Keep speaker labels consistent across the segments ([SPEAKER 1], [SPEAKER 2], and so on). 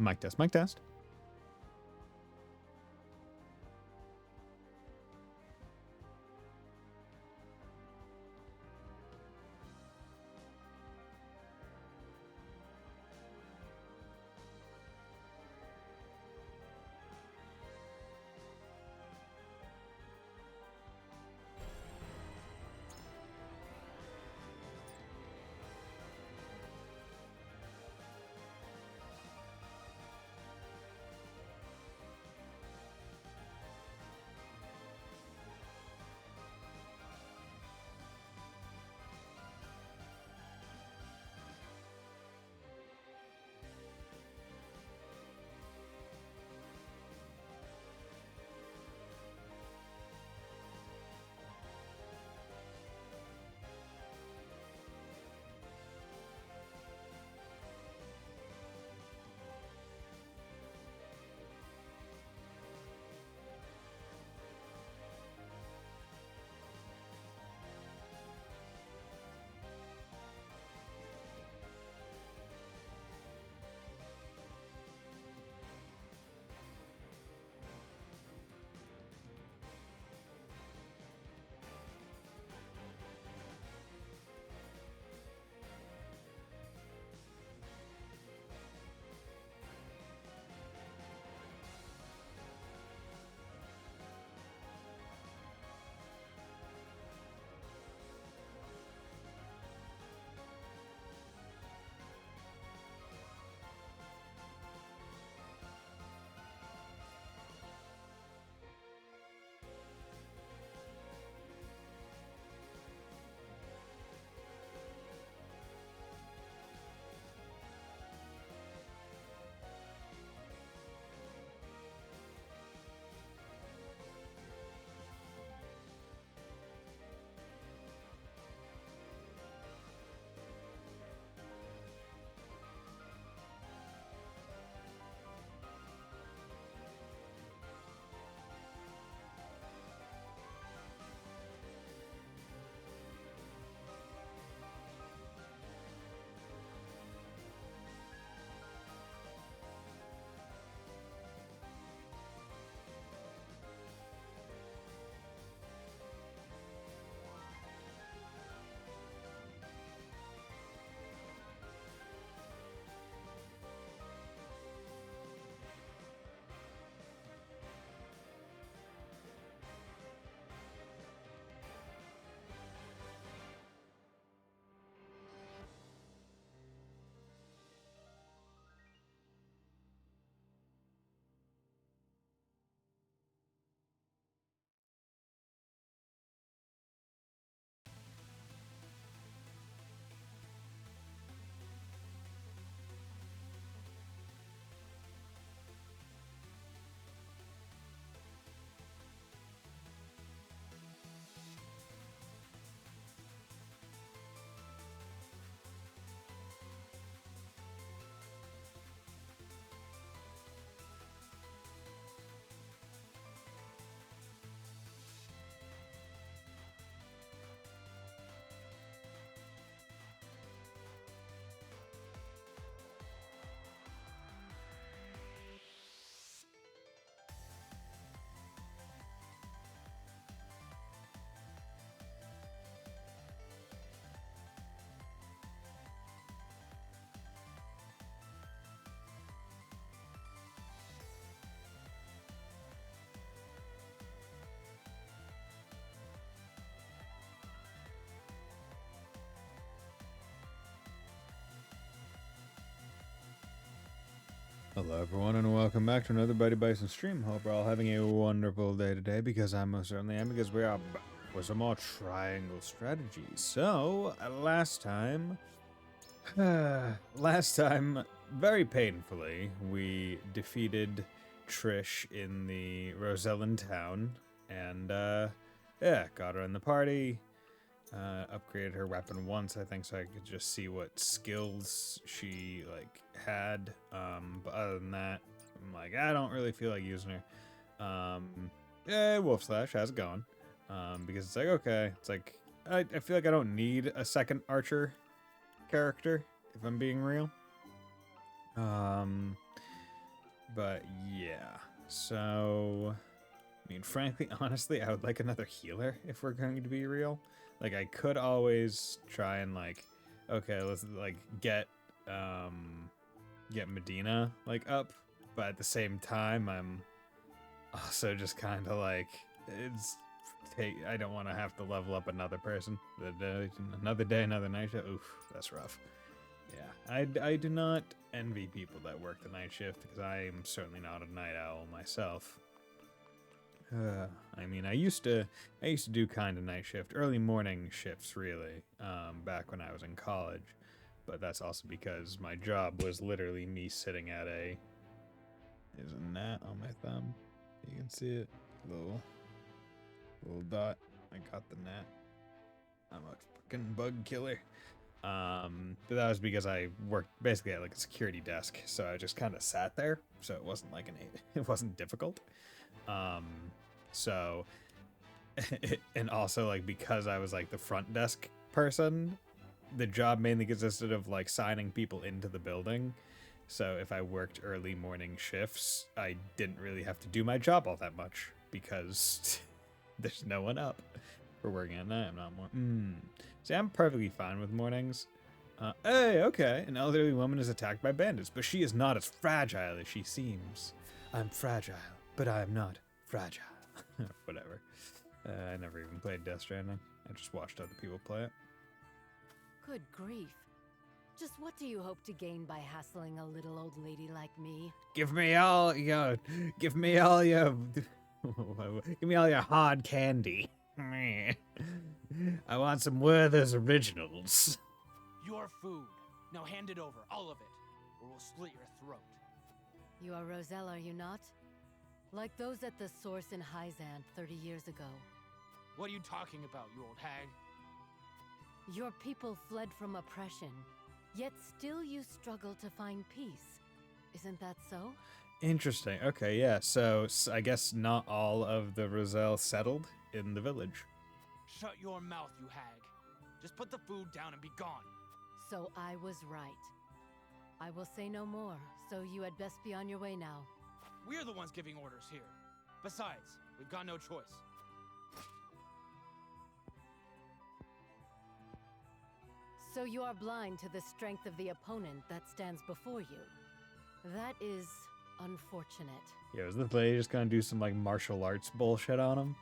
[SPEAKER 1] Mic test, mic test. Hello everyone and welcome back to another Bison stream. Hope we're all having a wonderful day today, because I most certainly am, because we are back with some more triangle strategies. So, last time, very painfully, we defeated Trish in the Rosellan town, and yeah, got her in the party. Upgraded her weapon once, I think, so I could just see what skills she had. But other than that, I'm like, I don't really feel like using her. Yeah, Wolf Slash, how's it going? Because it's like, okay, it's like I feel like I don't need a second archer character, if I'm being real. But yeah, so I mean, frankly, honestly, I would like another healer if we're going to be real. Like, I could always try and like, okay, let's like get Medina like up, but at the same time, I'm also just kind of like I don't want to have to level up another person. Another day, another night shift. Oof, that's rough. Yeah, I do not envy people that work the night shift because I am certainly not a night owl myself. I mean, I used to do kind of night shift, early morning shifts, really, back when I was in college. But that's also because my job was literally me sitting at there's a gnat on my thumb. You can see it, little dot. I got the gnat. I'm a fucking bug killer. But that was because I worked basically at like a security desk, so I just kind of sat there, so it wasn't like it wasn't difficult. So, and also like because I was like the front desk person, the job mainly consisted of like signing people into the building. So if I worked early morning shifts, I didn't really have to do my job all that much because there's no one up. We're working at night. I'm not more. See, I'm perfectly fine with mornings. Hey, okay. An elderly woman is attacked by bandits, but she is not as fragile as she seems. I'm fragile, but I am not fragile. Whatever. I never even played Death Stranding. I just watched other people play it.
[SPEAKER 2] Good grief. Just what do you hope to gain by hassling a little old lady like me?
[SPEAKER 1] Give me all your hard candy. I want some Werther's Originals.
[SPEAKER 3] Your food. Now hand it over, all of it, or we'll slit your throat.
[SPEAKER 2] You are Roselle, are you not? Like those at the source in Hyzant 30 years ago.
[SPEAKER 3] What are you talking about, you old hag?
[SPEAKER 2] Your people fled from oppression, yet still you struggle to find peace. Isn't that so?
[SPEAKER 1] Interesting. Okay, yeah. So I guess not all of the Roselle settled in the village.
[SPEAKER 3] Shut your mouth, you hag. Just put the food down and be gone.
[SPEAKER 2] So I was right. I will say no more, so you had best be on your way now.
[SPEAKER 3] We're the ones giving orders here. Besides, we've got no choice.
[SPEAKER 2] So you are blind to the strength of the opponent that stands before you. That is unfortunate.
[SPEAKER 1] Yo, is this lady just gonna do some like martial arts bullshit on him?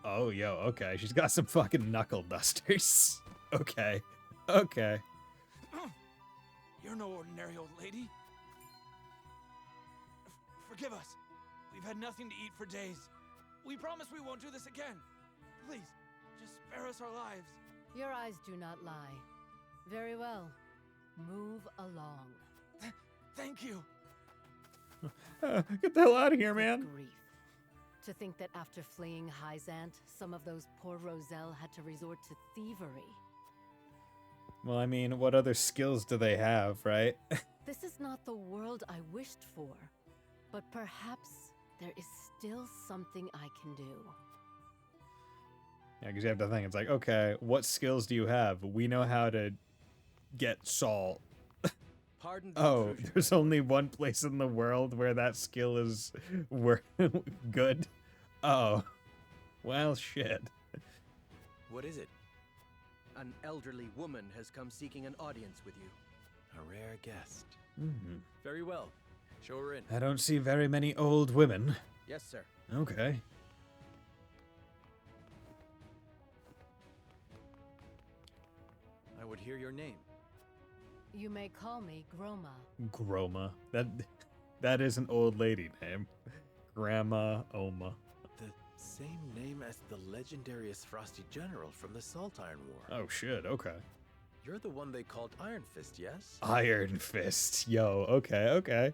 [SPEAKER 1] Oh, yo, okay. She's got some fucking knuckle dusters. Okay. Okay.
[SPEAKER 3] You're no ordinary old lady. Forgive us. We've had nothing to eat for days. We promise we won't do this again. Please, just spare us our lives.
[SPEAKER 2] Your eyes do not lie. Very well. Move along.
[SPEAKER 3] Thank you.
[SPEAKER 1] Get the hell out of here,
[SPEAKER 2] Good
[SPEAKER 1] man.
[SPEAKER 2] grief. To think that after fleeing Hyzant, some of those poor Roselle had to resort to thievery.
[SPEAKER 1] Well, I mean, what other skills do they have, right?
[SPEAKER 2] This is not the world I wished for, but perhaps there is still something I can do.
[SPEAKER 1] Yeah, because you have to think, it's like, okay, what skills do you have? We know how to get salt.
[SPEAKER 4] Pardon the
[SPEAKER 1] Oh,
[SPEAKER 4] intrusion.
[SPEAKER 1] there's only one place in the world where that skill is good? Oh. Well, shit.
[SPEAKER 4] What is it? An elderly woman has come seeking an audience with you. A rare guest.
[SPEAKER 1] Mm-hmm.
[SPEAKER 4] Very well. Show her in.
[SPEAKER 1] I don't see very many old women.
[SPEAKER 4] Yes, sir.
[SPEAKER 1] Okay.
[SPEAKER 4] I would hear your name.
[SPEAKER 2] You may call me Groma.
[SPEAKER 1] Groma. That is an old lady name. Grandma Oma.
[SPEAKER 5] The same name as the legendary Frosty General from the Salt Iron War.
[SPEAKER 1] Oh shit, okay.
[SPEAKER 5] You're the one they called Iron Fist, yes?
[SPEAKER 1] Iron Fist. Yo, okay.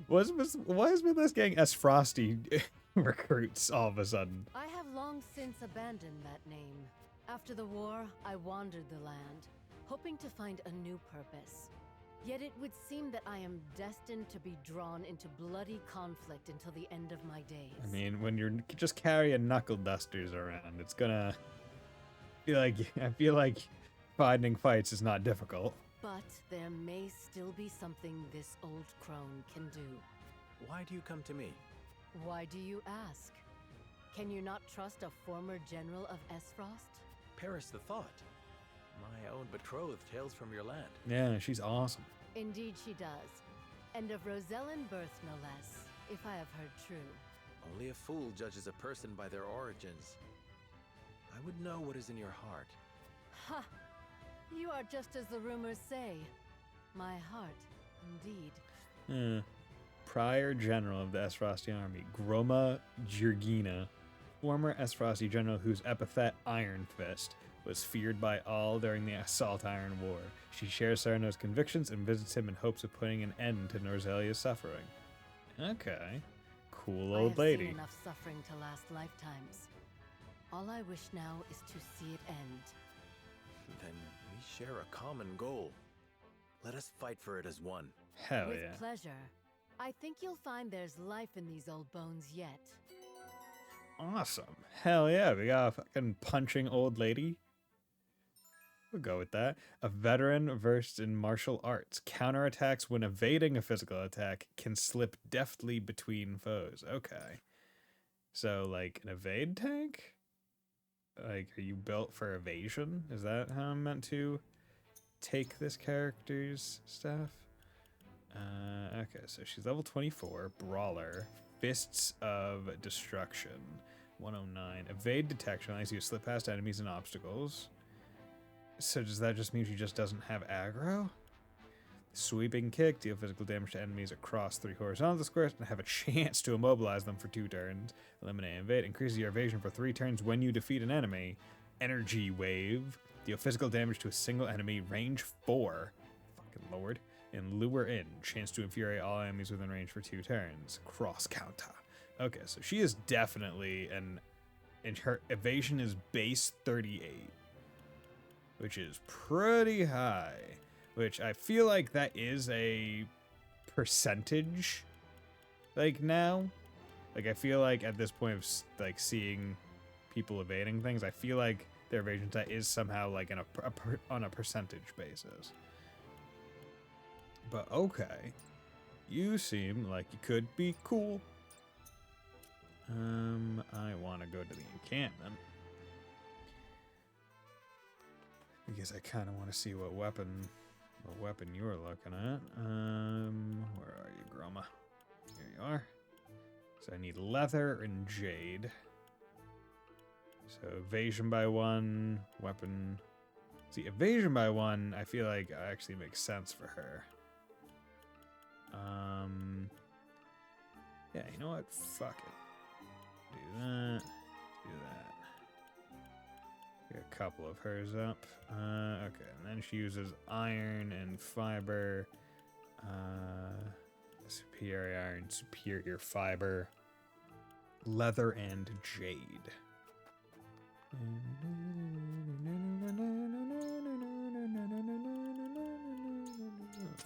[SPEAKER 1] Why is this getting S Frosty recruits all of a sudden?
[SPEAKER 2] I have long since abandoned that name. After the war, I wandered the land, hoping to find a new purpose. Yet it would seem that I am destined to be drawn into bloody conflict until the end of my days.
[SPEAKER 1] I mean, when you're just carrying knuckle dusters around, it's gonna I feel like finding fights is not difficult.
[SPEAKER 2] But there may still be something this old crone can do.
[SPEAKER 5] Why do you come to me?
[SPEAKER 2] Why do you ask? Can you not trust a former general of Esfrost?
[SPEAKER 5] Perish the thought. My own betrothed hails from your land.
[SPEAKER 1] Yeah, she's awesome.
[SPEAKER 2] Indeed she does. And of Rosellan birth, no less, if I have heard true.
[SPEAKER 5] Only a fool judges a person by their origins. I would know what is in your heart.
[SPEAKER 2] Ha! You are just as the rumors say. My heart, indeed.
[SPEAKER 1] Prior general of the Esfrosti army, Groma Jirgina, former Esfrosti general whose epithet Iron Fist was feared by all during the Assault Iron War. She shares Cyrano's convictions and visits him in hopes of putting an end to Norzelia's suffering. Okay. Cool
[SPEAKER 2] I
[SPEAKER 1] old
[SPEAKER 2] have
[SPEAKER 1] lady.
[SPEAKER 2] seen enough suffering to last lifetimes. All I wish now is to see it end.
[SPEAKER 5] Then we share a common goal. Let us fight for it as one.
[SPEAKER 1] Hell
[SPEAKER 2] With
[SPEAKER 1] yeah.
[SPEAKER 2] pleasure. I think you'll find there's life in these old bones yet.
[SPEAKER 1] Awesome. Hell yeah, we got a fucking punching old lady. We'll go with that. A veteran versed in martial arts. Counterattacks when evading a physical attack. Can slip deftly between foes. Okay. So, like, an evade tank? Like, are you built for evasion? Is that how I'm meant to take this character's stuff? Okay, so she's level 24. Brawler. Fists of Destruction. 109. Evade detection allows you to slip past enemies and obstacles. So does that just mean she just doesn't have aggro? Sweeping kick. Deal physical damage to enemies across 3 horizontal squares and have a chance to immobilize them for 2 turns. Eliminate and evade. Increases your evasion for 3 turns when you defeat an enemy. Energy wave. Deal physical damage to a single enemy. Range 4. Fucking lord. And lure in. Chance to infuriate all enemies within range for 2 turns. Cross counter. Okay, so she is definitely and her evasion is base 38. Which is pretty high. Which I feel like that is a percentage. Like now. Like I feel like at this point of like seeing people evading things, I feel like their evasion stat is somehow like on a percentage basis. But okay. You seem like you could be cool. I want to go to the encampment. Because I kind of want to see what weapon you're looking at. Where are you, Groma? Here you are. So I need leather and jade. So evasion by 1, weapon. See, evasion by 1, I feel like actually makes sense for her. Yeah, you know what? Fuck it. Do that. Do that. Get a couple of hers up. Okay, and then she uses iron and fiber. Superior iron, superior fiber. Leather and jade.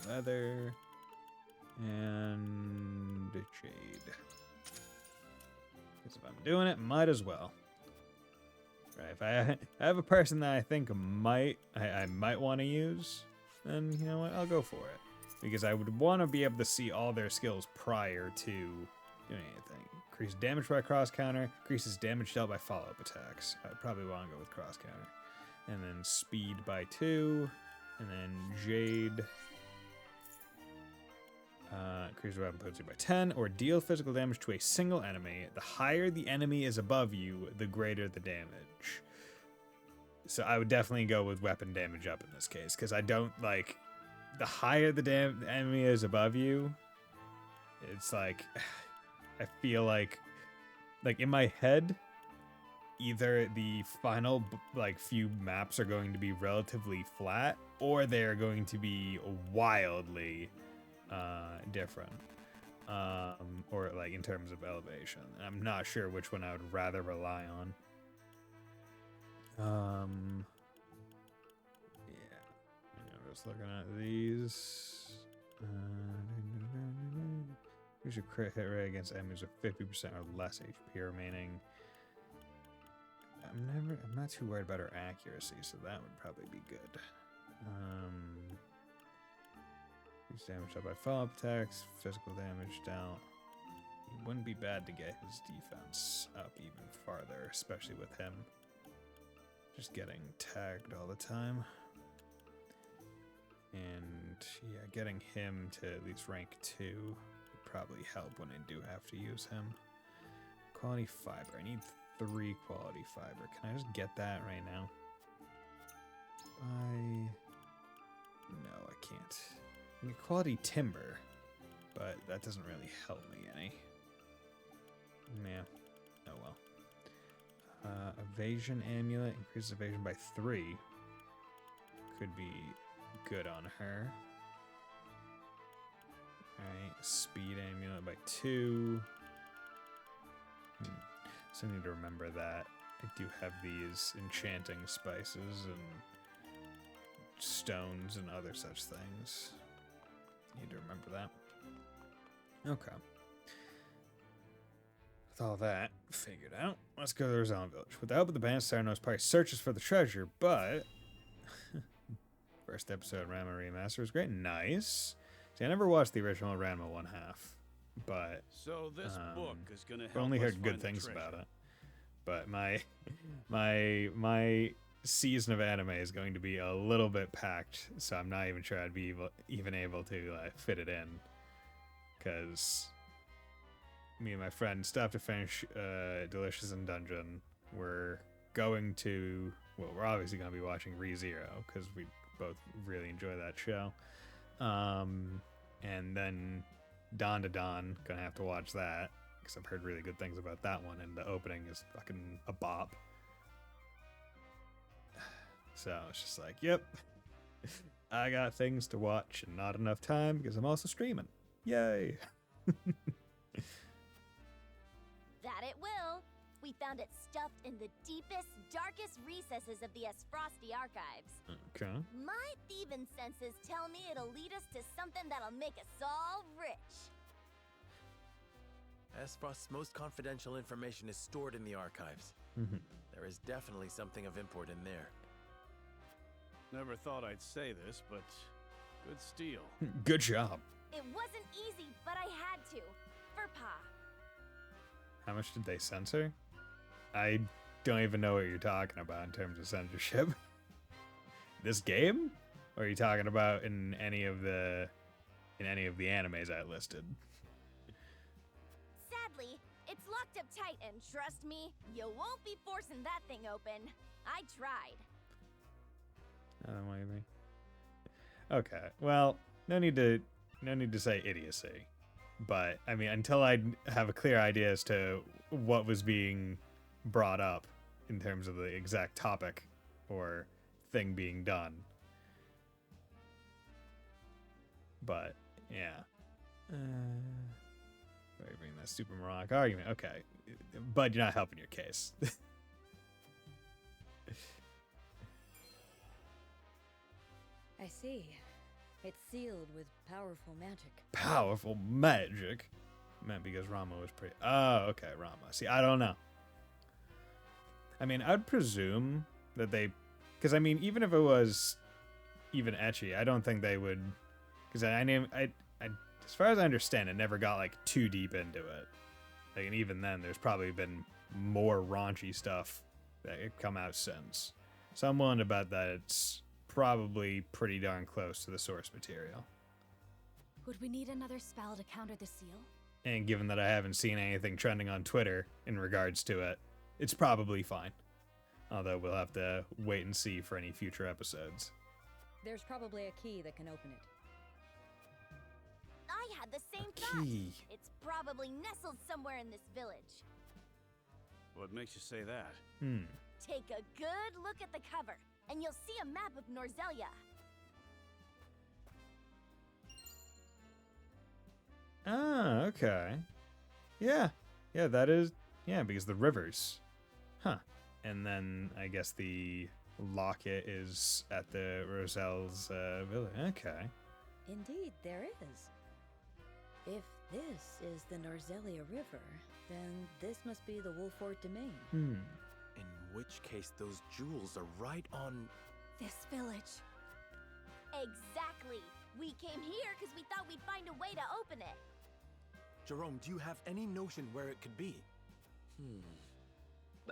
[SPEAKER 1] Leather and jade. Because if I'm doing it, might as well. Right, if I have a person that I think I might want to use, then you know what, I'll go for it. Because I would want to be able to see all their skills prior to doing anything. Increases damage by cross counter, increases damage dealt by follow-up attacks. I'd probably want to go with cross counter. And then speed by 2, and then jade. Increase weapon potency by 10, or deal physical damage to a single enemy. The higher the enemy is above you, the greater the damage. So I would definitely go with weapon damage up in this case, because I don't like... The higher the enemy is above you, it's like... I feel like in my head, either the final like few maps are going to be relatively flat, or they're going to be wildly different, or like in terms of elevation. I'm not sure which one I would rather rely on. Yeah, I'm just looking at these. Use your crit hit rate against enemies with 50% or less HP remaining. I'm not too worried about her accuracy, so that would probably be good. Increase damage dealt by follow-up attacks, physical damage dealt. It wouldn't be bad to get his defense up even farther, especially with him just getting tagged all the time. And yeah, getting him to at least rank 2 would probably help when I do have to use him. Quality fiber. I need 3 quality fiber. Can I just get that right now? No, I can't. I get quality timber, but that doesn't really help me any. Yeah. Oh well. Evasion amulet. Increases evasion by 3. Could be good on her. Alright. Speed amulet by 2. So I need to remember that I do have these enchanting spices and stones and other such things. Need to remember that. Okay. With all that figured out, let's go to the Rosellan village. With the help of the band, Cyrano's party searches for the treasure, but first episode Ranma Remaster was great. Nice. See, I never watched the original Ranma 1/2, but
[SPEAKER 6] so this book is gonna help
[SPEAKER 1] only
[SPEAKER 6] us
[SPEAKER 1] heard good
[SPEAKER 6] find the
[SPEAKER 1] things
[SPEAKER 6] treasure.
[SPEAKER 1] about it. But my season of anime is going to be a little bit packed, so I'm not even sure I'd be even able to fit it in, because me and my friend still have to finish Delicious in Dungeon. We're going to, well, we're obviously going to be watching ReZero because we both really enjoy that show, and then Dawn to Dawn, gonna have to watch that because I've heard really good things about that one, and the opening is fucking a bop. So it's just like, yep, I got things to watch and not enough time because I'm also streaming. Yay!
[SPEAKER 7] That it will. We found it stuffed in the deepest, darkest recesses of the Frosty archives.
[SPEAKER 1] Okay.
[SPEAKER 7] My thieving senses tell me it'll lead us to something that'll make us all rich.
[SPEAKER 5] Frost's most confidential information is stored in the archives. There is definitely something of import in there.
[SPEAKER 6] Never thought I'd say this, but good steal.
[SPEAKER 1] Good job.
[SPEAKER 7] It wasn't easy, but I had to. For Pa.
[SPEAKER 1] How much did they censor? I don't even know what you're talking about in terms of censorship. This game? Or are you talking about in any of the animes I listed?
[SPEAKER 7] Sadly, it's locked up tight, and trust me, you won't be forcing that thing open. I tried.
[SPEAKER 1] I don't know what you mean. Okay, well, no need to say idiocy. But, I mean, until I have a clear idea as to what was being brought up in terms of the exact topic or thing being done. But, yeah. Why are you bringing that super moronic argument? Okay. But you're not helping your case.
[SPEAKER 8] I see. It's sealed with powerful magic.
[SPEAKER 1] Powerful magic? Meant because Rama was pretty... Oh, okay, Rama. See, I don't know. I mean, I'd presume that they... Because, I mean, even if it was even ecchi, I don't think they would... Because as far as I understand, it never got, like, too deep into it. Like, and even then, there's probably been more raunchy stuff that had come out since. So I'm willing to bet that it's probably pretty darn close to the source material.
[SPEAKER 7] Would we need another spell to counter the seal?
[SPEAKER 1] And given that I haven't seen anything trending on Twitter in regards to it, it's probably fine. Although we'll have to wait and see for any future episodes.
[SPEAKER 8] There's probably a key that can open it.
[SPEAKER 7] I had the same
[SPEAKER 1] A
[SPEAKER 7] thought.
[SPEAKER 1] key.
[SPEAKER 7] It's probably nestled somewhere in this village.
[SPEAKER 6] What makes you say that?
[SPEAKER 7] Take a good look at the cover, and you'll see a map of Norzelia.
[SPEAKER 1] Ah, okay. Yeah, that is... Yeah, because the rivers. Huh. And then I guess the locket is at the Roselle's village. Okay.
[SPEAKER 8] Indeed, there is. If this is the Norzelia River, then this must be the Wolfort domain.
[SPEAKER 5] In which case, those jewels are right on...
[SPEAKER 7] This village. Exactly. We came here because we thought we'd find a way to open it.
[SPEAKER 5] Jerome, do you have any notion where it could be?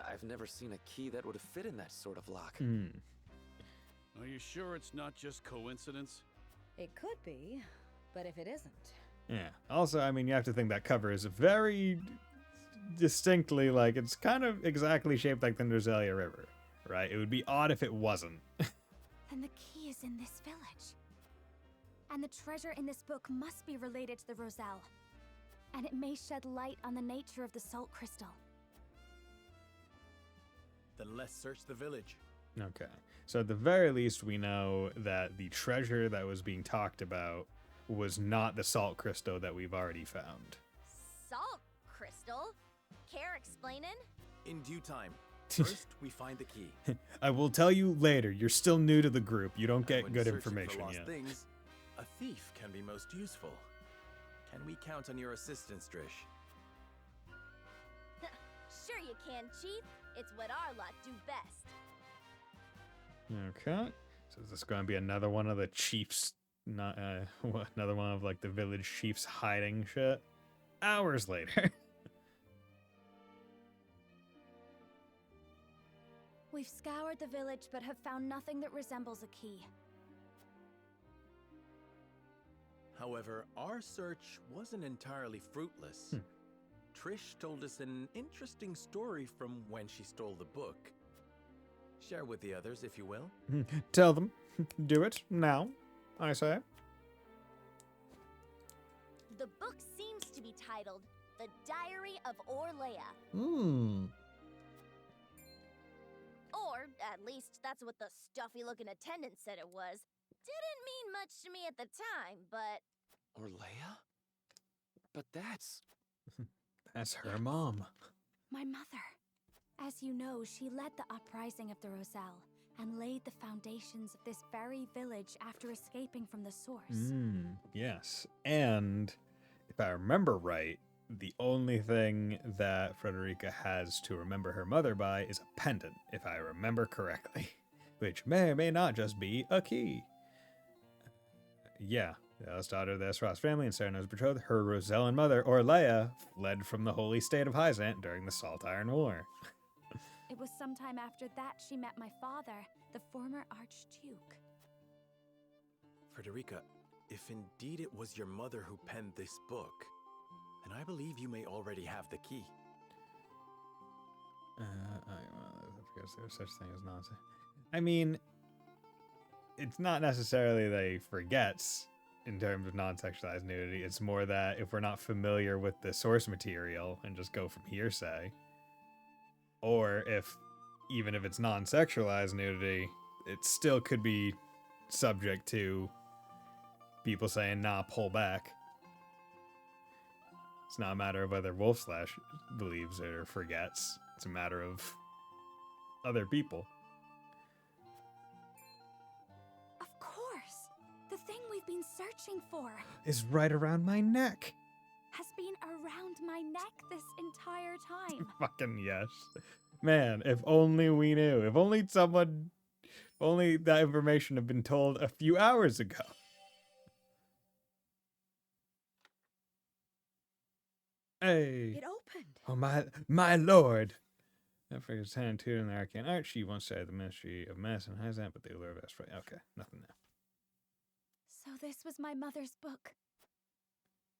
[SPEAKER 9] I've never seen a key that would fit in that sort of lock.
[SPEAKER 6] Are you sure it's not just coincidence?
[SPEAKER 8] It could be, but if it isn't,
[SPEAKER 1] Yeah. Also, I mean, you have to think that cover is very distinctly, like, it's kind of exactly shaped like the Norzelia River, right? It would be odd if it wasn't.
[SPEAKER 10] Then the key is in this village. And the treasure in this book must be related to the Roselle. And it may shed light on the nature of the salt crystal.
[SPEAKER 5] Then let's search the village.
[SPEAKER 1] Okay. So at the very least, we know that the treasure that was being talked about was not the salt crystal that we've already found.
[SPEAKER 7] Salt crystal? Care explaining?
[SPEAKER 5] In due time. First, we find the key.
[SPEAKER 1] I will tell you later. You're still new to the group. You don't
[SPEAKER 5] And
[SPEAKER 1] get
[SPEAKER 5] when
[SPEAKER 1] good
[SPEAKER 5] searching
[SPEAKER 1] information
[SPEAKER 5] for lost
[SPEAKER 1] yet.
[SPEAKER 5] things, a thief can be most useful. Can we count on your assistance, Drish?
[SPEAKER 7] Sure you can, Chief. It's what our lot do best.
[SPEAKER 1] Okay. So is this going to be another one of the chiefs? Not another one of like the village chiefs hiding shit. Hours later.
[SPEAKER 10] We've scoured the village but have found nothing that resembles a key.
[SPEAKER 5] However, our search wasn't entirely fruitless. Trish told us an interesting story from when she stole the book. Share with the others, if you will.
[SPEAKER 1] Tell them. Do it now, I say.
[SPEAKER 7] The book seems to be titled The Diary of Orlea. Or, at least, that's what the stuffy-looking attendant said it was. Didn't mean much to me at the time, but...
[SPEAKER 9] Orlea? But that's...
[SPEAKER 1] That's her mom.
[SPEAKER 10] My mother. As you know, she led the uprising of the Roselle and laid the foundations of this very village after escaping from the source.
[SPEAKER 1] Yes. And if I remember right, the only thing that Frederica has to remember her mother by is a pendant, if I remember correctly, which may or may not just be a key. Yeah, the eldest daughter of the Esros family and Cyrano's betrothed, her Rosellan mother, Orlea, fled from the holy state of Hyzant during the Salt Iron War.
[SPEAKER 10] It was sometime after that she met my father, the former Archduke.
[SPEAKER 5] Frederica, if indeed it was your mother who penned this book, then I believe you may already have the key.
[SPEAKER 1] I guess there's such thing as nonsense. I mean, it's not necessarily that he forgets in terms of non-sexualized nudity. It's more that if we're not familiar with the source material and just go from hearsay, or if, even if it's non-sexualized nudity, it still could be subject to people saying, nah, pull back. It's not a matter of whether Wolfslash believes it or forgets. It's a matter of other people.
[SPEAKER 10] Of course! The thing we've been searching for
[SPEAKER 1] Is right around my neck.
[SPEAKER 10] has been around my neck this entire time.
[SPEAKER 1] Fucking yes. Man, if only we knew. If only that information had been told a few hours ago. Hey.
[SPEAKER 8] it opened.
[SPEAKER 1] Oh, my lord. That figures tattooed in the arcane art. She once said the Ministry of Medicine has that, but they lure us right. Okay, nothing now.
[SPEAKER 10] So this was my mother's book.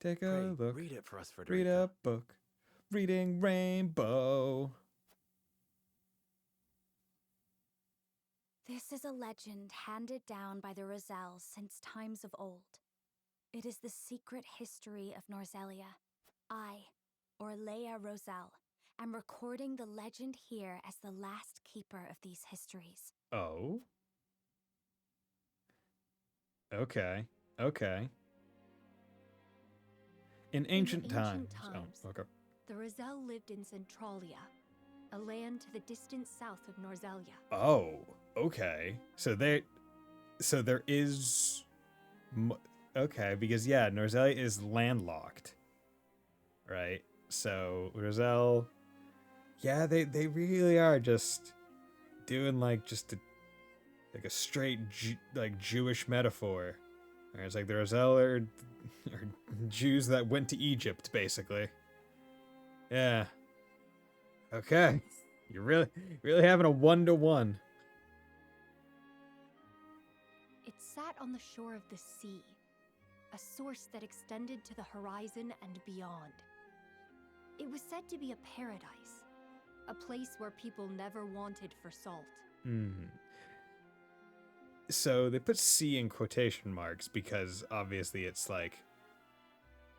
[SPEAKER 1] Take a
[SPEAKER 5] Great.
[SPEAKER 1] look.
[SPEAKER 5] Read it for us, Frederica.
[SPEAKER 1] Read a book. Reading Rainbow.
[SPEAKER 10] This is a legend handed down by the Roselles since times of old. It is the secret history of Norzelia. I, Orlea Roselle, am recording the legend here as the last keeper of these histories.
[SPEAKER 1] Oh. Okay. Okay. In ancient times. Oh, okay.
[SPEAKER 10] the Roselle lived in Centralia, a land to the distant south of Norzelia.
[SPEAKER 1] Oh, okay. So there is. Okay, because yeah, Norzelia is landlocked, right? So Roselle, yeah, they really are just doing like just a straight Jewish metaphor Or it's like the Roselle are Jews that went to Egypt, basically. Yeah. Okay. You're really having a 1-to-1.
[SPEAKER 10] It sat on the shore of the sea, a source that extended to the horizon and beyond. It was said to be a paradise, a place where people never wanted for salt.
[SPEAKER 1] So they put sea in quotation marks because obviously it's like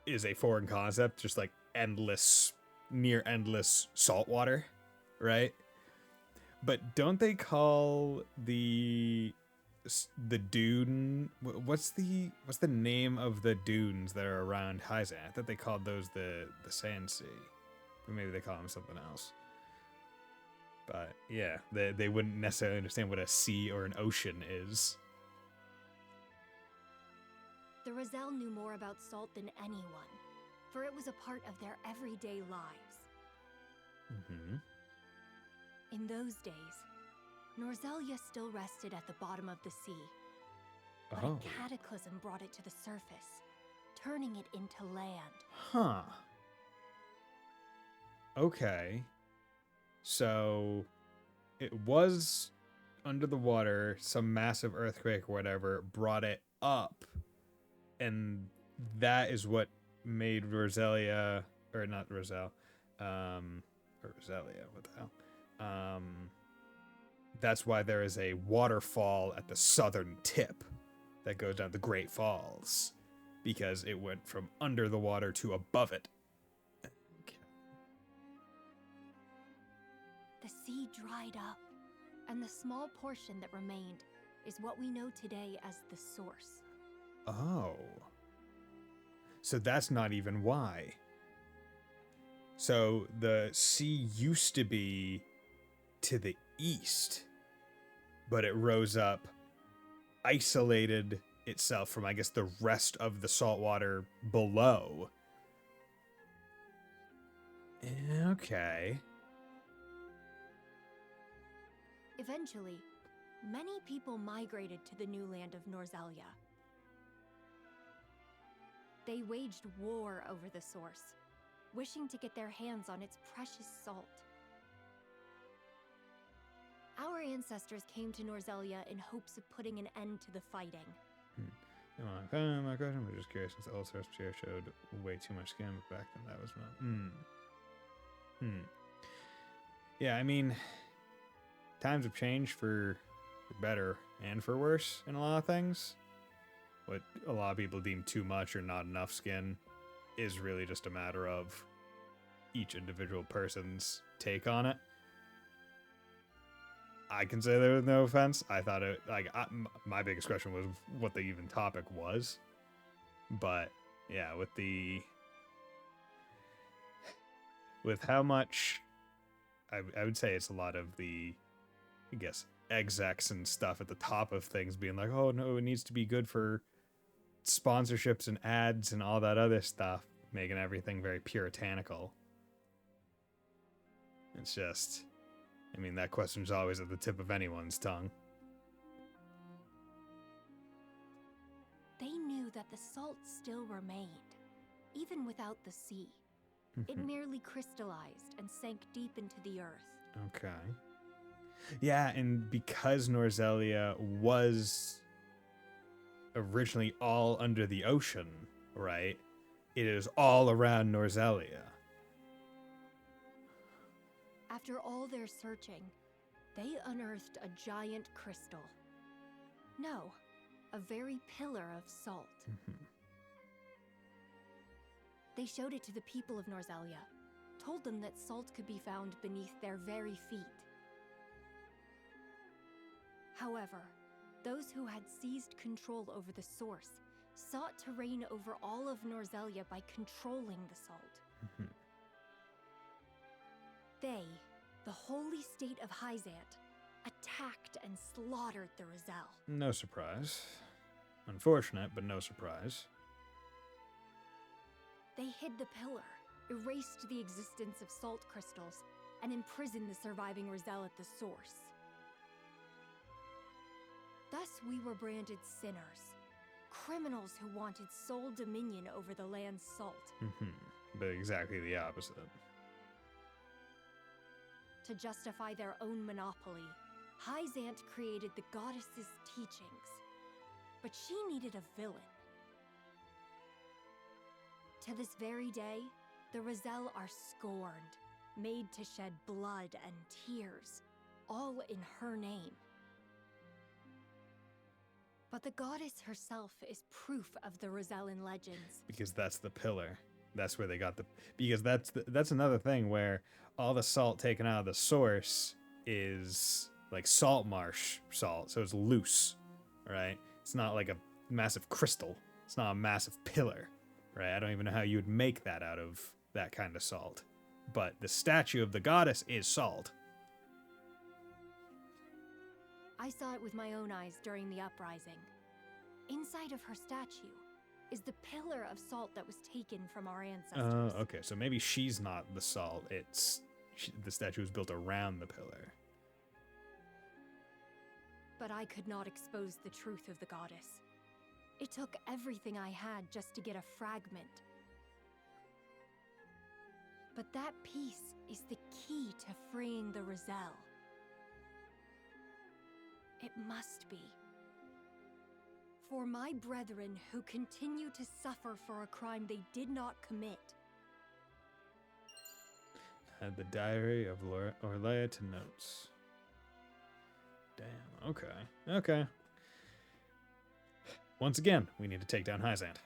[SPEAKER 1] is a foreign concept, just like endless, near endless salt water, right? But don't they call the dune? What's the name of the dunes that are around Hyzan? I thought they called those the Sand Sea, or maybe they call them something else. But yeah, they wouldn't necessarily understand what a sea or an ocean is.
[SPEAKER 10] The Roselle knew more about salt than anyone, for it was a part of their everyday lives. In those days, Norzelia still rested at the bottom of the sea, but a cataclysm brought it to the surface, turning it into land.
[SPEAKER 1] Huh. Okay. So it was under the water, some massive earthquake or whatever brought it up, and that is what made Roselia, or not Roselle, or Roselia, what the hell? That's why there is a waterfall at the southern tip that goes down the Great Falls, because it went from under the water to above it.
[SPEAKER 10] The sea dried up, and the small portion that remained is what we know today as the source.
[SPEAKER 1] Oh. So that's not even why. So the sea used to be to the east, but it rose up, isolated itself from, I guess, the rest of the salt water below. Okay.
[SPEAKER 10] Eventually, many people migrated to the new land of Norzelia. They waged war over the source, wishing to get their hands on its precious salt. Our ancestors came to Norzelia in hopes of putting an end to the fighting.
[SPEAKER 1] My question was just curious, since the old source material showed way too much skin, but back then that was not. Yeah, I mean, times have changed for better and for worse in a lot of things. What a lot of people deem too much or not enough skin is really just a matter of each individual person's take on it. I can say there was no offense. I thought it, my biggest question was what the even topic was. But yeah, with how much, I would say it's a lot of the, I guess, execs and stuff at the top of things being like, oh no, it needs to be good for sponsorships and ads and all that other stuff, making everything very puritanical. It's just, I mean, that question's always at the tip of anyone's tongue.
[SPEAKER 10] They knew that the salt still remained, even without the sea. It merely crystallized and sank deep into the earth.
[SPEAKER 1] Okay. Yeah, and because Norzelia was originally all under the ocean, right? It is all around Norzelia.
[SPEAKER 10] After all their searching, they unearthed a giant crystal. No, a very pillar of salt. They showed it to the people of Norzelia, told them that salt could be found beneath their very feet. However, those who had seized control over the source sought to reign over all of Norzelia by controlling the salt. They, the holy state of Hyzant, attacked and slaughtered the Roselle.
[SPEAKER 1] No surprise. Unfortunate, but no surprise.
[SPEAKER 10] They hid the pillar, erased the existence of salt crystals, and imprisoned the surviving Roselle at the source. Thus we were branded sinners, criminals who wanted sole dominion over the land's salt.
[SPEAKER 1] But exactly the opposite.
[SPEAKER 10] To justify their own monopoly, Hyzant created the goddess's teachings. But she needed a villain. To this very day, the Roselle are scorned, made to shed blood and tears, all in her name. But the goddess herself is proof of the Rosellan legends.
[SPEAKER 1] Because that's the pillar. That's where they got the... Because that's another thing where all the salt taken out of the source is like salt marsh salt. So it's loose, right? It's not like a massive crystal. It's not a massive pillar, right? I don't even know how you would make that out of that kind of salt. But the statue of the goddess is salt.
[SPEAKER 10] I saw it with my own eyes during the uprising. Inside of her statue is the pillar of salt that was taken from our ancestors.
[SPEAKER 1] Okay, so maybe she's not the salt. The statue was built around the pillar.
[SPEAKER 10] But I could not expose the truth of the goddess. It took everything I had just to get a fragment. But that piece is the key to freeing the Roselle. It must be. For my brethren who continue to suffer for a crime they did not commit.
[SPEAKER 1] Add the diary of Orlea to notes. Damn, okay. Okay. Once again, we need to take down Hyzant.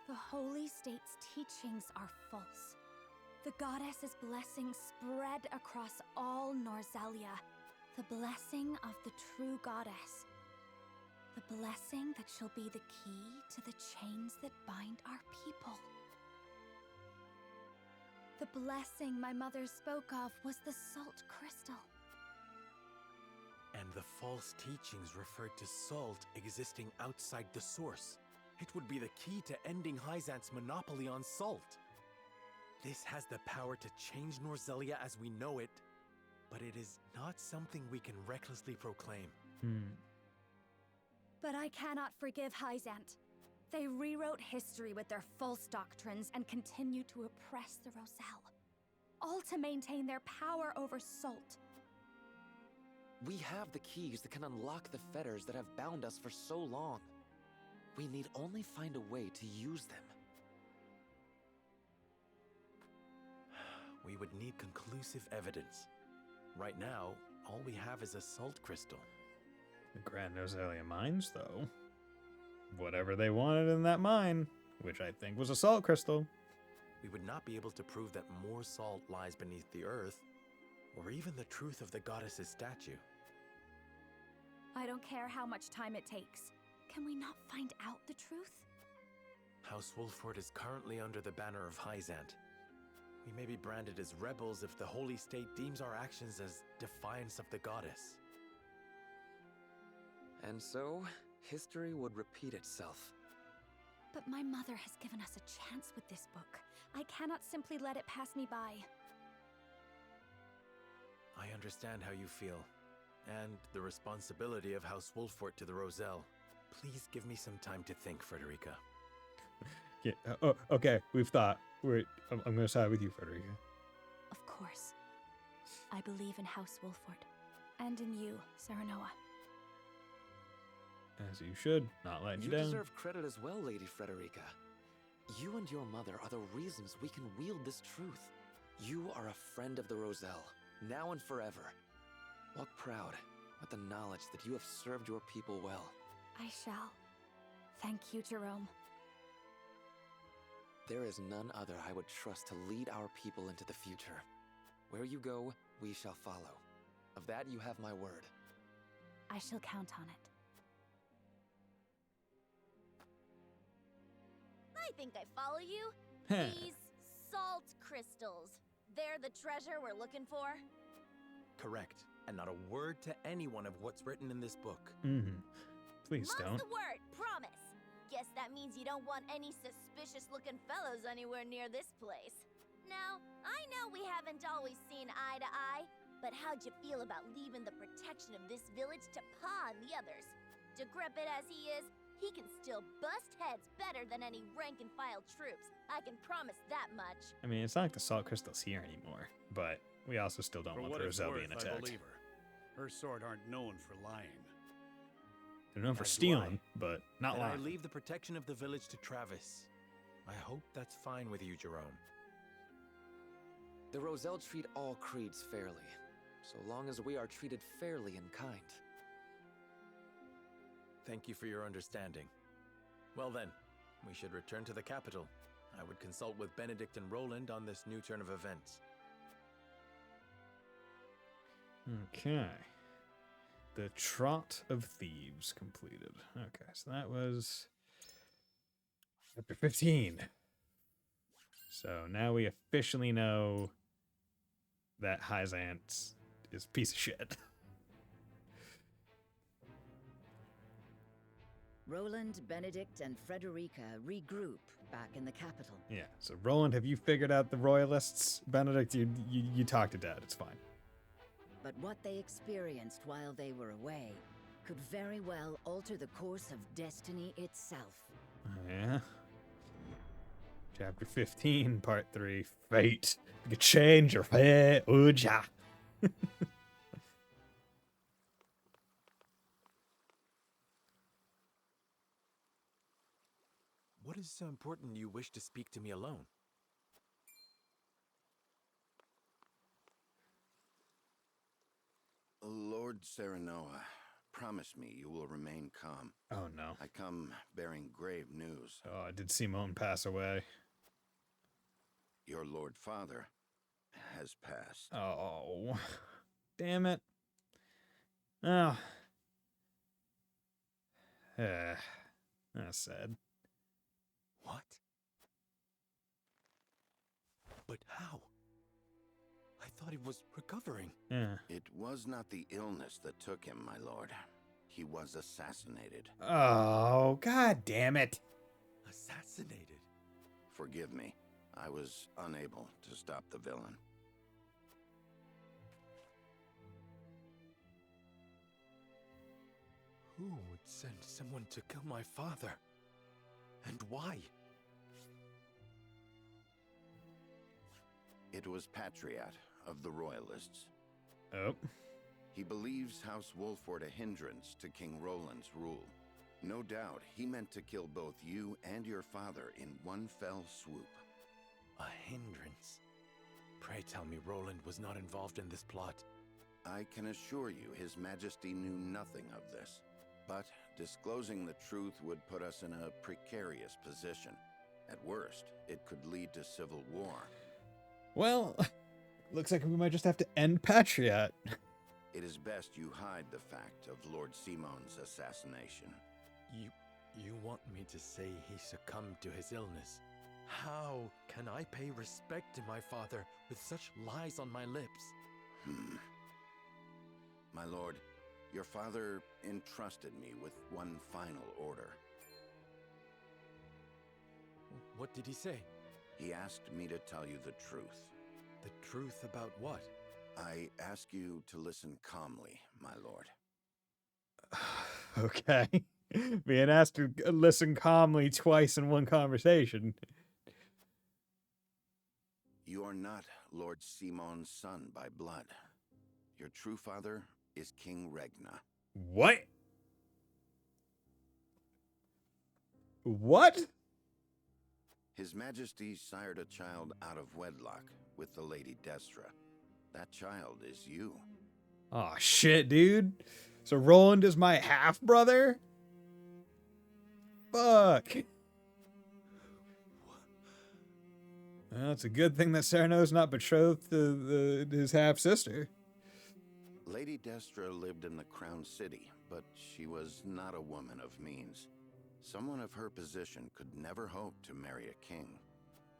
[SPEAKER 10] The Holy State's teachings are false. The goddess's blessing spread across all Norzelia. The blessing of the true goddess. The blessing that shall be the key to the chains that bind our people. The blessing my mother spoke of was the salt crystal.
[SPEAKER 5] And the false teachings referred to salt existing outside the source. It would be the key to ending Hyzant's monopoly on salt. This has the power to change Norzelia as we know it, but it is not something we can recklessly proclaim.
[SPEAKER 10] But I cannot forgive Hyzant. They rewrote history with their false doctrines and continue to oppress the Roselle. All to maintain their power over salt.
[SPEAKER 9] We have the keys that can unlock the fetters that have bound us for so long. We need only find a way to use them.
[SPEAKER 5] We would need conclusive evidence. Right now, all we have is a salt crystal.
[SPEAKER 1] The Grand Roselia mines, though. Whatever they wanted in that mine, which I think was a salt crystal.
[SPEAKER 5] We would not be able to prove that more salt lies beneath the earth, or even the truth of the goddess's statue.
[SPEAKER 10] I don't care how much time it takes. Can we not find out the truth?
[SPEAKER 5] House Wolford is currently under the banner of Hyzant. We may be branded as rebels if the Holy State deems our actions as defiance of the goddess.
[SPEAKER 9] And so, history would repeat itself.
[SPEAKER 10] But my mother has given us a chance with this book. I cannot simply let it pass me by.
[SPEAKER 5] I understand how you feel, and the responsibility of House Wolford to the Roselle. Please give me some time to think, Frederica.
[SPEAKER 1] Yeah. Oh, okay. We've thought. I'm going to side with you, Frederica.
[SPEAKER 10] Of course. I believe in House Wolford. And in you, Serenoa.
[SPEAKER 1] As you should. Not letting you down.
[SPEAKER 9] You deserve credit as well, Lady Frederica. You and your mother are the reasons we can wield this truth. You are a friend of the Roselle, now and forever. Walk proud with the knowledge that you have served your people well.
[SPEAKER 10] I shall. Thank you, Jerome.
[SPEAKER 9] There is none other I would trust to lead our people into the future. Where you go, we shall follow. Of that you have my word.
[SPEAKER 10] I shall count on it.
[SPEAKER 7] I think I follow you. These salt crystals. They're the treasure we're looking for?
[SPEAKER 5] Correct. And not a word to anyone of what's written in this book.
[SPEAKER 1] Please don't.
[SPEAKER 7] Mum's the word, promise. Guess that means you don't want any suspicious-looking fellows anywhere near this place. Now, I know we haven't always seen eye to eye, but how'd you feel about leaving the protection of this village to Pa and the others? Decrepit as he is, He can still bust heads better than any rank-and-file troops. I can promise that much.
[SPEAKER 1] I mean, it's not like the Salt Crystal's here anymore, but we also still don't
[SPEAKER 6] For
[SPEAKER 1] want
[SPEAKER 6] what
[SPEAKER 1] the
[SPEAKER 6] it's
[SPEAKER 1] Roselle
[SPEAKER 6] worth,
[SPEAKER 1] being
[SPEAKER 6] I
[SPEAKER 1] attacked.
[SPEAKER 6] believe her. Her sort aren't known for lying.
[SPEAKER 1] They're known for
[SPEAKER 5] As do
[SPEAKER 1] stealing,
[SPEAKER 5] I.
[SPEAKER 1] but not
[SPEAKER 5] Then I
[SPEAKER 1] lying.
[SPEAKER 5] leave the protection of the village to Travis. I hope that's fine with you, Jerome.
[SPEAKER 9] The Roselle treat all creeds fairly, so long as we are treated fairly and kind.
[SPEAKER 5] Thank you for your understanding. Well then, we should return to the capital. I would consult with Benedict and Roland on this new turn of events.
[SPEAKER 1] Okay. The Trot of Thieves completed. Okay, so that was chapter 15. So now we officially know that Hyzant is a piece of shit.
[SPEAKER 11] Roland, Benedict, and Frederica regroup back in the capital.
[SPEAKER 1] Yeah, so Roland, have you figured out the Royalists? Benedict, you talked to Dad, it's fine.
[SPEAKER 11] But what they experienced while they were away could very well alter the course of destiny itself.
[SPEAKER 1] Yeah. Chapter 15, Part 3, Fate. You can change your fate, Uja.
[SPEAKER 5] What is so important you wish to speak to me alone?
[SPEAKER 12] Lord Serenoa, promise me you will remain calm.
[SPEAKER 1] Oh no.
[SPEAKER 12] I come bearing grave news.
[SPEAKER 1] Oh, did Simone pass away?
[SPEAKER 12] Your Lord Father has passed.
[SPEAKER 1] Oh, damn it. Oh. That's sad.
[SPEAKER 5] What? But how? I thought he was recovering.
[SPEAKER 1] Yeah.
[SPEAKER 12] It was not the illness that took him, my lord. He was assassinated.
[SPEAKER 1] Oh, god damn it.
[SPEAKER 5] Assassinated?
[SPEAKER 12] Forgive me. I was unable to stop the villain.
[SPEAKER 5] Who would send someone to kill my father? And why?
[SPEAKER 12] It was Patriot of the Royalists.
[SPEAKER 1] Oh.
[SPEAKER 12] He believes House Wolford a hindrance to King Roland's rule. No doubt he meant to kill both you and your father in one fell swoop.
[SPEAKER 5] A hindrance? Pray tell me Roland was not involved in this plot.
[SPEAKER 12] I can assure you His Majesty knew nothing of this. But disclosing the truth would put us in a precarious position. At worst, it could lead to civil war.
[SPEAKER 1] Well, looks like we might just have to end Patriot.
[SPEAKER 12] It is best you hide the fact of Lord Simon's assassination.
[SPEAKER 5] You want me to say he succumbed to his illness? How can I pay respect to my father with such lies on my lips?
[SPEAKER 12] My lord, your father entrusted me with one final order.
[SPEAKER 5] What did he say?
[SPEAKER 12] He asked me to tell you the truth.
[SPEAKER 5] The truth about what?
[SPEAKER 12] I ask you to listen calmly, my lord.
[SPEAKER 1] Okay. Being asked to listen calmly twice in one conversation.
[SPEAKER 12] You are not Lord Simon's son by blood. Your true father is King Regna.
[SPEAKER 1] What? What?
[SPEAKER 12] His Majesty sired a child out of wedlock with the Lady Destra. That child is you.
[SPEAKER 1] Oh shit, dude. So Roland is my half-brother? Fuck. Well, it's a good thing that Sereno's not betrothed to his half-sister.
[SPEAKER 12] Lady Destra lived in the Crown City, but she was not a woman of means. Someone of her position could never hope to marry a king,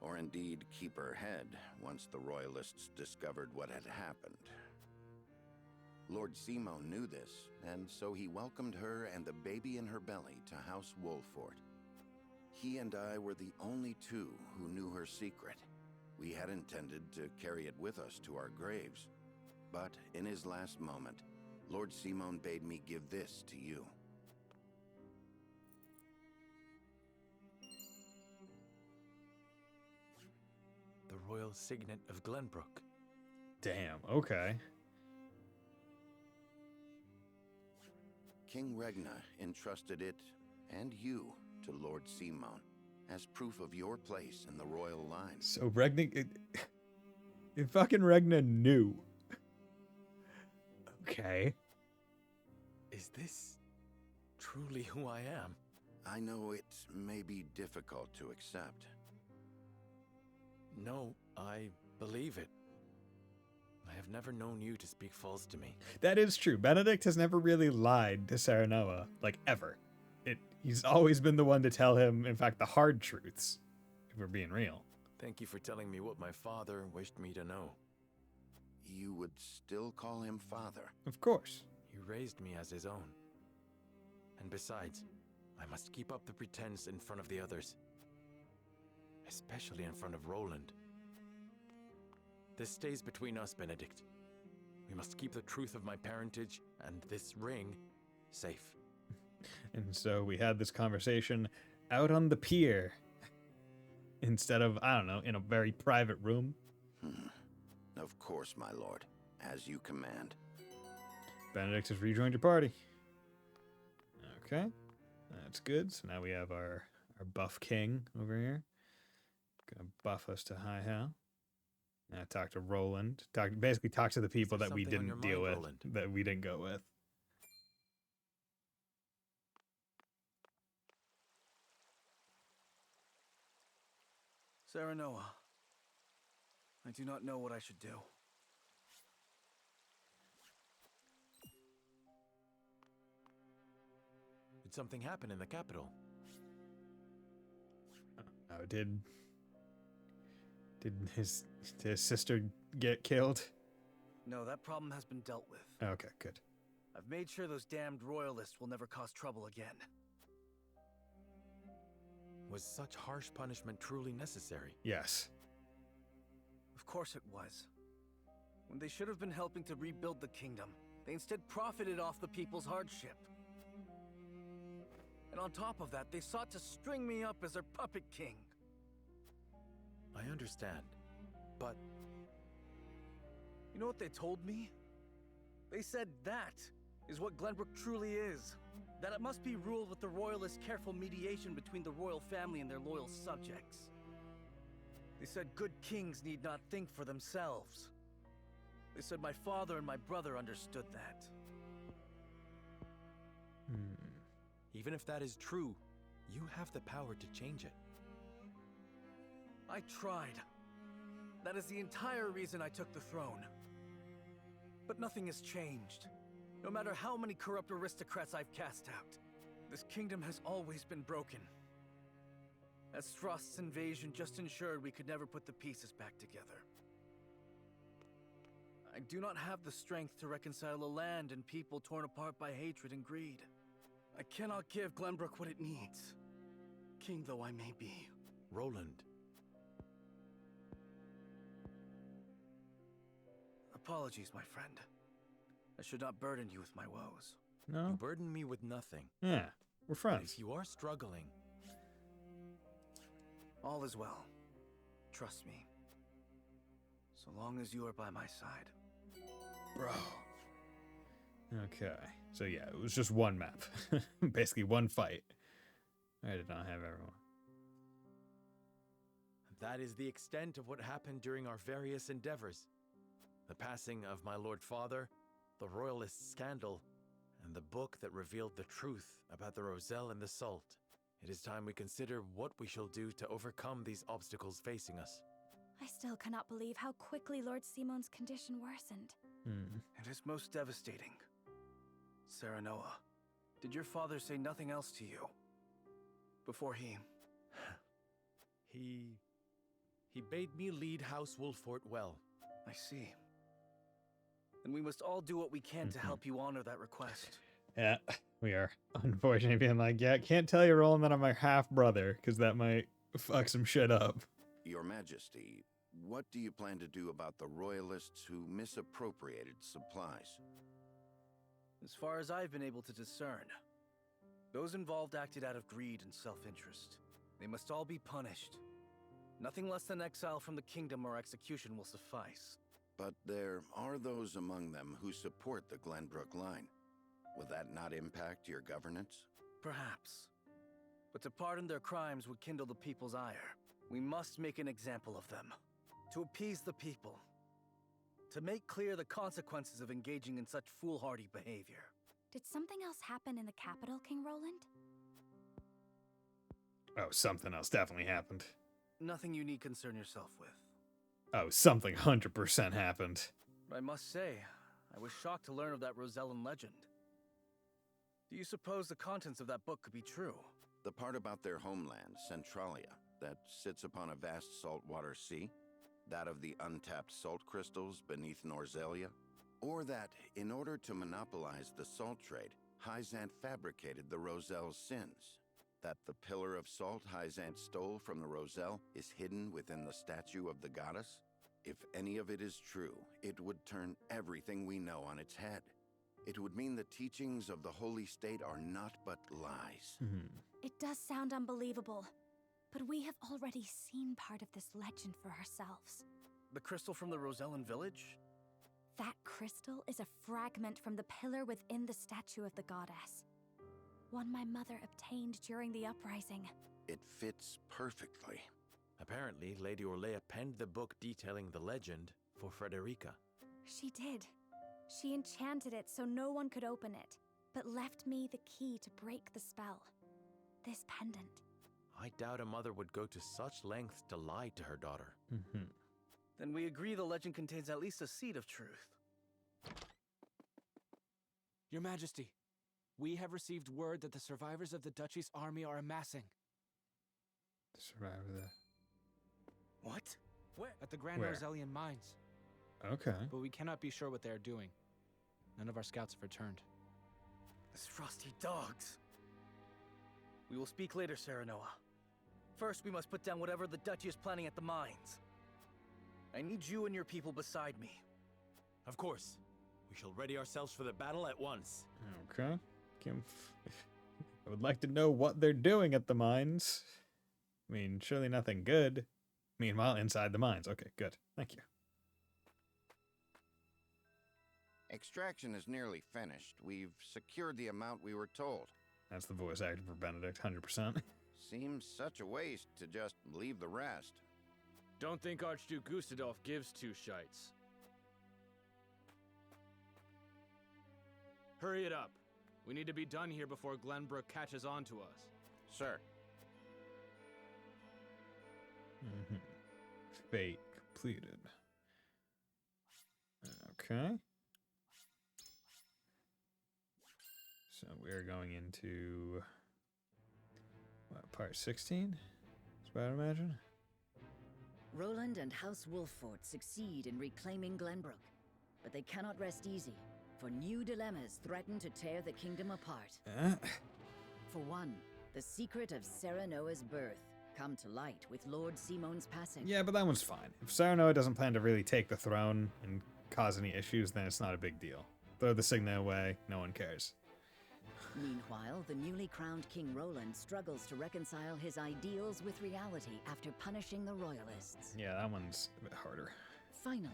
[SPEAKER 12] or indeed keep her head once the Royalists discovered what had happened. Lord Simon knew this, and so he welcomed her and the baby in her belly to House Wolford. He and I were the only two who knew her secret. We had intended to carry it with us to our graves, but in his last moment, Lord Simon bade me give this to you.
[SPEAKER 5] royal signet of Glenbrook.
[SPEAKER 1] Damn, okay.
[SPEAKER 12] King Regna entrusted it, and you, to Lord Simon, as proof of your place in the royal line.
[SPEAKER 1] So Regna... If fucking Regna knew. Okay.
[SPEAKER 5] Is this truly who I am?
[SPEAKER 12] I know it may be difficult to accept.
[SPEAKER 5] No, I believe it. I have never known you to speak false to me.
[SPEAKER 1] That is true. Benedict has never really lied to Serenoa, like, ever. He's always been the one to tell him, in fact, the hard truths, if we're being real.
[SPEAKER 5] Thank you for telling me what my father wished me to know.
[SPEAKER 12] You would still call him father?
[SPEAKER 1] Of course.
[SPEAKER 5] He raised me as his own. And besides, I must keep up the pretense in front of the others. Especially in front of Roland. This stays between us, Benedict. We must keep the truth of my parentage and this ring safe.
[SPEAKER 1] And so we had this conversation out on the pier instead of, I don't know, in a very private room.
[SPEAKER 12] Of course, my lord. As you command.
[SPEAKER 1] Benedict has rejoined your party. Okay. That's good. So now we have our buff king over here. Gonna buff us to high hell. Now talk to Roland. Basically talk to the people that we didn't deal with.
[SPEAKER 5] Roland?
[SPEAKER 1] That we didn't go with.
[SPEAKER 13] Serenoa, I do not know what I should do.
[SPEAKER 5] Did something happen in the capital?
[SPEAKER 1] Oh, did his sister get killed?
[SPEAKER 13] No, that problem has been dealt with.
[SPEAKER 1] Okay, good.
[SPEAKER 13] I've made sure those damned royalists will never cause trouble again.
[SPEAKER 5] Was such harsh punishment truly necessary?
[SPEAKER 1] Yes.
[SPEAKER 13] Of course it was. When they should have been helping to rebuild the kingdom, they instead profited off the people's hardship. And on top of that, they sought to string me up as their puppet king.
[SPEAKER 5] I understand, but...
[SPEAKER 13] You know what they told me? They said that is what Glenbrook truly is. That it must be ruled with the royalists' careful mediation between the royal family and their loyal subjects. They said good kings need not think for themselves. They said my father and my brother understood that.
[SPEAKER 5] Even if that is true, you have the power to change it.
[SPEAKER 13] I tried. That is the entire reason I took the throne. But nothing has changed. No matter how many corrupt aristocrats I've cast out, this kingdom has always been broken. As Frost's invasion just ensured we could never put the pieces back together. I do not have the strength to reconcile a land and people torn apart by hatred and greed. I cannot give Glenbrook what it needs, king though I may be.
[SPEAKER 5] Roland.
[SPEAKER 13] Apologies, my friend. I should not burden you with my woes.
[SPEAKER 1] No?
[SPEAKER 5] You burden me with nothing.
[SPEAKER 1] Yeah, we're
[SPEAKER 5] But
[SPEAKER 1] friends.
[SPEAKER 5] if you are struggling...
[SPEAKER 13] All is well. Trust me. So long as you are by my side.
[SPEAKER 1] Bro. Okay. So yeah, it was just one map. Basically one fight. I did not have everyone.
[SPEAKER 5] That is the extent of what happened during our various endeavors. The passing of my Lord Father, the Royalist scandal, and the book that revealed the truth about the Roselle and the Salt. It is time we consider what we shall do to overcome these obstacles facing us.
[SPEAKER 10] I still cannot believe how quickly Lord Simon's condition worsened.
[SPEAKER 13] It is most devastating. Serenoa, did your father say nothing else to you? Before he...
[SPEAKER 5] He bade me lead House Wolfort well.
[SPEAKER 13] I see. Then we must all do what we can to help you honor that request.
[SPEAKER 1] Yeah, we are unfortunately being like, yeah, can't tell you, Roland, that I'm my half-brother, because that might fuck some shit up.
[SPEAKER 12] Your Majesty, what do you plan to do about the royalists who misappropriated supplies?
[SPEAKER 13] As far as I've been able to discern, those involved acted out of greed and self-interest. They must all be punished. Nothing less than exile from the kingdom or execution will suffice.
[SPEAKER 12] But there are those among them who support the Glenbrook line. Will that not impact your governance?
[SPEAKER 13] Perhaps. But to pardon their crimes would kindle the people's ire. We must make an example of them. To appease the people. To make clear the consequences of engaging in such foolhardy behavior.
[SPEAKER 10] Did something else happen in the capital, King Roland?
[SPEAKER 1] Oh, something else definitely happened.
[SPEAKER 13] Nothing you need concern yourself with.
[SPEAKER 1] Oh, something 100% happened.
[SPEAKER 13] But I must say, I was shocked to learn of that Rosellan legend. Do you suppose the contents of that book could be true?
[SPEAKER 12] The part about their homeland, Centralia, that sits upon a vast saltwater sea? That of the untapped salt crystals beneath Norzelia? Or that, in order to monopolize the salt trade, Hyzant fabricated the Roselle's sins? That the pillar of salt Hyzant stole from the Roselle is hidden within the statue of the goddess? If any of it is true, it would turn everything we know on its head. It would mean the teachings of the Holy State are not but lies.
[SPEAKER 10] It does sound unbelievable, but we have already seen part of this legend for ourselves.
[SPEAKER 13] The crystal from the Rosellan village?
[SPEAKER 10] That crystal is a fragment from the pillar within the statue of the goddess. One my mother obtained during the uprising.
[SPEAKER 12] It fits perfectly.
[SPEAKER 5] Apparently, Lady Orlea penned the book detailing the legend for Frederica.
[SPEAKER 10] She did. She enchanted it so no one could open it, but left me the key to break the spell. This pendant.
[SPEAKER 5] I doubt a mother would go to such lengths to lie to her daughter.
[SPEAKER 13] Then we agree the legend contains at least a seed of truth.
[SPEAKER 3] Your Majesty, we have received word that the survivors of the Duchy's army are amassing.
[SPEAKER 1] The survivor there.
[SPEAKER 13] What? Where?
[SPEAKER 3] At the Grand
[SPEAKER 1] Where?
[SPEAKER 3] Rosellian mines.
[SPEAKER 1] Okay.
[SPEAKER 3] But we cannot be sure what they are doing. None of our scouts have returned.
[SPEAKER 13] These frosty dogs. We will speak later, Serenoa. First, we must put down whatever the Duchy is planning at the mines. I need you and your people beside me.
[SPEAKER 5] Of course. We shall ready ourselves for the battle at once.
[SPEAKER 1] Okay. I would like to know what they're doing at the mines. I mean, surely nothing good. Meanwhile, inside the mines. Okay, good. Thank you.
[SPEAKER 12] Extraction is nearly finished. We've secured the amount we were told.
[SPEAKER 1] That's the voice actor for Benedict, 100%.
[SPEAKER 12] Seems such a waste to just leave the rest.
[SPEAKER 3] Don't think Archduke Gustadolf gives two shites. Hurry it up. We need to be done here before Glenbrook catches on to us.
[SPEAKER 12] Sir.
[SPEAKER 1] Fate completed. Okay. So we're going into what, part 16? That's what I imagine.
[SPEAKER 11] Roland and House Wolffort succeed in reclaiming Glenbrook, but they cannot rest easy, for new dilemmas threaten to tear the kingdom apart. For one, the secret of Serenoa's birth come to light with Lord Simon's passing.
[SPEAKER 1] Yeah, but that one's fine. If Serenoa doesn't plan to really take the throne and cause any issues, then it's not a big deal. Throw the signet away, no one cares.
[SPEAKER 11] Meanwhile, the newly crowned King Roland struggles to reconcile his ideals with reality after punishing the royalists.
[SPEAKER 1] Yeah, that one's a bit harder.
[SPEAKER 11] Finally,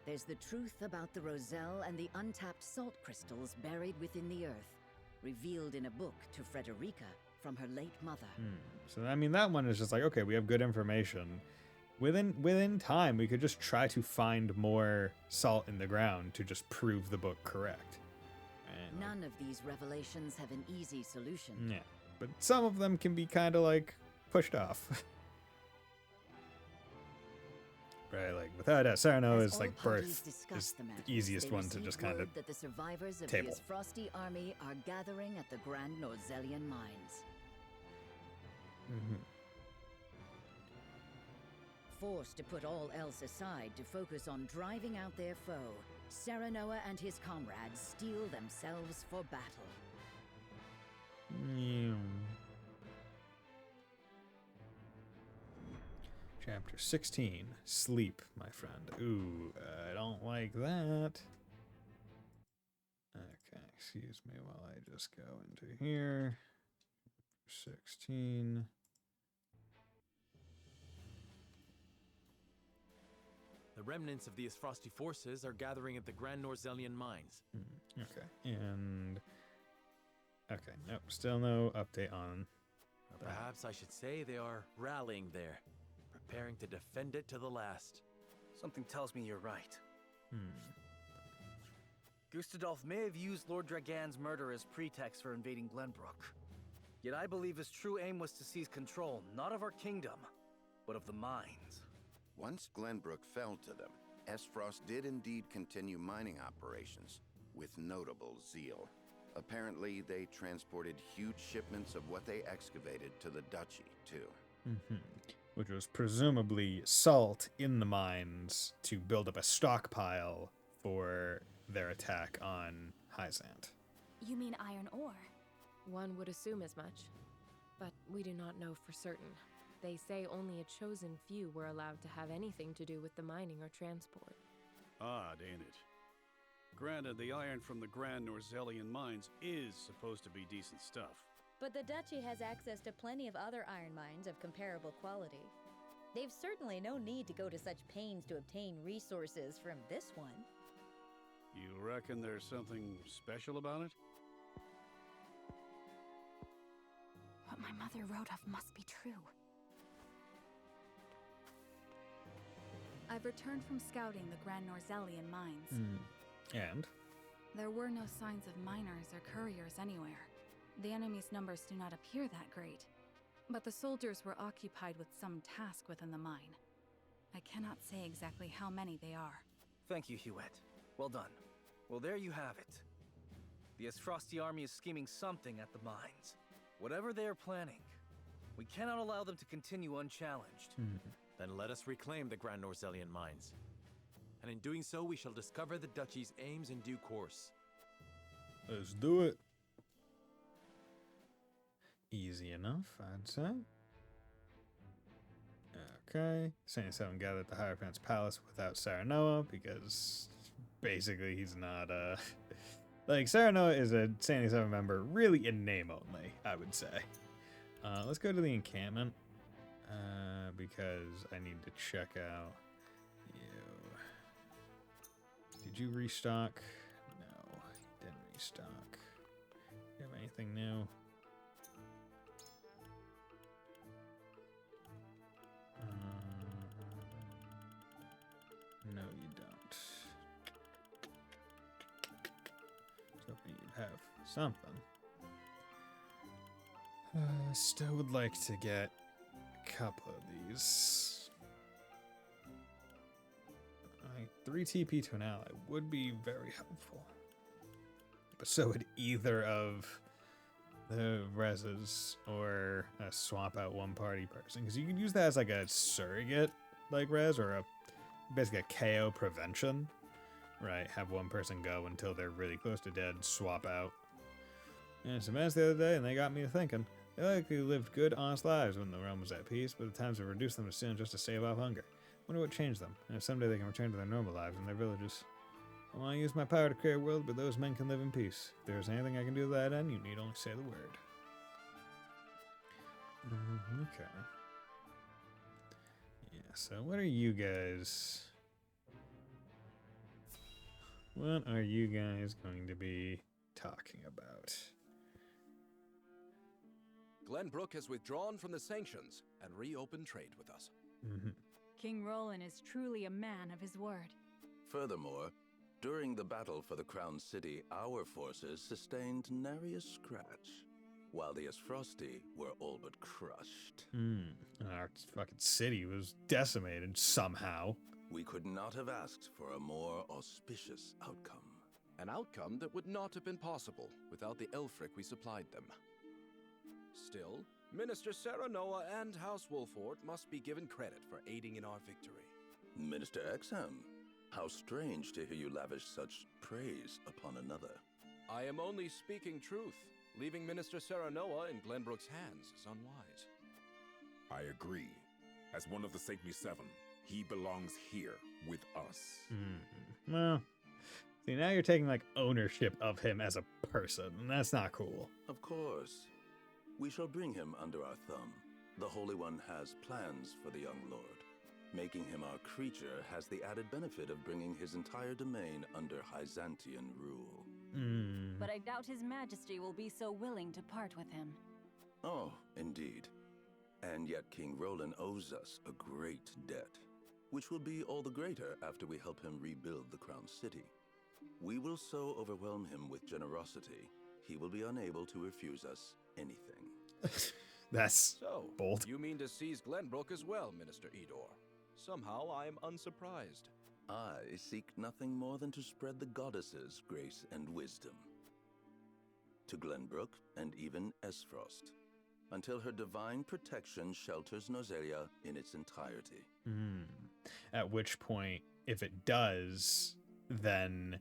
[SPEAKER 11] there's the truth about the Roselle and the untapped salt crystals buried within the earth, revealed in a book to Frederica from her late mother.
[SPEAKER 1] So, I mean, that one is just like, okay, we have good information. Within time, we could just try to find more salt in the ground to just prove the book correct. And,
[SPEAKER 11] None of these revelations have an easy solution.
[SPEAKER 1] yeah, but some of them can be kind of like pushed off. Right, like without that, Serenoa's like birth is the easiest one to just kind of
[SPEAKER 11] that the survivors of
[SPEAKER 1] table.
[SPEAKER 11] the Frosty army are gathering at the Grand Norzellian mines. Forced to put all else aside to focus on driving out their foe, Serenoa and his comrades steel themselves for battle.
[SPEAKER 1] Chapter 16, Sleep, my friend. Ooh, I don't like that. Okay, excuse me while I just go into here. 16.
[SPEAKER 5] The remnants of these frosty forces are gathering at the Grand Norzelian mines.
[SPEAKER 1] Okay, and... Okay, nope, still no update on
[SPEAKER 5] Or perhaps I should say they are rallying there, preparing to defend it to the last.
[SPEAKER 13] Something tells me you're right. Gustadolf may have used Lord Dragan's murder as pretext for invading Glenbrook. Yet I believe his true aim was to seize control, not of our kingdom, but of the mines.
[SPEAKER 12] Once Glenbrook fell to them, Esfrost did indeed continue mining operations, with notable zeal. Apparently, they transported huge shipments of what they excavated to the duchy, too.
[SPEAKER 1] Which was presumably salt in the mines to build up a stockpile for their attack on Hyzant.
[SPEAKER 10] You mean iron ore?
[SPEAKER 14] One would assume as much, but we do not know for certain. They say only a chosen few were allowed to have anything to do with the mining or transport.
[SPEAKER 6] Odd, ain't it? Granted, the iron from the Grand Norzelian mines is supposed to be decent stuff.
[SPEAKER 8] But the Duchy has access to plenty of other iron mines of comparable quality. They've certainly no need to go to such pains to obtain resources from this one.
[SPEAKER 6] You reckon there's something special about it?
[SPEAKER 10] What my mother wrote of must be true. I've returned from scouting the Grand Norzelian mines.
[SPEAKER 1] And?
[SPEAKER 10] There were no signs of miners or couriers anywhere. The enemy's numbers do not appear that great, but the soldiers were occupied with some task within the mine. I cannot say exactly how many they are.
[SPEAKER 13] Thank you, Hewitt. Well done. Well, there you have it. The Esfrosti army is scheming something at the mines. Whatever they are planning, we cannot allow them to continue unchallenged.
[SPEAKER 5] Then let us reclaim the Grand Norzelian mines. And in doing so, we shall discover the Duchy's aims in due course.
[SPEAKER 1] Let's do it. Easy enough, I'd say. Okay. 77 gathered at the Hierophant's Palace without Saranoa because basically he's not like Saranoa is a 77 member really in name only, I would say. Let's go to the encampment because I need to check out you. Did you restock? No, you didn't restock. Do you have anything new? No, you don't. I was hoping you'd have something. Still would like to get a couple of these. 3 TP to an ally would be very helpful. But so would either of the reses or a swap out one party person. Because you can use that as like a surrogate like res or a basically a KO prevention. Right, have one person go until they're really close to dead, swap out. And some events the other day and they got me thinking. They likely lived good, honest lives when the realm was at peace, but the times have reduced them to sin just to save off hunger. Wonder what changed them, and if someday they can return to their normal lives in their villages. I want to use my power to create a world where those men can live in peace. If there's anything I can do to that end, you need only say the word. Okay. Yeah, so what are you guys... What are you guys going to be talking about?
[SPEAKER 15] Glenbrook has withdrawn from the sanctions and reopened trade with us.
[SPEAKER 10] King Roland is truly a man of his word.
[SPEAKER 16] Furthermore, during the battle for the Crown City, our forces sustained nary a scratch, while the Esfrosti were all but crushed.
[SPEAKER 1] Our fucking city was decimated somehow.
[SPEAKER 16] We could not have asked for a more auspicious outcome.
[SPEAKER 15] An outcome that would not have been possible without the Elfric we supplied them. Still, Minister Saranoa and House Wolford must be given credit for aiding in our victory.
[SPEAKER 16] Minister Exham, how strange to hear you lavish such praise upon another.
[SPEAKER 15] I am only speaking truth. Leaving Minister Saranoa in Glenbrook's hands is unwise.
[SPEAKER 17] I agree. As one of the Saintly Seven, he belongs here with us.
[SPEAKER 1] Well, see, now you're taking like ownership of him as a person, and that's not cool.
[SPEAKER 16] Of course. We shall bring him under our thumb. The Holy One has plans for the young lord. Making him our creature has the added benefit of bringing his entire domain under Byzantian rule.
[SPEAKER 18] But I doubt His Majesty will be so willing to part with him.
[SPEAKER 16] Oh, indeed. And yet King Roland owes us a great debt, which will be all the greater after we help him rebuild the Crown City. We will so overwhelm him with generosity, he will be unable to refuse us anything.
[SPEAKER 1] That's bold.
[SPEAKER 15] You mean to seize Glenbrook as well, Minister Edor? Somehow I am unsurprised.
[SPEAKER 16] I seek nothing more than to spread the goddess's grace and wisdom to Glenbrook and even Esfrost, until her divine protection shelters Norzelia in its entirety.
[SPEAKER 1] At which point, if it does, then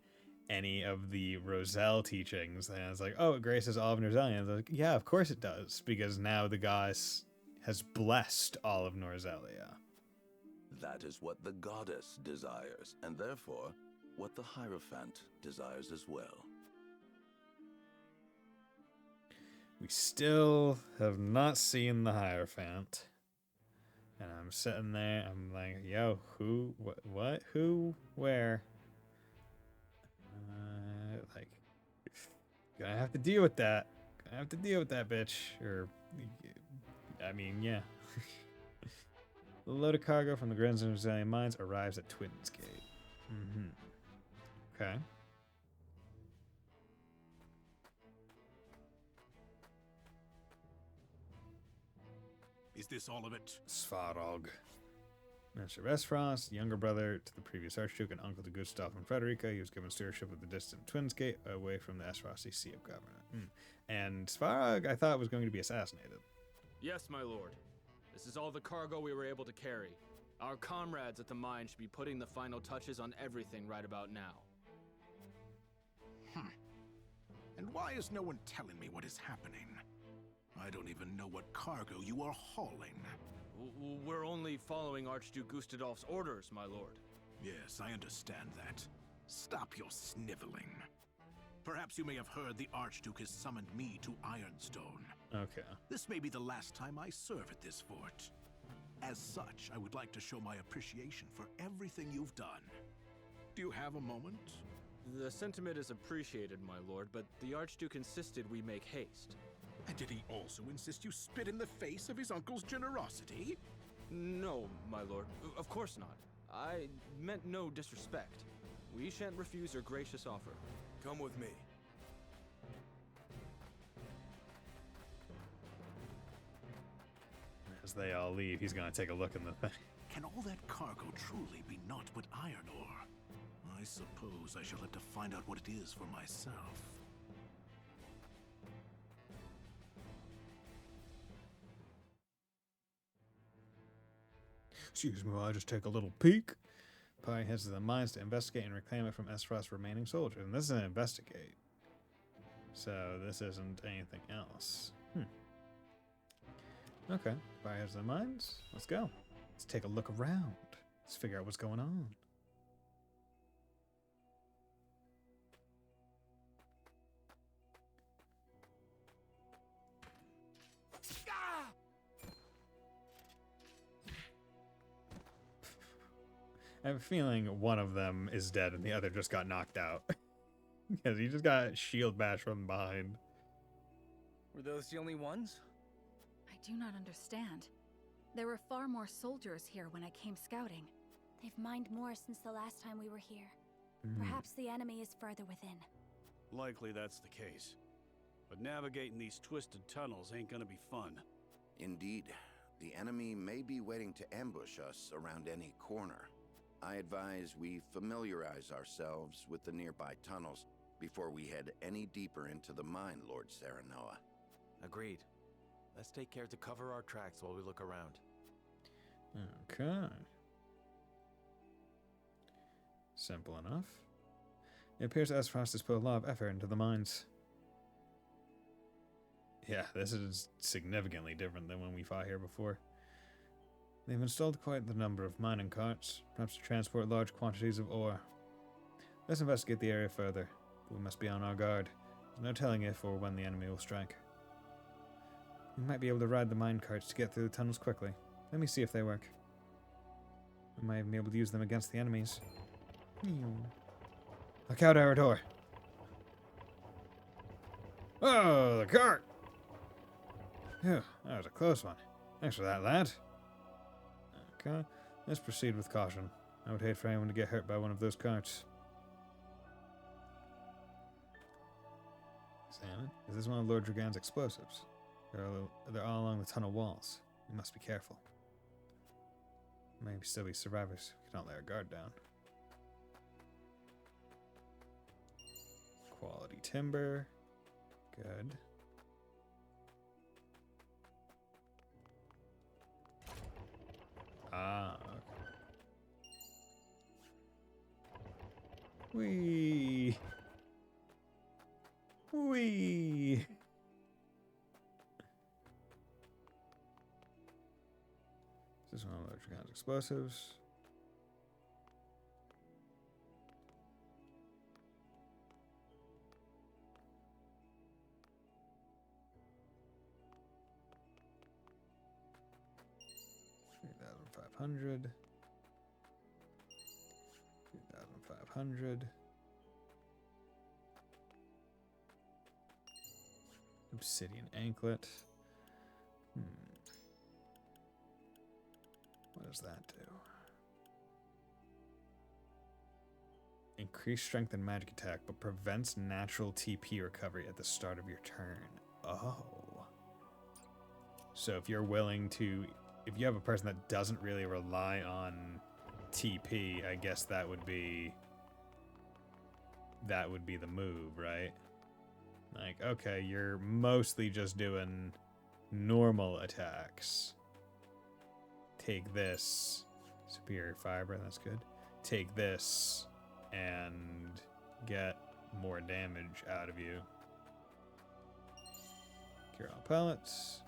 [SPEAKER 1] any of the Roselle teachings, then it's like, oh, it graces all of Norzelia. Like, yeah, of course it does, because now the goddess has blessed all of Norzelia.
[SPEAKER 16] That is what the goddess desires, and therefore, what the Hierophant desires as well.
[SPEAKER 1] We still have not seen the Hierophant. And I'm sitting there, I'm like, yo, who, what, who, where? Like, gonna have to deal with that. Gonna have to deal with that bitch. Or, I mean, yeah. The load of cargo from the Grenz and Brazilian mines arrives at Twins Gate. Okay.
[SPEAKER 19] Is this all of it?
[SPEAKER 1] Svarog. Minister of Esfrost, younger brother to the previous Archduke and uncle to Gustav and Frederica. He was given stewardship of the distant Twins Gate away from the Esfrosti seat of government. And Svarog, I thought, was going to be assassinated.
[SPEAKER 3] Yes, my lord. This is all the cargo we were able to carry. Our comrades at the mine should be putting the final touches on everything right about now.
[SPEAKER 19] And why is no one telling me what is happening? I don't even know what cargo you are hauling.
[SPEAKER 3] We're only following Archduke Gustadolf's orders, my lord.
[SPEAKER 19] Yes, I understand that. Stop your sniveling. Perhaps you may have heard the Archduke has summoned me to Ironstone.
[SPEAKER 1] Okay.
[SPEAKER 19] This may be the last time I serve at this fort. As such, I would like to show my appreciation for everything you've done. Do you have a moment?
[SPEAKER 3] The sentiment is appreciated, my lord, but the Archduke insisted we make haste.
[SPEAKER 19] And did he also insist you spit in the face of his uncle's generosity?
[SPEAKER 3] No, my lord. Of course not. I meant no disrespect. We shan't refuse your gracious offer.
[SPEAKER 15] Come with me.
[SPEAKER 1] As they all leave, he's going to take a look in the thing.
[SPEAKER 19] Can all that cargo truly be naught but iron ore? I suppose I shall have to find out what it is for myself.
[SPEAKER 1] Excuse me while I just take a little peek. Pi heads to the mines to investigate and reclaim it from Esfrost's remaining soldiers. And this is an investigate. So this isn't anything else. Okay. Pi heads to the mines. Let's go. Let's take a look around. Let's figure out what's going on. I have a feeling one of them is dead and the other just got knocked out. Because he just got shield bashed from behind.
[SPEAKER 13] Were those the only ones?
[SPEAKER 10] I do not understand. There were far more soldiers here when I came scouting.
[SPEAKER 7] They've mined more since the last time we were here. Perhaps the enemy is further within.
[SPEAKER 6] Likely that's the case. But navigating these twisted tunnels ain't gonna be fun.
[SPEAKER 12] Indeed. The enemy may be waiting to ambush us around any corner. I advise we familiarize ourselves with the nearby tunnels before we head any deeper into the mine, Lord Serenoa.
[SPEAKER 4] Agreed. Let's take care to cover our tracks while we look around.
[SPEAKER 1] Okay. Simple enough. It appears Esfrost has put a lot of effort into the mines. Yeah, this is significantly different than when we fought here before. They've installed quite the number of mining carts, perhaps to transport large quantities of ore. Let's investigate the area further. We must be on our guard. There's no telling if or when the enemy will strike. We might be able to ride the mine carts to get through the tunnels quickly. Let me see if they work. We might even be able to use them against the enemies. Look out our door. Oh, the cart! Phew, that was a close one. Thanks for that, lad. Okay, let's proceed with caution. I would hate for anyone to get hurt by one of those carts. Examine. Is this one of Lord Dragan's explosives? They're all along the tunnel walls. We must be careful. Maybe still be survivors. We cannot lay our guard down. Quality timber. Good. Ah, okay. Whee! Whee! This is one of Lord Dragan's explosives. $3,500. 2,500. Obsidian anklet. What does that do? Increase strength and magic attack, but prevents natural TP recovery at the start of your turn. Oh. So if you're willing to... If you have a person that doesn't really rely on TP, I guess that would be the move, right? Like, okay, you're mostly just doing normal attacks. Take this. Superior fiber, that's good. Take this and get more damage out of you. Cure all pellets.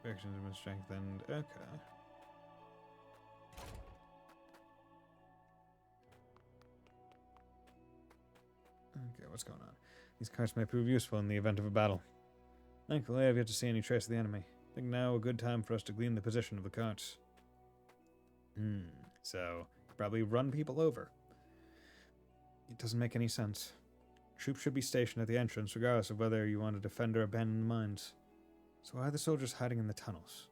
[SPEAKER 1] Actions have been strengthened. Okay. Okay, what's going on? These carts may prove useful in the event of a battle. Thankfully, I've yet to see any trace of the enemy. I think now a good time for us to glean the position of the carts. So, probably run people over. It doesn't make any sense. Troops should be stationed at the entrance, regardless of whether you want to defend or abandon the mines. So why are the soldiers hiding in the tunnels?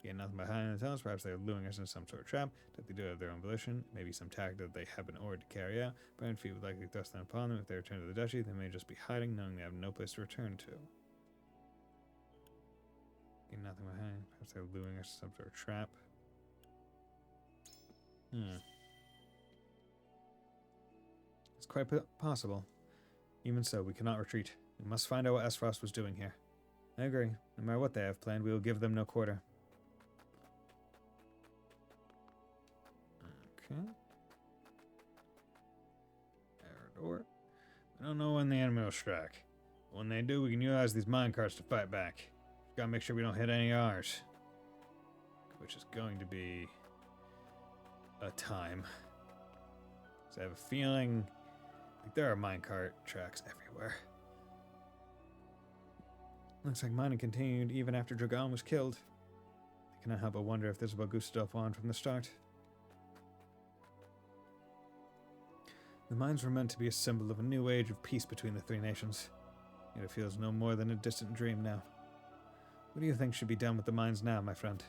[SPEAKER 1] Again, nothing behind the tunnels. Perhaps they're luring us into some sort of trap that they do have their own volition. Maybe some tactic that they have been ordered to carry out. Brand feet would likely thrust them upon them. If they return to the duchy, they may just be hiding, knowing they have no place to return to. Again, nothing behind. Perhaps they're luring us into some sort of trap. It's quite possible. Even so, we cannot retreat. We must find out what Esfrost was doing here. I agree. No matter what they have planned, we will give them no quarter. Okay. Door. We don't know when the enemy will strike. When they do, we can utilize these minecarts to fight back. Gotta make sure we don't hit any of ours. Which is going to be a time. So I have a feeling like there are minecart tracks everywhere. Looks like mining continued even after Dragan was killed. I cannot help but wonder if this is what Gustav wanted from the start. The mines were meant to be a symbol of a new age of peace between the three nations. Yet it feels no more than a distant dream now. What do you think should be done with the mines now, my friend?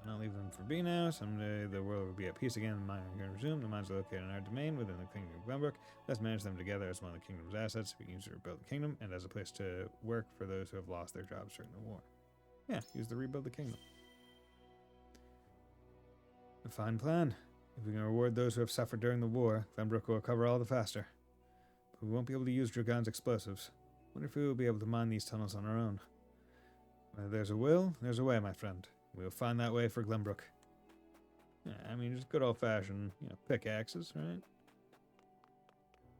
[SPEAKER 1] Not leave them for be now. Someday the world will be at peace again. The mines are going to resume. The mines are located in our domain within the kingdom of Glenbrook. Let's manage them together as one of the kingdom's assets. We can use to rebuild the kingdom and as a place to work for those who have lost their jobs during the war. Yeah, use the rebuild the kingdom. A fine plan. If we can reward those who have suffered during the war, Glenbrook will recover all the faster. But we won't be able to use Dragan's explosives. Wonder if we will be able to mine these tunnels on our own. Where there's a will, there's a way, my friend. We'll find that way for Glenbrook. Yeah, I mean, just good old-fashioned, pickaxes, right?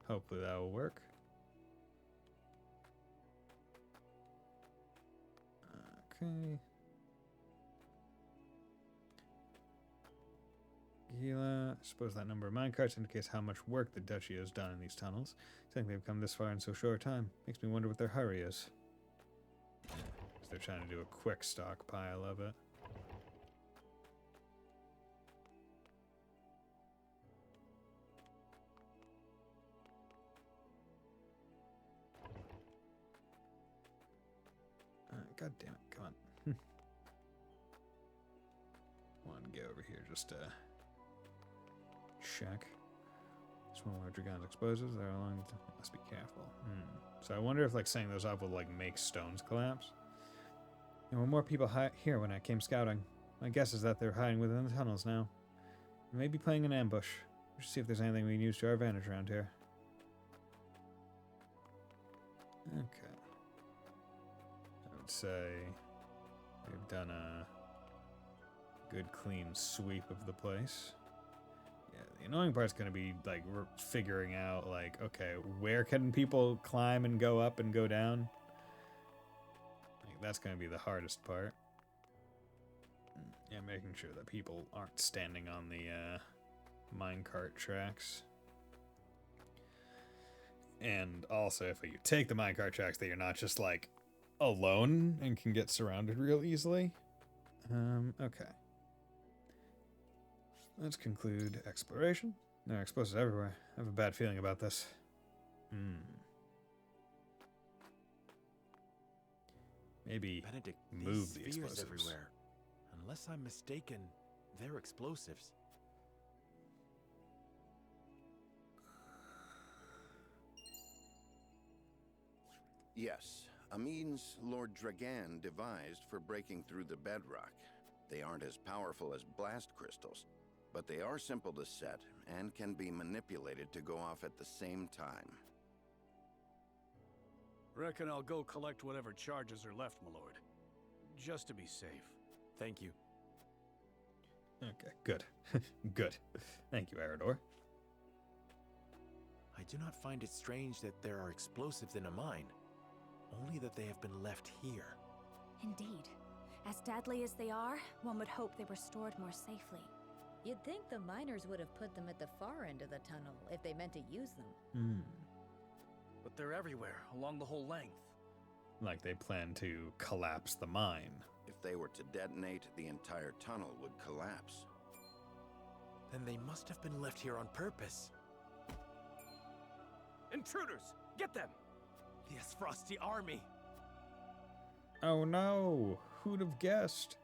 [SPEAKER 1] Hopefully that will work. Okay. Gila. I suppose that number of minecarts indicates how much work the duchy has done in these tunnels. I think they've come this far in so short a time. Makes me wonder what their hurry is. Yeah, 'cause they're trying to do a quick stockpile of it. God damn it. Come on. One, get over here just to check. This one where Dragon's explosives. They're along. Must be careful. So I wonder if like setting those off will like make stones collapse. There were more people here when I came scouting. My guess is that they're hiding within the tunnels now. They may be playing an ambush. We should see if there's anything we can use to our advantage around here. Okay. I would say we've done a good clean sweep of the place. Yeah, the annoying part's going to be like we're figuring out like, okay, where can people climb and go up and go down? Like, that's going to be the hardest part. Yeah, making sure that people aren't standing on the minecart tracks. And also, if you take the minecart tracks, that you're not just like alone and can get surrounded real easily. Okay. Let's conclude exploration. There are explosives everywhere. I have a bad feeling about this. Maybe
[SPEAKER 20] Benedict,
[SPEAKER 1] move the
[SPEAKER 20] these spheres
[SPEAKER 1] explosives.
[SPEAKER 20] everywhere. Unless I'm mistaken, they're explosives.
[SPEAKER 12] Yes, a means Lord Dragan devised for breaking through the bedrock. They aren't as powerful as blast crystals, but they are simple to set and can be manipulated to go off at the same time.
[SPEAKER 6] Reckon I'll go collect whatever charges are left, my lord. Just to be safe.
[SPEAKER 20] Thank you.
[SPEAKER 1] Okay, good. Good. Thank you, Arador.
[SPEAKER 20] I do not find it strange that there are explosives in a mine, only that they have been left here.
[SPEAKER 10] Indeed. As deadly as they are, one would hope they were stored more safely.
[SPEAKER 8] You'd think the miners would have put them at the far end of the tunnel if they meant to use them.
[SPEAKER 13] But they're everywhere, along the whole length.
[SPEAKER 1] Like they plan to collapse the mine.
[SPEAKER 12] If they were to detonate, the entire tunnel would collapse.
[SPEAKER 20] Then they must have been left here on purpose.
[SPEAKER 13] Intruders! Get them!
[SPEAKER 20] The Frosty army!
[SPEAKER 1] Oh no! Who'd have guessed?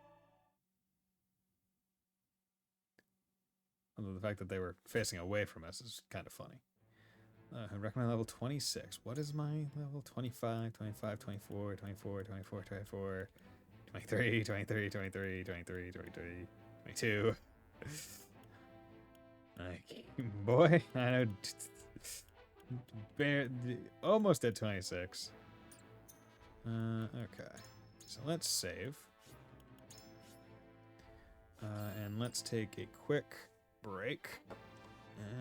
[SPEAKER 1] Although the fact that they were facing away from us is kind of funny. I recommend level 26. What is my level? 25, 25, 24, 24, 24, 24, 23, 23, 23, 23, 23, 22. Like, boy, I know. Almost at 26. Okay. So let's save. And let's take a quick break.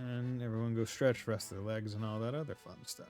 [SPEAKER 1] And everyone go stretch, rest their legs, and all that other fun stuff.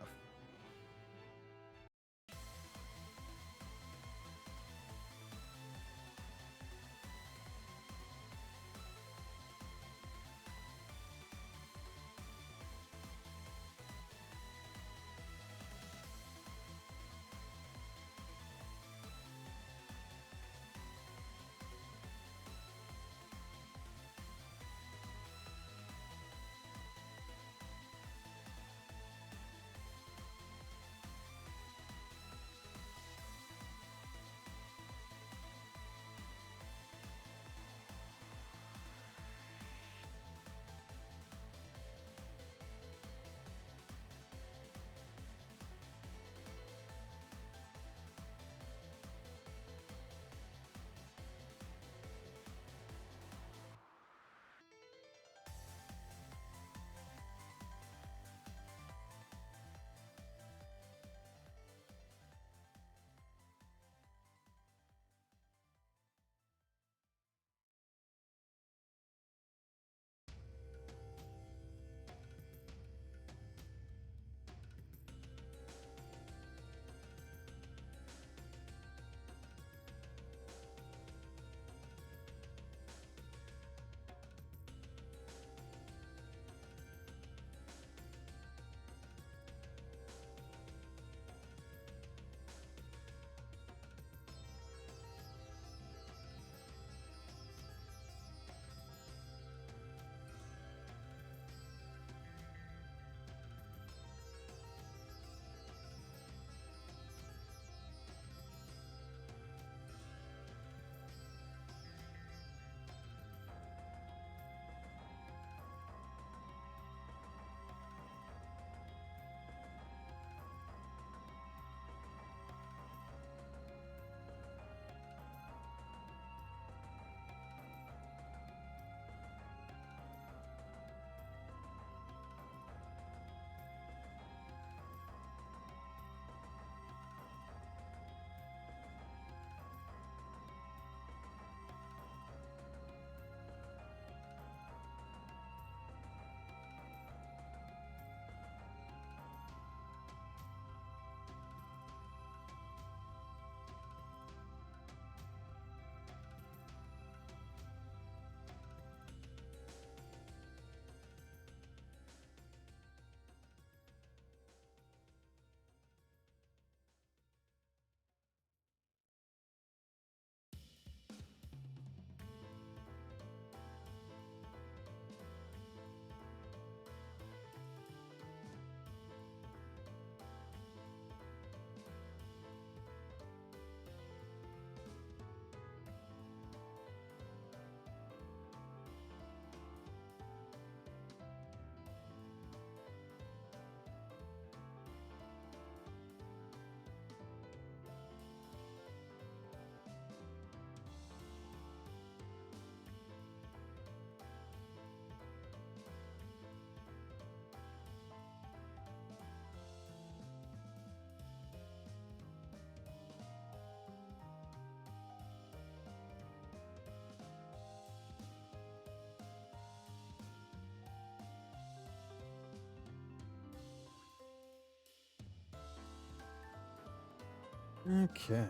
[SPEAKER 1] Okay,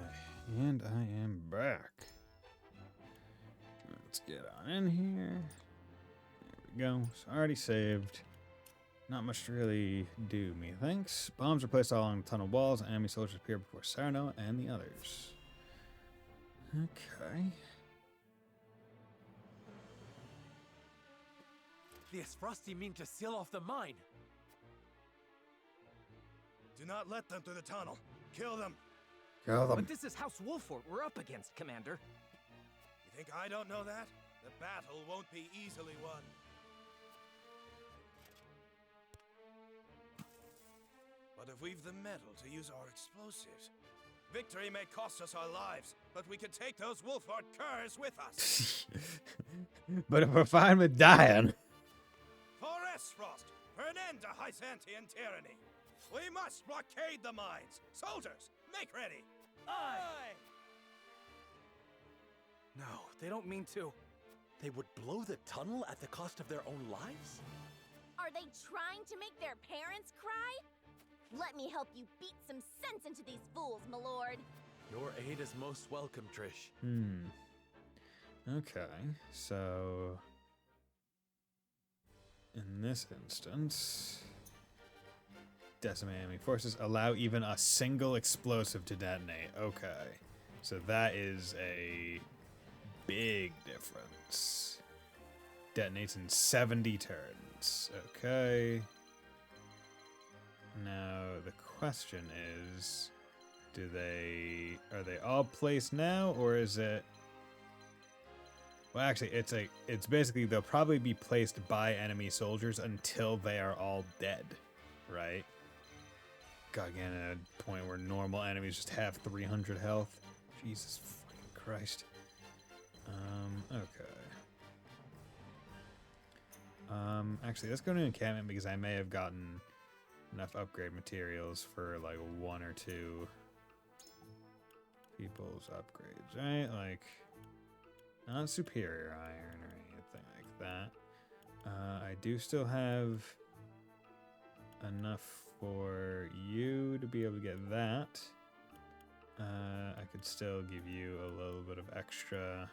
[SPEAKER 1] and I am back. Let's get on in here. There we go. So already saved. Not much to really do, methinks. Bombs are placed all along the tunnel walls, and enemy soldiers appear before Sarno and the others. Okay.
[SPEAKER 20] The Esfrosti mean to seal off the mine.
[SPEAKER 21] Do not let them through the tunnel. Kill them.
[SPEAKER 1] Kill them.
[SPEAKER 20] But this is House Wolfort we're up against, Commander.
[SPEAKER 21] You think I don't know that? The battle won't be easily won. But if we've the metal to use our explosives, victory may cost us our lives, but we could take those Wolfort curs with us.
[SPEAKER 1] But if we're fine with dying.
[SPEAKER 21] For Esfrost, for an end to Hysantian tyranny. We must blockade the mines. Soldiers, make ready. Aye!
[SPEAKER 20] No, they don't mean to. They would blow the tunnel at the cost of their own lives?
[SPEAKER 7] Are they trying to make their parents cry? Let me help you beat some sense into these fools, my lord.
[SPEAKER 20] Your aid is most welcome, Trish.
[SPEAKER 1] Okay, so in this instance, decimate enemy forces, allow even a single explosive to detonate. Okay, so that is a big difference. Detonates in 70 turns. Okay. Now the question is, are they all placed now, or is it? Well, actually, it's basically they'll probably be placed by enemy soldiers until they are all dead, right? God, again, at a point where normal enemies just have 300 health. Jesus fucking Christ. Okay. Actually, let's go to encampment because I may have gotten enough upgrade materials for like 1 or 2 people's upgrades, right? Like, not superior iron or anything like that. I do still have enough for you to be able to get that. I could still give you a little bit of extra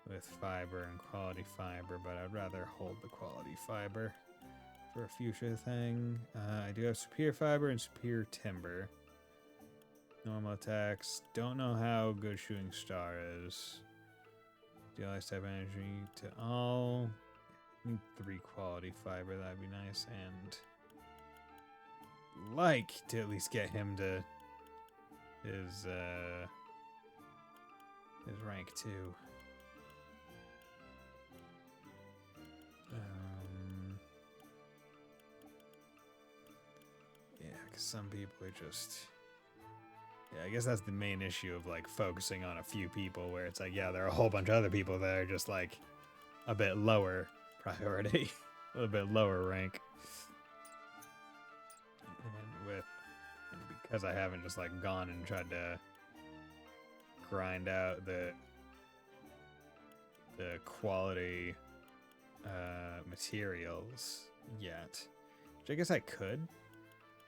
[SPEAKER 1] with fiber and quality fiber, but I'd rather hold the quality fiber for a future thing. I do have superior fiber and superior timber. Normal attacks. Don't know how good shooting star is. Deal ice type energy to all. I need 3 quality fiber. That'd be nice. And like to at least get him to his rank 2. Yeah, because some people are just... Yeah, I guess that's the main issue of, like, focusing on a few people, where it's like, yeah, there are a whole bunch of other people that are just, like, a bit lower priority, a little bit lower rank. And because I haven't just, like, gone and tried to grind out the quality materials yet, which I guess I could,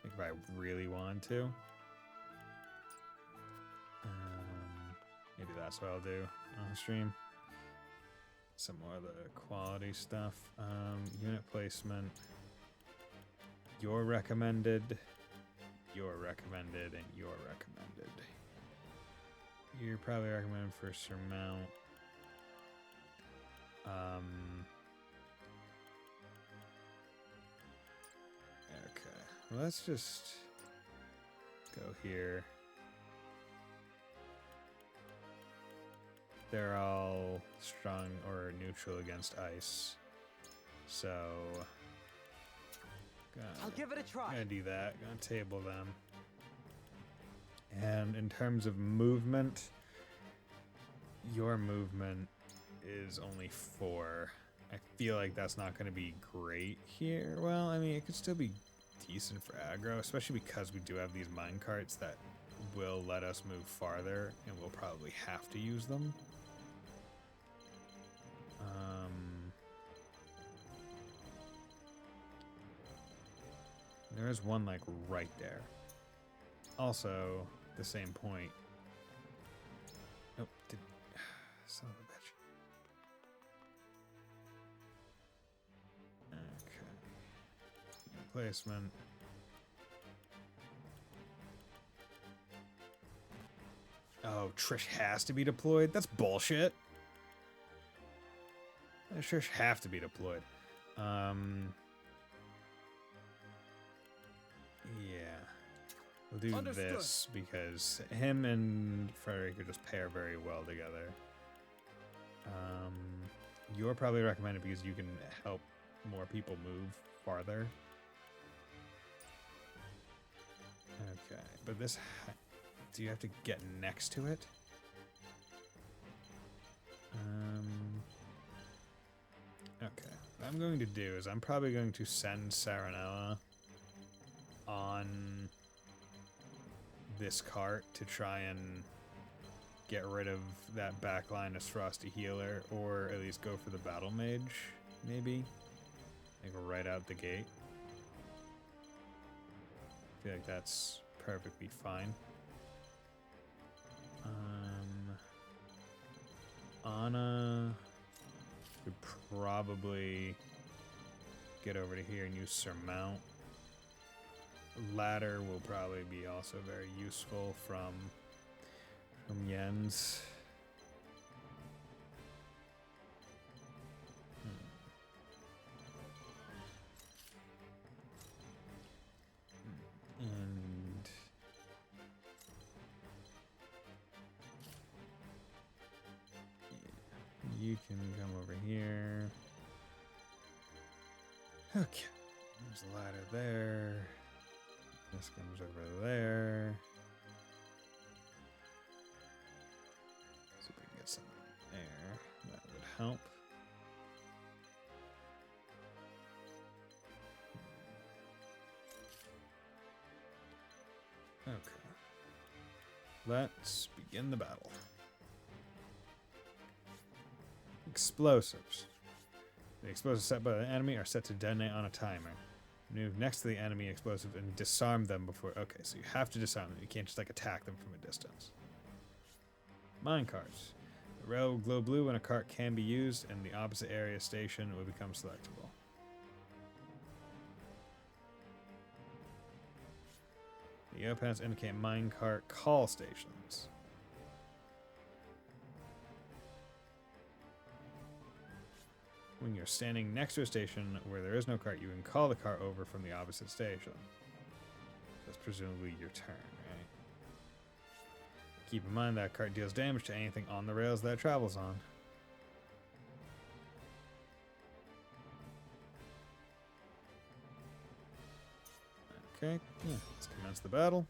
[SPEAKER 1] like, if I really wanted to. Maybe that's what I'll do on stream. Some more of the quality stuff. Unit placement. You're recommended. You're recommended, and you're recommended. You're probably recommended for surmount. Okay, well, let's just go here. They're all strong or neutral against ice, so
[SPEAKER 20] I'll give it a try.
[SPEAKER 1] Gonna do that. Gonna table them. And in terms of movement, your movement is only 4. I feel like that's not going to be great here. Well, I mean, it could still be decent for aggro, especially because we do have these mine carts that will let us move farther, and we'll probably have to use them. There is one, like, right there. Also, the same point. Nope, son of a bitch. Okay. Placement. Oh, Trish has to be deployed? That's bullshit. Trish have to be deployed. Yeah. We'll do this because him and Frederica just pair very well together. You're probably recommended because you can help more people move farther. Okay, but this... Do you have to get next to it? Okay. What I'm going to do is I'm probably going to send Saranella on this cart to try and get rid of that backline as Frosty Healer, or at least go for the Battle Mage, maybe? Like right out the gate. I feel like that's perfectly fine. Anna would probably get over to here and use Surmount. Ladder will probably be also very useful from Jens. And you can come over here. Okay. There's the ladder there. This comes over there. See if we can get some air. That would help. Okay. Let's begin the battle. Explosives. The explosives set by the enemy are set to detonate on a timer. Move next to the enemy explosive and disarm them before... Okay, so you have to disarm them. You can't just, like, attack them from a distance. Mine carts. The rail will glow blue when a cart can be used, and the opposite area station will become selectable. The yellow panels indicate minecart call stations. When you're standing next to a station where there is no cart, you can call the cart over from the opposite station. That's presumably your turn, right? Keep in mind that cart deals damage to anything on the rails that it travels on. Okay, yeah, let's commence the battle.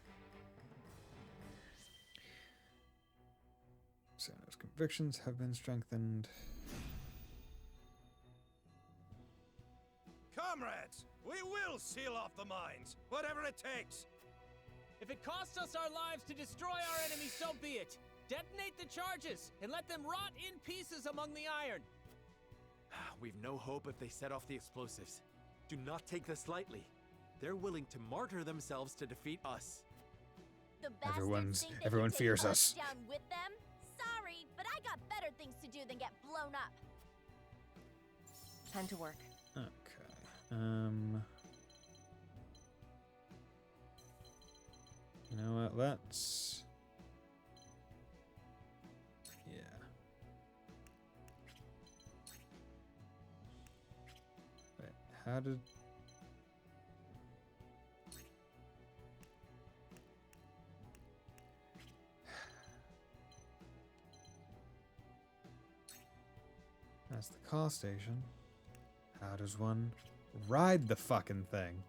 [SPEAKER 1] Sano's convictions have been strengthened.
[SPEAKER 21] Comrades, we will seal off the mines, whatever it takes.
[SPEAKER 2] If it costs us our lives to destroy our enemy, so be it. Detonate the charges and let them rot in pieces among the iron.
[SPEAKER 20] We've no hope if they set off the explosives. Do not take this lightly. They're willing to martyr themselves to defeat us.
[SPEAKER 7] The bastards think they
[SPEAKER 1] everyone
[SPEAKER 7] can
[SPEAKER 1] fears
[SPEAKER 7] take
[SPEAKER 1] us.
[SPEAKER 7] Down with them? Sorry, but I got better things to do than get blown up.
[SPEAKER 14] Time to work.
[SPEAKER 1] Okay. You know what? Let's... Yeah. Wait, how did... That's the call station. How does one ride the fucking thing?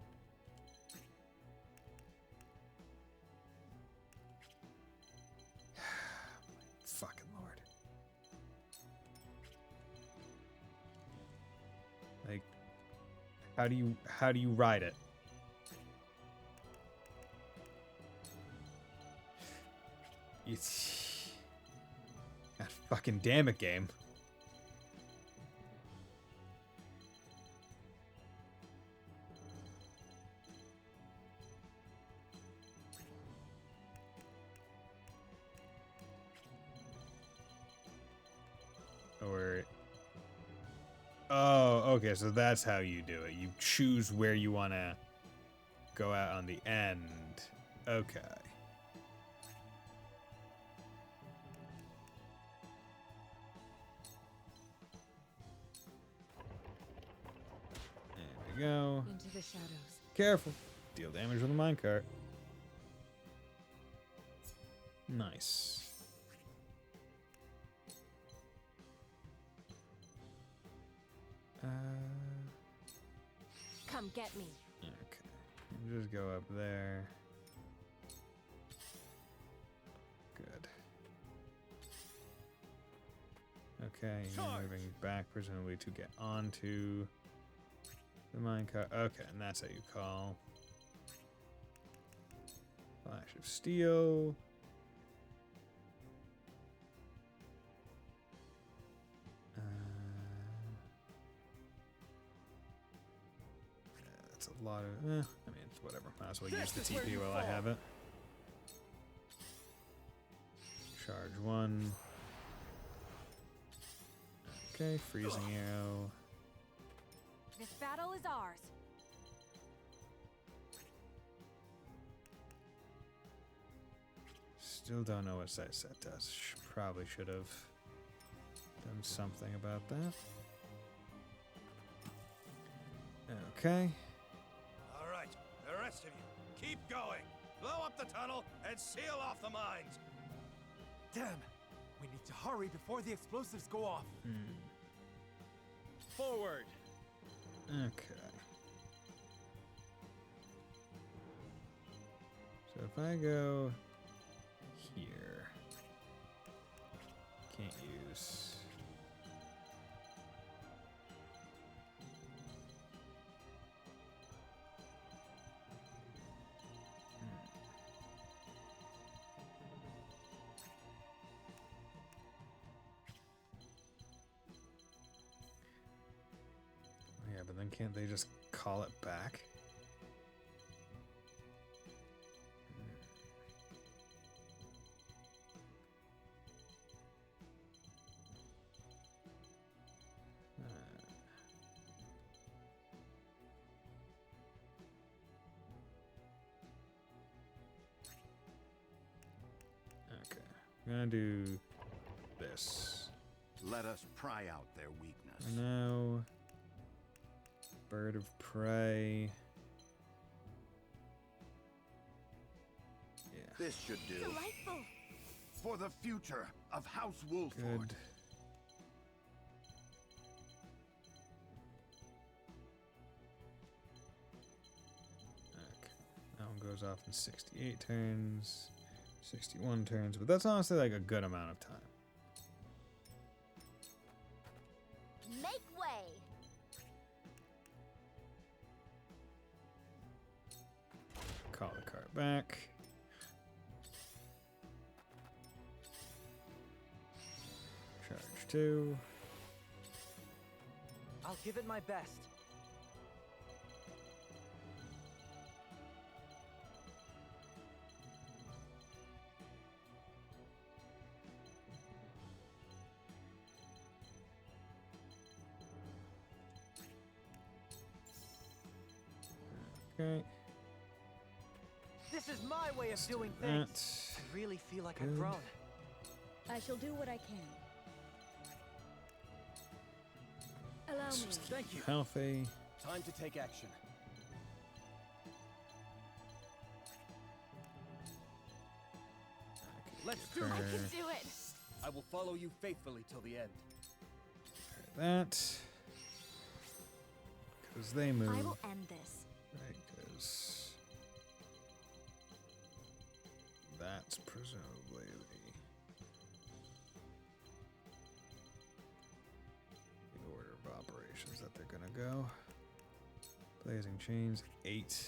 [SPEAKER 1] Fucking Lord. Like, how do you ride it? It's... God fucking damn it, game. okay, so that's how you do it. You choose where you want to go out on the end. Okay. There we go.
[SPEAKER 14] Into the shadows.
[SPEAKER 1] Careful. Deal damage with the minecart. Nice.
[SPEAKER 14] Come get me.
[SPEAKER 1] Okay. Just go up there. Good. Okay, you're moving back presumably to get onto the minecart. Okay, and that's how you call. Flash of steel. That's a lot of. I mean, it's whatever. Might as well use the TP while I have it. Charge 1. Okay, freezing arrow.
[SPEAKER 10] This battle is ours.
[SPEAKER 1] Still don't know what size set does. Probably should have done something about that. Okay.
[SPEAKER 21] All right, the rest of you, keep going. Blow up the tunnel and seal off the mines.
[SPEAKER 20] Damn! We need to hurry before the explosives go off. Forward!
[SPEAKER 1] Okay. So if I go here, can't use. Yeah, but then can't they just call it back? Okay, I'm gonna do this.
[SPEAKER 12] Let us pry out their weakness.
[SPEAKER 1] Now, bird of prey. Yeah.
[SPEAKER 12] This should do.
[SPEAKER 7] Delightful.
[SPEAKER 12] For the future of House Wolford.
[SPEAKER 1] Good. Okay. That one goes off in 68 turns, 61 turns, but that's honestly like a good amount of time.
[SPEAKER 7] Make way.
[SPEAKER 1] Call the cart back. Charge 2.
[SPEAKER 13] I'll give it my best.
[SPEAKER 1] Okay.
[SPEAKER 13] This is my way of doing things. I really feel like I've grown.
[SPEAKER 8] I shall do what I can. Allow me.
[SPEAKER 13] Thank you.
[SPEAKER 1] Healthy.
[SPEAKER 20] Time to take action. Let's do it.
[SPEAKER 7] I can do it.
[SPEAKER 20] I will follow you faithfully till the end.
[SPEAKER 1] That. Because they move.
[SPEAKER 10] I will end this.
[SPEAKER 1] Right, because that's presumably the order of operations that they're gonna go. Blazing chains, 8.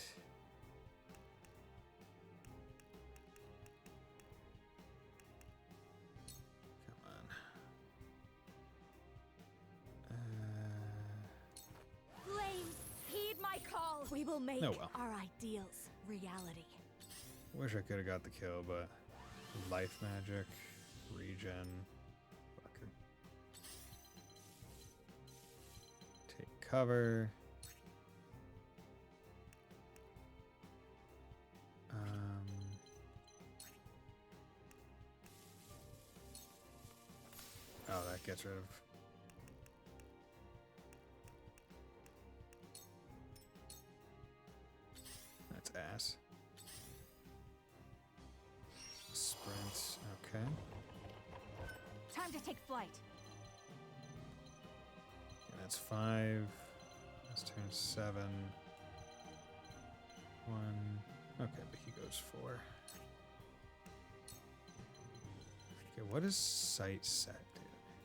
[SPEAKER 1] Come on.
[SPEAKER 10] Flames, heed my call. We will make
[SPEAKER 1] Oh, well.
[SPEAKER 10] our ideals reality.
[SPEAKER 1] Wish I could have got the kill, but life magic, regen, fucker. Take cover. Oh, that gets rid of... That's ass. Sprints, okay.
[SPEAKER 10] Time to take flight.
[SPEAKER 1] And that's 5. That's turn 7. 1. Okay, but he goes 4. Okay, what does sight set do?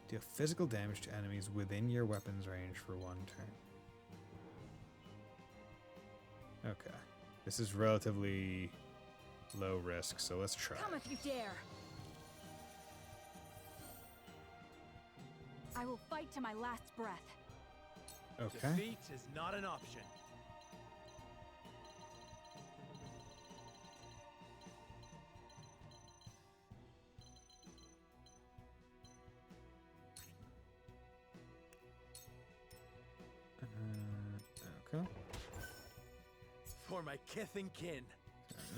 [SPEAKER 1] Deal physical damage to enemies within your weapon's range for 1 turn. Okay. This is relatively low risk, so let's try.
[SPEAKER 10] Come if you dare. I will fight to my last breath.
[SPEAKER 1] Okay.
[SPEAKER 20] Defeat is not an option.
[SPEAKER 1] Okay.
[SPEAKER 20] For my kith and kin.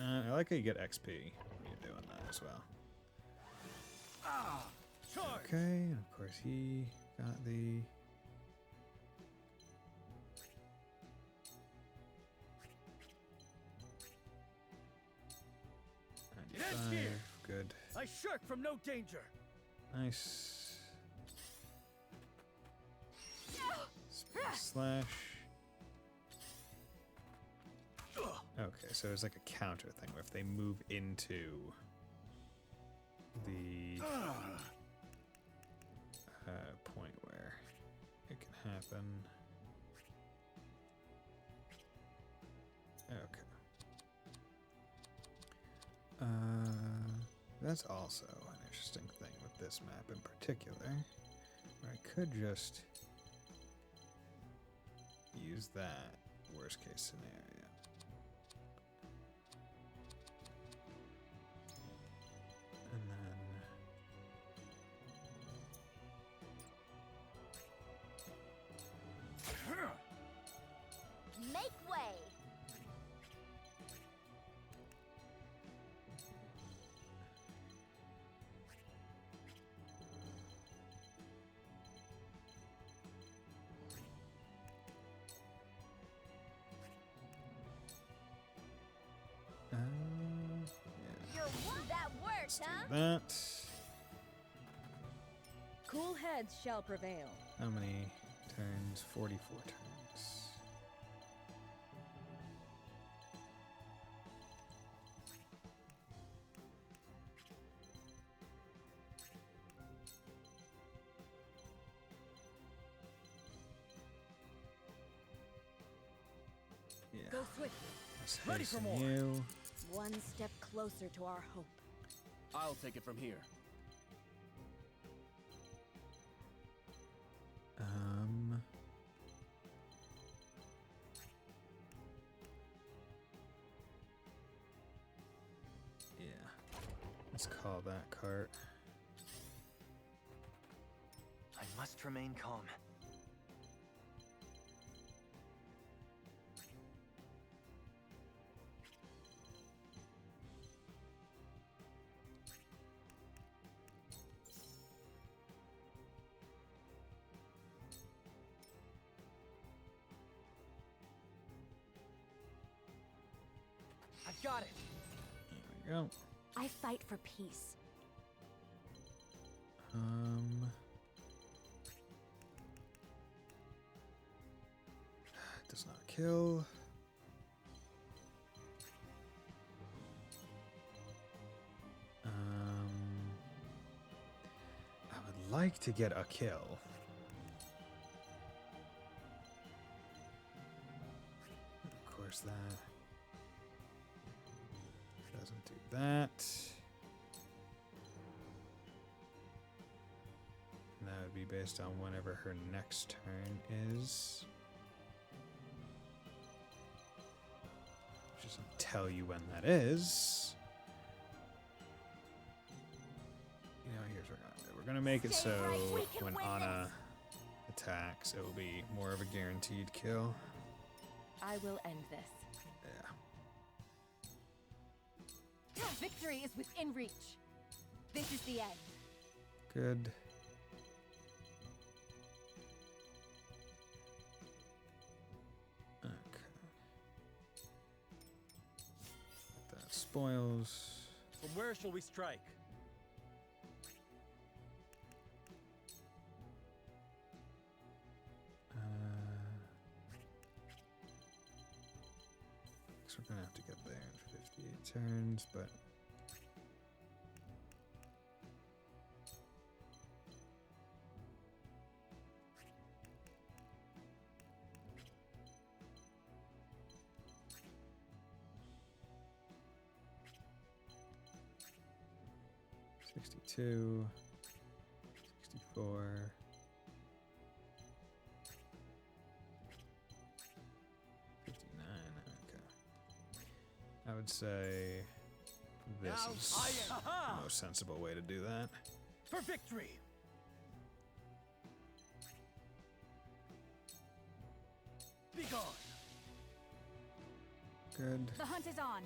[SPEAKER 1] I like how you get XP when you're doing that as well. Okay, and of course he got the... Good.
[SPEAKER 13] I shirk from no danger.
[SPEAKER 1] Nice. Slash. Okay, so there's like a counter thing where if they move into the point where it can happen. Okay. That's also an interesting thing with this map in particular, where I could just use that worst case scenario. And
[SPEAKER 7] then... Make way! That works, huh?
[SPEAKER 1] That.
[SPEAKER 8] Cool heads shall prevail.
[SPEAKER 1] How many turns? 44 turns. Yeah.
[SPEAKER 10] Go swiftly.
[SPEAKER 1] Let's
[SPEAKER 13] Ready for
[SPEAKER 1] hasten
[SPEAKER 13] more.
[SPEAKER 1] you.
[SPEAKER 10] One step closer to our hope.
[SPEAKER 20] I'll take it from here.
[SPEAKER 1] Yeah. Let's call that cart.
[SPEAKER 9] I must remain calm.
[SPEAKER 13] I've got it.
[SPEAKER 1] There we go.
[SPEAKER 10] I fight for peace.
[SPEAKER 1] Does not kill. I would like to get a kill. Of course, that doesn't do that. And that would be based on whenever her next turn is. Which doesn't tell you when that is. You know, here's what we're gonna do. We're gonna make it so when Anna attacks, it will be more of a guaranteed kill.
[SPEAKER 18] I will end this.
[SPEAKER 1] Yeah.
[SPEAKER 18] Victory is within reach. This is the end.
[SPEAKER 1] Good. Okay. That spoils.
[SPEAKER 20] From where shall we strike?
[SPEAKER 1] So we're gonna have to get there in 58 turns, but $62, $64. I would say this is the most sensible way to do that.
[SPEAKER 13] For victory! Be gone!
[SPEAKER 1] Good.
[SPEAKER 10] The hunt is on.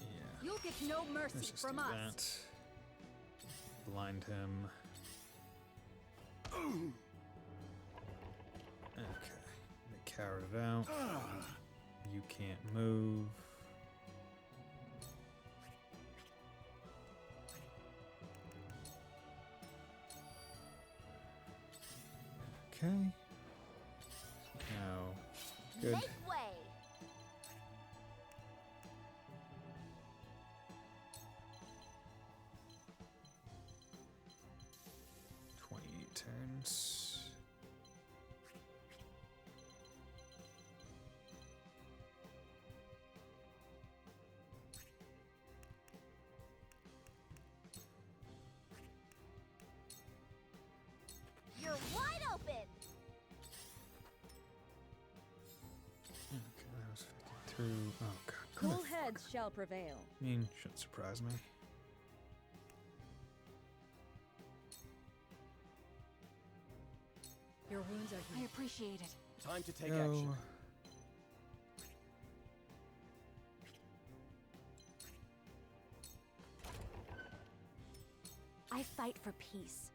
[SPEAKER 1] Yeah.
[SPEAKER 10] You'll get no mercy
[SPEAKER 1] Let's just
[SPEAKER 10] from
[SPEAKER 1] do
[SPEAKER 10] us.
[SPEAKER 1] that. Blind him. Okay. They carried it out. You can't move. Okay. Now, good.
[SPEAKER 7] Make way.
[SPEAKER 1] Turns.
[SPEAKER 7] You're wide open.
[SPEAKER 1] Okay, that was 52. Oh god.
[SPEAKER 8] Cool heads shall prevail.
[SPEAKER 1] I mean, shouldn't surprise me.
[SPEAKER 18] Your wounds are healed.
[SPEAKER 10] I appreciate it.
[SPEAKER 20] Time to take
[SPEAKER 1] Go.
[SPEAKER 20] action.
[SPEAKER 10] I fight for peace.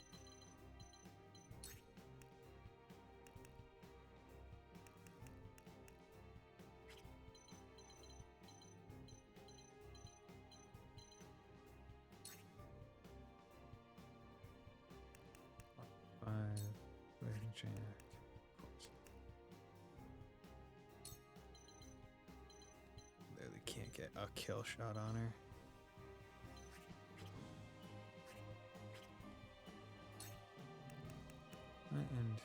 [SPEAKER 1] Jack. Literally can't get a kill shot on her. And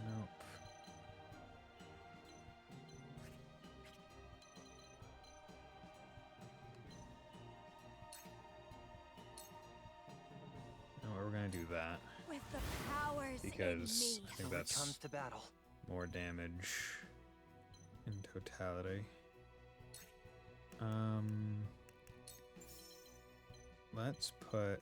[SPEAKER 1] nope. No, we're gonna do that
[SPEAKER 10] With the powers
[SPEAKER 1] because
[SPEAKER 10] in me.
[SPEAKER 1] I think
[SPEAKER 9] So it
[SPEAKER 1] that's
[SPEAKER 9] comes to battle.
[SPEAKER 1] more damage in totality. Let's put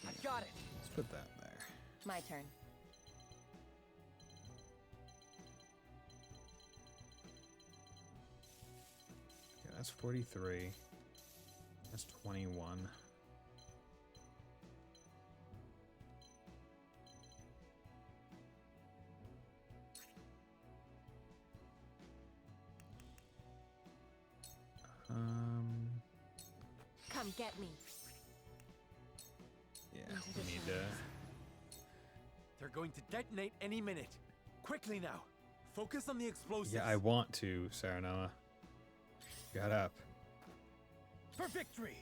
[SPEAKER 18] I've got it.
[SPEAKER 1] let's put that there.
[SPEAKER 18] My turn.
[SPEAKER 1] Okay, that's 43. That's 21.
[SPEAKER 18] Come get me.
[SPEAKER 1] Yeah,
[SPEAKER 18] Into
[SPEAKER 1] we
[SPEAKER 18] the
[SPEAKER 1] need to.
[SPEAKER 18] shadows.
[SPEAKER 20] They're going to detonate any minute. Quickly now. Focus on the explosives.
[SPEAKER 1] Yeah, I want to, Saranoa. Got up.
[SPEAKER 13] For victory!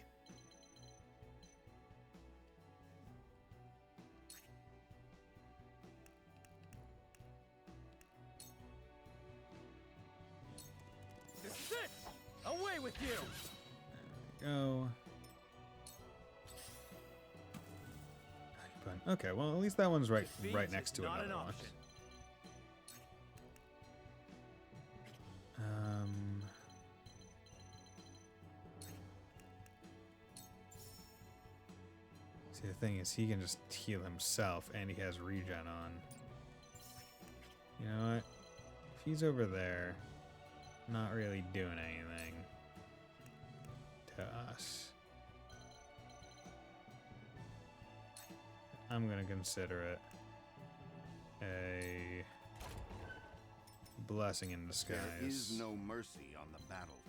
[SPEAKER 13] This is it! Away with you!
[SPEAKER 1] Go. Okay, well at least that one's right next to another one. See, the thing is, he can just heal himself, and he has regen on. You know what? If he's over there, not really doing anything to us, I'm gonna consider it a blessing in disguise.
[SPEAKER 12] There is no mercy on the battlefield.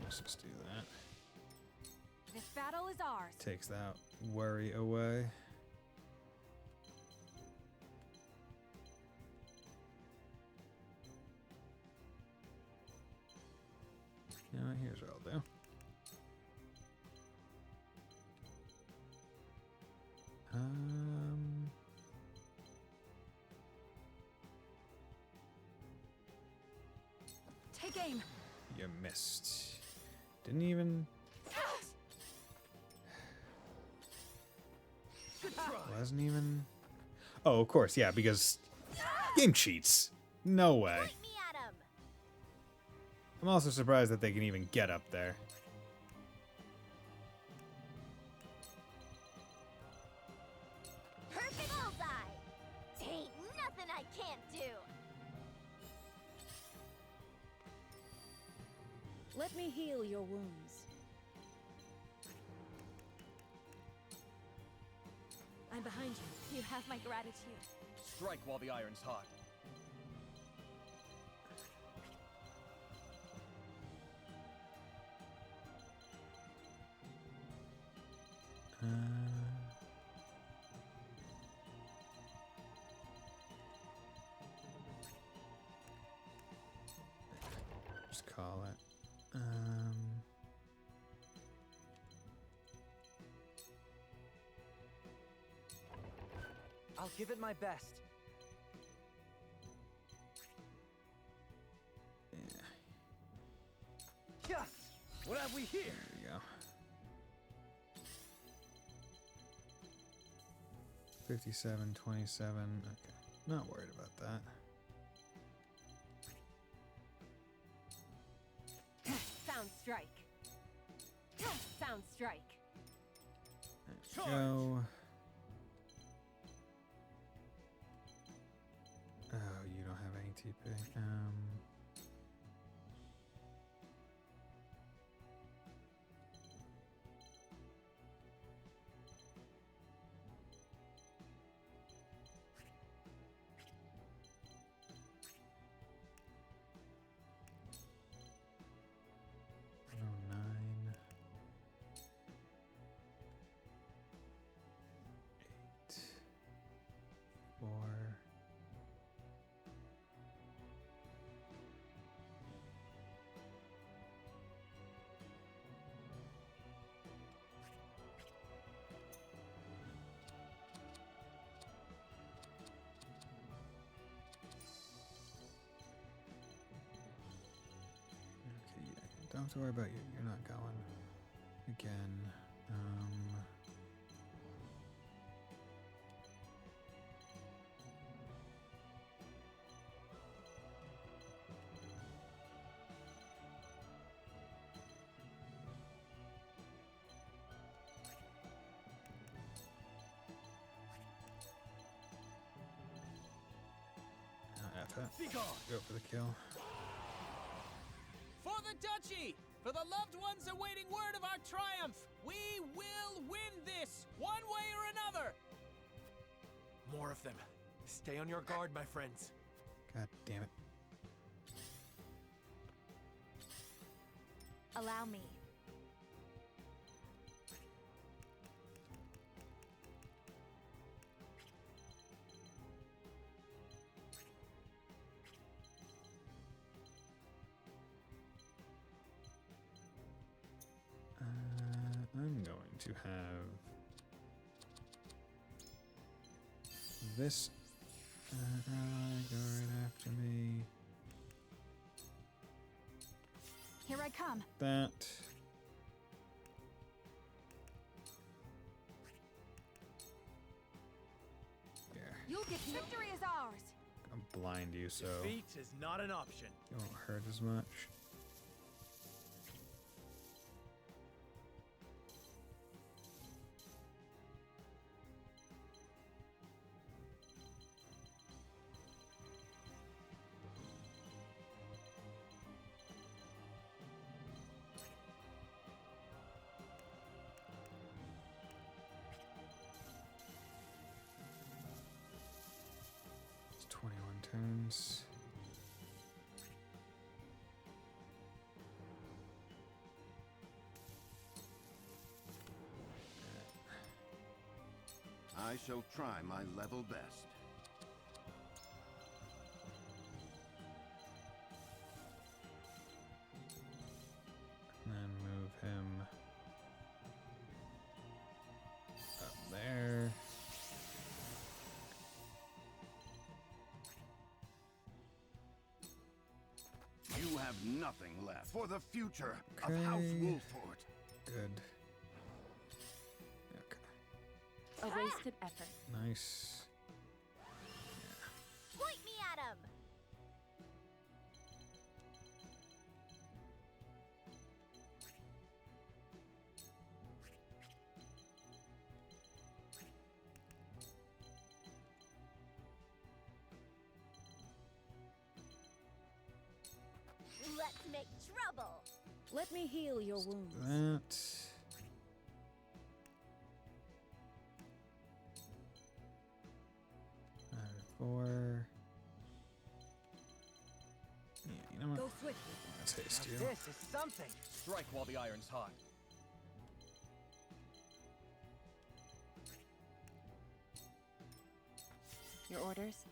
[SPEAKER 1] Let's just do that.
[SPEAKER 10] This battle is ours.
[SPEAKER 1] Takes that worry away. You know what? Here's what I'll do.
[SPEAKER 10] Take aim.
[SPEAKER 1] You missed. Didn't even. Wasn't even. Oh, of course, yeah, because game cheats. No way. I'm also surprised that they can even get up there.
[SPEAKER 7] Perfect bullseye! Ain't nothing I can't do!
[SPEAKER 8] Let me heal your wounds.
[SPEAKER 10] I'm behind you. You have my gratitude.
[SPEAKER 13] Strike while the iron's hot.
[SPEAKER 1] Just call it.
[SPEAKER 20] I'll give it my best.
[SPEAKER 13] Yeah. What have we here?
[SPEAKER 1] There you go. 57, 27. Okay. Not worried about that.
[SPEAKER 18] Sound strike. Sound strike.
[SPEAKER 1] There you go. Oh, you don't have any TP. Don't have to worry about you. You're not going again. F it. Go for the kill.
[SPEAKER 2] For the duchy! For the loved ones awaiting word of our triumph! We will win this, one way or another!
[SPEAKER 20] More of them. Stay on your guard, my friends.
[SPEAKER 1] God damn it.
[SPEAKER 10] Allow me.
[SPEAKER 1] I'm going to have this ally go right after me.
[SPEAKER 10] Here I come.
[SPEAKER 1] That. Here.
[SPEAKER 10] You'll get victory is ours.
[SPEAKER 1] I'll blind you so
[SPEAKER 20] Defeat is not an option.
[SPEAKER 1] you won't hurt as much. It's 21 turns.
[SPEAKER 12] I shall try my level best.
[SPEAKER 1] And then move him up there.
[SPEAKER 12] You have nothing left for the future of
[SPEAKER 1] Okay.
[SPEAKER 12] House Wolford.
[SPEAKER 1] Good.
[SPEAKER 18] A wasted effort.
[SPEAKER 1] Nice.
[SPEAKER 7] Point me at him! Let's make trouble!
[SPEAKER 8] Let me heal your wounds.
[SPEAKER 1] That. Four. Yeah, you know what?
[SPEAKER 8] Go swiftly.
[SPEAKER 1] Let's haste you.
[SPEAKER 13] This is something. Strike while the iron's hot.
[SPEAKER 18] Your orders?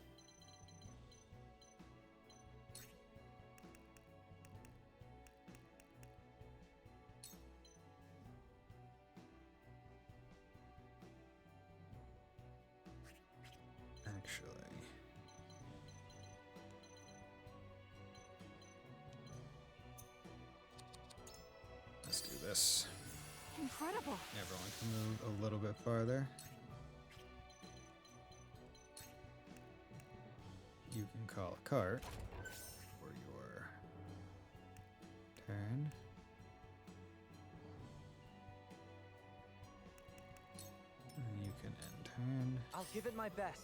[SPEAKER 1] Actually. Let's do this.
[SPEAKER 10] Incredible.
[SPEAKER 1] Everyone can move a little bit farther. You can call a cart for your turn. And you can end turn.
[SPEAKER 13] I'll give it my best.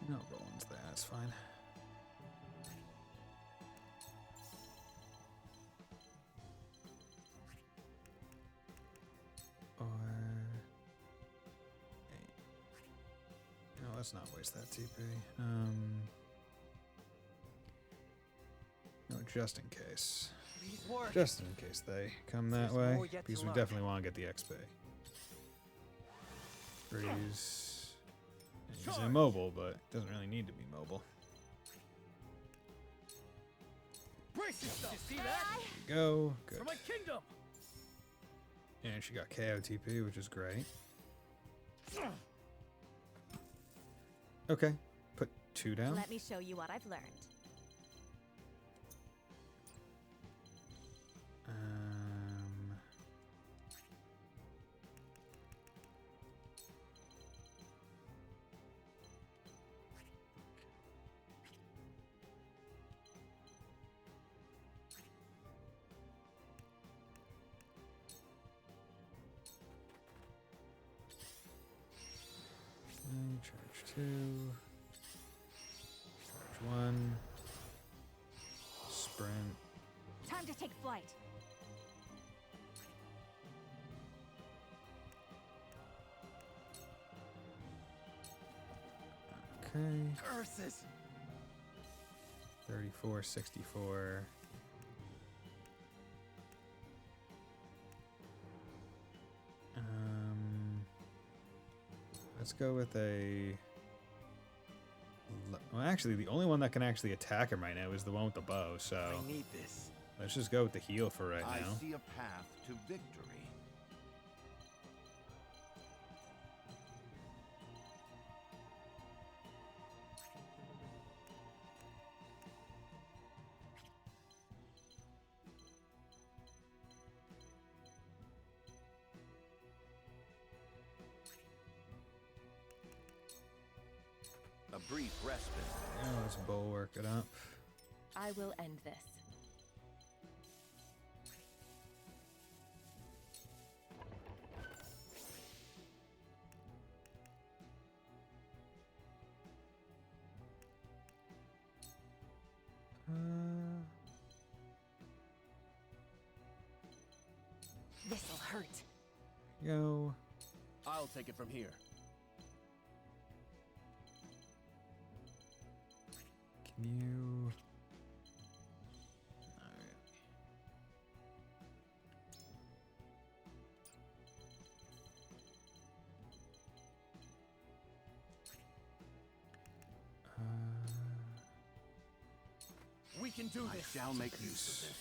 [SPEAKER 1] No Roland's there, that's fine. Or no, let's not waste that TP. No, just in case.
[SPEAKER 13] These work.
[SPEAKER 1] Just in case they come that
[SPEAKER 13] There's
[SPEAKER 1] way,
[SPEAKER 13] more yet to
[SPEAKER 1] because we
[SPEAKER 13] learn.
[SPEAKER 1] definitely want to get the XP. Freeze. He's immobile, but doesn't really need to be mobile.
[SPEAKER 13] Brace yourself. You see that?
[SPEAKER 1] There you go. Good.
[SPEAKER 13] For my kingdom.
[SPEAKER 1] And she got KO TP, which is great. Okay. Put 2 down.
[SPEAKER 10] Let me show you what I've learned.
[SPEAKER 1] Charge 2. Charge 1. Sprint.
[SPEAKER 10] Time to take flight.
[SPEAKER 1] Okay.
[SPEAKER 13] Curses!
[SPEAKER 1] 34, 64. Let's go with a... Well, actually, the only one that can actually attack him right now is the one with the bow, so...
[SPEAKER 21] I need this.
[SPEAKER 1] Let's just go with the heal for right
[SPEAKER 12] I
[SPEAKER 1] now.
[SPEAKER 12] see a path to victory. A brief respite.
[SPEAKER 1] Yeah, let's bulwark it up.
[SPEAKER 14] I will end this.
[SPEAKER 10] This'll hurt.
[SPEAKER 1] Go.
[SPEAKER 13] I'll take it from here.
[SPEAKER 1] Can you...
[SPEAKER 13] We can do this.
[SPEAKER 12] I shall make use of this.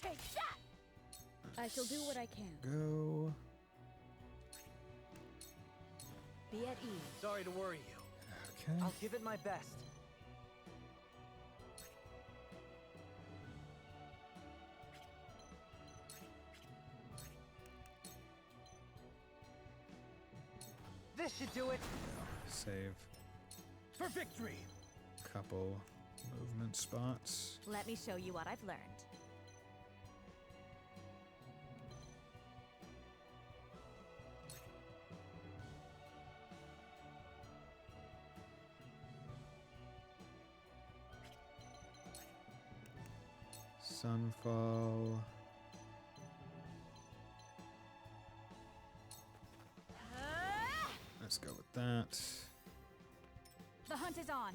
[SPEAKER 10] Take that!
[SPEAKER 8] I shall do what I can.
[SPEAKER 1] Go.
[SPEAKER 10] Be at ease.
[SPEAKER 13] Sorry to worry you.
[SPEAKER 1] Okay.
[SPEAKER 13] I'll give it my best. This should do it.
[SPEAKER 1] Save
[SPEAKER 13] For victory!
[SPEAKER 1] couple movement spots.
[SPEAKER 10] Let me show you what I've learned.
[SPEAKER 1] Sunfall. Let's go with that.
[SPEAKER 10] The hunt is on.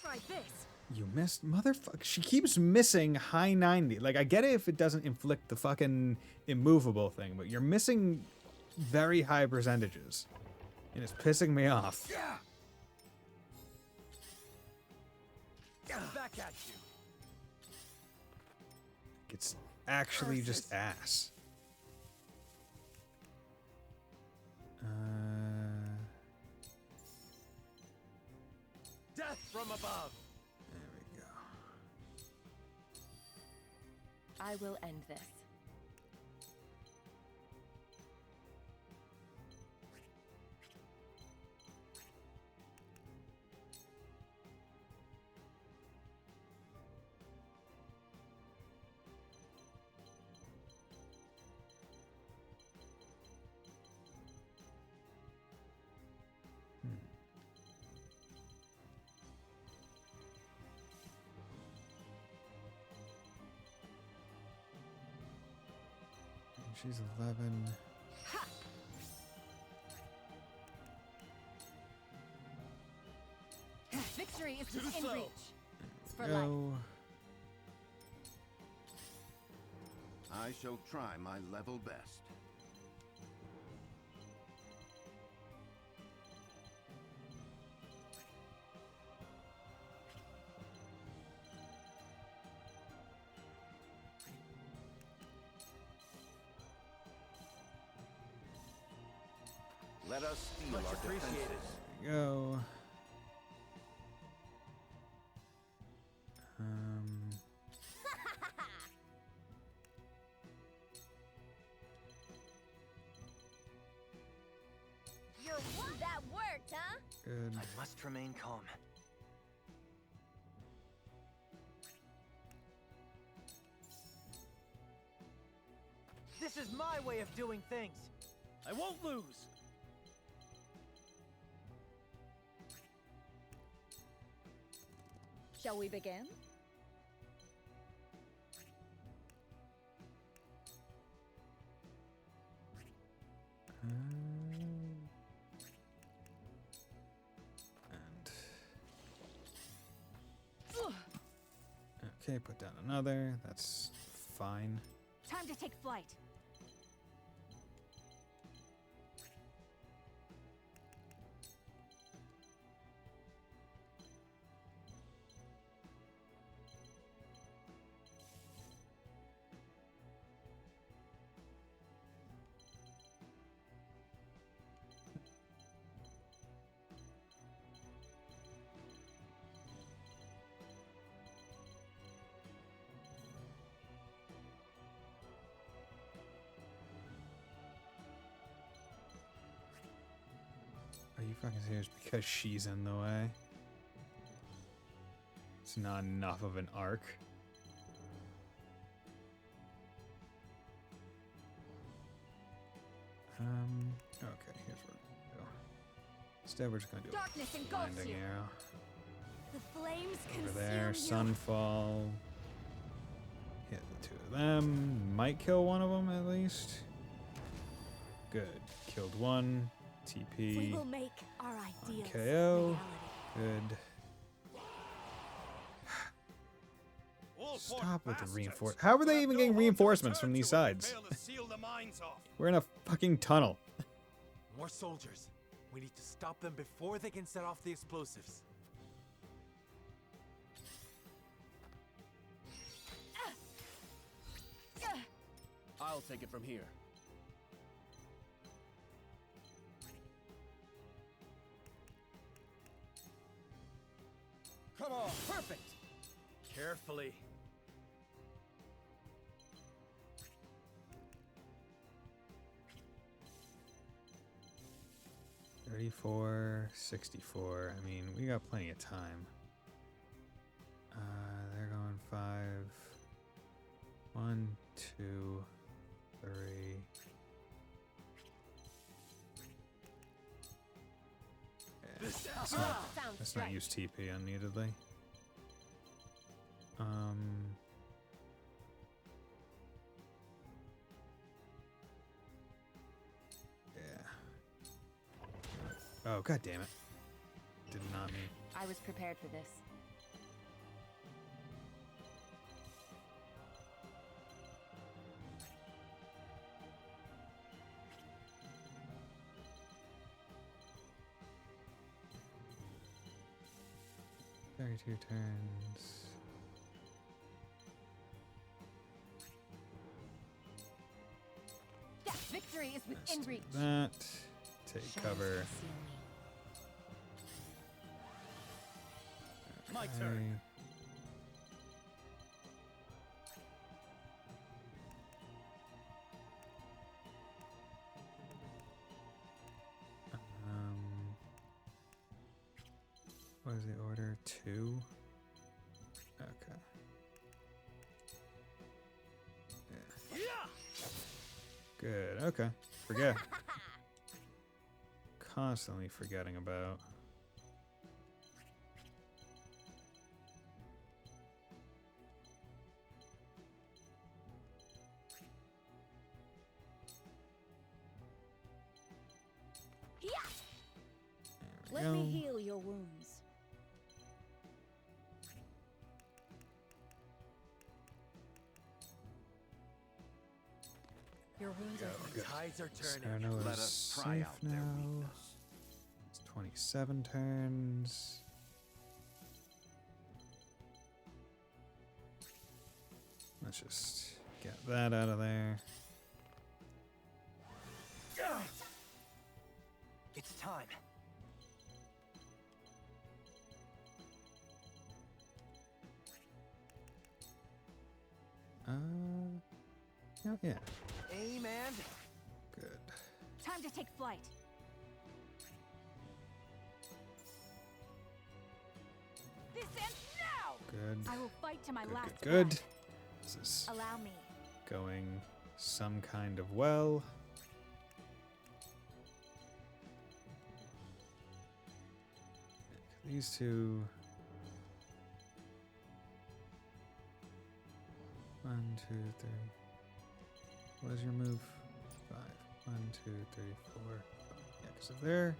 [SPEAKER 10] Try this.
[SPEAKER 1] You missed, motherfucker. She keeps missing high 90. Like, I get it if it doesn't inflict the fucking immovable thing, but you're missing very high percentages. And it's pissing me off.
[SPEAKER 13] Back at you.
[SPEAKER 1] It's actually just ass.
[SPEAKER 13] Death from above.
[SPEAKER 1] There we go.
[SPEAKER 14] I will end this.
[SPEAKER 1] She's 11.
[SPEAKER 10] Victory is within reach. For life.
[SPEAKER 1] Go.
[SPEAKER 12] I shall try my level best. Let us steal our defenses.
[SPEAKER 1] Go.
[SPEAKER 7] That worked, huh?
[SPEAKER 1] Good.
[SPEAKER 9] I must remain calm.
[SPEAKER 13] This is my way of doing things. I won't lose.
[SPEAKER 8] Shall we begin?
[SPEAKER 1] Okay, put down another. That's fine.
[SPEAKER 10] Time to take flight.
[SPEAKER 1] Are you fucking serious? Because she's in the way? It's not enough of an arc. Okay, here's what we're gonna do. Instead, we're just gonna do
[SPEAKER 10] Darkness
[SPEAKER 1] a
[SPEAKER 10] engulfs
[SPEAKER 1] blinding
[SPEAKER 10] you.
[SPEAKER 1] arrow.
[SPEAKER 10] The flames
[SPEAKER 1] Over there,
[SPEAKER 10] consume you.
[SPEAKER 1] Sunfall. Hit the two of them. Might kill one of them at least. Good. Killed one. TP.
[SPEAKER 10] We will make our ideas
[SPEAKER 1] KO.
[SPEAKER 10] reality.
[SPEAKER 1] Good. Stop with the reinforce. How are they even getting reinforcements from these sides? We're in a fucking tunnel.
[SPEAKER 20] More soldiers. We need to stop them before they can set off the explosives.
[SPEAKER 13] I'll take it from here. Come on, perfect!
[SPEAKER 20] Carefully.
[SPEAKER 1] $34.64. I mean, we got plenty of time. They're going 5. 1, 2, 3. Let's not use TP unneededly. Yeah. Oh, god damn it. Did not mean.
[SPEAKER 18] I was prepared for this.
[SPEAKER 1] Two turns.
[SPEAKER 18] That victory is within reach.
[SPEAKER 1] That. Take cover.
[SPEAKER 13] My turn.
[SPEAKER 1] What is the order? 2? Okay. Yeah. Good. Okay. Forget. Constantly forgetting about.
[SPEAKER 8] Let me heal your wounds. Your wounds are
[SPEAKER 20] The tides are turning.
[SPEAKER 1] Sarno
[SPEAKER 20] Let
[SPEAKER 1] is
[SPEAKER 20] us pry
[SPEAKER 1] safe
[SPEAKER 20] out their
[SPEAKER 1] now.
[SPEAKER 20] weakness.
[SPEAKER 1] It's 27 turns. Let's just get that out of there.
[SPEAKER 9] It's time.
[SPEAKER 1] Yeah.
[SPEAKER 13] Aim and...
[SPEAKER 1] Good.
[SPEAKER 10] Time to take flight. This ends now.
[SPEAKER 1] Good.
[SPEAKER 10] I will fight to my last
[SPEAKER 1] Good.
[SPEAKER 10] breath.
[SPEAKER 1] This is
[SPEAKER 10] Allow me.
[SPEAKER 1] going some kind of well. These two. 1, 2, 3. What is your move? 5. 1, 2, 3, 4. 5. Yeah, because if they're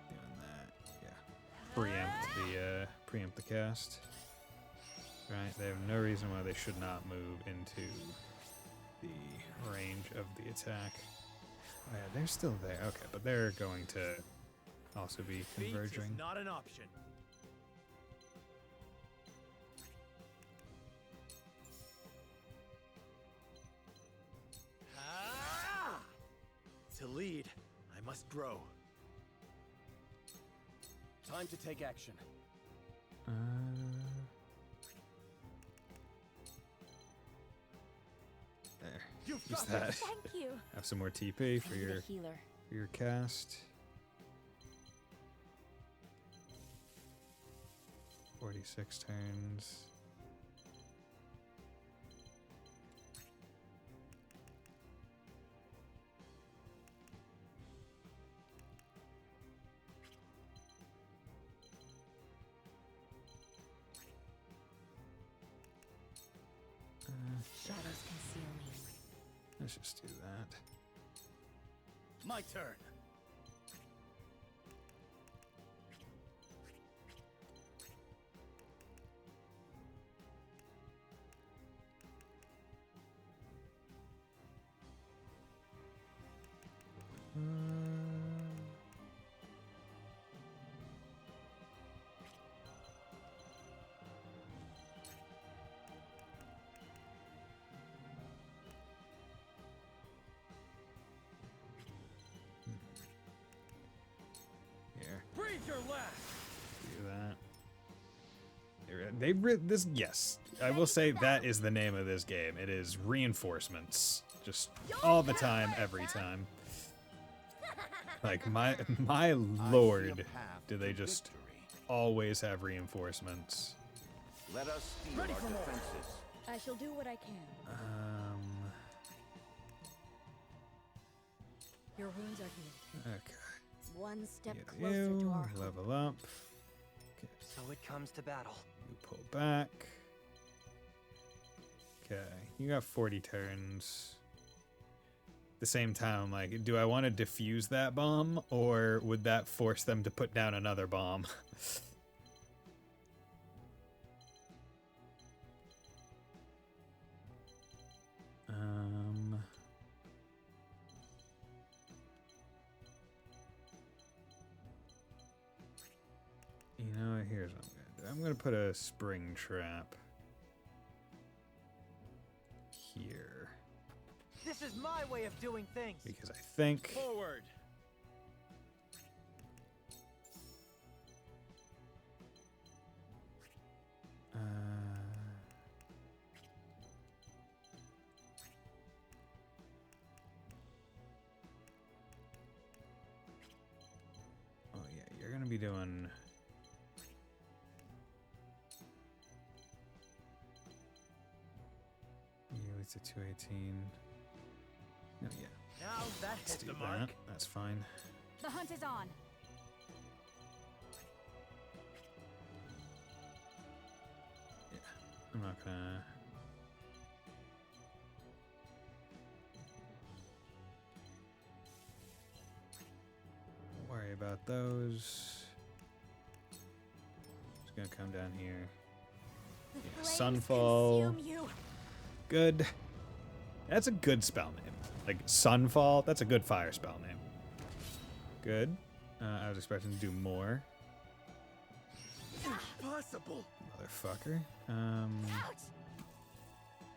[SPEAKER 1] doing that, yeah. Preempt the cast. Right, they have no reason why they should not move into the range of the attack. Oh yeah, they're still there. Okay, but they're going to also be converging.
[SPEAKER 20] Feet is not an option. Ah! To lead, I must grow. Time to take action.
[SPEAKER 1] There.
[SPEAKER 10] You've
[SPEAKER 1] Use
[SPEAKER 10] got
[SPEAKER 1] that.
[SPEAKER 10] it. Thank you.
[SPEAKER 1] Have some more TP for
[SPEAKER 8] I need
[SPEAKER 1] your
[SPEAKER 8] a healer.
[SPEAKER 1] cast. 46 turns.
[SPEAKER 8] Shadows conceal me.
[SPEAKER 1] Let's just do that.
[SPEAKER 20] My turn.
[SPEAKER 1] Here.
[SPEAKER 20] Breathe your last.
[SPEAKER 1] Do that. This, yes, I will say that is the name of this game. It is reinforcements, just all the time, every time. Like my lord, do they just always have reinforcements?
[SPEAKER 12] Let us steal our defenses.
[SPEAKER 8] I shall do what I can. Your wounds are healed.
[SPEAKER 1] Okay.
[SPEAKER 7] One step
[SPEAKER 1] Get
[SPEAKER 7] closer to
[SPEAKER 1] you,
[SPEAKER 7] our hope.
[SPEAKER 1] level up.
[SPEAKER 9] So it comes to battle.
[SPEAKER 1] You pull back. Okay, you got 40 turns. At the same time, I'm like, do I want to defuse that bomb, or would that force them to put down another bomb? You know, here's what I'm gonna do. I'm gonna put a spring trap here.
[SPEAKER 9] This is my way of doing things.
[SPEAKER 1] Because I think
[SPEAKER 20] Forward.
[SPEAKER 1] oh yeah, you're gonna be doing it's a 218. No, yeah.
[SPEAKER 9] Now that
[SPEAKER 1] Let's
[SPEAKER 9] hit
[SPEAKER 1] do
[SPEAKER 9] the
[SPEAKER 1] that.
[SPEAKER 9] mark.
[SPEAKER 1] That's fine.
[SPEAKER 10] The hunt is on.
[SPEAKER 1] Yeah, I'm not gonna. Worry about those. Just gonna come down here. Yeah, Sunfall. Good. That's a good spell name. Like Sunfall, that's a good fire spell name. Good. I was expecting to do more.
[SPEAKER 20] Impossible.
[SPEAKER 1] Motherfucker.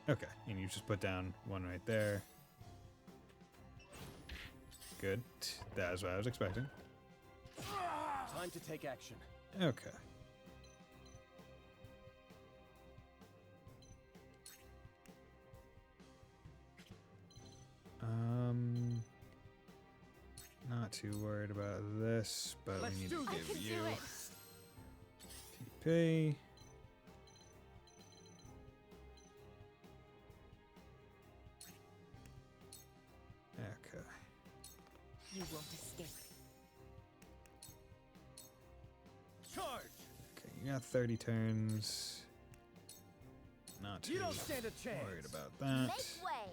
[SPEAKER 1] Okay, and you just put down one right there. Good. That is what I was expecting.
[SPEAKER 20] Time to take action.
[SPEAKER 1] Okay. Not too worried about this, but we need to give you TP. Okay.
[SPEAKER 10] You won't escape.
[SPEAKER 13] Charge!
[SPEAKER 1] Okay, you got 30 turns. Not too
[SPEAKER 13] You don't stand a chance.
[SPEAKER 1] worried about that.
[SPEAKER 7] Make way.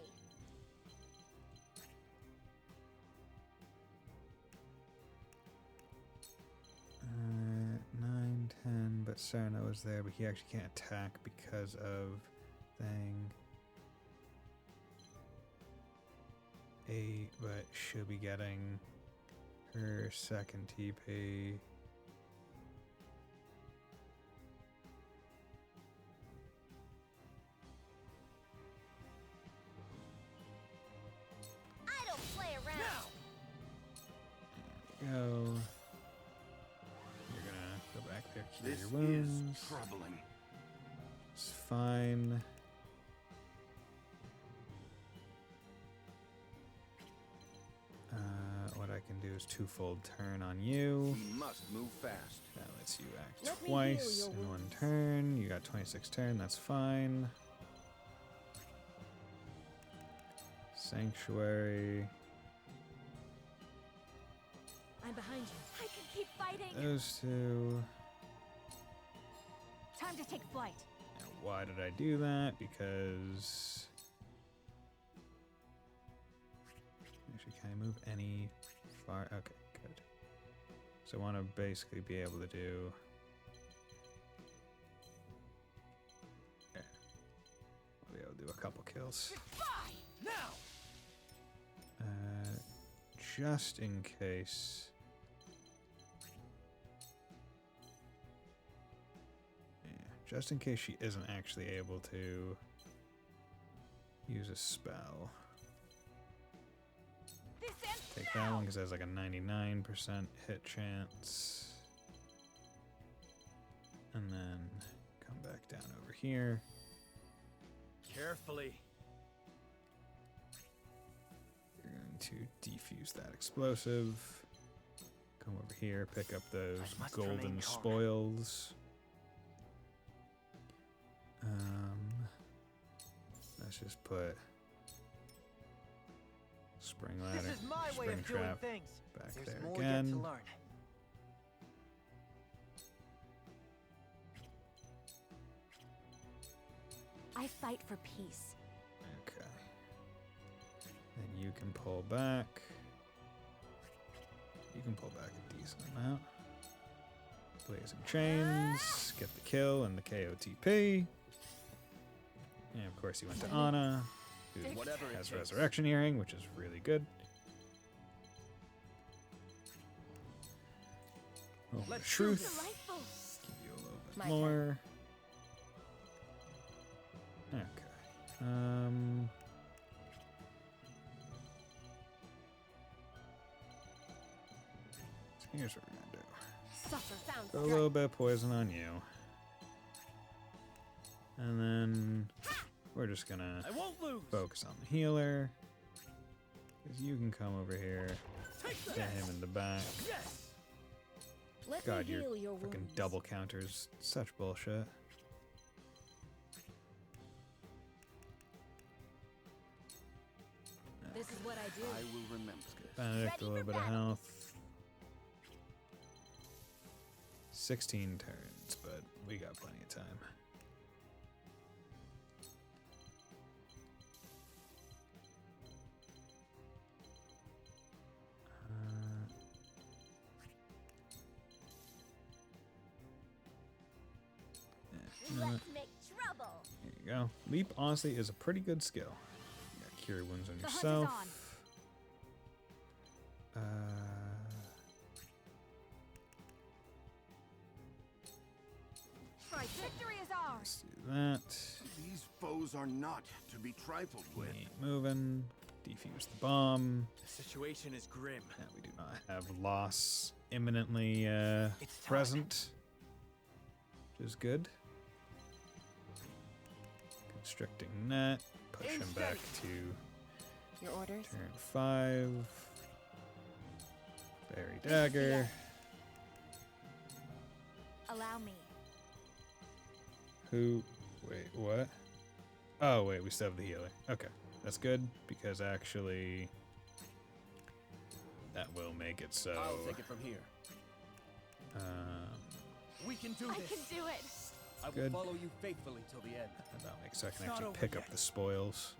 [SPEAKER 1] Uh, 9, 10, but Sarno is there, but he actually can't attack because of thing. 8, but she'll be getting her second TP.
[SPEAKER 7] I don't play around.
[SPEAKER 1] Go. You're gonna go back there, cure
[SPEAKER 19] This
[SPEAKER 1] your wounds.
[SPEAKER 19] is troubling.
[SPEAKER 1] It's fine. What I can do is twofold turn on you.
[SPEAKER 12] We must move fast.
[SPEAKER 1] That lets you act
[SPEAKER 7] Let me
[SPEAKER 1] twice
[SPEAKER 7] heal your
[SPEAKER 1] in one
[SPEAKER 7] wounds.
[SPEAKER 1] turn. You got 26 turn, that's fine. Sanctuary.
[SPEAKER 10] I'm behind you. I can keep fighting.
[SPEAKER 1] Those two.
[SPEAKER 10] Time to take flight.
[SPEAKER 1] Now, why did I do that? Because... Actually, can I move any far? Okay, good. So I want to basically be able to do... Yeah. I'll be able to do a couple kills.
[SPEAKER 13] Now!
[SPEAKER 1] Just in case... Just in case she isn't actually able to use a spell. Take that one because it has like a 99% hit chance. And then come back down over here.
[SPEAKER 13] Carefully.
[SPEAKER 1] You're going to defuse that explosive. Come over here, pick up those
[SPEAKER 9] must remain
[SPEAKER 1] golden
[SPEAKER 9] calm.
[SPEAKER 1] spoils. Let's just put spring ladder,
[SPEAKER 9] This is my way
[SPEAKER 1] spring
[SPEAKER 9] of doing
[SPEAKER 1] trap
[SPEAKER 9] things.
[SPEAKER 1] back
[SPEAKER 9] There's
[SPEAKER 1] there
[SPEAKER 9] more
[SPEAKER 1] again.
[SPEAKER 9] yet to learn.
[SPEAKER 10] I fight for peace.
[SPEAKER 1] Okay. Then you can pull back. You can pull back a decent amount. Blazing Chains, get the kill and the KOTP. And of course he went to Anna, who
[SPEAKER 20] Whatever it
[SPEAKER 1] has
[SPEAKER 20] takes.
[SPEAKER 1] Resurrection Earring, which is really good. Moment of
[SPEAKER 13] Let's do
[SPEAKER 1] Truth.
[SPEAKER 13] this.
[SPEAKER 10] Delightful.
[SPEAKER 1] Give you a little bit
[SPEAKER 10] My
[SPEAKER 1] more. Okay. So here's what we're gonna do.
[SPEAKER 10] Suffer. Sounds
[SPEAKER 1] Put a little bit of poison on you. And then we're just gonna
[SPEAKER 13] I won't lose.
[SPEAKER 1] focus on the healer. Because you can come over here,
[SPEAKER 13] Take that.
[SPEAKER 1] get him in the back.
[SPEAKER 13] Yes.
[SPEAKER 8] Let
[SPEAKER 1] God,
[SPEAKER 8] me
[SPEAKER 1] your
[SPEAKER 8] heal your
[SPEAKER 1] fucking
[SPEAKER 8] wounds.
[SPEAKER 1] double counters, such bullshit.
[SPEAKER 10] This is what I do.
[SPEAKER 12] I will remember.
[SPEAKER 1] Benedict, a little bit of health. 16 turns, but we got plenty of time.
[SPEAKER 7] Let's make trouble.
[SPEAKER 1] There you go. Leap, honestly, is a pretty good skill. You got Cure Wounds on
[SPEAKER 10] The hunt is
[SPEAKER 1] yourself.
[SPEAKER 10] on. Victory is ours.
[SPEAKER 1] Let's do that.
[SPEAKER 19] These foes are not to be trifled with.
[SPEAKER 1] Keep moving. Defuse the bomb.
[SPEAKER 13] The situation is grim.
[SPEAKER 1] And we do not have loss imminently present, which is good. Constricting net. Push him back to
[SPEAKER 14] Your orders?
[SPEAKER 1] turn 5. Berry Dagger.
[SPEAKER 10] Allow me.
[SPEAKER 1] Who? Wait, what? Oh, wait, we still have the healer. Okay, that's good, because actually that will make it so...
[SPEAKER 20] I'll take it from here. We can do this.
[SPEAKER 7] I can do it.
[SPEAKER 20] I will
[SPEAKER 1] Good.
[SPEAKER 20] follow you faithfully till the end.
[SPEAKER 1] That makes so I can
[SPEAKER 20] It's not
[SPEAKER 1] actually
[SPEAKER 20] over
[SPEAKER 1] pick up
[SPEAKER 20] yet.
[SPEAKER 1] the spoils.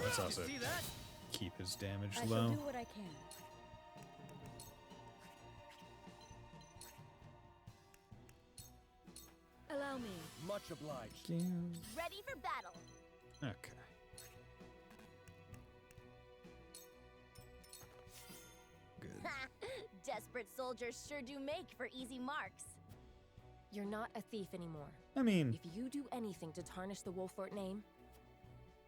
[SPEAKER 1] Let's also
[SPEAKER 9] See that?
[SPEAKER 1] keep his damage
[SPEAKER 8] I shall
[SPEAKER 1] low.
[SPEAKER 8] do what I can. Allow me.
[SPEAKER 20] Much obliged.
[SPEAKER 7] Ready for battle.
[SPEAKER 1] Okay. Good.
[SPEAKER 7] Desperate soldiers sure do make for easy marks.
[SPEAKER 14] You're not a thief anymore.
[SPEAKER 1] I mean...
[SPEAKER 14] If you do anything to tarnish the Wolfort name...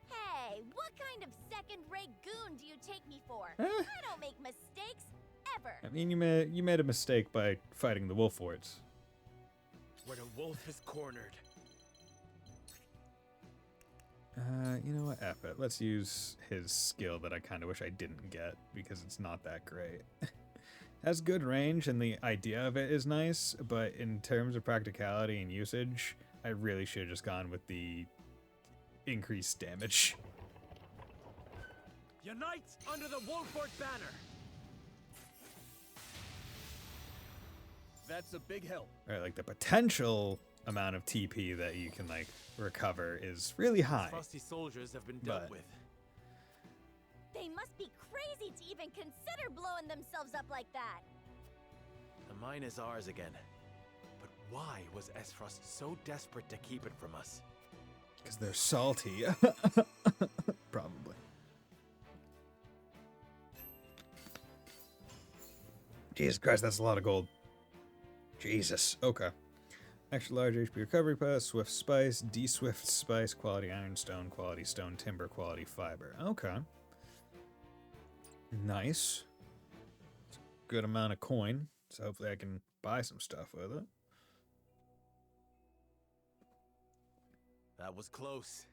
[SPEAKER 7] Hey, what kind of second-rate goon do you take me for?
[SPEAKER 1] Eh?
[SPEAKER 7] I don't make mistakes, ever.
[SPEAKER 1] I mean, you made a mistake by fighting the Wolforts.
[SPEAKER 20] Where the wolf is cornered.
[SPEAKER 1] You know what? F it. Let's use his skill that I kind of wish I didn't get, because it's not that great. Has good range, and the idea of it is nice, but in terms of practicality and usage, I really should have just gone with the increased damage.
[SPEAKER 20] Unite under the Wolfort banner. That's a big help.
[SPEAKER 1] Right, like the potential amount of TP that you can like recover is really high.
[SPEAKER 20] Frosty soldiers have been dealt
[SPEAKER 1] But-
[SPEAKER 20] with.
[SPEAKER 7] They must be crazy to even consider blowing themselves up like that.
[SPEAKER 20] The mine is ours again. But why was Esfrost so desperate to keep it from us?
[SPEAKER 1] Because they're salty. Probably. Jesus Christ, that's a lot of gold. Jesus. Okay. Extra large HP recovery pass, Swift Spice, D-Swift Spice, quality Ironstone, quality Stone Timber, quality Fiber. Okay. Nice. It's a good amount of coin, so hopefully I can buy some stuff with it.
[SPEAKER 20] That was close.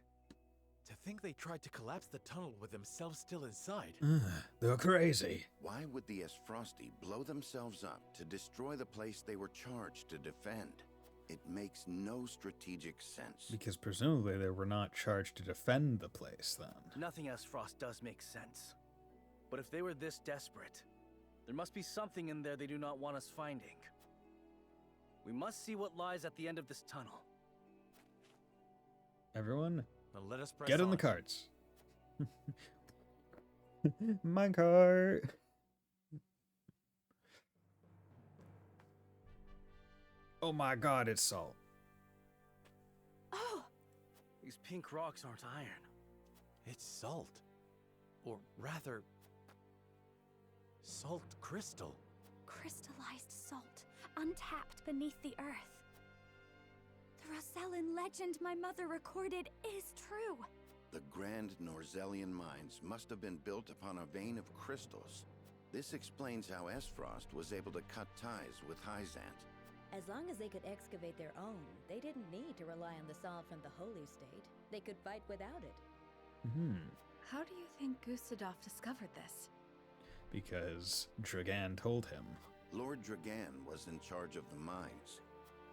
[SPEAKER 20] To think they tried to collapse the tunnel with themselves still inside.
[SPEAKER 1] They're crazy.
[SPEAKER 12] Why would the Esfrosti blow themselves up to destroy the place they were charged to defend? It makes no strategic sense.
[SPEAKER 1] Because presumably they were not charged to defend the place then.
[SPEAKER 9] Nothing Frost does make sense. But if they were this desperate, there must be something in there they do not want us finding. We must see what lies at the end of this tunnel.
[SPEAKER 1] Everyone,
[SPEAKER 20] Now let us press
[SPEAKER 1] get in
[SPEAKER 20] on.
[SPEAKER 1] the carts. Minecart. Oh my god, it's salt.
[SPEAKER 9] Oh! These pink rocks aren't iron.
[SPEAKER 20] It's salt. Or rather, salt crystal.
[SPEAKER 10] Crystallized salt, untapped beneath the earth. The Rosellan legend my mother recorded is true.
[SPEAKER 12] The Grand Norzellian mines must have been built upon a vein of crystals. This explains how Esfrost was able to cut ties with Hyzant.
[SPEAKER 8] As long as they could excavate their own, they didn't need to rely on the salt from the Holy State. They could fight without it.
[SPEAKER 10] How do you think Gustadolf discovered this?
[SPEAKER 1] Because Dragan told him.
[SPEAKER 12] Lord Dragan was in charge of the mines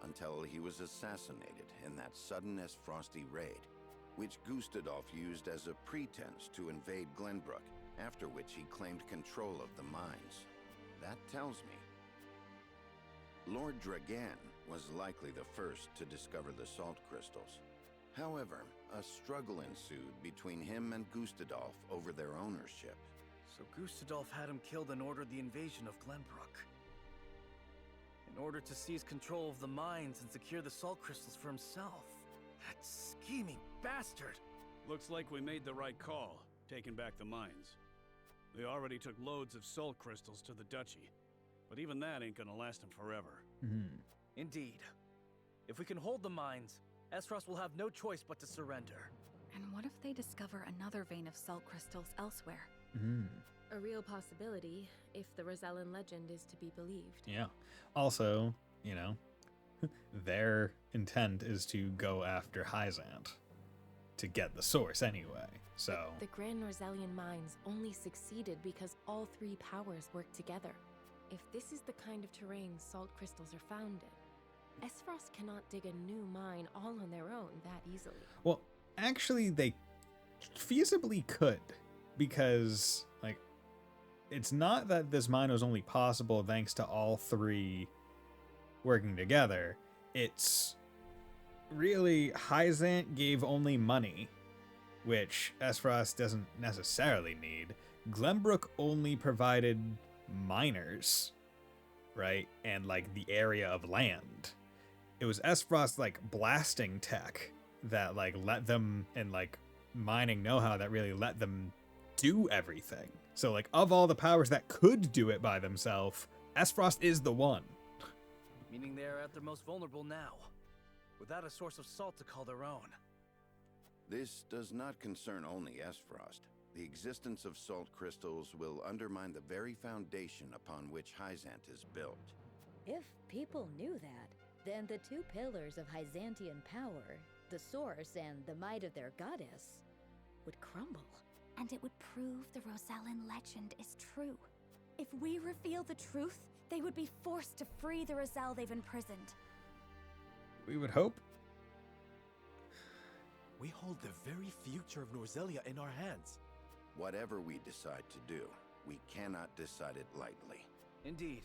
[SPEAKER 12] until he was assassinated in that sudden Esfrosti raid, which Gustadolf used as a pretense to invade Glenbrook, after which he claimed control of the mines. That tells me Lord Dragan was likely the first to discover the salt crystals. However, a struggle ensued between him and Gustadolf over their ownership.
[SPEAKER 9] So Gustadolf had him killed and ordered the invasion of Glenbrook. In order to seize control of the mines and secure the salt crystals for himself. That scheming bastard!
[SPEAKER 6] Looks like we made the right call, taking back the mines. They already took loads of salt crystals to the Duchy, but even that ain't gonna last them forever.
[SPEAKER 9] Indeed. If we can hold the mines, Esfrost will have no choice but to surrender.
[SPEAKER 10] And what if they discover another vein of salt crystals elsewhere?
[SPEAKER 14] A real possibility, if the Rosellan legend is to be believed.
[SPEAKER 1] Yeah. Also, you know, their intent is to go after Hyzant to get the source anyway. So
[SPEAKER 14] The Grand Norzellian mines only succeeded because all three powers worked together. If this is the kind of terrain salt crystals are found in, Esfrost cannot dig a new mine all on their own that easily.
[SPEAKER 1] Well, actually, they feasibly could, because, like, it's not that this mine was only possible thanks to all three working together. It's really Hyzant gave only money, which Esfrost doesn't necessarily need. Glenbrook only provided miners, right? And, like, the area of land. It was Esfrost's, like, blasting tech that, like, let them, and, like, mining know-how that really let them do everything. So, like, of all the powers that could do it by themselves, Esfrost is the one.
[SPEAKER 13] Meaning they're at their most vulnerable now, without a source of salt to call their own.
[SPEAKER 12] This does not concern only Esfrost. The existence of salt crystals will undermine the very foundation upon which Hyzant is built.
[SPEAKER 8] If people knew that, then the two pillars of Hyzantian power, the source and the might of their goddess, would crumble.
[SPEAKER 10] And it would prove the Rosellan legend is true. If we reveal the truth, they would be forced to free the Roselle they've imprisoned.
[SPEAKER 1] We would hope.
[SPEAKER 20] We hold the very future of Norzelia in our hands.
[SPEAKER 12] Whatever we decide to do, we cannot decide it lightly.
[SPEAKER 13] Indeed.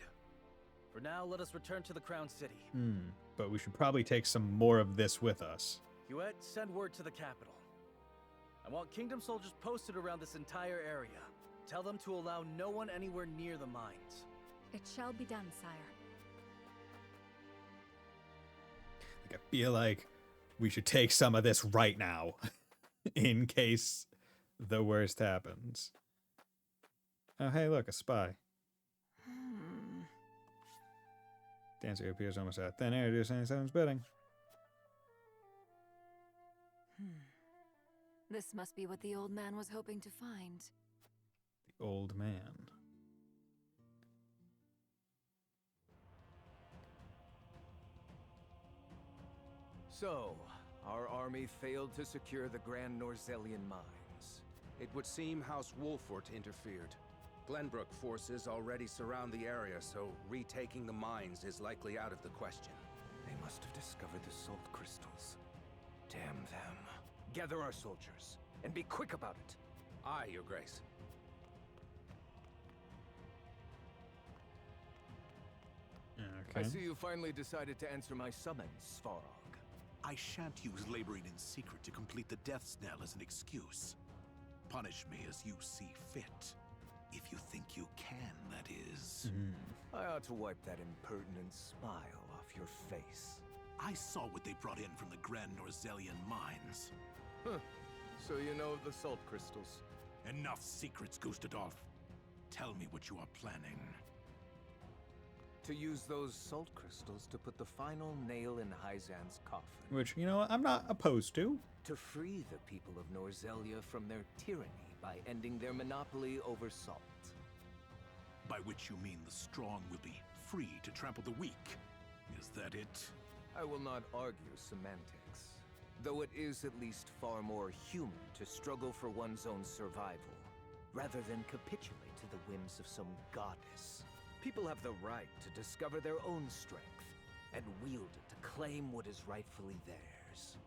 [SPEAKER 13] For now, let us return to the Crown City.
[SPEAKER 1] But we should probably take some more of this with us.
[SPEAKER 13] Huet, send word to the capital. I want Kingdom soldiers posted around this entire area. Tell them to allow no one anywhere near the mines.
[SPEAKER 10] It shall be done, sire.
[SPEAKER 1] Like, I feel like we should take some of this right now, in case the worst happens. Oh, hey, look, a spy. Dancer appears almost out of thin air, doing someone's bidding.
[SPEAKER 10] This must be what the old man was hoping to find.
[SPEAKER 1] The old man.
[SPEAKER 4] So, our army failed to secure the Grand Norzellian mines.
[SPEAKER 15] It would seem House Wolfort interfered. Glenbrook forces already surround the area, so retaking the mines is likely out of the question.
[SPEAKER 4] They must have discovered the salt crystals. Damn them. Gather our soldiers, and be quick about it.
[SPEAKER 15] Aye, Your Grace.
[SPEAKER 4] I see you finally decided to answer my summons, Svarog.
[SPEAKER 19] I shan't use laboring in secret to complete the death knell as an excuse. Punish me as you see fit. If you think you can, that is.
[SPEAKER 4] I ought to wipe that impertinent smile off your face.
[SPEAKER 19] I saw what they brought in from the Grand Norzellian mines.
[SPEAKER 4] Huh. So you know of the salt crystals?
[SPEAKER 19] Enough secrets, Gustadolf. Tell me what you are planning.
[SPEAKER 4] To use those salt crystals to put the final nail in Hyzant's coffin.
[SPEAKER 1] Which, you know what, I'm not opposed to.
[SPEAKER 4] To free the people of Norzelia from their tyranny by ending their monopoly over salt.
[SPEAKER 19] By which you mean the strong will be free to trample the weak. Is that it?
[SPEAKER 4] I will not argue semantics, though it is at least far more human to struggle for one's own survival, rather than capitulate to the whims of some goddess. People have the right to discover their own strength, and wield it to claim what is rightfully theirs.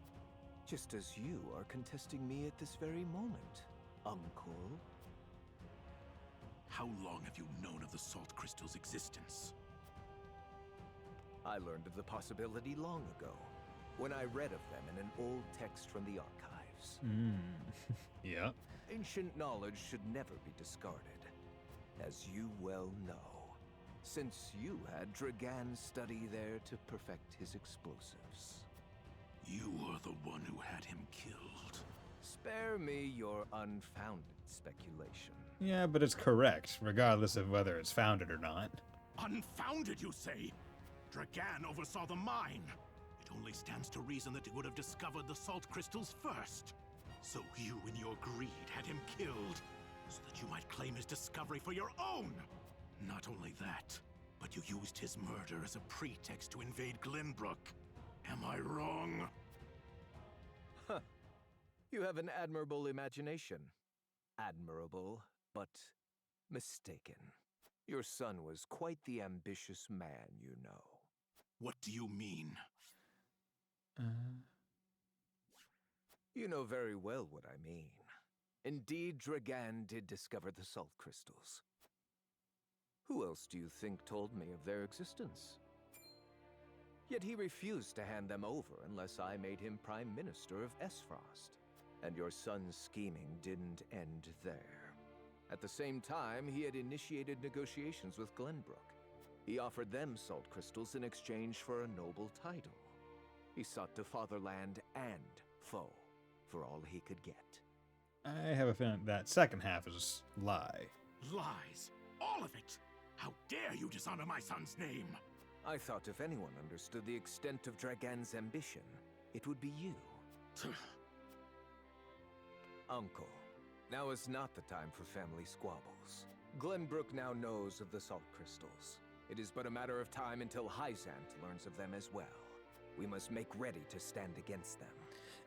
[SPEAKER 4] Just as you are contesting me at this very moment, Uncle.
[SPEAKER 19] How long have you known of the salt crystal's existence?
[SPEAKER 4] I learned of the possibility long ago, when I read of them in an old text from the archives.
[SPEAKER 1] Yeah.
[SPEAKER 4] Ancient knowledge should never be discarded, as you well know, since you had Dragan study there to perfect his explosives.
[SPEAKER 19] You are the one who had him killed.
[SPEAKER 4] Spare me your unfounded speculation.
[SPEAKER 1] Yeah, but it's correct, regardless of whether it's founded or not.
[SPEAKER 19] Unfounded, you say? Dragan oversaw the mine. It only stands to reason that he would have discovered the salt crystals first. So you, in your greed, had him killed, so that you might claim his discovery for your own. Not only that, but you used his murder as a pretext to invade Glenbrook. Am I wrong?
[SPEAKER 4] Huh. You have an admirable imagination. Admirable, but mistaken. Your son was quite the ambitious man, you know.
[SPEAKER 19] What do you mean?
[SPEAKER 4] You know very well what I mean. Indeed, Dragan did discover the salt crystals. Who else do you think told me of their existence? Yet he refused to hand them over unless I made him Prime Minister of Esfrost. And your son's scheming didn't end there. At the same time, he had initiated negotiations with Glenbrook. He offered them salt crystals in exchange for a noble title. He sought to fatherland and foe for all he could get.
[SPEAKER 1] I have a feeling that second half is lie.
[SPEAKER 19] Lies. All of it. How dare you dishonor my son's name?
[SPEAKER 4] I thought if anyone understood the extent of Dragan's ambition, it would be you. Uncle, now is not the time for family squabbles. Glenbrook now knows of the salt crystals. It is but a matter of time until Hyzant learns of them as well. We must make ready to stand against them.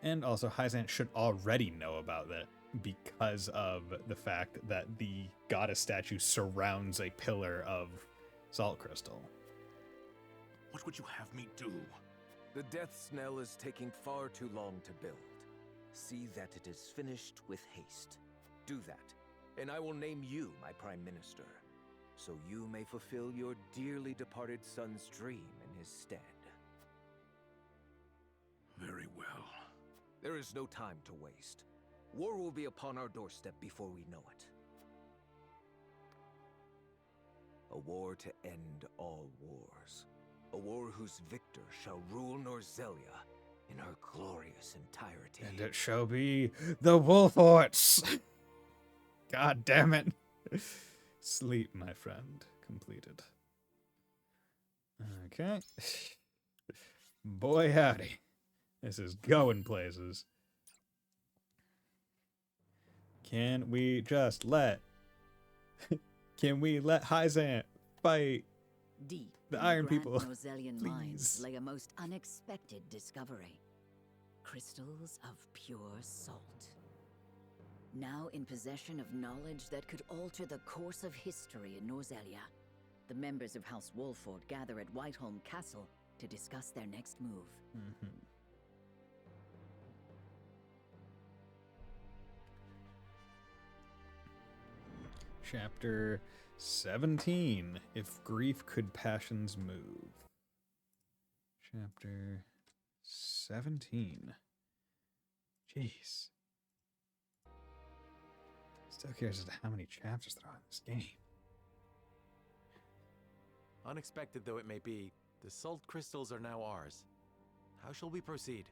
[SPEAKER 1] And also, Hyzant should already know about that because of the fact that the goddess statue surrounds a pillar of salt crystal.
[SPEAKER 19] What would you have me do?
[SPEAKER 4] The death knell is taking far too long to build. See that it is finished with haste. Do that, and I will name you my Prime Minister, so you may fulfill your dearly departed son's dream in his stead.
[SPEAKER 19] Very well.
[SPEAKER 4] There is no time to waste. War will be upon our doorstep before we know it. A war to end all wars. A war whose victor shall rule Norzelia in her glorious entirety.
[SPEAKER 1] And it shall be the Wolforts! God damn it. Sleep, my friend. Completed. Okay. Boy howdy. This is going places. Can we just let... Can we let Hyzant fight
[SPEAKER 11] Deep
[SPEAKER 1] the
[SPEAKER 11] in
[SPEAKER 1] Iron
[SPEAKER 11] grand
[SPEAKER 1] People?
[SPEAKER 11] Norzelian
[SPEAKER 1] Please.
[SPEAKER 11] mines lay a most unexpected discovery. Crystals of pure salt. Now in possession of knowledge that could alter the course of history in Norzelia, the members of House Wolford gather at Whiteholm Castle to discuss their next move.
[SPEAKER 1] Chapter 17. If grief could passions move. Chapter 17. Jeez. Still curious as to how many chapters there are in this game.
[SPEAKER 20] Unexpected though it may be, the salt crystals are now ours. How shall we proceed?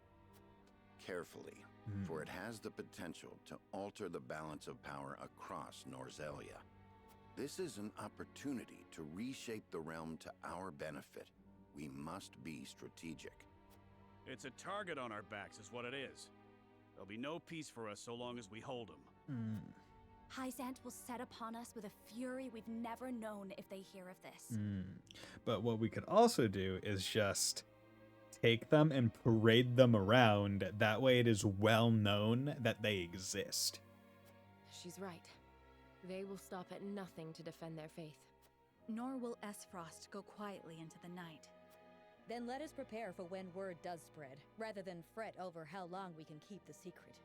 [SPEAKER 12] Carefully, for it has the potential to alter the balance of power across Norzelia. This is an opportunity to reshape the realm to our benefit. We must be strategic.
[SPEAKER 6] It's a target on our backs is what it is. There'll be no peace for us so long as we hold them.
[SPEAKER 10] Hyzant will set upon us with a fury we've never known if they hear of this.
[SPEAKER 1] But what we could also do is just take them and parade them around. That way it is well known that they exist.
[SPEAKER 14] She's right. They will stop at nothing to defend their faith.
[SPEAKER 10] Nor will Esfrost go quietly into the night.
[SPEAKER 8] Then let us prepare for when word does spread, rather than fret over how long we can keep the secret.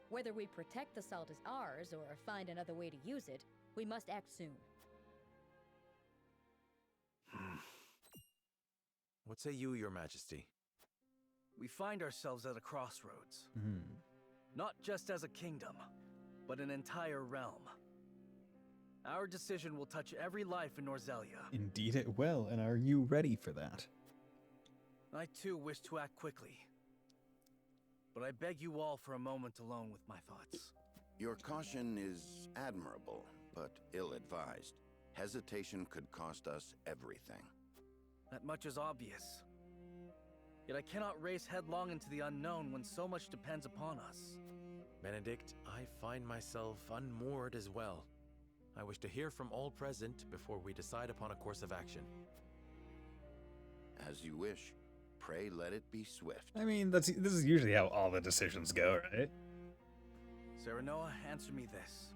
[SPEAKER 8] Whether we protect the salt as ours or find another way to use it, we must act soon.
[SPEAKER 20] What say you, Your Majesty?
[SPEAKER 13] We find ourselves at a crossroads. Not just as a kingdom, but an entire realm. Our decision will touch every life in Norzelia.
[SPEAKER 1] Indeed it will, and are you ready for that?
[SPEAKER 13] I too wish to act quickly. But I beg you all for a moment alone with my thoughts.
[SPEAKER 12] Your caution is admirable, but ill-advised. Hesitation could cost us everything.
[SPEAKER 13] That much is obvious. Yet I cannot race headlong into the unknown when so much depends upon us.
[SPEAKER 20] Benedict, I find myself unmoored as well. I wish to hear from all present before we decide upon a course of action.
[SPEAKER 12] As you wish. Pray let it be swift.
[SPEAKER 1] I mean, this is usually how all the decisions go, right?
[SPEAKER 13] Serenoa, answer me this.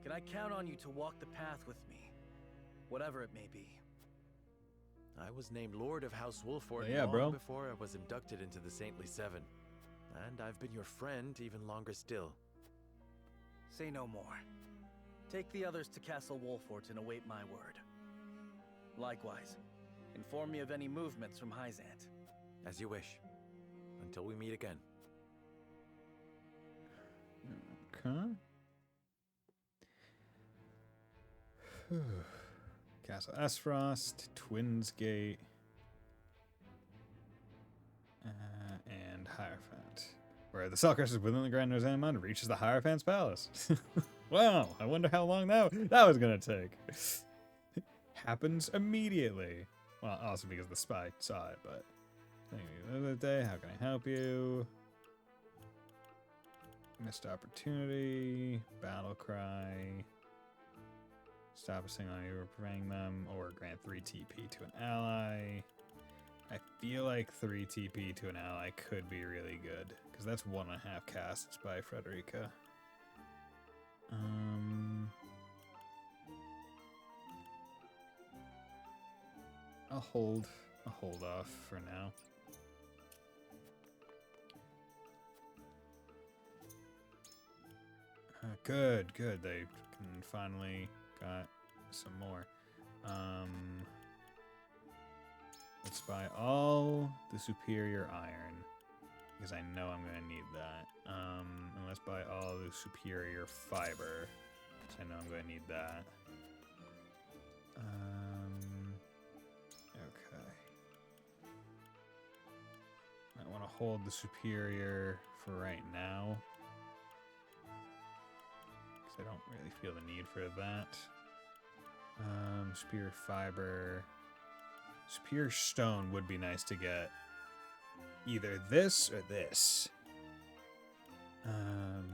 [SPEAKER 13] Can I count on you to walk the path with me, whatever it may be?
[SPEAKER 20] I was named Lord of House Wolford
[SPEAKER 1] Yeah,
[SPEAKER 20] long
[SPEAKER 1] bro.
[SPEAKER 20] before I was inducted into the Saintly Seven. And I've been your friend even longer still.
[SPEAKER 13] Say no more. Take the others to Castle Wolfort and await my word. Likewise, inform me of any movements from Hyzant.
[SPEAKER 20] As you wish. Until we meet again.
[SPEAKER 1] Okay. Castle Esfrost, Twins Gate, and Hierophant. Where the Cell Crystals within the Grand Rosalind Mountain reaches the Hierophant's Palace. Wow, I wonder how long that was gonna take. Happens immediately. Well, also because the spy saw it, but... The other day, how can I help you? Missed opportunity, battle cry. Stop a single enemy or preventing them, or grant 3 TP to an ally. I feel like 3 TP to an ally could be really good, because that's 1.5 casts by Frederica. I'll hold off for now. Good. They can finally got some more. Let's buy all the superior iron, because I know I'm gonna need that. And let's buy all the superior fiber, because I know I'm gonna need that. Okay. I want to hold the superior for right now, because I don't really feel the need for that. Superior fiber. Superior stone would be nice to get. Either this or this. Yeah,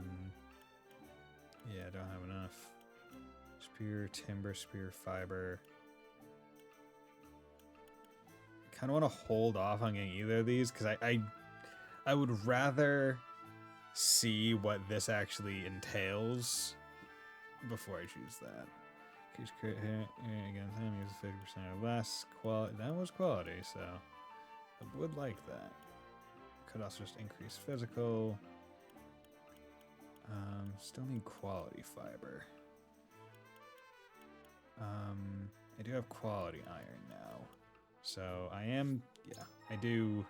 [SPEAKER 1] I don't have enough. Superior timber, superior fiber. I kind of want to hold off on getting either of these, because I would rather see what this actually entails before I choose that. Increase crit hit against enemies 50% or less. That was quality, so I would like that. Could also just increase physical. Still need quality fiber. I do have quality iron now, so I do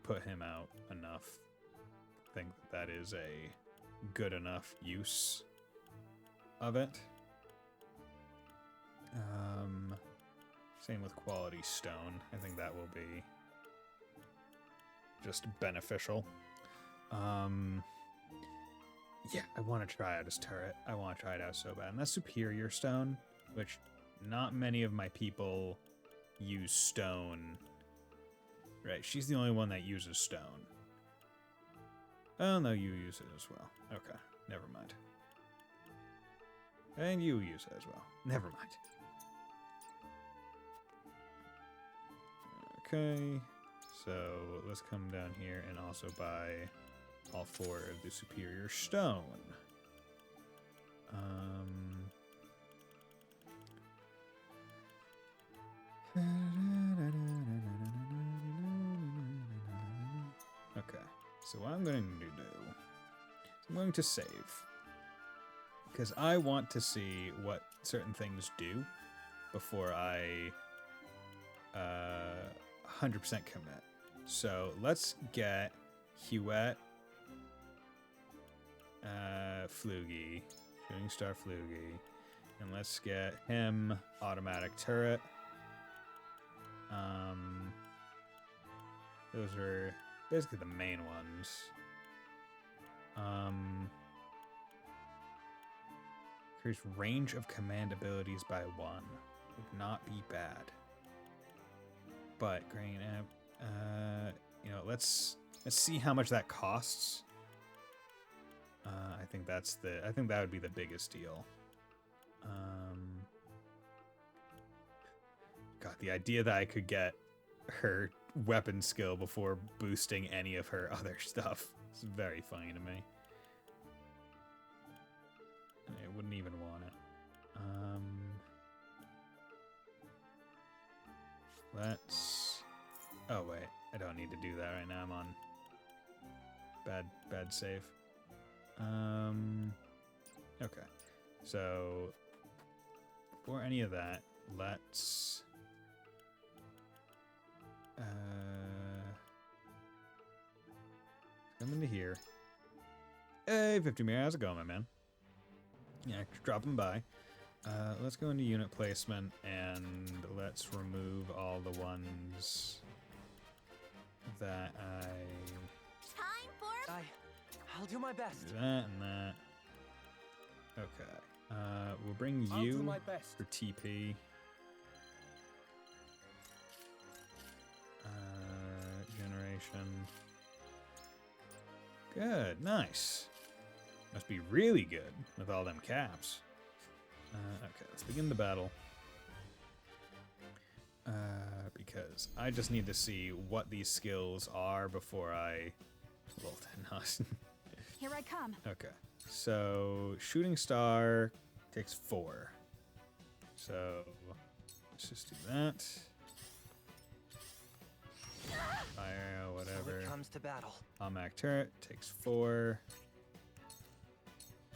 [SPEAKER 1] put him out enough. I think that is a good enough use of it. Same with quality stone. I think that will be just beneficial. Yeah, I want to try out his turret. I want to try it out so bad. And that's superior stone, which not many of my people use stone. Right, she's the only one that uses stone. Oh, no, you use it as well. Okay, never mind. And you use it as well. Never mind. Okay, so let's come down here and also buy all 4 of the superior stone. Okay, so what I'm going to do is I'm going to save, because I want to see what certain things do before I 100% commit. So let's get Huet, Flugy, Shooting Star Flugy, and let's get him automatic turret. Those are basically the main ones. Increase range of command abilities by 1. Would not be bad. But green you know, let's see how much that costs. I think that would be the biggest deal. God, the idea that I could get her weapon skill before boosting any of her other stuff is very funny to me. I wouldn't even want it. let's... Oh, wait. I don't need to do that right now. I'm on bad save. Okay. So, before any of that, let's... come into here. Hey, 50 Mirror, how's it going, my man? Yeah, dropping by. Let's go into unit placement and let's remove all the ones that
[SPEAKER 13] Time for... I'll do my best.
[SPEAKER 1] do that and that. Okay. We'll bring
[SPEAKER 13] I'll do
[SPEAKER 1] you
[SPEAKER 13] my best.
[SPEAKER 1] for TP. Generation. Good, nice. Must be really good with all them caps. Okay, let's begin the battle. Because I just need to see what these skills are before I... Well, no.
[SPEAKER 10] Here I come.
[SPEAKER 1] Okay, so Shooting Star takes 4. So let's just do that. Fire, whatever.
[SPEAKER 13] So it comes to battle.
[SPEAKER 1] Automatic turret takes 4.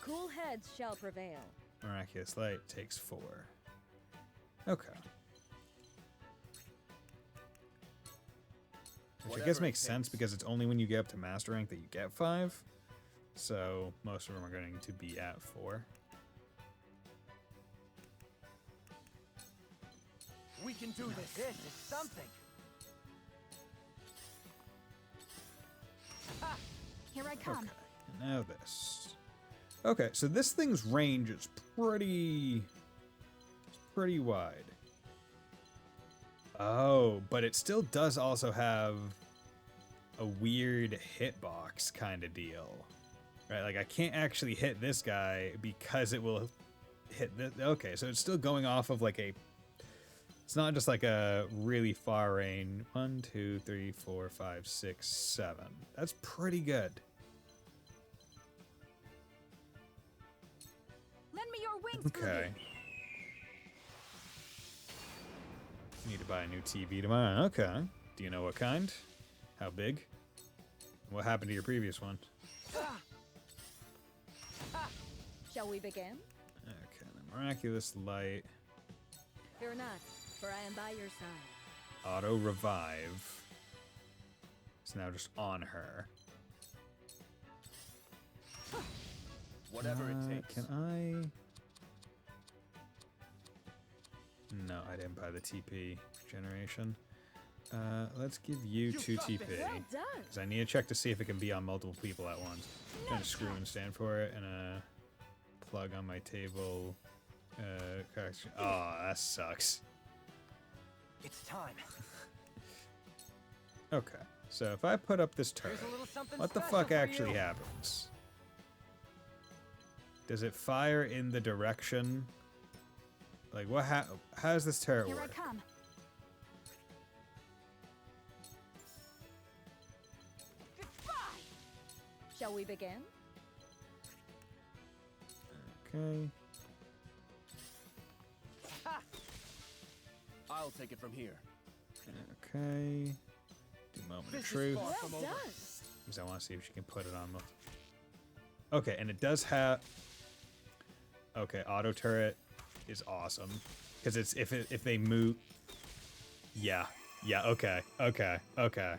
[SPEAKER 8] Cool heads shall prevail.
[SPEAKER 1] Miraculous Light takes 4. Okay. Which I guess makes sense because it's only when you get up to master rank that you get 5. So most of them are going to be at 4.
[SPEAKER 13] We can do this. This is something.
[SPEAKER 10] Here I come.
[SPEAKER 1] Okay. Now this. Okay, so this thing's range is pretty wide. Oh, but it still does also have a weird hitbox kind of deal. Right, like I can't actually hit this guy because it will hit this. Okay, so it's still going off of like a... It's not just like a really far range. 1, 2, 3, 4, 5, 6, 7. That's pretty good.
[SPEAKER 10] Lend me your wings.
[SPEAKER 1] Okay. Need to buy a new TV tomorrow. Okay. Do you know what kind? How big? What happened to your previous one?
[SPEAKER 8] Shall we begin?
[SPEAKER 1] Okay, the Miraculous Light.
[SPEAKER 8] Fear not, for I am by your side.
[SPEAKER 1] Auto revive. It's now just on her.
[SPEAKER 13] Whatever it takes.
[SPEAKER 1] Can I... No, I didn't buy the TP generation. Let's give you 2 TP.
[SPEAKER 8] Well done.
[SPEAKER 1] Because I need to check to see if it can be on multiple people at once. I'm trying to screw and stand for it and plug on my table. Correction. Oh, that sucks.
[SPEAKER 13] It's time.
[SPEAKER 1] Okay, so if I put up this turret, what the fuck actually happens? Does it fire in the direction? Like, what? How does this turret
[SPEAKER 10] Here
[SPEAKER 1] work?
[SPEAKER 10] I come.
[SPEAKER 8] Shall we begin?
[SPEAKER 1] Okay.
[SPEAKER 13] I'll take it from here.
[SPEAKER 1] Okay. Do moment of truth.
[SPEAKER 8] Well done.
[SPEAKER 1] Because I want to see if she can put it on the... Okay, and it does have... Okay, auto turret is awesome. Because it's if they move... Yeah. Yeah, okay. Okay. Okay.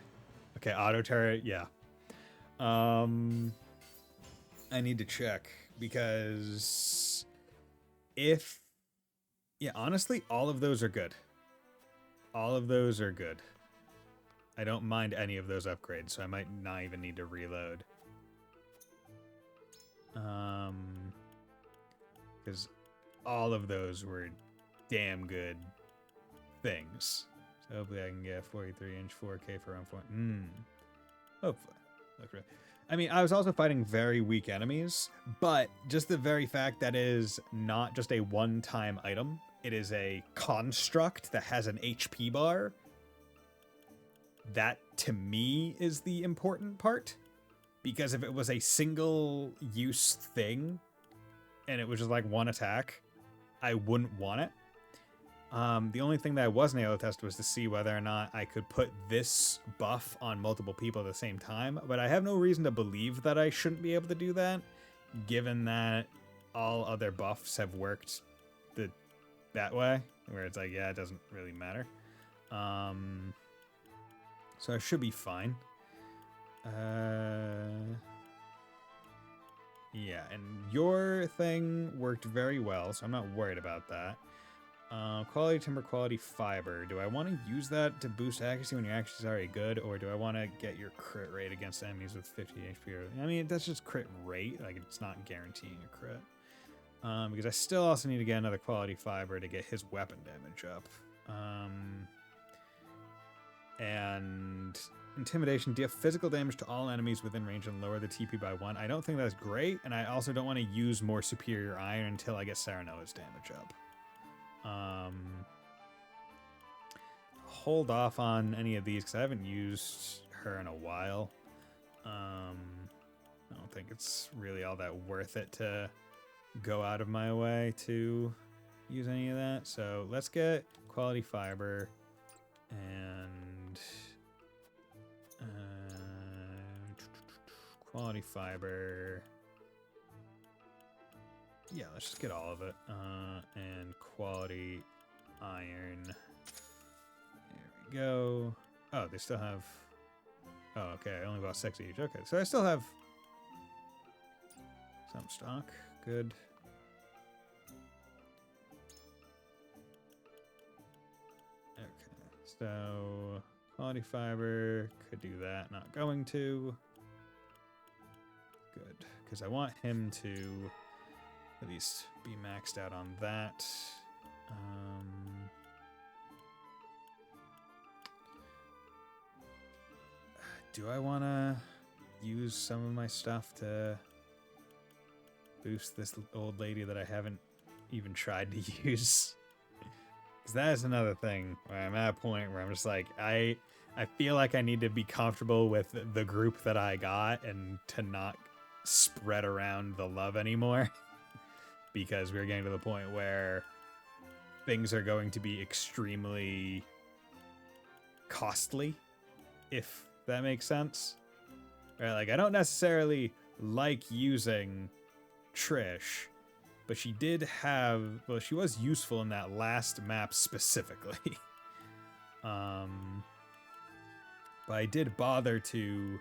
[SPEAKER 1] Okay, auto turret, yeah. I need to check because if... Yeah, honestly, all of those are good. All of those are good. I don't mind any of those upgrades, so I might not even need to reload. Because all of those were damn good things. So hopefully I can get 43-inch 4K for around 4. Hopefully. Look right. I mean, I was also fighting very weak enemies, but just the very fact that it is not just a one-time item, it is a construct that has an HP bar. That, to me, is the important part. Because if it was a single-use thing, and it was just like one attack, I wouldn't want it. The only thing that I wasn't able to test was to see whether or not I could put this buff on multiple people at the same time, but I have no reason to believe that I shouldn't be able to do that, given that all other buffs have worked that way, where it's like, yeah, it doesn't really matter. So I should be fine. Yeah, and your thing worked very well, so I'm not worried about that. Quality timber, quality fiber. Do I want to use that to boost accuracy when your accuracy is already good, or do I want to get your crit rate against enemies with 50 HP? I mean, that's just crit rate. Like, it's not guaranteeing a crit. Because I still also need to get another quality fiber to get his weapon damage up. And intimidation, deal physical damage to all enemies within range and lower the TP by 1. I don't think that's great, and I also don't want to use more superior iron until I get Serenoa's damage up. Hold off on any of these because I haven't used her in a while. I don't think it's really all that worth it to go out of my way to use any of that. So let's get quality fiber and quality fiber. Yeah, let's just get all of it. And quality iron. There we go. Oh, they still have... Oh, okay, I only bought 6 each. Okay, so I still have some stock. Good. Okay, so quality fiber, could do that, not going to. Good, because I want him to at least be maxed out on that. Do I want to use some of my stuff to boost this old lady that I haven't even tried to use? Because that is another thing where I'm at a point where I'm just like, I feel like I need to be comfortable with the group that I got and to not spread around the love anymore. Because we're getting to the point where things are going to be extremely costly, if that makes sense. Right, like, I don't necessarily like using Trish, but she did have, well, she was useful in that last map specifically. But I did bother to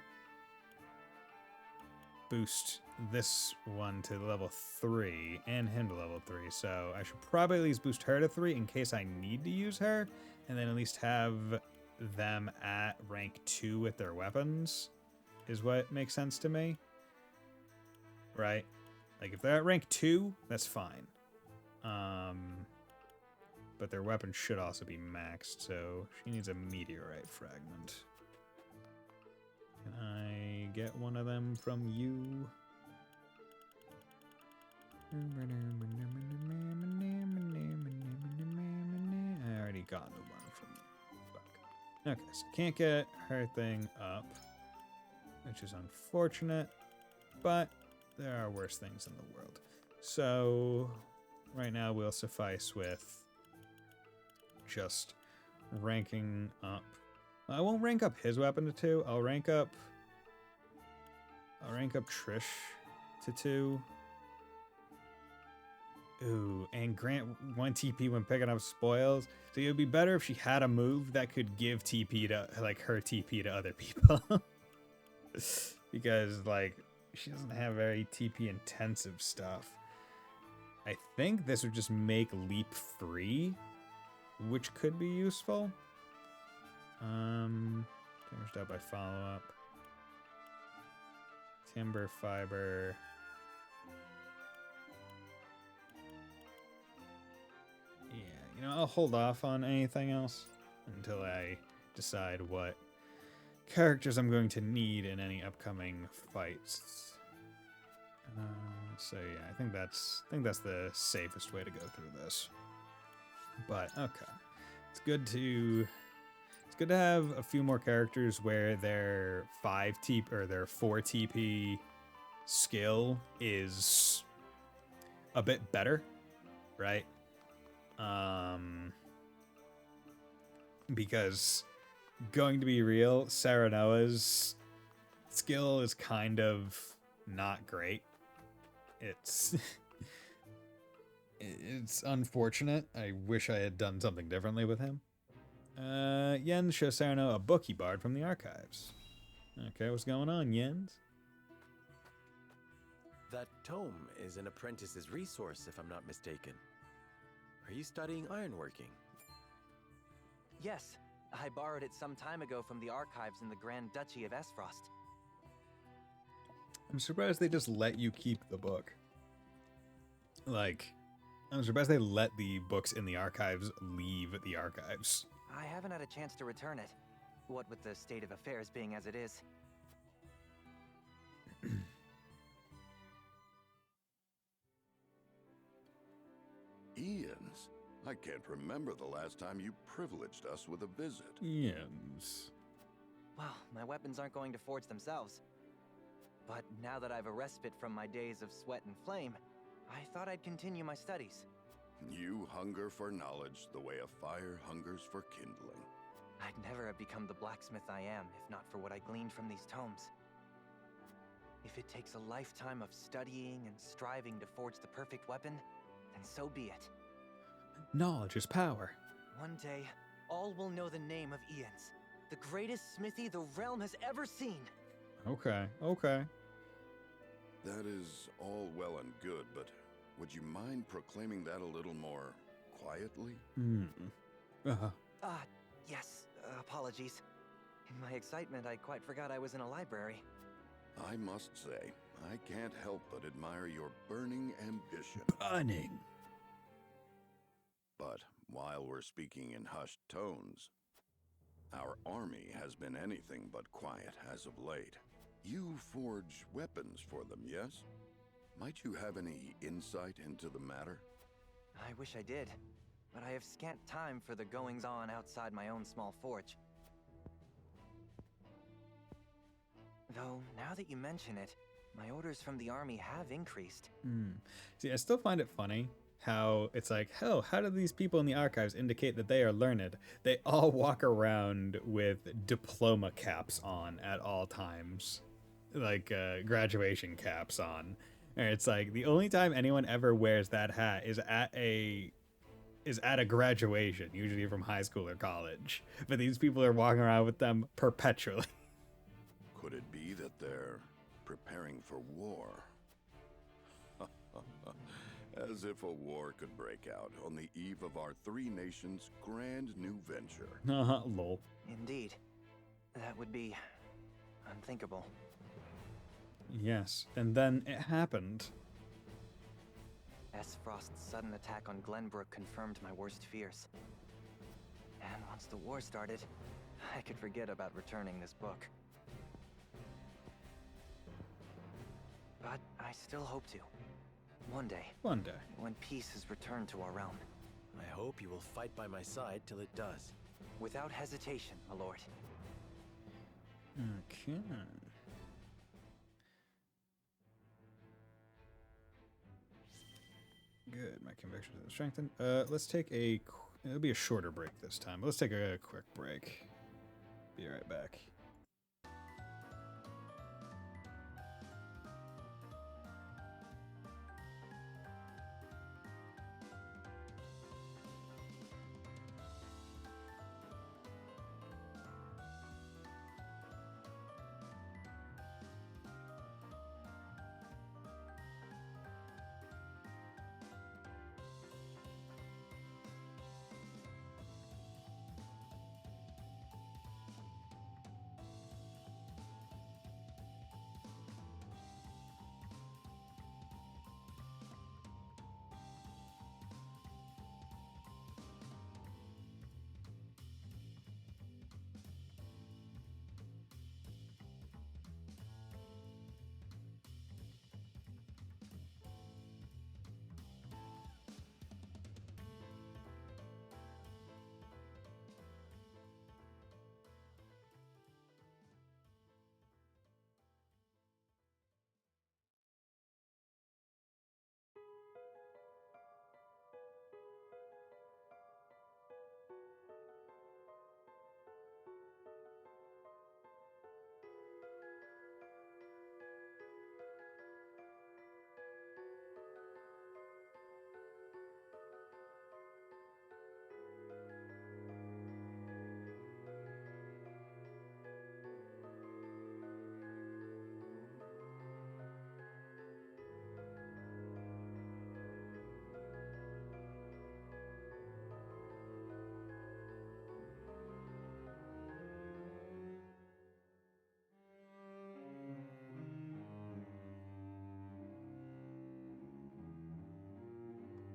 [SPEAKER 1] boost this one to level 3 and him to level 3, so I should probably at least boost her to 3 in case I need to use her, and then at least have them at rank 2 with their weapons, is what makes sense to me. Right? Like, if they're at rank 2, that's fine. But their weapon should also be maxed, so she needs a meteorite fragment. Can I get one of them from you? I already got the one from you. Fuck. Okay, so can't get her thing up, which is unfortunate, but there are worse things in the world. So right now we'll suffice with just ranking up. I won't rank up his weapon to 2. I'll rank up Trish to 2. Ooh, and grant 1 TP when picking up spoils. So it would be better if she had a move that could give TP to, like, her TP to other people. Because, like, she doesn't have very TP intensive stuff. I think this would just make leap 3, which could be useful. Finished out by follow-up. Timber, fiber. Yeah, you know, I'll hold off on anything else until I decide what characters I'm going to need in any upcoming fights. So yeah, I think that's the safest way to go through this. But okay, it's good to have a few more characters where their 5 TP or their 4 TP skill is a bit better, right? because, going to be real, Saranoa's skill is kind of not great. It's it's unfortunate. I wish I had done something differently with him. Jens shows Saranoa a book he borrowed from the archives. Okay, what's going on, Jens?
[SPEAKER 20] That tome is an apprentice's resource, if I'm not mistaken. Are you studying ironworking?
[SPEAKER 5] Yes, I borrowed it some time ago from the archives in the Grand Duchy of Esfrost.
[SPEAKER 1] I'm surprised they just let you keep the book. Like, I'm surprised they let the books in the archives leave the archives.
[SPEAKER 5] I haven't had a chance to return it. What with the state of affairs being as it is.
[SPEAKER 12] Ian's? I can't remember the last time you privileged us with a visit.
[SPEAKER 1] Ian's.
[SPEAKER 5] Well, my weapons aren't going to forge themselves. But now that I've a respite from my days of sweat and flame, I thought I'd continue my studies.
[SPEAKER 12] You hunger for knowledge the way a fire hungers for kindling.
[SPEAKER 5] I'd never have become the blacksmith I am if not for what I gleaned from these tomes. If it takes a lifetime of studying and striving to forge the perfect weapon, then so be it.
[SPEAKER 1] Knowledge is power.
[SPEAKER 5] One day, all will know the name of Ian's, the greatest smithy the realm has ever seen.
[SPEAKER 1] Okay, okay.
[SPEAKER 12] That is all well and good, but would you mind proclaiming that a little more quietly?
[SPEAKER 5] Yes, apologies. In my excitement, I quite forgot I was in a library.
[SPEAKER 12] I must say, I can't help but admire your burning ambition.
[SPEAKER 1] Burning.
[SPEAKER 12] But while we're speaking in hushed tones, our army has been anything but quiet as of late. You forge weapons for them, yes? Might you have any insight into the matter?
[SPEAKER 5] I wish I did, but I have scant time for the goings-on outside my own small forge. Though, now that you mention it, my orders from the army have increased.
[SPEAKER 1] See, I still find it funny how it's like, hell, how do these people in the archives indicate that they are learned? They all walk around with diploma caps on at all times. Like graduation caps on. And it's like the only time anyone ever wears that hat is at a graduation, usually from high school or college. But these people are walking around with them perpetually.
[SPEAKER 12] Could it be that they're preparing for war? As if a war could break out on the eve of our three nations' grand new venture.
[SPEAKER 1] Lol.
[SPEAKER 5] Indeed. That would be unthinkable.
[SPEAKER 1] Yes, and then it happened.
[SPEAKER 5] Frost's sudden attack on Glenbrook confirmed my worst fears. And once the war started, I could forget about returning this book. But I still hope to. One day.
[SPEAKER 1] One day.
[SPEAKER 5] When peace is returned to our realm.
[SPEAKER 20] I hope you will fight by my side till it does.
[SPEAKER 5] Without hesitation, my lord.
[SPEAKER 1] Okay. Good, my convictions are strengthened. Let's take it'll be a shorter break this time. Let's take a quick break. Be right back.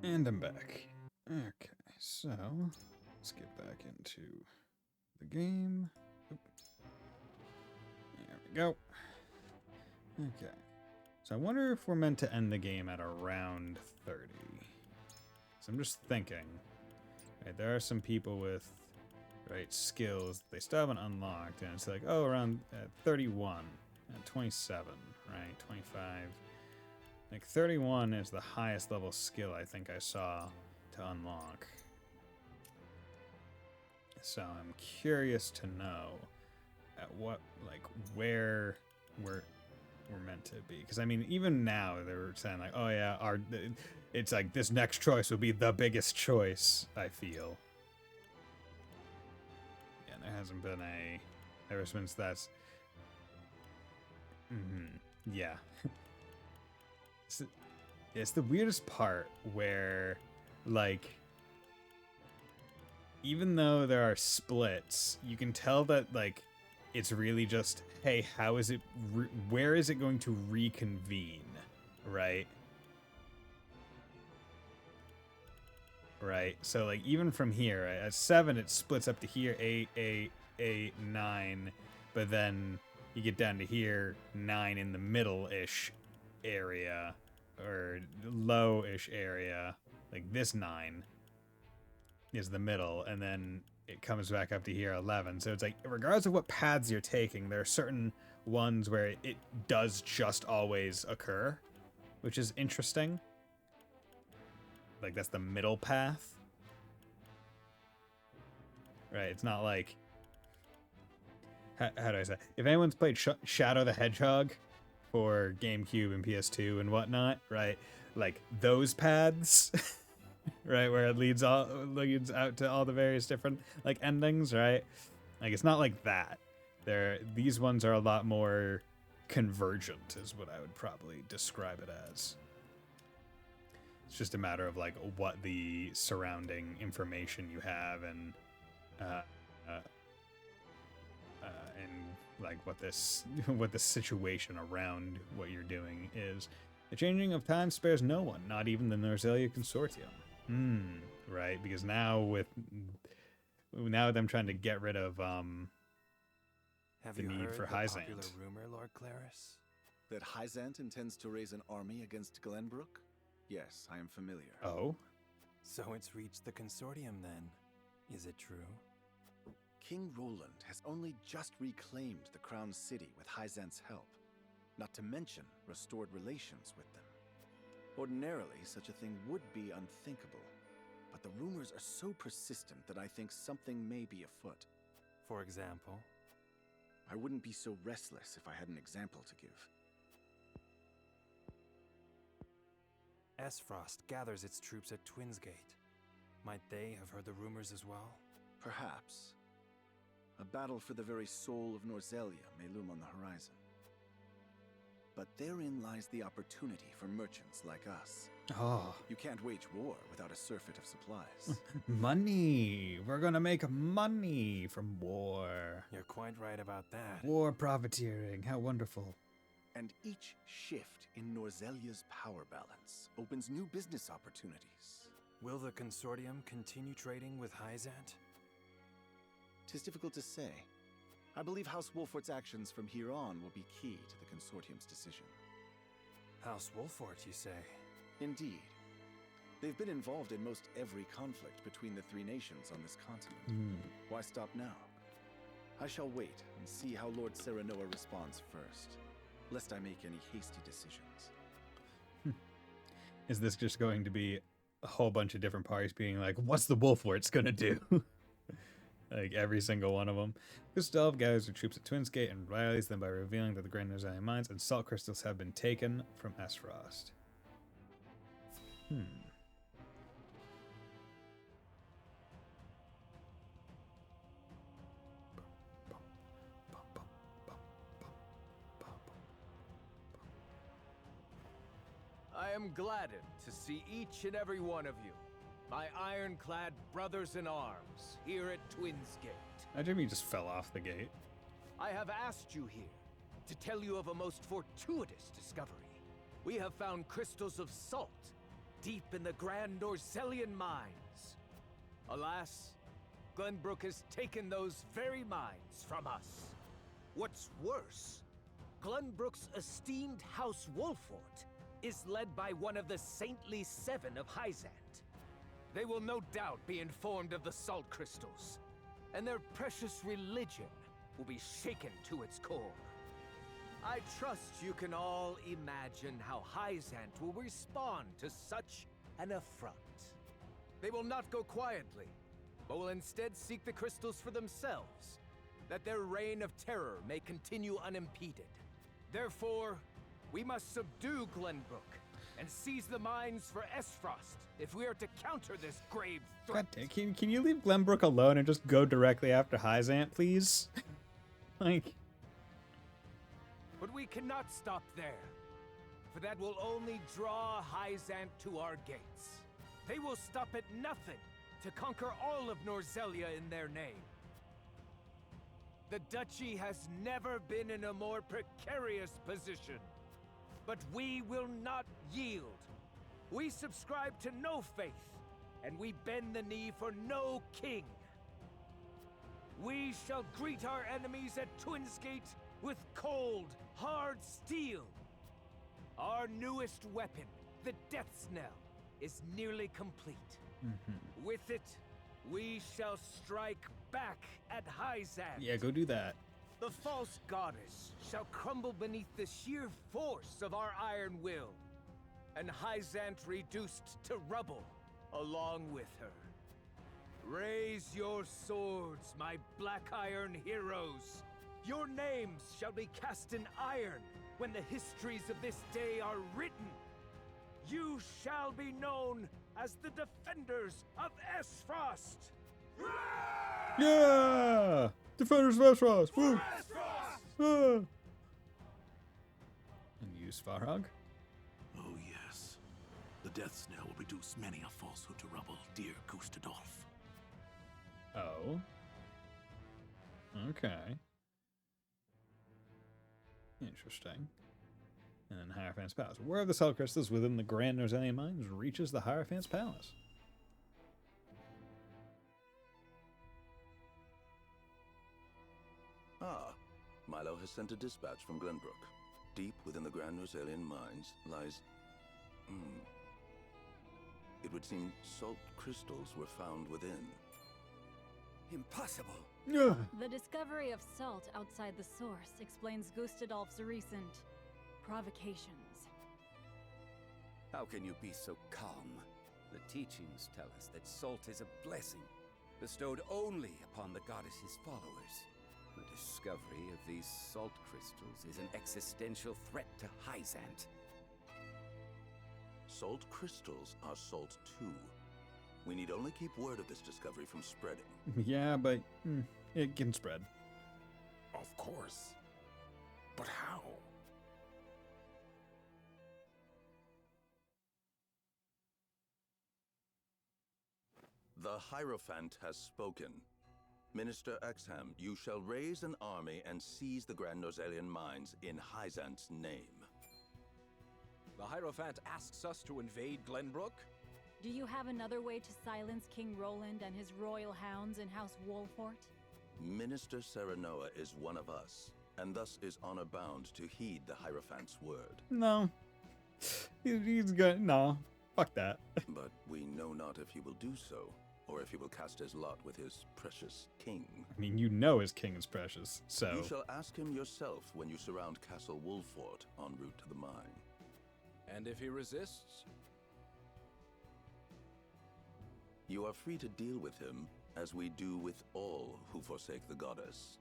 [SPEAKER 1] And I'm back. Okay, so let's get back into the game. Oop. There we go. Okay. So I wonder if we're meant to end the game at around 30. So I'm just thinking. Right, there are some people with skills they still haven't unlocked, and it's like, oh, around 31, 27, right, 25. Like 31 is the highest level skill I think I saw to unlock. So I'm curious to know at what, like, where we're meant to be. Because I mean, even now they were saying like, oh yeah, it's like this next choice will be the biggest choice. I feel. Yeah, there hasn't been ever since that's. Yeah. It's the weirdest part where, like, even though there are splits, you can tell that, like, it's really just, hey, how is it, where is it going to reconvene, right? Right, so, like, even from here, right, at 7, it splits up to here, 8, 9, but then you get down to here, 9 in the middle-ish area, or low-ish area, like this 9 is the middle, and then it comes back up to here 11. So it's like, regardless of what paths you're taking, there are certain ones where it does just always occur, which is interesting. Like, that's the middle path. Right, it's not like... How do I say? If anyone's played Shadow the Hedgehog for GameCube and PS2 and whatnot, right? Like, those paths... right, where it leads out to all the various different, like, endings, right? Like, it's not like that. These ones are a lot more convergent, is what I would probably describe it as. It's just a matter of, like, what the surrounding information you have and like what the situation around what you're doing is. The changing of time spares no one, not even the Norzelia Consortium. Right, because now with them trying to get rid of the need for Hyzant.
[SPEAKER 17] Popular rumor, Lord Claris?
[SPEAKER 22] That Hyzant intends to raise an army against Glenbrook? Yes, I am familiar.
[SPEAKER 1] Oh?
[SPEAKER 17] So it's reached the Consortium then. Is it true?
[SPEAKER 22] King Roland has only just reclaimed the Crown City with Hyzant's help, not to mention restored relations with them. Ordinarily, such a thing would be unthinkable, but the rumors are so persistent that I think something may be afoot.
[SPEAKER 17] For example?
[SPEAKER 22] I wouldn't be so restless if I had an example to give.
[SPEAKER 17] Esfrost gathers its troops at Twinsgate. Might they have heard the rumors as well?
[SPEAKER 22] Perhaps. A battle for the very soul of Norzelia may loom on the horizon. But therein lies the opportunity for merchants like us.
[SPEAKER 1] Oh.
[SPEAKER 22] You can't wage war without a surfeit of supplies.
[SPEAKER 1] Money! We're gonna make money from war.
[SPEAKER 17] You're quite right about that.
[SPEAKER 1] War profiteering, how wonderful.
[SPEAKER 22] And each shift in Norzelia's power balance opens new business opportunities.
[SPEAKER 17] Will the Consortium continue trading with Hyzant?
[SPEAKER 22] 'Tis difficult to say. I believe House Wolfort's actions from here on will be key to the Consortium's decision.
[SPEAKER 17] House Wolfort, you say?
[SPEAKER 22] Indeed. They've been involved in most every conflict between the three nations on this continent. Why stop now? I shall wait and see how Lord Serenoa responds first, lest I make any hasty decisions.
[SPEAKER 1] Is this just going to be a whole bunch of different parties being like, what's the Wolfort's gonna do? Like, every single one of them. Gustav gathers her troops at Twinsgate and rallies them by revealing that the Grand Norzelian mines and salt crystals have been taken from Esfrost.
[SPEAKER 23] I am gladdened to see each and every one of you, my ironclad brothers in arms, here at Twinsgate.
[SPEAKER 1] Imagine if he just fell off the gate.
[SPEAKER 23] I have asked you here to tell you of a most fortuitous discovery. We have found crystals of salt deep in the Grand Norzelian mines. Alas, Glenbrook has taken those very mines from us.
[SPEAKER 4] What's worse, Glenbrook's esteemed House Wolfort is led by one of the Saintly Seven of Hyzant.
[SPEAKER 23] They will no doubt be informed of the salt crystals, and their precious religion will be shaken to its core. I trust you can all imagine how Hyzant will respond to such an affront. They will not go quietly, but will instead seek the crystals for themselves, that their reign of terror may continue unimpeded. Therefore, we must subdue Glenbrook and seize the mines for Esfrost if we are to counter this grave threat.
[SPEAKER 1] God damn, can you leave Glenbrook alone and just go directly after Hyzant, please? Like...
[SPEAKER 23] But we cannot stop there, for that will only draw Hyzant to our gates. They will stop at nothing to conquer all of Norzelia in their name. The Duchy has never been in a more precarious position, but we will not yield. We subscribe to no faith, and we bend the knee for no king. We shall greet our enemies at Twinsgate with cold, hard steel. Our newest weapon, the Death's Knell, is nearly complete. With it, we shall strike back at Hyzant.
[SPEAKER 1] Yeah, go do that.
[SPEAKER 23] The false goddess shall crumble beneath the sheer force of our iron will, and Hyzant reduced to rubble along with her. Raise your swords, my black iron heroes. Your names shall be cast in iron when the histories of this day are written. You shall be known as the defenders of Esfrost.
[SPEAKER 1] Yeah! Defenders of Esfrost! Woo! Ah! And you, Svarog?
[SPEAKER 19] Oh, yes. The Death Snare will reduce many a falsehood to rubble, dear Gustadolf.
[SPEAKER 1] Oh. Okay. Interesting. And then Hierophant's Palace. Where are the cell crystals within the Grand Norzelian Mines reaches the Hierophant's Palace?
[SPEAKER 2] Ah, Milo has sent a dispatch from Glenbrook. Deep within the Grand Norzelian Mines lies... It would seem salt crystals were found within.
[SPEAKER 3] Impossible!
[SPEAKER 1] Yeah.
[SPEAKER 18] The discovery of salt outside the source explains Gustadolf's recent provocations.
[SPEAKER 3] How can you be so calm? The teachings tell us that salt is a blessing, bestowed only upon the goddess's followers. The discovery of these salt crystals is an existential threat to Hyzant.
[SPEAKER 2] Salt crystals are salt too. We need only keep word of this discovery from spreading.
[SPEAKER 1] Yeah, but it can spread.
[SPEAKER 19] Of course. But how?
[SPEAKER 2] The Hierophant has spoken. Minister Exham, you shall raise an army and seize the Grand Norzelian Mines in Hyzant's name.
[SPEAKER 15] The Hierophant asks us to invade Glenbrook?
[SPEAKER 18] Do you have another way to silence King Roland and his royal hounds in House Wolfort?
[SPEAKER 2] Minister Serenoa is one of us, and thus is honor bound to heed the Hierophant's word.
[SPEAKER 1] No. He's good. No. Fuck that.
[SPEAKER 2] But we know not if he will do so, or if he will cast his lot with his precious king.
[SPEAKER 1] I mean, you know his king is precious, so...
[SPEAKER 2] You shall ask him yourself when you surround Castle Wolfort en route to the mine.
[SPEAKER 15] And if he resists?
[SPEAKER 2] You are free to deal with him, as we do with all who forsake the goddess.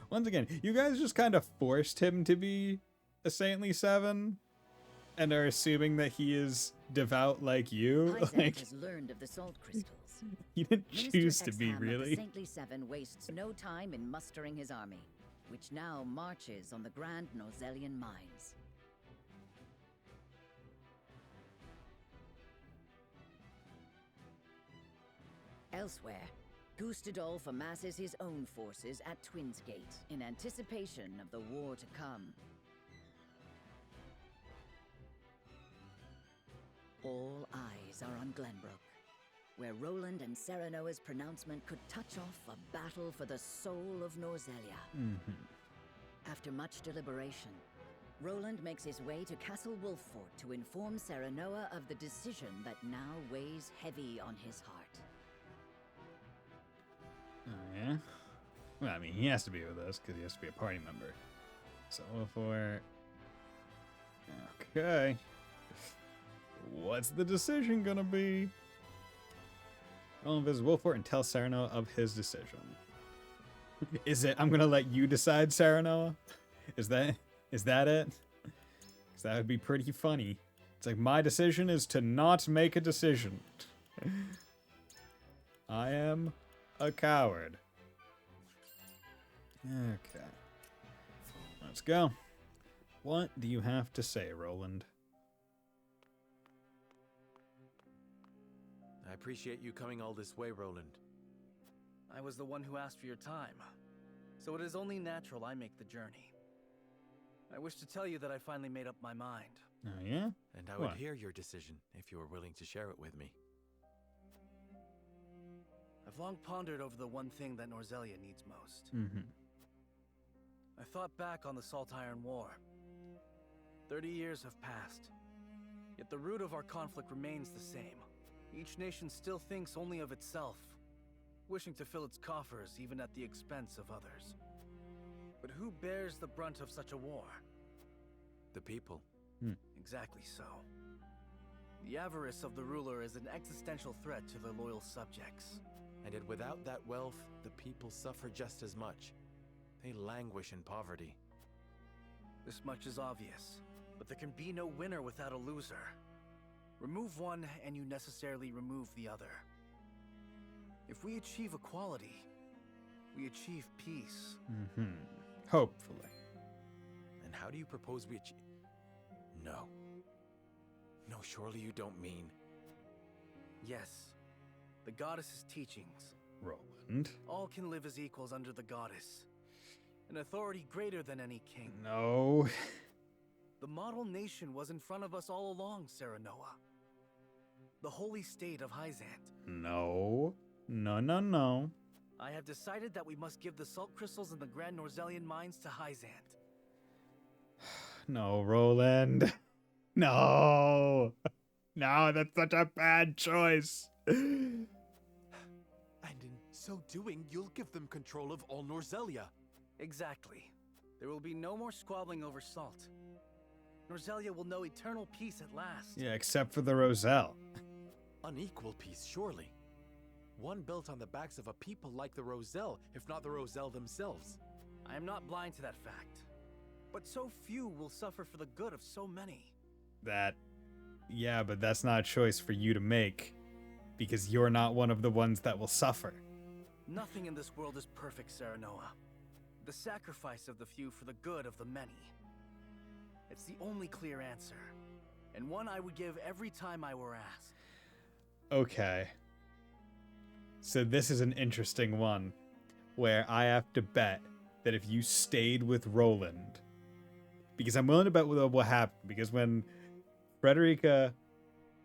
[SPEAKER 1] Once again, you guys just kind of forced him to be a Saintly Seven, and are assuming that he is devout like you.
[SPEAKER 11] Hyzant has learned of the salt crystals.
[SPEAKER 1] He didn't
[SPEAKER 11] Minister
[SPEAKER 1] choose to be,
[SPEAKER 11] Exham of
[SPEAKER 1] really.
[SPEAKER 11] the Saintly Seven wastes no time in mustering his army, which now marches on the Grand Norzelian Mines. Elsewhere, Gustadolf amasses his own forces at Twinsgate in anticipation of the war to come. All eyes are on Glenbrook, where Roland and Serenoa's pronouncement could touch off a battle for the soul of Norzelia. After much deliberation, Roland makes his way to Castle Wolffort to inform Serenoa of the decision that now weighs heavy on his heart.
[SPEAKER 1] Oh, yeah? Well, I mean, he has to be with us because he has to be a party member. So, for... Okay. What's the decision gonna be? Roland visits Wolffort and tells Serenoa of his decision. Is it, I'm gonna let you decide, Serenoa? Is that it? Because that would be pretty funny. It's like, my decision is to not make a decision. I am a coward. Okay. Let's go. What do you have to say, Roland?
[SPEAKER 20] I appreciate you coming all this way, Roland.
[SPEAKER 13] I was the one who asked for your time, so it is only natural I make the journey. I wish to tell you that I finally made up my mind.
[SPEAKER 1] Oh, yeah?
[SPEAKER 20] And I would hear your decision if you were willing to share it with me.
[SPEAKER 13] I've long pondered over the one thing that Norzelia needs most. I thought back on the Salt Iron War. 30 years have passed, yet the root of our conflict remains the same. Each nation still thinks only of itself, wishing to fill its coffers even at the expense of others. But who bears the brunt of such a war?
[SPEAKER 20] The people.
[SPEAKER 13] Exactly so. The avarice of the ruler is an existential threat to their loyal subjects.
[SPEAKER 20] And yet without that wealth, the people suffer just as much. They languish in poverty.
[SPEAKER 13] This much is obvious, but there can be no winner without a loser. Remove one, and you necessarily remove the other. If we achieve equality, we achieve peace.
[SPEAKER 1] Hopefully.
[SPEAKER 20] And how do you propose we achieve? No. No, surely you don't mean...
[SPEAKER 13] Yes. The goddess's teachings.
[SPEAKER 1] Roland.
[SPEAKER 13] All can live as equals under the goddess. An authority greater than any king.
[SPEAKER 1] No.
[SPEAKER 13] The model nation was in front of us all along, Serenoa. The holy state of Hyzant.
[SPEAKER 1] No. No.
[SPEAKER 13] I have decided that we must give the salt crystals in the Grand Norzelian mines to Hyzant.
[SPEAKER 1] No, Roland. No. No, that's such a bad choice.
[SPEAKER 20] And in so doing, you'll give them control of all Norzelia.
[SPEAKER 13] Exactly. There will be no more squabbling over salt. Norzelia will know eternal peace at last.
[SPEAKER 1] Yeah, except for the Roselle.
[SPEAKER 20] Unequal peace, surely. One built on the backs of a people like the Roselle, if not the Roselle themselves.
[SPEAKER 13] I am not blind to that fact. But so few will suffer for the good of so many.
[SPEAKER 1] Yeah, but that's not a choice for you to make. Because you're not one of the ones that will suffer.
[SPEAKER 13] Nothing in this world is perfect, Serenoa. The sacrifice of the few for the good of the many. It's the only clear answer. And one I would give every time I were asked.
[SPEAKER 1] Okay. So this is an interesting one. Where I have to bet that if you stayed with Roland... Because I'm willing to bet what happened. Because when Frederica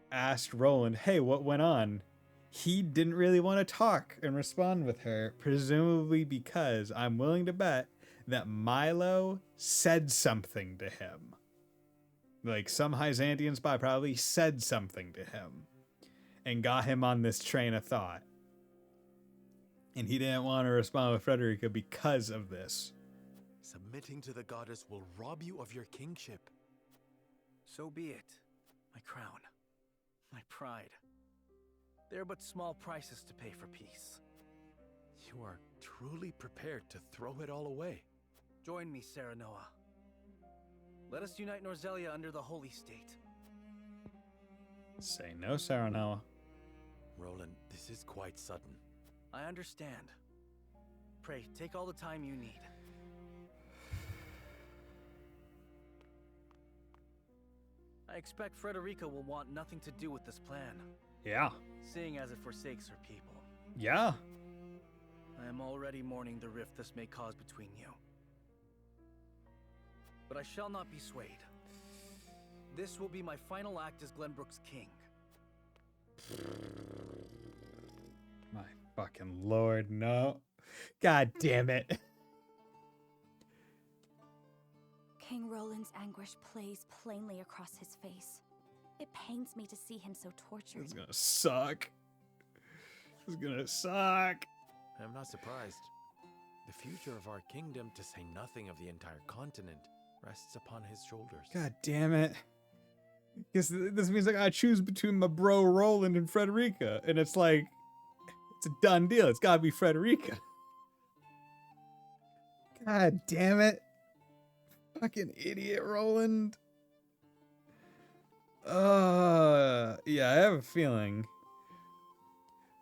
[SPEAKER 1] asked Roland, hey, what went on? He didn't really want to talk and respond with her. Presumably because I'm willing to bet that Milo said something to him. Like some Hyzantian spy probably said something to him. And got him on this train of thought. And he didn't want to respond with Frederica because of this.
[SPEAKER 20] Submitting to the goddess will rob you of your kingship.
[SPEAKER 13] So be it. My crown. My pride. They are but small prices to pay for peace.
[SPEAKER 20] You are truly prepared to throw it all away.
[SPEAKER 13] Join me, Serenoa. Let us unite Norzelia under the holy state.
[SPEAKER 1] Say no, Serenoa.
[SPEAKER 20] Roland, this is quite sudden.
[SPEAKER 13] I understand. Pray, take all the time you need. I expect Frederica will want nothing to do with this plan.
[SPEAKER 1] Yeah.
[SPEAKER 13] Seeing as it forsakes her people.
[SPEAKER 1] Yeah.
[SPEAKER 13] I am already mourning the rift this may cause between you. But I shall not be swayed. This will be my final act as Glenbrook's king.
[SPEAKER 1] My fucking lord, no. God damn it.
[SPEAKER 10] King Roland's anguish plays plainly across his face. It pains me to see him so tortured.
[SPEAKER 1] It's gonna suck. It's gonna suck.
[SPEAKER 20] I'm not surprised. The future of our kingdom, to say nothing of the entire continent, rests upon his shoulders.
[SPEAKER 1] God damn it. Because this means I gotta choose between my bro Roland and Frederica. And it's like, it's a done deal. It's gotta be Frederica. God damn it. Fucking idiot Roland. Yeah, I have a feeling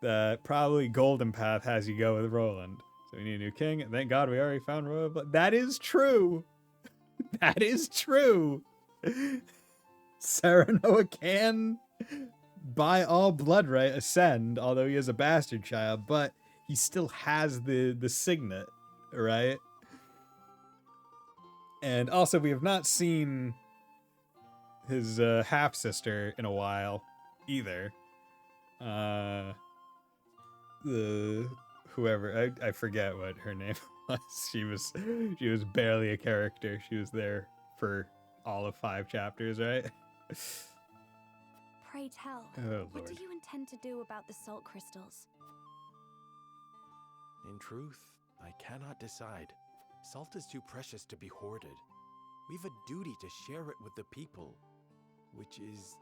[SPEAKER 1] that probably Golden Path has you go with Roland. So we need a new king. And thank God we already found royal blood. That is true. That is true. Serenoa can, by all blood right, ascend, although he is a bastard child, but he still has the signet, right? And also, we have not seen his half-sister in a while, either. The whoever, I forget what her name was. She was barely a character. She was there for all of 5 chapters, right?
[SPEAKER 10] Pray tell,
[SPEAKER 1] Oh,
[SPEAKER 10] what do
[SPEAKER 1] Lord.
[SPEAKER 10] you intend to do about the salt crystals?
[SPEAKER 20] In truth, I cannot decide. Salt is too precious to be hoarded. We've a duty to share it with the people, which is...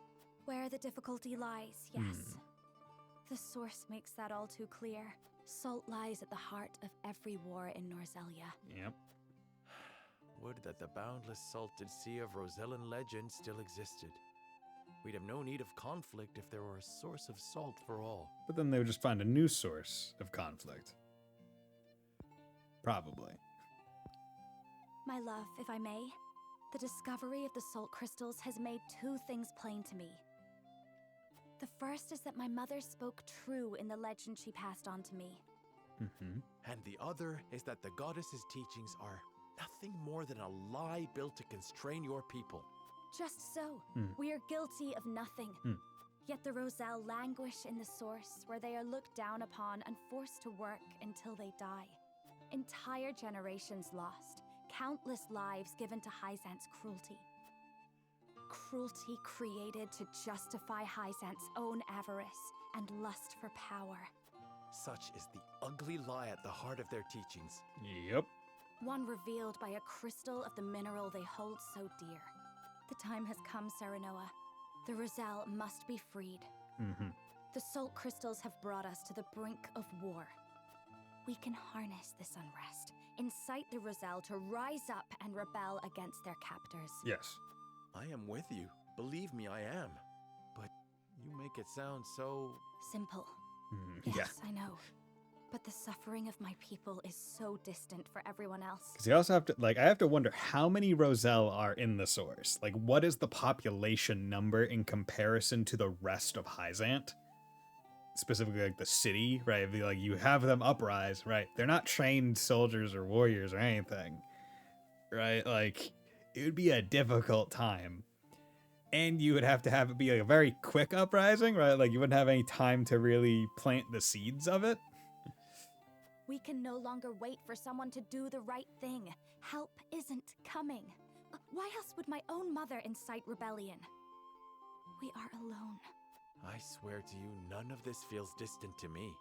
[SPEAKER 10] Where the difficulty lies, yes. The source makes that all too clear. Salt lies at the heart of every war in Norzelia.
[SPEAKER 1] Yep.
[SPEAKER 20] Would that the boundless salted sea of Rosellan legend still existed. We'd have no need of conflict if there were a source of salt for all.
[SPEAKER 1] But then they would just find a new source of conflict. Probably.
[SPEAKER 10] My love, if I may, the discovery of the salt crystals has made 2 things plain to me. The first is that my mother spoke true in the legend she passed on to me.
[SPEAKER 20] And the other is that the goddess's teachings are nothing more than a lie built to constrain your people.
[SPEAKER 10] Just so. We are guilty of nothing. Yet the Roselle languish in the source, where they are looked down upon and forced to work until they die. Entire generations lost. Countless lives given to Hyzant's cruelty. Cruelty created to justify Hyzant's own avarice and lust for power.
[SPEAKER 20] Such is the ugly lie at the heart of their teachings.
[SPEAKER 1] Yep.
[SPEAKER 10] One revealed by a crystal of the mineral they hold so dear. The time has come, Serenoa. The Roselle must be freed. The salt crystals have brought us to the brink of war. We can harness this unrest, incite the Roselle to rise up and rebel against their captors.
[SPEAKER 1] Yes.
[SPEAKER 20] I am with you. Believe me, I am. But you make it sound so...
[SPEAKER 10] Simple.
[SPEAKER 1] Yeah.
[SPEAKER 10] Yes, I know. But the suffering of my people is so distant for everyone else.
[SPEAKER 1] Because you also have to, I have to wonder how many Roselle are in the source. Like, what is the population number in comparison to the rest of Hyzant? Specifically, like, the city, right? You have them uprise, right? They're not trained soldiers or warriors or anything, right? Like, it would be a difficult time. And you would have to have it be, a very quick uprising, right? Like, you wouldn't have any time to really plant the seeds of it.
[SPEAKER 10] We can no longer wait for someone to do the right thing. Help isn't coming. Why else would my own mother incite rebellion? We are alone.
[SPEAKER 20] I swear to you, none of this feels distant to me.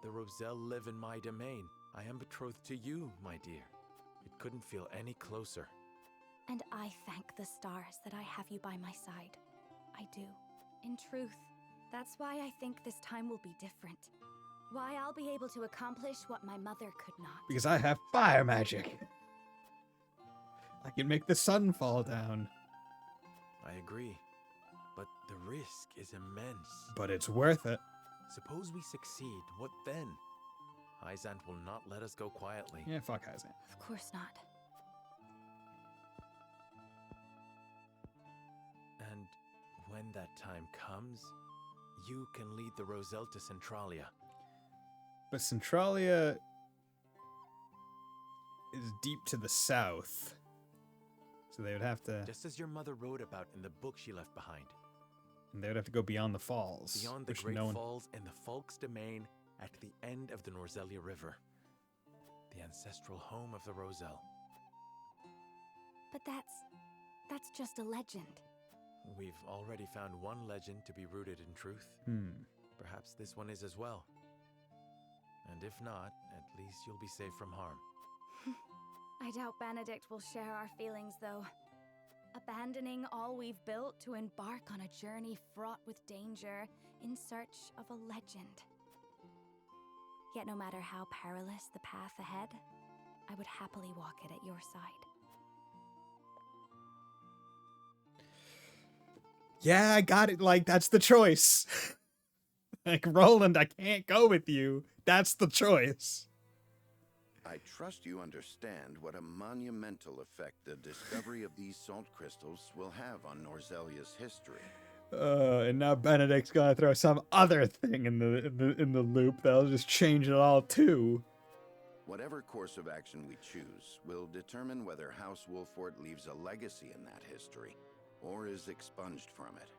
[SPEAKER 20] The Roselle live in my domain. I am betrothed to you, my dear. It couldn't feel any closer.
[SPEAKER 10] And I thank the stars that I have you by my side. I do. In truth, that's why I think this time will be different. Why I'll be able to accomplish what my mother could not.
[SPEAKER 1] Because I have fire magic. I can make the sun fall down.
[SPEAKER 20] I agree. But the risk is immense.
[SPEAKER 1] But it's worth it.
[SPEAKER 20] Suppose we succeed, what then? Hyzant will not let us go quietly.
[SPEAKER 1] Yeah, fuck Hyzant.
[SPEAKER 10] Of course not.
[SPEAKER 20] And when that time comes, you can lead the Roselle to Centralia.
[SPEAKER 1] But Centralia is deep to the south. So they would have to...
[SPEAKER 20] Just as your mother wrote about in the book she left behind.
[SPEAKER 1] They would have to go beyond the falls.
[SPEAKER 20] Beyond the
[SPEAKER 1] which
[SPEAKER 20] Great
[SPEAKER 1] no one...
[SPEAKER 20] Falls and the Folk's domain at the end of the Norzelia River. The ancestral home of the Roselle.
[SPEAKER 10] But that's just a legend.
[SPEAKER 20] We've already found one legend to be rooted in truth. Perhaps this one is as well. And if not, at least you'll be safe from harm.
[SPEAKER 10] I doubt Benedict will share our feelings, though. Abandoning all we've built to embark on a journey fraught with danger in search of a legend. Yet no matter how perilous the path ahead, I would happily walk it at your side.
[SPEAKER 1] Yeah, I got it. Like, that's the choice. Like, Roland, I can't go with you. That's the choice.
[SPEAKER 12] I trust you understand what a monumental effect the discovery of these salt crystals will have on Norzelia's history.
[SPEAKER 1] And now Benedict's gonna throw some other thing in the loop that'll just change it all too.
[SPEAKER 12] Whatever course of action we choose will determine whether House Wolfort leaves a legacy in that history, or is expunged from it.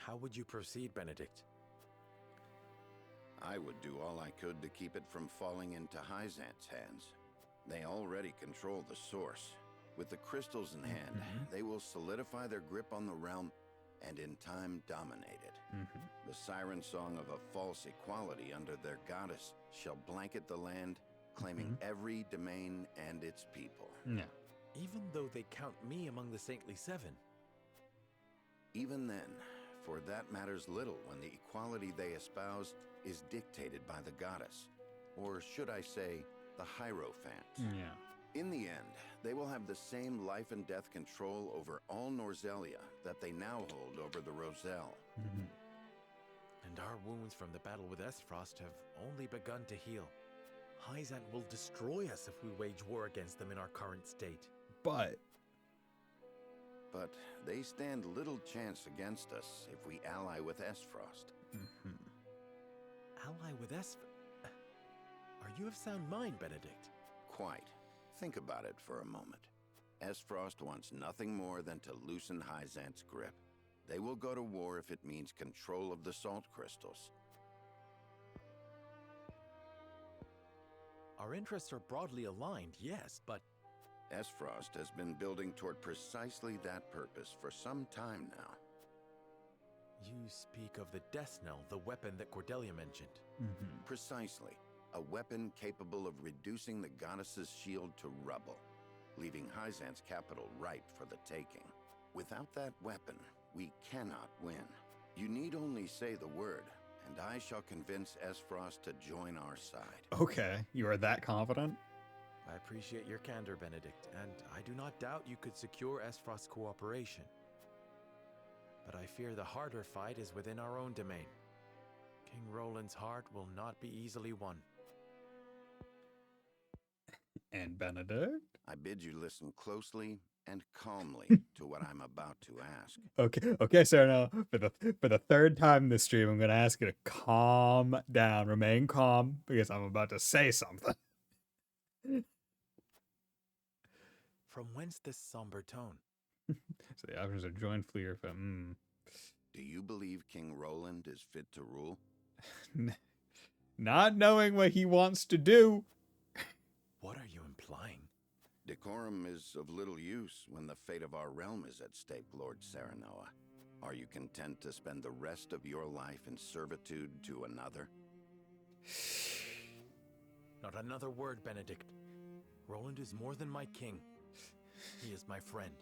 [SPEAKER 20] How would you proceed, Benedict?
[SPEAKER 12] I would do all I could to keep it from falling into Hyzant's hands. They already control the source. With the crystals in hand, they will solidify their grip on the realm and in time dominate it. The siren song of a false equality under their goddess shall blanket the land, claiming every domain and its people.
[SPEAKER 1] Yeah.
[SPEAKER 20] Even though they count me among the Saintly Seven.
[SPEAKER 12] Even then, for that matters little when the equality they espouse is dictated by the goddess, or should I say, the Hierophant.
[SPEAKER 1] Yeah.
[SPEAKER 12] In the end, they will have the same life and death control over all Norzelia that they now hold over the Roselle.
[SPEAKER 20] And our wounds from the battle with Esfrost have only begun to heal. Hyzant will destroy us if we wage war against them in our current state.
[SPEAKER 1] But
[SPEAKER 12] they stand little chance against us if we ally with Esfrost.
[SPEAKER 20] Ally with Esfrost? Are you of sound mind, Benedict?
[SPEAKER 12] Quite. Think about it for a moment. Esfrost wants nothing more than to loosen Hyzant's grip. They will go to war if it means control of the salt crystals.
[SPEAKER 20] Our interests are broadly aligned, yes, but...
[SPEAKER 12] Esfrost has been building toward precisely that purpose for some time now.
[SPEAKER 20] You speak of the Death Knell, the weapon that Cordelia mentioned.
[SPEAKER 12] Precisely. A weapon capable of reducing the goddess's shield to rubble, leaving Hyzant's capital ripe for the taking. Without that weapon, we cannot win. You need only say the word, and I shall convince Esfrost to join our side.
[SPEAKER 1] Okay, you are that confident?
[SPEAKER 20] I appreciate your candor, Benedict, and I do not doubt you could secure Esfrost's cooperation. But I fear the harder fight is within our own domain. King Roland's heart will not be easily won.
[SPEAKER 1] And Benedict?
[SPEAKER 12] I bid you listen closely and calmly to what I'm about to ask.
[SPEAKER 1] Okay, Sarah, now, for the third time this stream, I'm going to ask you to calm down, remain calm, because I'm about to say something.
[SPEAKER 20] From whence this somber tone?
[SPEAKER 1] So the options are join, flee, or fight.
[SPEAKER 12] Do you believe King Roland is fit to rule?
[SPEAKER 1] Not knowing what he wants to do.
[SPEAKER 20] What are you implying?
[SPEAKER 12] Decorum is of little use when the fate of our realm is at stake, Lord Serenoa. Are you content to spend the rest of your life in servitude to another?
[SPEAKER 20] Not another word, Benedict. Roland is more than my king. He is my friend.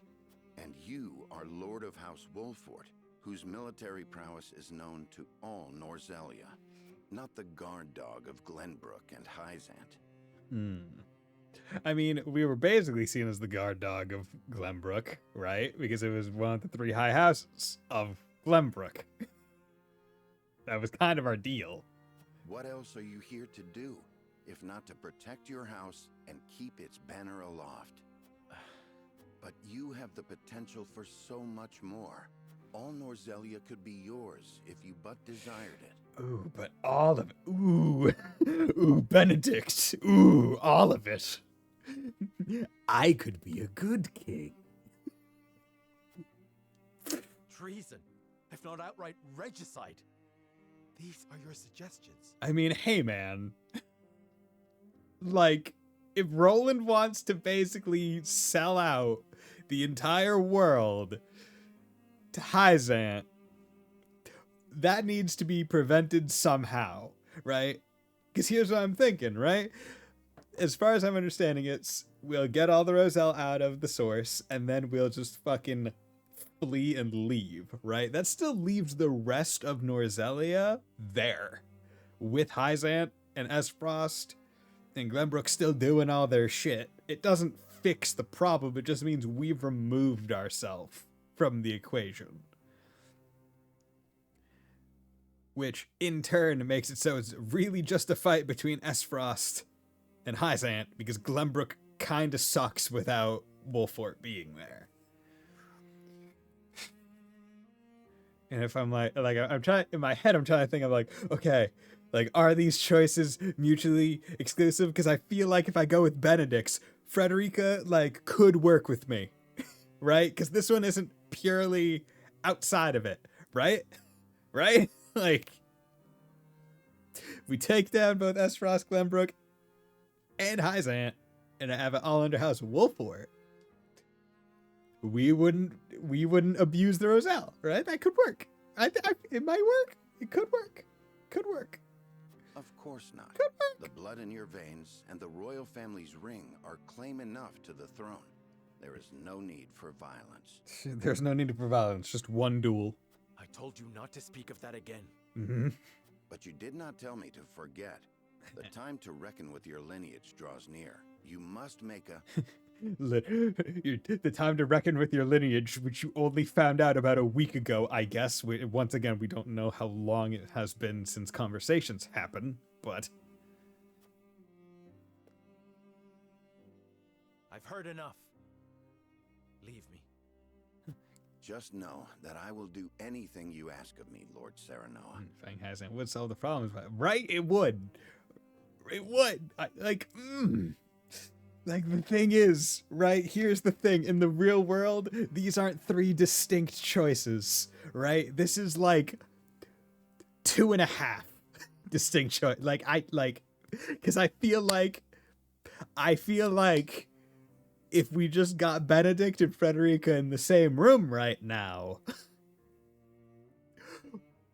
[SPEAKER 12] And you are Lord of House Wolfort, whose military prowess is known to all Norzelia, not the guard dog of Glenbrook and Hyzant.
[SPEAKER 1] I mean, we were basically seen as the guard dog of Glenbrook, right? Because it was one of the 3 high houses of Glenbrook. That was kind of our deal.
[SPEAKER 12] What else are you here to do, if not to protect your house and keep its banner aloft? But you have the potential for so much more. All Norzelia could be yours if you but desired it.
[SPEAKER 1] Ooh, but all of it. Ooh. Ooh, Benedict. Ooh, all of it. I could be a good king.
[SPEAKER 20] Treason. if not outright regicide. These are your suggestions.
[SPEAKER 1] I mean, hey man. Like, if Roland wants to basically sell out the entire world to Hyzant, that needs to be prevented somehow, right? Because here's what I'm thinking, right? As far as I'm understanding it, we'll get all the Roselle out of the source, and then we'll just fucking flee and leave, right? That still leaves the rest of Norzelia there, with Hyzant and Esfrost and Glenbrook still doing all their shit. It doesn't fix the problem, it just means we've removed ourselves from the equation. Which, in turn, makes it so it's really just a fight between Esfrost and Hyzant, because Glenbrook kinda sucks without Wolfort being there. And if I'm I'm trying, in my head, I'm trying to think of like, okay, like, are these choices mutually exclusive? Because I feel like if I go with Benedict's, Frederica, like, could work with me, right? Because this one isn't purely outside of it, right? Right? Like, we take down both Esfrost, Glenbrook, and Hyzant, and have it all under House Wolfort. We wouldn't abuse the Roselle, right? That could work. It might work. It could work. Could work.
[SPEAKER 12] Of course not.
[SPEAKER 1] Could work.
[SPEAKER 12] The blood in your veins and the royal family's ring are claim enough to the throne. There is no need for violence.
[SPEAKER 1] There's no need for violence. Just one duel.
[SPEAKER 20] I told you not to speak of that again.
[SPEAKER 1] Mm-hmm.
[SPEAKER 12] But you did not tell me to forget. The time to reckon with your lineage draws near. You must make a...
[SPEAKER 1] The time to reckon with your lineage, which you only found out about a week ago, I guess. Once again, we don't know how long it has been since conversations happen, but...
[SPEAKER 20] I've heard enough. Leave me.
[SPEAKER 12] Just know that I will do anything you ask of me, Lord Serenoa.
[SPEAKER 1] Fang Hyzant would solve the problems, right? It would. It would. Like, the thing is, right? Here's the thing. In the real world, these aren't three distinct choices, right? This is like 2.5 distinct choice. Because I feel like if we just got Benedict and Frederica in the same room right now,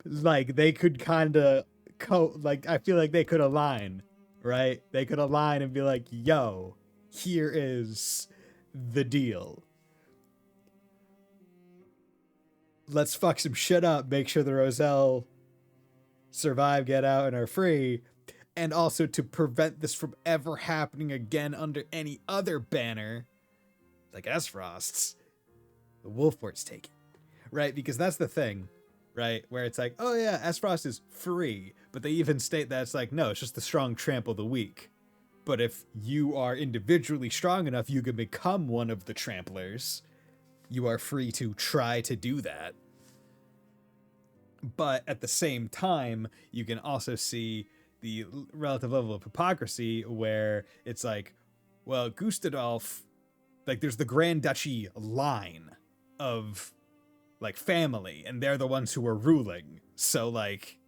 [SPEAKER 1] like, they could kind of I feel like they could align, right? They could align and be like, yo, here is the deal. Let's fuck some shit up, make sure the Roselle survive, get out, and are free. And also to prevent this from ever happening again under any other banner, like Esfrost's, the Wolfort's taken, right? Because that's the thing, right? Where it's like, oh yeah, Esfrost is free, but they even state that it's like, no, it's just the strong trample the weak. But if you are individually strong enough, you can become one of the tramplers. You are free to try to do that. But at the same time, you can also see the relative level of hypocrisy where it's like, well, Gustadolf, like, there's the Grand Duchy line of, like, family, and they're the ones who are ruling. So, like,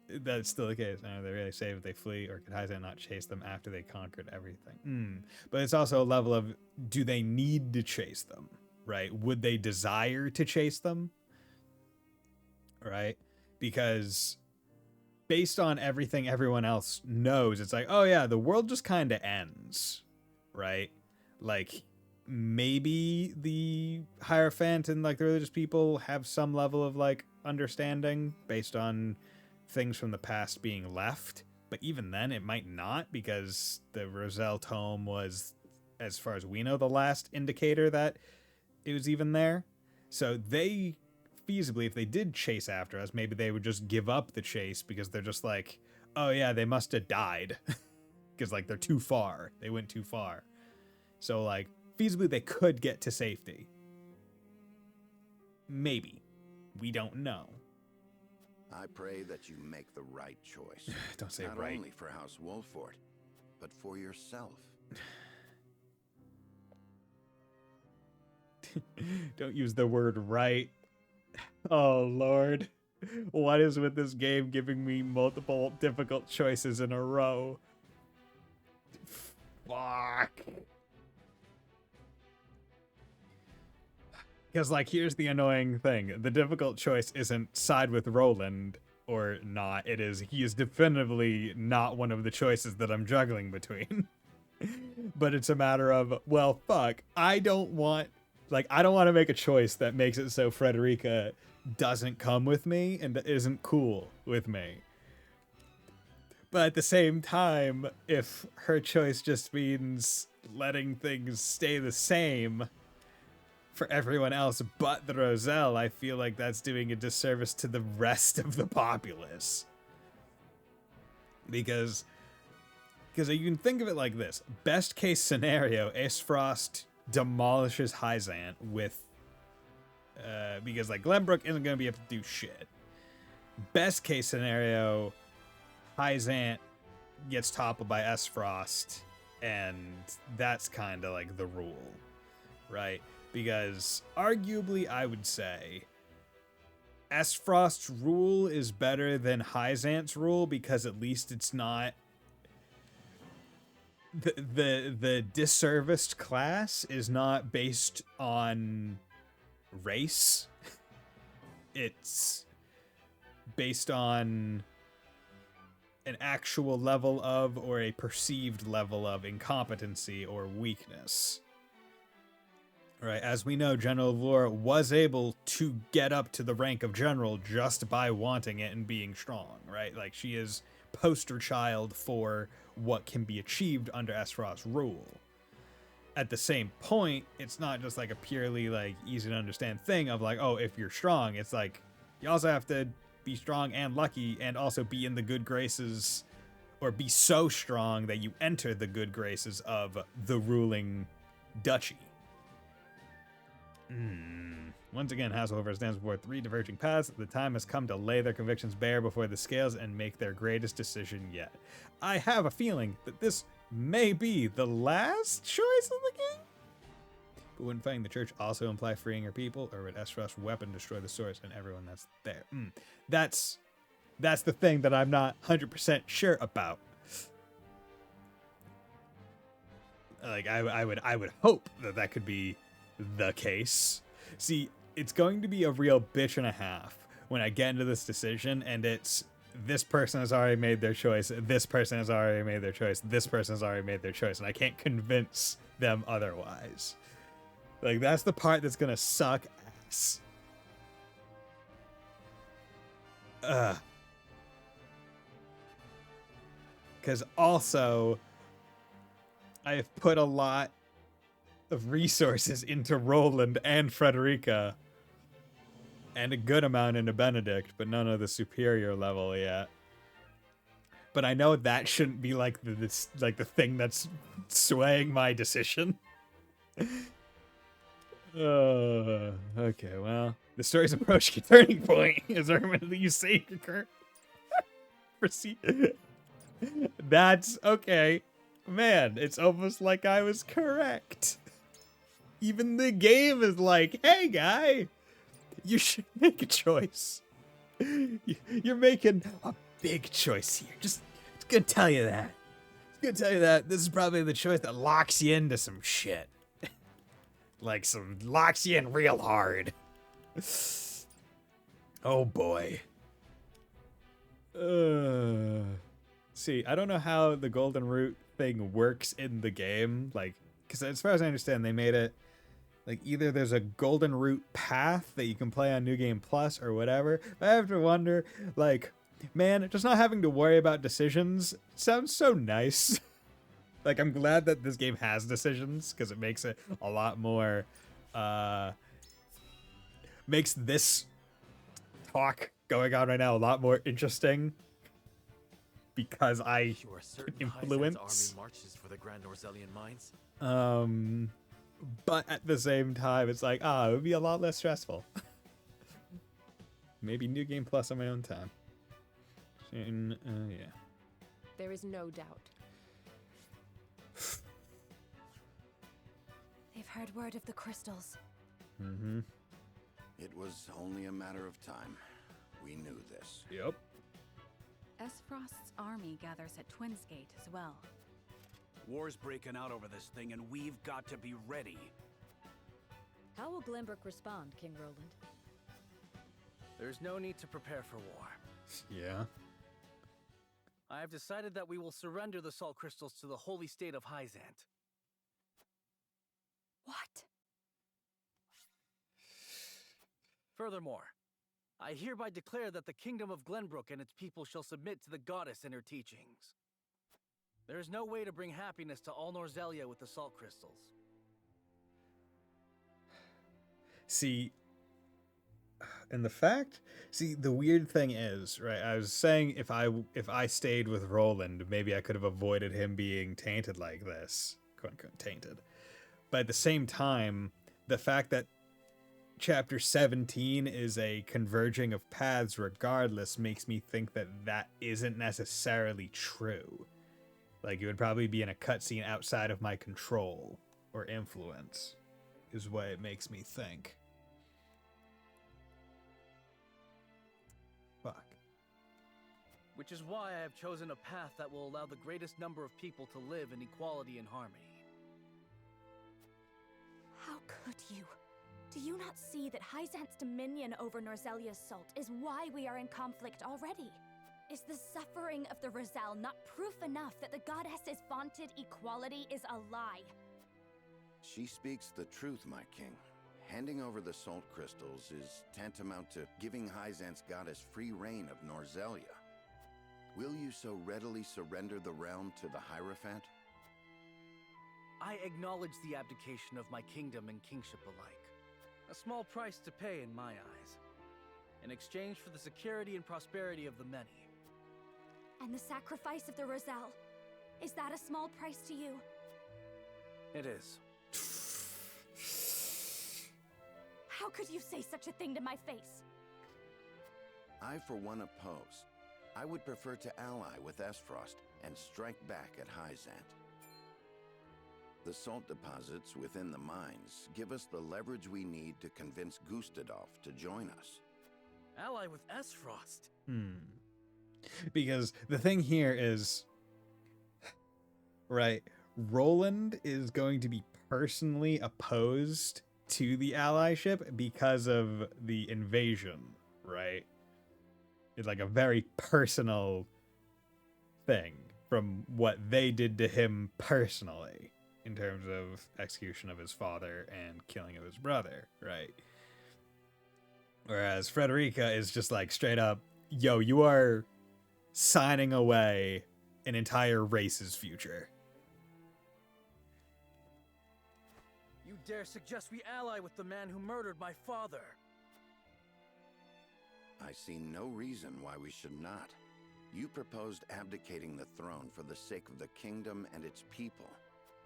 [SPEAKER 1] that's still the case. Are they really safe if they flee, or could Hyzant not chase them after they conquered everything? But it's also a level of, do they need to chase them, right? Would they desire to chase them, right? Because based on everything everyone else knows, it's like, oh yeah, the world just kind of ends, right? Like, maybe the Hierophant and, like, the religious people have some level of, like, understanding based on things from the past being left, but even then it might not, because the Roselle tome was, as far as we know, the last indicator that it was even there. So they feasibly, if they did chase after us, maybe they would just give up the chase because they're just like, oh yeah, they must have died because, like, they're too far, they went too far. So, like, feasibly they could get to safety. Maybe. We don't know.
[SPEAKER 12] I pray that you make the right choice.
[SPEAKER 1] Don't say
[SPEAKER 12] not
[SPEAKER 1] right.
[SPEAKER 12] Not only for House Wolfort, but for yourself.
[SPEAKER 1] Don't use the word right. Oh, Lord. What is with this game giving me multiple difficult choices in a row? Fuck. Because, like, here's the annoying thing. The difficult choice isn't side with Roland or not. It is, he is definitively not one of the choices that I'm juggling between. But it's a matter of, well, fuck. I don't want to make a choice that makes it so Frederica doesn't come with me and isn't cool with me. But at the same time, if her choice just means letting things stay the same for everyone else but the Roselle, I feel like that's doing a disservice to the rest of the populace. Because you can think of it like this. Best case scenario, Aesfrost demolishes Hyzant with... because, like, Glenbrook isn't going to be able to do shit. Best case scenario, Hyzant gets toppled by Aesfrost, and that's kind of like the rule, right? Because arguably, I would say Aesfrost's rule is better than Hyzant's rule because at least it's not the disserviced class is not based on race. It's based on an actual level of or a perceived level of incompetency or weakness. Right, as we know, General Vlora was able to get up to the rank of general just by wanting it and being strong, right? Like, she is poster child for what can be achieved under Aesfrost's rule. At the same point, it's not just like a purely like easy to understand thing of like, oh, if you're strong, it's like you also have to be strong and lucky and also be in the good graces or be so strong that you enter the good graces of the ruling duchy. Once again, Hasselhofer stands before three diverging paths. The time has come to lay their convictions bare before the scales and make their greatest decision yet. I have a feeling that this may be the last choice of the game. But wouldn't fighting the church also imply freeing her people, or would Aesfrost's weapon destroy the source and everyone that's there? That's the thing that I'm not 100% sure about. Like, I would hope that could be the case. See, it's going to be a real bitch and a half when I get into this decision and it's this person has already made their choice, this person has already made their choice, this person has already made their choice, and I can't convince them otherwise. Like, that's the part that's gonna suck ass. Because also, I've put a lot of resources into Roland and Frederica, and a good amount into Benedict, but none of the superior level yet. But I know that shouldn't be like the thing that's swaying my decision. Okay, well, the story's approaching a turning point. Is there anything you say your current proceed? That's okay. Man, it's almost like I was correct. Even the game is like, hey, guy, you should make a choice. You're making a big choice here. Just gonna tell you that. This is probably the choice that locks you into some shit. Locks you in real hard. Oh, boy. See, I don't know how the golden root thing works in the game. Like, because as far as I understand, they made it like either there's a golden root path that you can play on New Game Plus or whatever. But I have to wonder, like, man, just not having to worry about decisions sounds so nice. Like, I'm glad that this game has decisions because it makes it a lot more, makes this talk going on right now a lot more interesting because I can influence.
[SPEAKER 20] Army marches for the Grand Norzelian mines.
[SPEAKER 1] But at the same time, it's like, it would be a lot less stressful. Maybe New Game Plus on my own time. Yeah.
[SPEAKER 14] There is no doubt.
[SPEAKER 10] They've heard word of the crystals.
[SPEAKER 12] It was only a matter of time. We knew this.
[SPEAKER 1] Yep.
[SPEAKER 18] Esfrost's army gathers at Twinsgate as well.
[SPEAKER 6] War's breaking out over this thing, and we've got to be ready.
[SPEAKER 8] How will Glenbrook respond, King Roland?
[SPEAKER 13] There's no need to prepare for war.
[SPEAKER 1] Yeah.
[SPEAKER 13] I have decided that we will surrender the salt crystals to the holy state of Hyzant.
[SPEAKER 18] What?
[SPEAKER 13] Furthermore, I hereby declare that the kingdom of Glenbrook and its people shall submit to the goddess and her teachings. There is no way to bring happiness to all Norzelia with the salt crystals.
[SPEAKER 1] See, and the weird thing is, right, I was saying if I stayed with Roland, maybe I could have avoided him being tainted like this, quote unquote tainted. But at the same time, the fact that Chapter 17 is a converging of paths regardless makes me think that that isn't necessarily true. Like, it would probably be in a cutscene outside of my control or influence, is what it makes me think. Fuck.
[SPEAKER 13] Which is why I have chosen a path that will allow the greatest number of people to live in equality and harmony.
[SPEAKER 10] How could you? Do you not see that Hyzant's dominion over Norzelia's salt is why we are in conflict already? Is the suffering of the Rosal not proof enough that the goddess's vaunted equality is a lie?
[SPEAKER 12] She speaks the truth, my king. Handing over the salt crystals is tantamount to giving Hyzant's goddess free reign of Norzelia. Will you so readily surrender the realm to the Hierophant?
[SPEAKER 13] I acknowledge the abdication of my kingdom and kingship alike. A small price to pay in my eyes, in exchange for the security and prosperity of the many.
[SPEAKER 10] And the sacrifice of the Rosal, is that a small price to you?
[SPEAKER 13] It is.
[SPEAKER 10] How could you say such a thing to my face?
[SPEAKER 12] I, for one, oppose. I would prefer to ally with Esfrost and strike back at Hyzant. The salt deposits within the mines give us the leverage we need to convince Gustadolf to join us.
[SPEAKER 13] Ally with Esfrost?
[SPEAKER 1] Because the thing here is, right, Roland is going to be personally opposed to the allyship because of the invasion, right? It's like a very personal thing from what they did to him personally in terms of execution of his father and killing of his brother, right? Whereas Frederica is just like straight up, yo, you are signing away an entire race's future.
[SPEAKER 13] You dare suggest we ally with the man who murdered my father?
[SPEAKER 12] I see no reason why we should not. You proposed abdicating the throne for the sake of the kingdom and its people,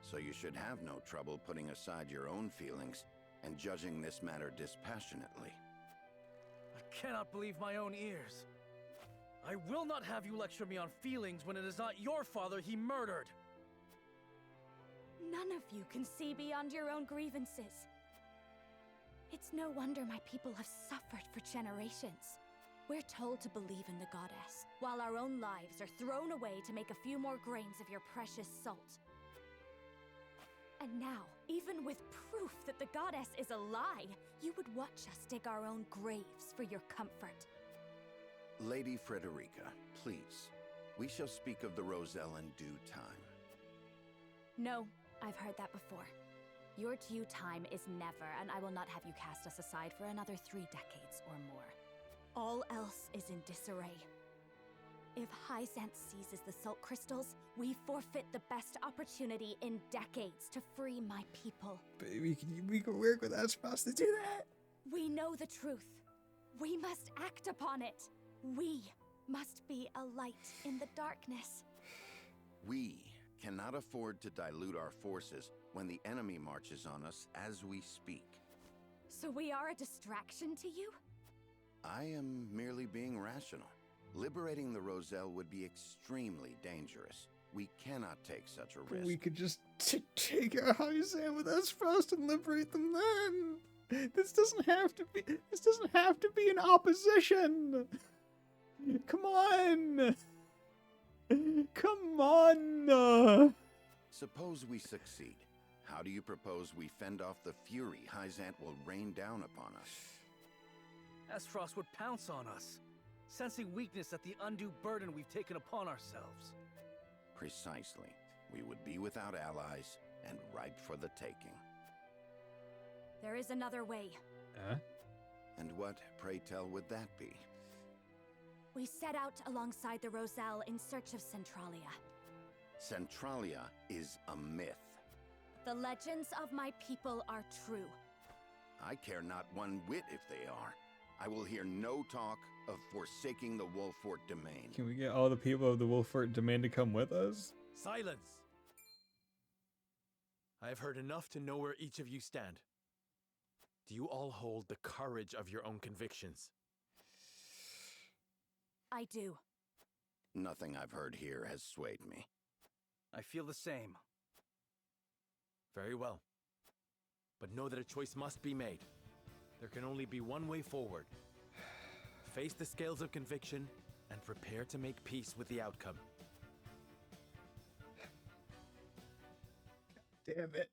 [SPEAKER 12] so you should have no trouble putting aside your own feelings and judging this matter dispassionately.
[SPEAKER 13] I cannot believe my own ears. I will not have you lecture me on feelings when it is not your father he murdered.
[SPEAKER 10] None of you can see beyond your own grievances. It's no wonder my people have suffered for generations. We're told to believe in the goddess, while our own lives are thrown away to make a few more grains of your precious salt. And now, even with proof that the goddess is a lie, you would watch us dig our own graves for your comfort.
[SPEAKER 12] Lady Frederica, please. We shall speak of the Rosal in due time.
[SPEAKER 10] No, I've heard that before. Your due time is never, and I will not have you cast us aside for another 3 decades or more. All else is in disarray. If Hyzant seizes the salt crystals, we forfeit the best opportunity in decades to free my people.
[SPEAKER 1] Baby, we can work with Esfrost to do that.
[SPEAKER 10] We know the truth. We must act upon it. We must be a light in the darkness.
[SPEAKER 12] We cannot afford to dilute our forces when the enemy marches on us as we speak.
[SPEAKER 10] So we are a distraction to you?
[SPEAKER 12] I am merely being rational. Liberating the Rosal would be extremely dangerous. We cannot take such a risk.
[SPEAKER 1] We could just take our Hyzant with Esfrost and liberate them then. This doesn't have to be. This doesn't have to be an opposition. Come on. Come on.
[SPEAKER 12] Suppose we succeed. How do you propose we fend off the fury Hyzant will rain down upon us?
[SPEAKER 13] Esfrost would pounce on us, sensing weakness at the undue burden we've taken upon ourselves.
[SPEAKER 12] Precisely. We would be without allies and ripe for the taking.
[SPEAKER 10] There is another way.
[SPEAKER 12] And what, pray tell, would that be?
[SPEAKER 10] We set out alongside the Roselle in search of Centralia.
[SPEAKER 12] Centralia is a myth.
[SPEAKER 10] The legends of my people are true.
[SPEAKER 12] I care not one whit if they are. I will hear no talk of forsaking the Wolfort domain.
[SPEAKER 1] Can we get all the people of the Wolfort domain to come with us?
[SPEAKER 20] Silence! I have heard enough to know where each of you stand. Do you all hold the courage of your own convictions?
[SPEAKER 10] I do.
[SPEAKER 12] Nothing I've heard here has swayed me.
[SPEAKER 13] I feel the same.
[SPEAKER 20] Very well. But know that a choice must be made. There can only be one way forward. Face the scales of conviction and prepare to make peace with the outcome.
[SPEAKER 1] Damn it.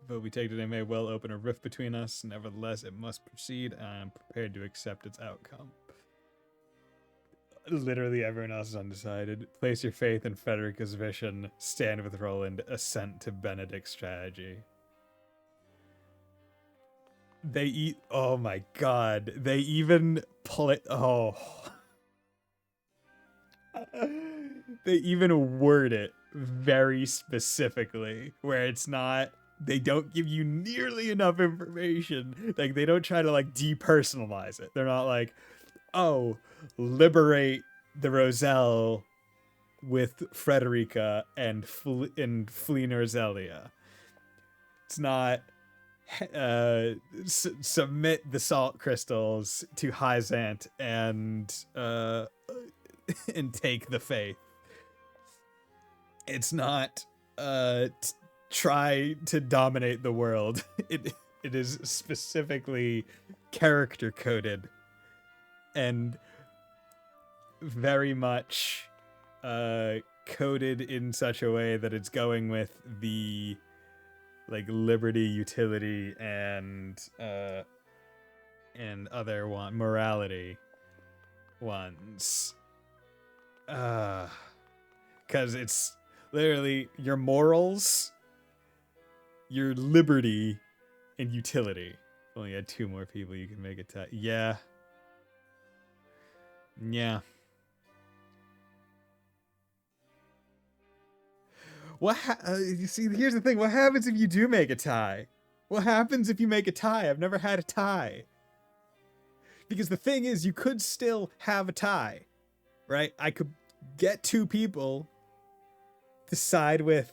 [SPEAKER 1] The vote we take today may well open a rift between us. Nevertheless, it must proceed, and I am prepared to accept its outcome. Literally everyone else is undecided. Place your faith in Frederica's vision. Stand with Roland. Assent to Benedict's strategy. They eat. Oh my god. They even play. Oh. They even word it very specifically, where it's not. They don't give you nearly enough information. Like, they don't try to, like, depersonalize it. They're not like, oh, liberate the Roselle with Frederica and flee Norzelia. It's not submit the salt crystals to Hyzant and take the faith. It's not try to dominate the world. It is specifically character coded and very much coded in such a way that it's going with the like liberty, utility, and other morality ones. 'Cause it's literally your morals, your liberty, and utility. Only had 2 more people, you can make it tie. Yeah. Yeah. You see, here's the thing. What happens if you do make a tie? What happens if you make a tie? I've never had a tie. Because the thing is, you could still have a tie, right? I could get 2 people to side with.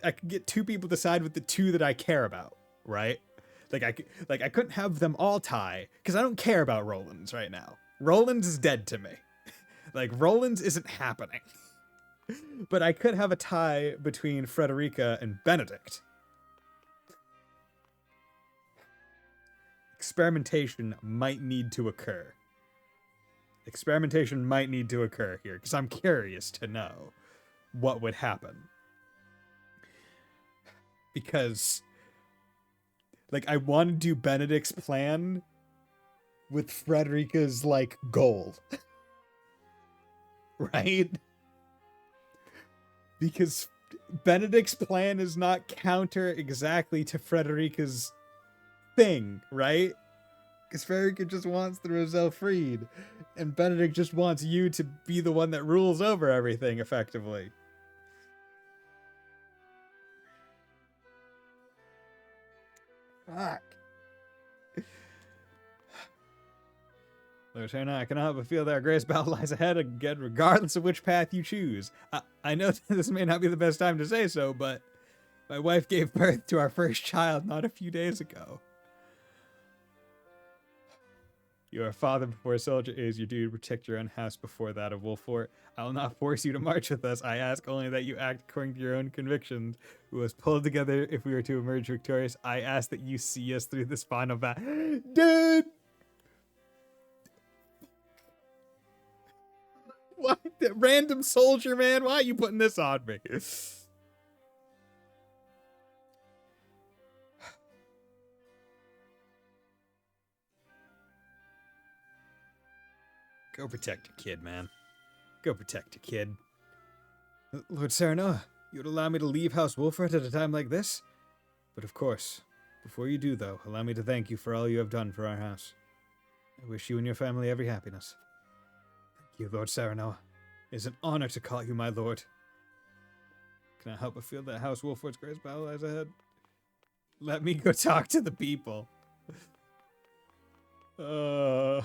[SPEAKER 1] I could get 2 people to side with the 2 that I care about, right? I couldn't have them all tie because I don't care about Roland's right now. Roland's is dead to me. Roland's isn't happening. But I could have a tie between Frederica and Benedict. Experimentation might need to occur. Experimentation might need to occur here because I'm curious to know what would happen. Because, I want to do Benedict's plan with Frederica's, goal. Right? Because Benedict's plan is not counter exactly to Frederica's thing, right? Because Frederica just wants the Roselle freed, and Benedict just wants you to be the one that rules over everything effectively. Fuck. Lieutenant, I cannot but feel that our greatest battle lies ahead again, regardless of which path you choose. I know that this may not be the best time to say so, but my wife gave birth to our first child not a few days ago. You are a father before a soldier. It is your duty to protect your own house before that of Wolfort. I will not force you to march with us. I ask only that you act according to your own convictions. We must pull together if we are to emerge victorious. I ask that you see us through this final battle. Dude! What? Random soldier, man? Why are you putting this on me? Go protect your kid, man. Go protect your kid. Lord Serenoa, you would allow me to leave House Wolfert at a time like this? But of course, before you do, though, allow me to thank you for all you have done for our house. I wish you and your family every happiness. Thank you, Lord Serenoa. It is an honor to call you my lord. Can I help but feel that House Wolfert's greatest battle lies ahead? Let me go talk to the people. But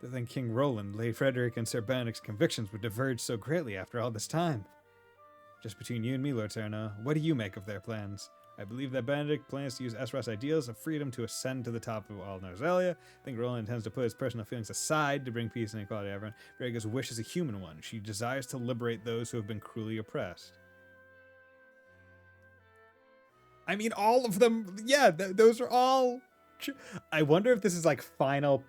[SPEAKER 1] then King Roland, Lady Frederick, and Sir Benedict's convictions would diverge so greatly after all this time. Just between you and me, Lord Serenoa, what do you make of their plans? I believe that Benedict plans to use Esros' ideals of freedom to ascend to the top of all Norzelia. I think Roland intends to put his personal feelings aside to bring peace and equality to everyone. Frederica's wish is a human one. She desires to liberate those who have been cruelly oppressed. I mean, all of them, yeah, those are all... I wonder if this is like final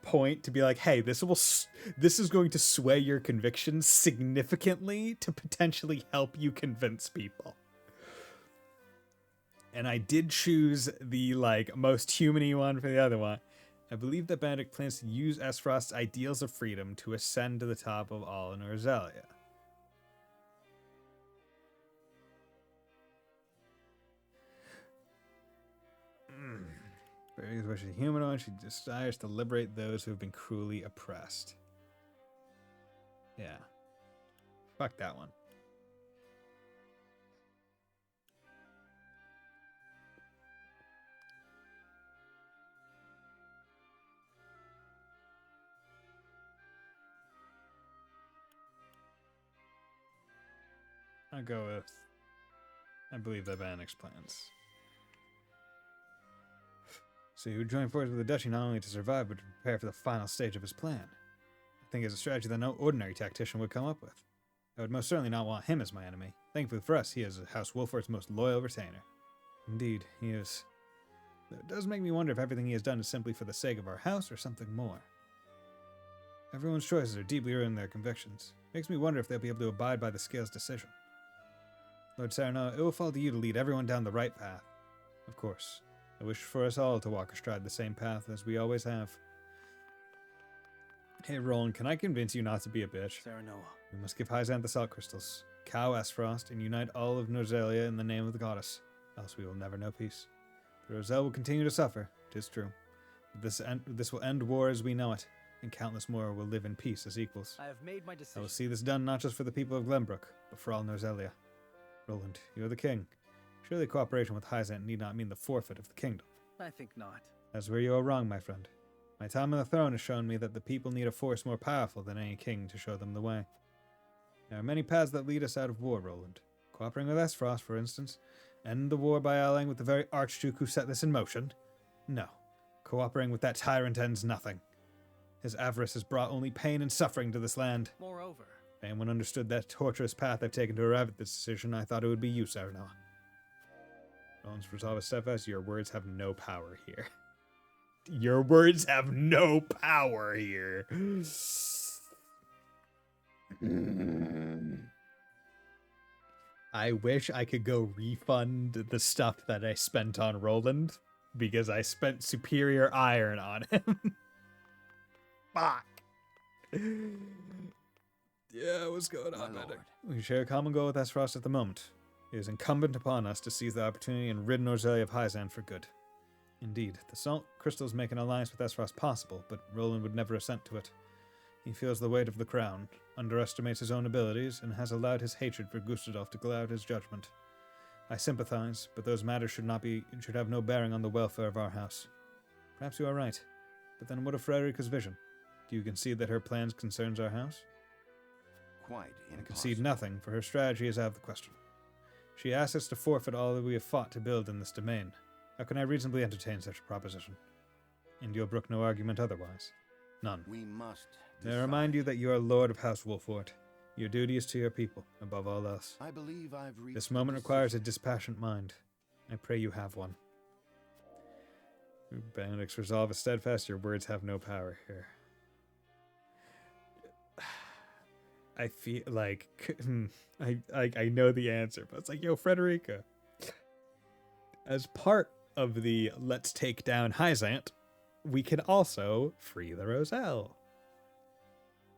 [SPEAKER 1] point to be like, hey, this is going to sway your convictions significantly to potentially help you convince people. And I did choose the like most human-y one for the other one. I believe that Benedict plans to use Esfrost's ideals of freedom to ascend to the top of all Norzelia. Frederica's wish is a human one. She desires to liberate those who have been cruelly oppressed. Yeah. Fuck that one. I'll go with... I believe that Banditry's plans. So he would join forces with the Duchy not only to survive, but to prepare for the final stage of his plan. I think it's a strategy that no ordinary tactician would come up with. I would most certainly not want him as my enemy. Thankfully for us, he is House Wolfort's most loyal retainer. Indeed, he is. Though it does make me wonder if everything he has done is simply for the sake of our house or something more. Everyone's choices are deeply rooted in their convictions. Makes me wonder if they'll be able to abide by the Scale's decision. Lord Serenoa, it will fall to you to lead everyone down the right path. Of course. I wish for us all to walk astride the same path as we always have. Hey, Roland, can I convince you not to be a bitch?
[SPEAKER 9] Serenoa.
[SPEAKER 1] We must give Hyzanth the Salt Crystals, cow Esfrost, and unite all of Norzelia in the name of the goddess. Else we will never know peace. The Roselle will continue to suffer, 'tis true. But this will end war as we know it, and countless more will live in peace as equals.
[SPEAKER 9] I have made my decision.
[SPEAKER 1] I will see this done not just for the people of Glenbrook, but for all Norzelia. Roland, you are the king. Surely cooperation with Hyzanth need not mean the forfeit of the kingdom.
[SPEAKER 9] I think not.
[SPEAKER 1] That's where you are wrong, my friend. My time on the throne has shown me that the people need a force more powerful than any king to show them the way. There are many paths that lead us out of war, Roland. Cooperating with Esfrost, for instance. End the war by allying with the very Archduke who set this in motion? No. Cooperating with that tyrant ends nothing. His avarice has brought only pain and suffering to this land.
[SPEAKER 9] Moreover,
[SPEAKER 1] if anyone understood that torturous path I've taken to arrive at this decision, I thought it would be you, Serenoa. Roland's resolve is steadfast. Your words have no power here. Your words have no power here. I wish I could go refund the stuff that I spent on Roland, because I spent superior iron on him. Fuck. Yeah, what's going on, Benedict? We share a common goal with Esfrost at the moment. It is incumbent upon us to seize the opportunity and rid Norzelia of Hyzanth for good. Indeed, the salt crystals make an alliance with Esfrost possible, but Roland would never assent to it. He feels the weight of the crown, underestimates his own abilities, and has allowed his hatred for Gustadolf to cloud his judgment. I sympathize, but those matters should have no bearing on the welfare of our house. Perhaps you are right, but then what of Frederica's vision? Do you concede that her plans concerns our house?
[SPEAKER 12] Quite impossible.
[SPEAKER 1] I concede nothing, for her strategy is out of the question. She asks us to forfeit all that we have fought to build in this domain. How can I reasonably entertain such a proposition? And you'll brook no argument otherwise. None.
[SPEAKER 12] We must
[SPEAKER 1] I remind you that you are Lord of House Wolfort. Your duty is to your people, above all else.
[SPEAKER 12] I believe I've reached
[SPEAKER 1] This moment requires a dispassionate mind. I pray you have one. Benedict's resolve is steadfast. Your words have no power here. I feel like I know the answer, but it's like, yo, Frederica, as part of the let's take down Hyzant, we can also free the Roselle.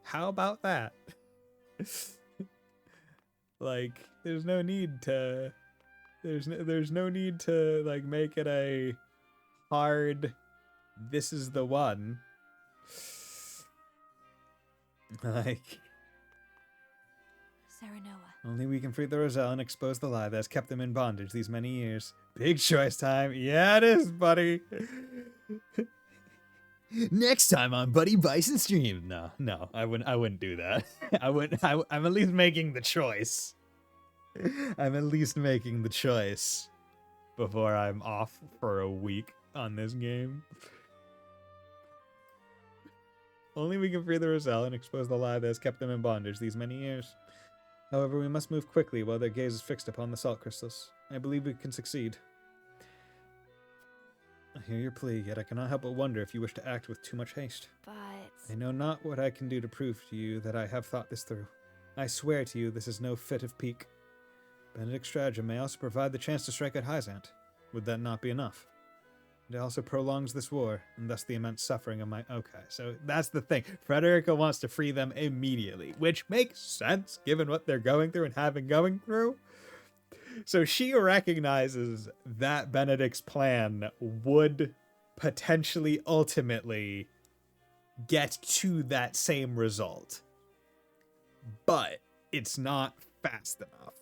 [SPEAKER 1] How about that? Like, there's no need to like make it a hard this is the one. Like,
[SPEAKER 10] Serenoa.
[SPEAKER 1] only we can free the Roselle and expose the lie that has kept them in bondage these many years. Big choice time. Yeah, it is, buddy. Next time on Buddy Bison Stream. No, I wouldn't do that. I'm at least making the choice. I'm at least making the choice before I'm off for a week on this game. Only we can free the Roselle and expose the lie that has kept them in bondage these many years. However, we must move quickly while their gaze is fixed upon the salt crystals. I believe we can succeed. I hear your plea, yet I cannot help but wonder if you wish to act with too much haste.
[SPEAKER 10] But...
[SPEAKER 1] I know not what I can do to prove to you that I have thought this through. I swear to you this is no fit of pique. Benedict's stratagem may also provide the chance to strike at Hyzant. Would that not be enough? It also prolongs this war, and thus the immense suffering of my... Okay, so that's the thing. Frederica wants to free them immediately, which makes sense, given what they're going through and having going through. So she recognizes that Benedict's plan would potentially ultimately get to that same result. But it's not fast enough.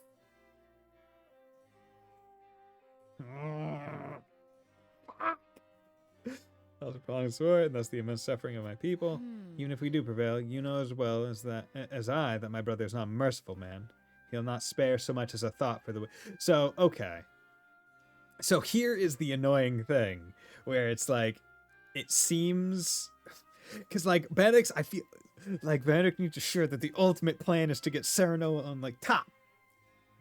[SPEAKER 1] Also prolong the sword, and thus the immense suffering of my people. Even if we do prevail, you know as well as I that my brother is not a merciful man. He'll not spare so much as a thought for the... So, okay. So here is the annoying thing, where it's like, it seems... Because, like, Benedict, I feel like Benedict needs to assure that the ultimate plan is to get Serenoa on, like, top.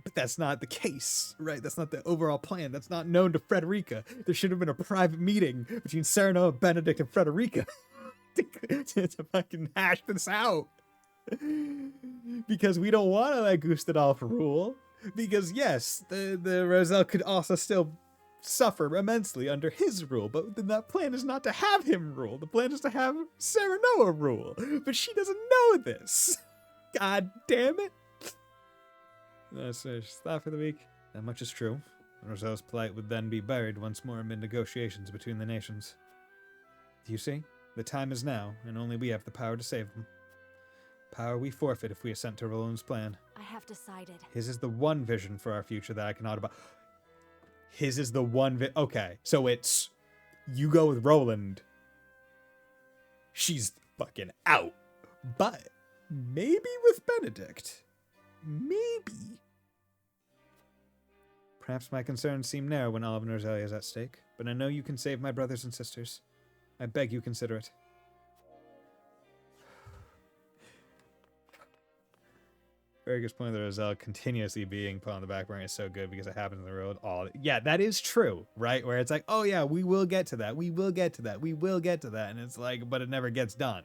[SPEAKER 1] But that's not the case, right? That's not the overall plan. That's not known to Frederica. There should have been a private meeting between Serenoa, Benedict, and Frederica to fucking hash this out. Because we don't want to let Gustadolf rule. Because yes, the Roselle could also still suffer immensely under his rule, but then that plan is not to have him rule. The plan is to have Serenoa rule. But she doesn't know this. God damn it. That's just thought for the week. That much is true. Roselle's plight would then be buried once more amid negotiations between the nations. Do you see? The time is now, and only we have the power to save them. Power we forfeit if we assent to Roland's plan.
[SPEAKER 10] I have decided.
[SPEAKER 1] His is the one vision for our future that I cannot about. His is the one okay, so it's you go with Roland. She's fucking out. But maybe with Benedict. Maybe. Perhaps my concerns seem narrow when all of Norzelia is at stake, but I know you can save my brothers and sisters. I beg you consider it. Fergus' point of the Roselle continuously being put on the back burner is so good because it happens in the road all... Yeah, that is true, right? Where it's like, oh yeah, we will get to that. We will get to that. We will get to that. And it's like, but it never gets done.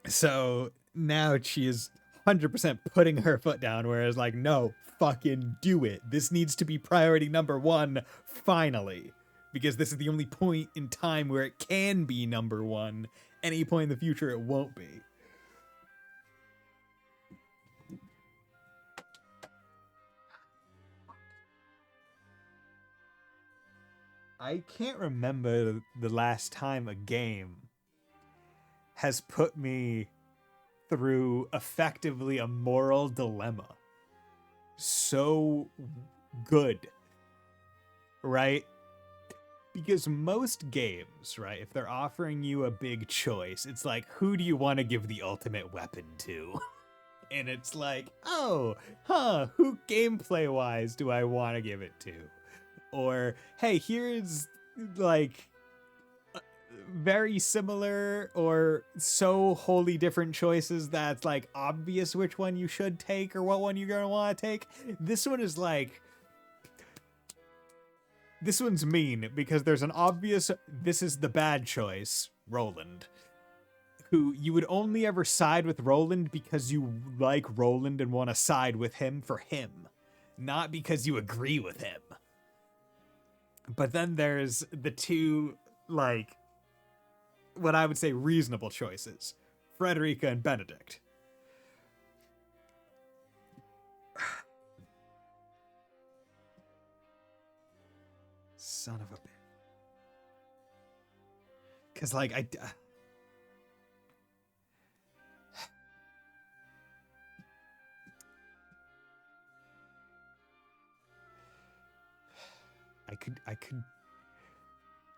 [SPEAKER 1] So now she is 100% putting her foot down, whereas like, no, fucking do it. This needs to be priority number one, finally. Because this is the only point in time where it can be number one. Any point in the future, it won't be. I can't remember the last time a game has put me through effectively a moral dilemma so good, right? Because most games, right, if they're offering you a big choice, it's like, who do you want to give the ultimate weapon to? And it's like, oh, who gameplay-wise do I want to give it to? or hey, here's like very similar or so wholly different choices that's like obvious which one you should take or what one you're gonna want to take. This one is like, this one's mean because there's an obvious, this is the bad choice, Roland, who you would only ever side with Roland because you like Roland and want to side with him for him, not because you agree with him. But then there's the two, like, what I would say reasonable choices, Frederica and Benedict. Son of a bitch. Because, like, I could.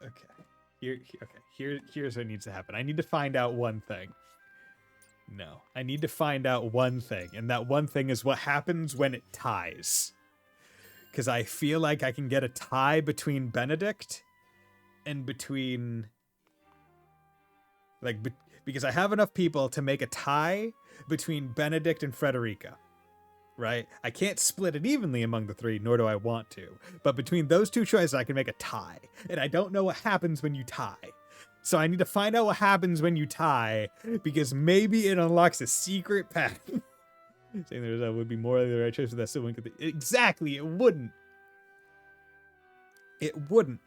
[SPEAKER 1] Okay. Here's what needs to happen. I need to find out one thing. No, I need to find out one thing, and that one thing is what happens when it ties. Because I feel like I can get a tie between Benedict and between, like, because I have enough people to make a tie between Benedict and Frederica. Right? I can't split it evenly among the three, nor do I want to. But between those two choices, I can make a tie. And I don't know what happens when you tie. So I need to find out what happens when you tie, because maybe it unlocks a secret path. Saying that would be more the right choice, but that still wouldn't get the... Exactly, it wouldn't. It wouldn't.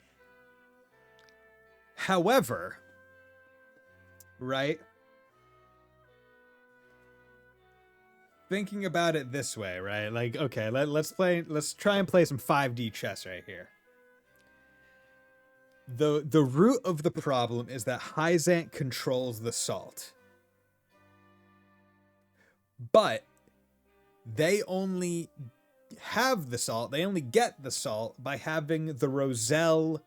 [SPEAKER 1] However, right? Thinking about it this way, right? Like, okay, let's try and play some 5D chess right here. The root of the problem is that Hyzant controls the salt. But they only have the salt, they only get the salt by having the Roselle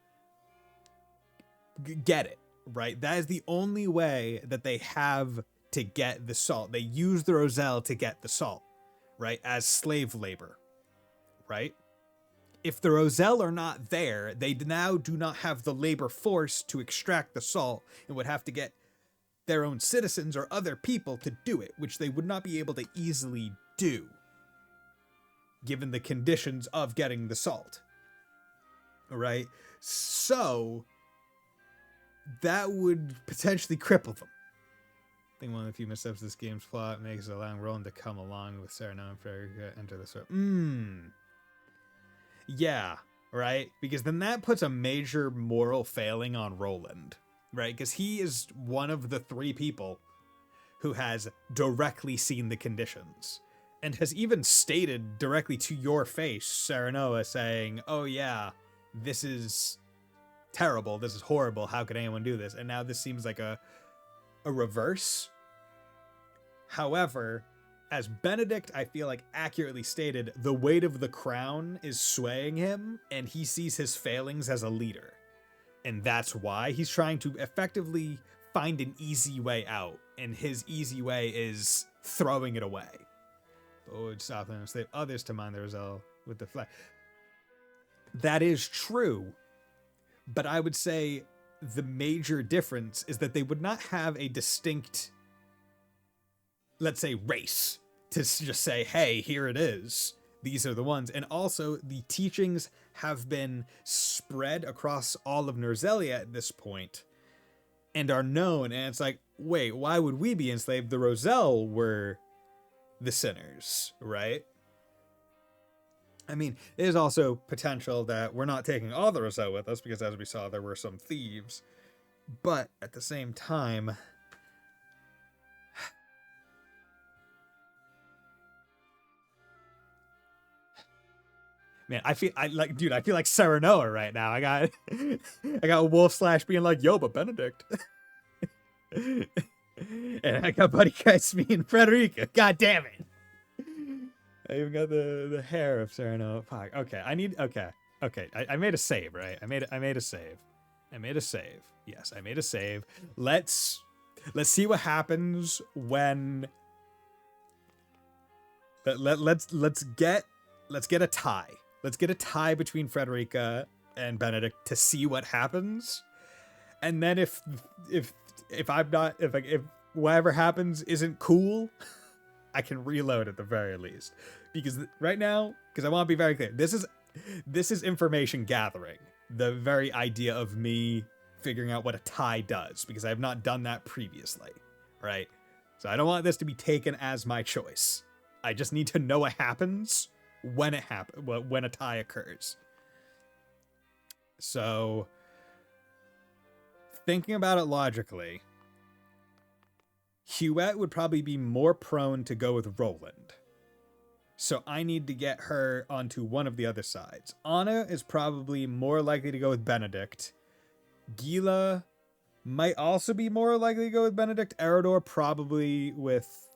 [SPEAKER 1] get it, right? That is the only way that they have to get the salt. They use the Roselle to get the salt, right? As slave labor, right? If the Roselle are not there, they now do not have the labor force to extract the salt and would have to get their own citizens or other people to do it, which they would not be able to easily do, given the conditions of getting the salt, right? So that would potentially cripple them. I think one of the few missteps this game's plot makes it allowing Roland to come along with Sereno and Frederica enter the story. Yeah, right? Because then that puts a major moral failing on Roland, right? Because he is one of the three people who has directly seen the conditions and has even stated directly to your face, Serenoa, saying, oh yeah, this is terrible, this is horrible, how could anyone do this? And now this seems like a reverse. However, as Benedict, I feel like accurately stated, the weight of the crown is swaying him, and he sees his failings as a leader. And that's why he's trying to effectively find an easy way out, and his easy way is throwing it away. But would stop them and save others to mind the result with the flag. That is true, but I would say the major difference is that they would not have a distinct, let's say, race to just say, hey, here it is. These are the ones. And also the teachings have been spread across all of Norzelia at this point and are known. And it's like, wait, why would we be enslaved? The Roselle were the sinners, right? I mean, there's also potential that we're not taking all the Roselle with us because, as we saw, there were some thieves. But at the same time, man, I feel like Serenoa right now. I got Wolf Slash being like, yo, but Benedict. And I got Buddy Guys me and Frederica. God damn it. I even got the hair of Serenoa. Fuck. Okay, okay. I made a save, right? I made a save. Yes, I made a save. Let's see what happens when let's get a tie. Let's get a tie between Frederica and Benedict to see what happens. And then if whatever happens isn't cool, I can reload at the very least. Because right now, because I want to be very clear, this is information gathering. The very idea of me figuring out what a tie does, because I have not done that previously, right? So I don't want this to be taken as my choice. I just need to know what happens when when a tie occurs. So, thinking about it logically, Huette would probably be more prone to go with Roland. So I need to get her onto one of the other sides. Anna is probably more likely to go with Benedict. Gila might also be more likely to go with Benedict. Eridor probably with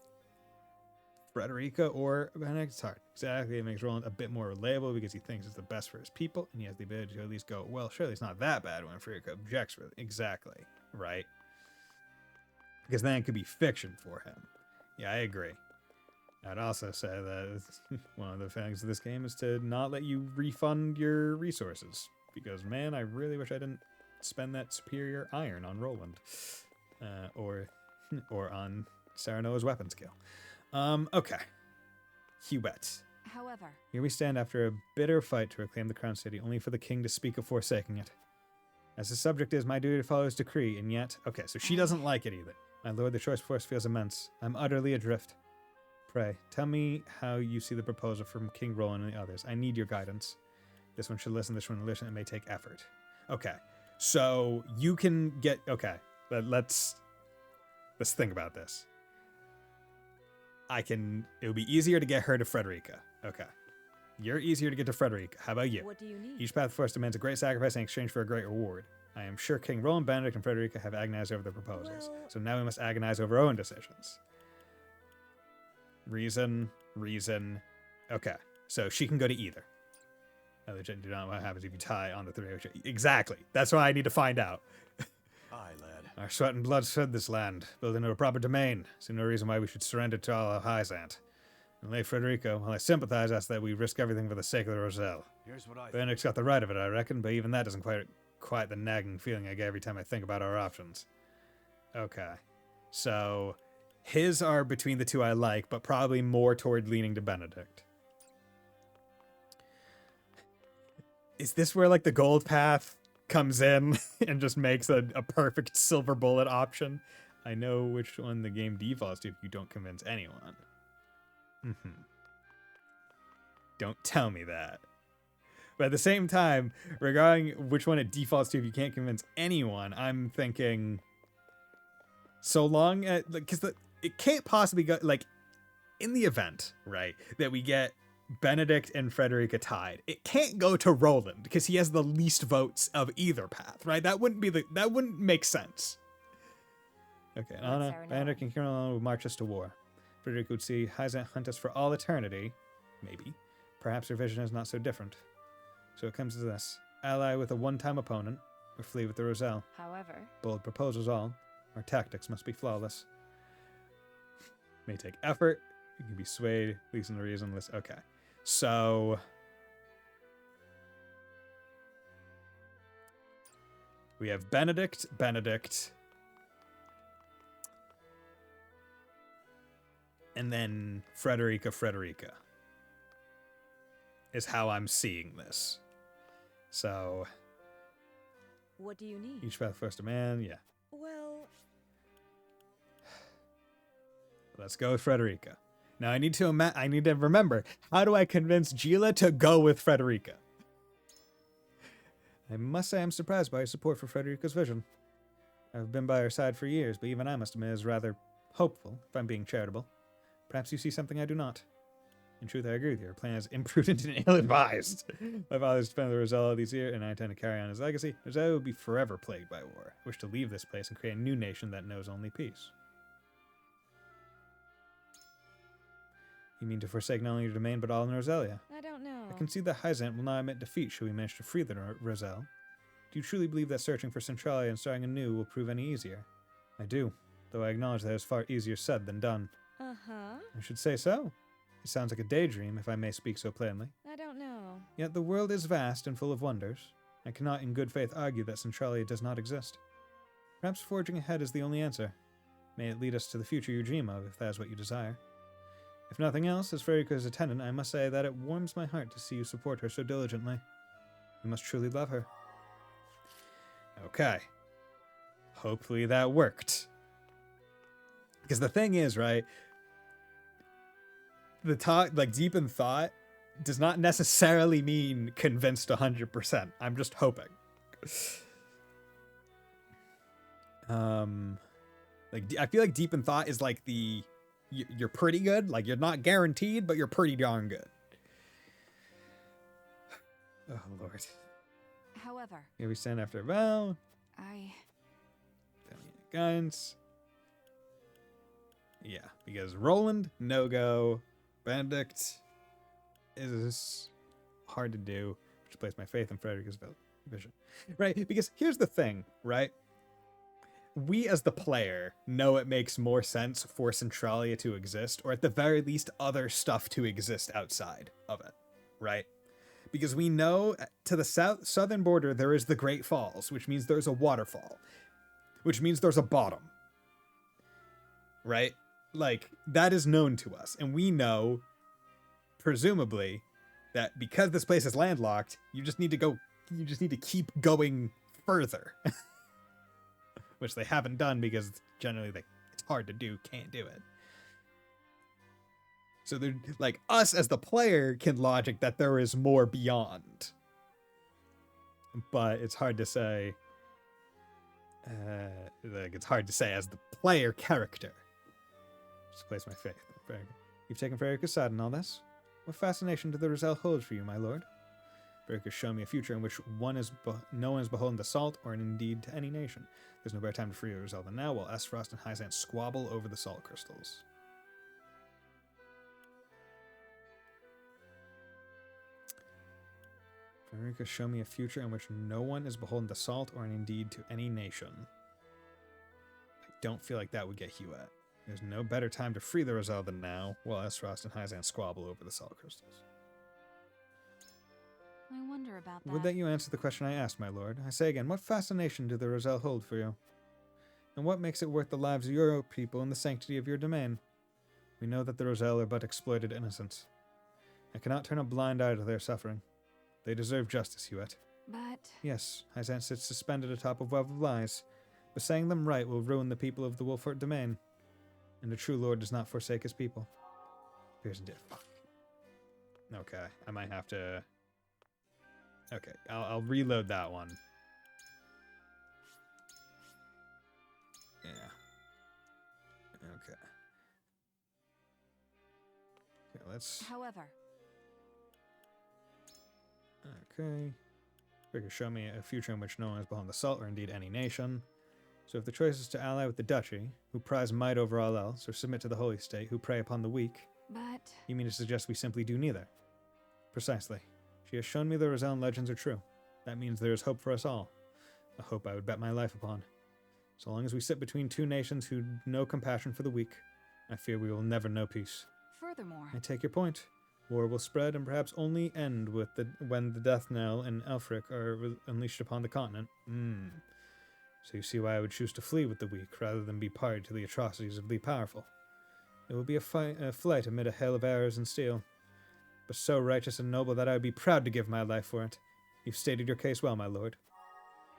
[SPEAKER 1] Frederica or Benedict. It's hard. Exactly. It makes Roland a bit more relatable because he thinks it's the best for his people, and he has the ability to at least go, well, surely it's not that bad when Frederica objects with it. Exactly. Right? Because then it could be fiction for him. Yeah, I agree. I'd also say that one of the things of this game is to not let you refund your resources. Because, man, I really wish I didn't spend that superior iron on Roland. Or on Serenoa's weapon skill. Okay. Huette.
[SPEAKER 18] However,
[SPEAKER 1] Here we stand after a bitter fight to reclaim the Crown City, only for the king to speak of forsaking it. As the subject is my duty to follow his decree, and yet... Okay, so she doesn't like it either. My lord, the choice force feels immense. I'm utterly adrift. Pray, tell me how you see the proposal from King Roland and the others. I need your guidance. This one should listen, this one will listen. It may take effort. Okay, so you can get... Okay, let's think about this. It would be easier to get her to Frederica. Okay. You're easier to get to Frederica. How about you?
[SPEAKER 18] What do you need?
[SPEAKER 1] Each path force demands a great sacrifice in exchange for a great reward. I am sure King Roland, Benedict, and Frederica have agonized over the proposals. So now we must agonize over our own decisions. Reason. Okay. So she can go to either. I legit do not know what happens if you tie on the three. Exactly. That's what I need to find out.
[SPEAKER 19] Aye, lad.
[SPEAKER 1] Our sweat and blood fed this land, built into a proper domain. See no reason why we should surrender to all of Hyzant. And Lady Frederica, while I sympathize, asks that we risk everything for the sake of the Roselle.
[SPEAKER 19] Here's what I
[SPEAKER 1] Benedict's got the right of it, I reckon, but even that doesn't quite the nagging feeling I get every time I think about our options. Okay. So, his are between the two I like, but probably more toward leaning to Benedict. Is this where, like, the gold path comes in and just makes a perfect silver bullet option? I know which one the game defaults to if you don't convince anyone. Don't tell me that. But at the same time, regarding which one it defaults to if you can't convince anyone, I'm thinking... So long as... Because it can't possibly go... Like, in the event, right, that we get Benedict and Frederica tied, it can't go to Roland, because he has the least votes of either path, right? That wouldn't make sense. Okay, Anna, Benedict and Roland would march us to war. Frederica would see Hyzant hunt us for all eternity. Maybe. Perhaps her vision is not so different. So it comes to this. Ally with a one-time opponent, or flee with the Roselle.
[SPEAKER 18] However...
[SPEAKER 1] Bold proposals all. Our tactics must be flawless. May take effort. You can be swayed. At least in the reasonless. Okay. So... we have Benedict. And then Frederica. Is how I'm seeing this. So...
[SPEAKER 18] What do you need?
[SPEAKER 1] Each path first demand, yeah.
[SPEAKER 18] Well...
[SPEAKER 1] Let's go with Frederica. Now I need to remember, how do I convince Gila to go with Frederica? I must say I'm surprised by your support for Frederica's vision. I've been by her side for years, but even I must admit is rather hopeful, if I'm being charitable. Perhaps you see something I do not. In truth, I agree with you. Her plan is imprudent and ill-advised. My father's defended the Roselle all these years, and I intend to carry on his legacy. Roselle will be forever plagued by war. I wish to leave this place and create a new nation that knows only peace. You mean to forsake not only your domain, but all in Roselia?
[SPEAKER 18] I don't know.
[SPEAKER 1] I concede that Hyzant will not admit defeat should we manage to free the Roselle. Do you truly believe that searching for Centralia and starting anew will prove any easier? I do, though I acknowledge that it is far easier said than done.
[SPEAKER 18] Uh-huh.
[SPEAKER 1] I should say so. It sounds like a daydream, if I may speak so plainly.
[SPEAKER 18] I
[SPEAKER 8] I don't know.
[SPEAKER 1] Yet the world is vast and full of wonders. I cannot in good faith argue that Centralia does not exist. Perhaps forging ahead is the only answer. May it lead us to the future you dream of, if that is what you desire. If nothing else, as Farika's attendant, I must say that it warms my heart to see you support her so diligently. You must truly love her. Okay. Hopefully that worked. Because the thing is, right, the talk, like, deep in thought does not necessarily mean convinced 100%. I'm just hoping. Like, I feel like deep in thought is like the, you're pretty good. Like, you're not guaranteed, but you're pretty darn good. Oh, Lord.
[SPEAKER 10] However,
[SPEAKER 1] Here we stand after a vow. Guidance. Yeah, because Roland, no-go. Benedict is hard to do, which places my faith in Frederica's vision. Right? Because here's the thing, right? We as the player know it makes more sense for Centralia to exist, or at the very least other stuff to exist outside of it, right? Because we know to the southern border there is the Great Falls, which means there's a waterfall, which means there's a bottom, right? Like, that is known to us, and we know, presumably, that because this place is landlocked, you just need to keep going further. Which they haven't done because generally it's hard to do, can't do it. So they're like, us as the player can logic that there is more beyond. But it's hard to say. It's hard to say as the player character. Just place my faith in Farika. You've taken Farika's side in all this. What fascination do the Roselle hold for you, my lord? Farika's shown me a future in which no one is beholden to salt or indeed to any nation. There's no better time to free the Roselle than now, while Esfrost and Hyzant squabble over the salt crystals. Farika show me a future in which no one is beholden to salt or indeed to any nation. I don't feel like that would get Hewitt. There's no better time to free the Roselle than now, while Esfrost and Hyzant squabble over the salt crystals.
[SPEAKER 10] I wonder about that.
[SPEAKER 1] Would that you answer the question I asked, my lord? I say again, what fascination do the Roselle hold for you? And what makes it worth the lives of your people and the sanctity of your domain? We know that the Roselle are but exploited innocents. I cannot turn a blind eye to their suffering. They deserve justice, Hewitt.
[SPEAKER 10] But...
[SPEAKER 1] Yes, Hyzant sits suspended atop a web of lies, but saying them right will ruin the people of the Wolfort domain. And the true lord does not forsake his people. Pearson did. Fuck. Okay, I might have to... Okay, I'll reload that one. Yeah. Okay. Okay, let's...
[SPEAKER 10] However...
[SPEAKER 1] Okay. Figure show me a future in which no one is beholden to salt or indeed any nation. So if the choice is to ally with the Duchy, who prize might over all else, or submit to the Holy State, who prey upon the weak...
[SPEAKER 10] But...
[SPEAKER 1] You mean to suggest we simply do neither? Precisely. She has shown me the Roselle legends are true. That means there is hope for us all. A hope I would bet my life upon. So long as we sit between two nations who know compassion for the weak, I fear we will never know peace.
[SPEAKER 10] Furthermore...
[SPEAKER 1] I take your point. War will spread and perhaps only end with when the death knell and Elfric are unleashed upon the continent. So you see why I would choose to flee with the weak rather than be party to the atrocities of the powerful. It will be a flight amid a hail of arrows and steel, but so righteous and noble that I would be proud to give my life for it. You've stated your case well, my lord.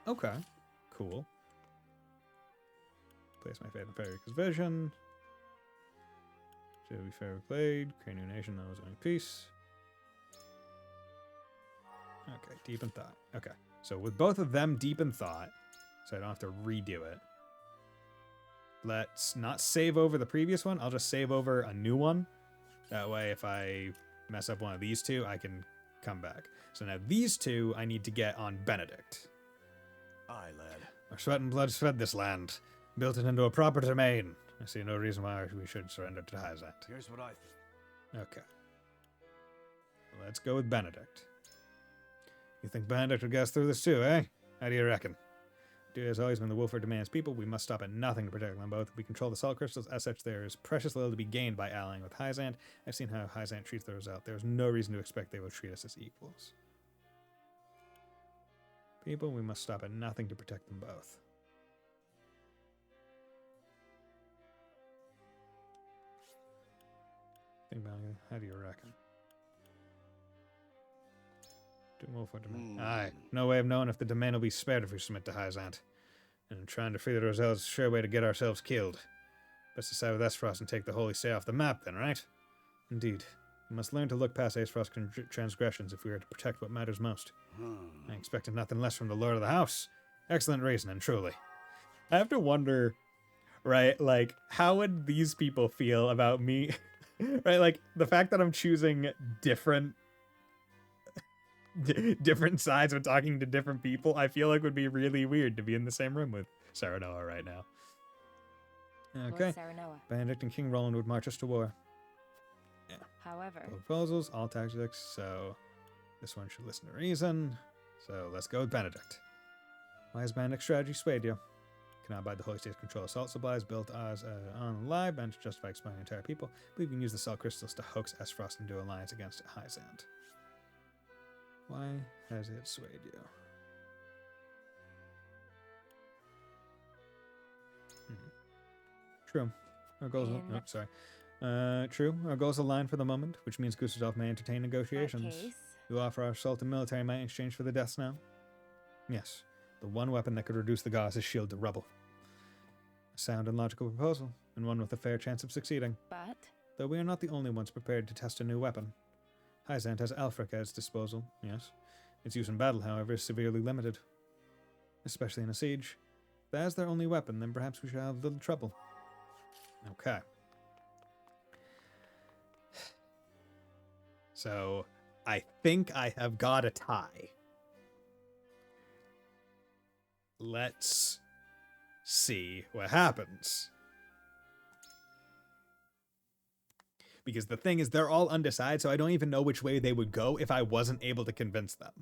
[SPEAKER 1] Okay, cool. Place my faith in Farika's vision. Shall be fair played. Create a new nation that was only peace. Okay, deep in thought. Okay, so with both of them deep in thought, so I don't have to redo it. Let's not save over the previous one. I'll just save over a new one. That way, if I mess up one of these two, I can come back. So now these two, I need to get on Benedict.
[SPEAKER 19] Aye, lad.
[SPEAKER 1] Our sweat and blood's fed this land, built it into a proper domain. I see no reason why we should surrender to Hyzant.
[SPEAKER 6] Here's what I think.
[SPEAKER 1] Okay. Let's go with Benedict. You think Benedict would get us through this too, eh? How do you reckon? has always been the Wolford Demand's people. We must stop at nothing to protect them both. We control the salt crystals. As such, there is precious little to be gained by allying with Hyzant. I've seen how Hyzant treats those out. There's no reason to expect they will treat us as equals. People, we must stop at nothing to protect them both. Think about it. How do you reckon? Aye, no way of knowing if the domain will be spared if we submit to Hyzant. And trying to free the Roselles is a sure way to get ourselves killed. Best to side with Aesfrost and take the Holy Say off the map then, right? Indeed. We must learn to look past Aesfrost's transgressions if we are to protect what matters most. I expected nothing less from the Lord of the House. Excellent reasoning, truly. I have to wonder, right, like, how would these people feel about me? Right, like, the fact that I'm choosing different sides when talking to different people, I feel like would be really weird to be in the same room with Saranoa right now. Okay. Benedict and King Roland would march us to war. Yeah.
[SPEAKER 14] However,
[SPEAKER 1] Proposals, all tactics, so this one should listen to reason. So let's go with Benedict. Why has Benedict's strategy swayed you? Cannot abide the Holy State's control of salt supplies built as on live and to justify exploiting the entire people. Believe we can use the salt crystals to hoax Aesfrost into alliance against Hyzant. Why has it swayed you? True. Our goals. Oh, sorry. True. Our goals align for the moment, which means Gustave may entertain negotiations. We offer our salt and military might in exchange for the death snow. Yes, the one weapon that could reduce the goddess' shield to rubble. A sound and logical proposal, and one with a fair chance of succeeding.
[SPEAKER 14] But
[SPEAKER 1] though we are not the only ones prepared to test a new weapon. Hyzant has Alfric at its disposal, yes. Its use in battle, however, is severely limited. Especially in a siege. If that is their only weapon, then perhaps we shall have little trouble. Okay. So, I think I have got a tie. Let's see what happens. Because the thing is, they're all undecided, so I don't even know which way they would go if I wasn't able to convince them,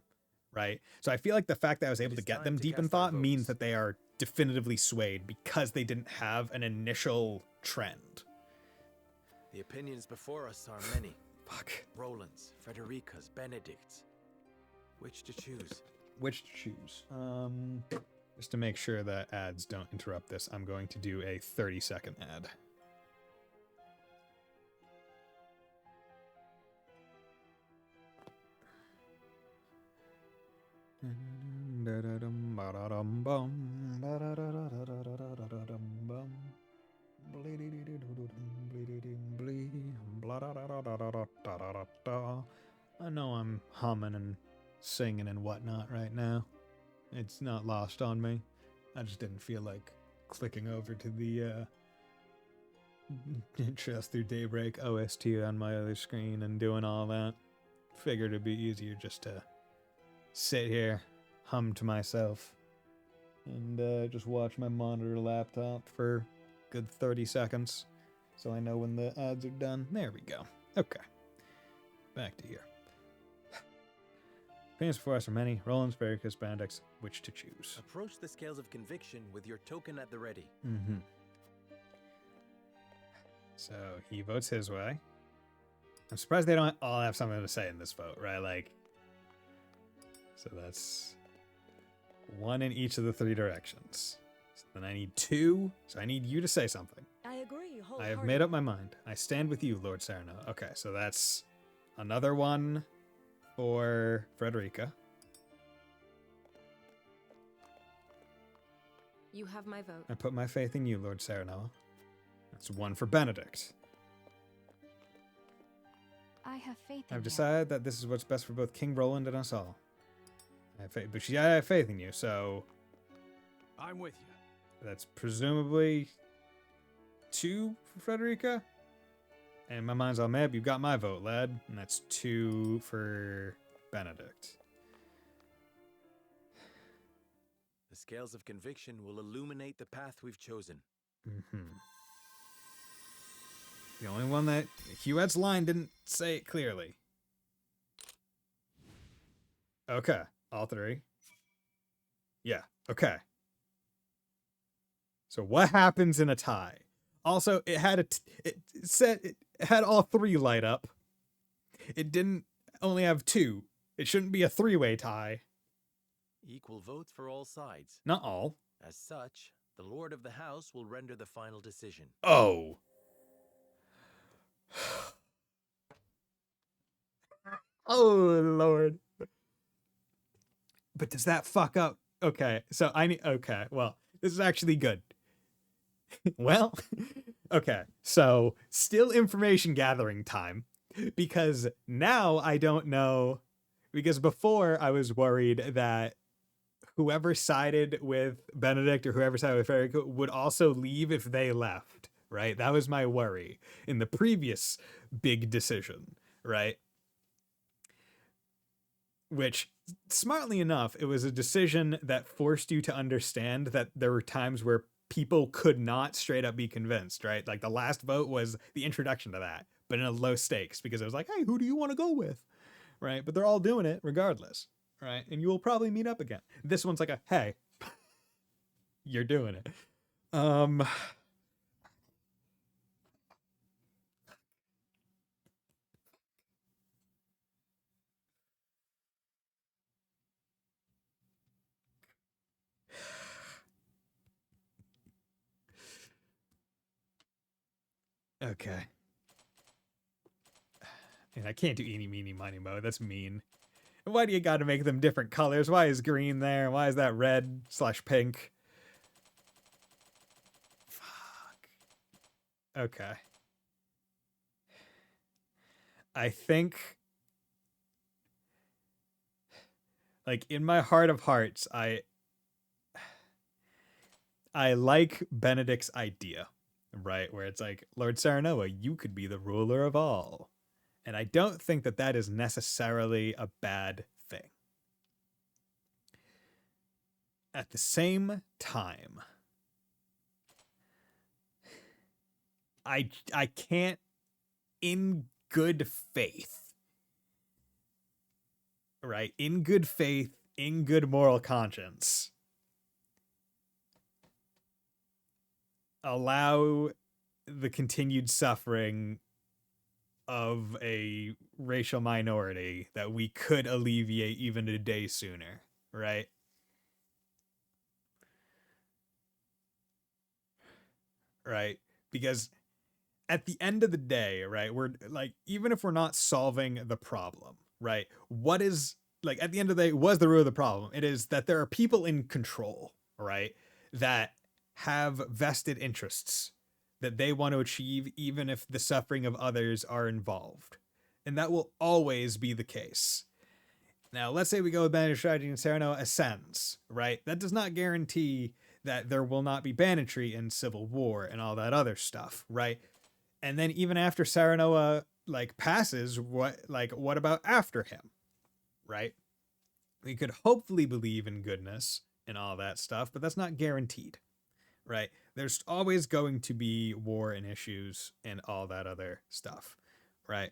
[SPEAKER 1] right? So I feel like the fact that I was able to get them deep in thought means that they are definitively swayed because they didn't have an initial trend.
[SPEAKER 20] The opinions before us are many.
[SPEAKER 1] Fuck.
[SPEAKER 20] Roland's, Frederica's, Benedict's. Which to choose?
[SPEAKER 1] Which to choose? Just to make sure that ads don't interrupt this, I'm going to do a 30-second ad. I know I'm humming and singing and whatnot right now. It's not lost on me. I just didn't feel like clicking over to the Trails Through Daybreak OST on my other screen and doing all that. Figured it'd be easier just to sit here, hum to myself, and just watch my monitor laptop for a good 30 seconds so I know when the ads are done. There we go. Okay. Back to here. Opinions before us are many. Roland's, Vericus, Bandix. Which to choose?
[SPEAKER 20] Approach the scales of conviction with your token at the ready.
[SPEAKER 1] Mm-hmm. So he votes his way. I'm surprised they don't all have something to say in this vote, right? Like, so that's one in each of the three directions. So then I need two. So I need you to say something.
[SPEAKER 8] I agree.
[SPEAKER 1] I have made up my mind. I stand with you, Lord Saranoa. Okay, so that's another one for Frederica.
[SPEAKER 14] You have my vote.
[SPEAKER 1] I put my faith in you, Lord Saranoa. That's one for Benedict.
[SPEAKER 10] I have faith in
[SPEAKER 1] I've
[SPEAKER 10] you.
[SPEAKER 1] decided that this is what's best for both King Roland and us all. I have faith, but I have faith in you, so
[SPEAKER 6] I'm with you.
[SPEAKER 1] that's presumably two for Frederica. And my mind's all mad. You got my vote, lad. And that's two for Benedict.
[SPEAKER 20] The scales of conviction will illuminate the path we've chosen.
[SPEAKER 1] Mm-hmm. The only one that Huette's line didn't say it clearly. Okay, all three. Yeah, okay. So what happens in a tie? Also, it had all 3 light up. It didn't only have 2. It shouldn't be a 3-way tie.
[SPEAKER 20] Equal votes for all sides.
[SPEAKER 1] Not all.
[SPEAKER 20] As such, the Lord of the House will render the final decision.
[SPEAKER 1] Oh. Oh, Lord. But does that fuck up? Okay, so okay, well, this is actually good. Well, okay, so still information gathering time, because now I don't know, because before I was worried that whoever sided with Benedict or whoever sided with Federico would also leave if they left, right? That was my worry in the previous big decision, right? Which, smartly enough, it was a decision that forced you to understand that there were times where people could not straight up be convinced, right? Like the last vote was the introduction to that, but in a low stakes, because it was like, hey, who do you want to go with? Right? But they're all doing it regardless, right? And you will probably meet up again. This one's like a, hey, you're doing it. Okay. And I can't do eeny, meeny, miny, mo. That's mean. Why do you got to make them different colors? Why is green there? Why is that red/pink? Fuck. Okay. I think, like, in my heart of hearts, I like Benedict's idea, right? Where it's like, Lord Saranoa, you could be the ruler of all. And I don't think that that is necessarily a bad thing. At the same time, I can't, in good faith, right? In good faith, in good moral conscience, allow the continued suffering of a racial minority that we could alleviate even a day sooner, right? Right? Because at the end of the day, right, we're like, even if we're not solving the problem, right, what is, like, at the end of the day, was the root of the problem? It is that there are people in control, right, that have vested interests that they want to achieve, even if the suffering of others are involved. And that will always be the case. Now, let's say we go with Banditry strategy and Saranoa ascends, right? That does not guarantee that there will not be banditry in Civil War and all that other stuff, right? And then even after Saranoa, like, passes, what about after him, right? We could hopefully believe in goodness and all that stuff, but that's not guaranteed, right? There's always going to be war and issues and all that other stuff, right?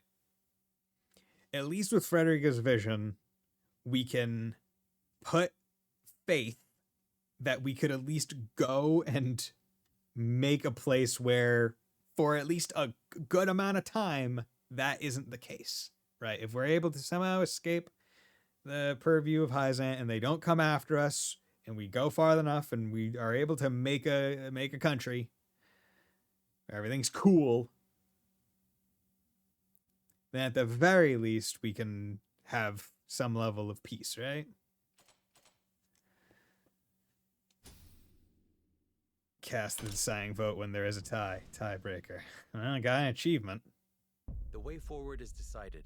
[SPEAKER 1] At least with Frederica's vision, we can put faith that we could at least go and make a place where, for at least a good amount of time, that isn't the case, right? If we're able to somehow escape the purview of Hyzant and they don't come after us, and we go far enough and we are able to make a country where everything's cool, then at the very least we can have some level of peace, right? Cast the deciding vote when there is a tiebreaker. Well, I got an achievement.
[SPEAKER 20] The way forward is decided.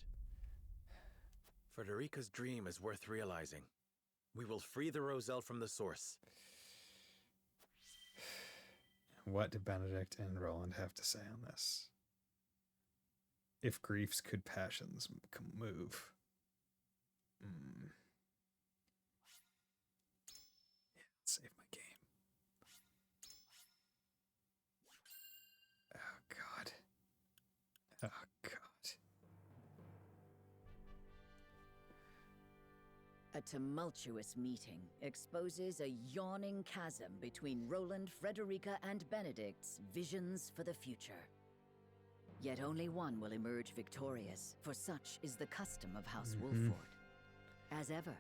[SPEAKER 20] Frederica's dream is worth realizing. We will free the Roselle from the source.
[SPEAKER 1] What do Benedict and Roland have to say on this? If griefs could passions move. Yeah, save my game. Oh, God. Oh, God.
[SPEAKER 11] A tumultuous meeting exposes a yawning chasm between Roland, Frederica, and Benedict's visions for the future. Yet only one will emerge victorious, for such is the custom of House Wolford. As ever,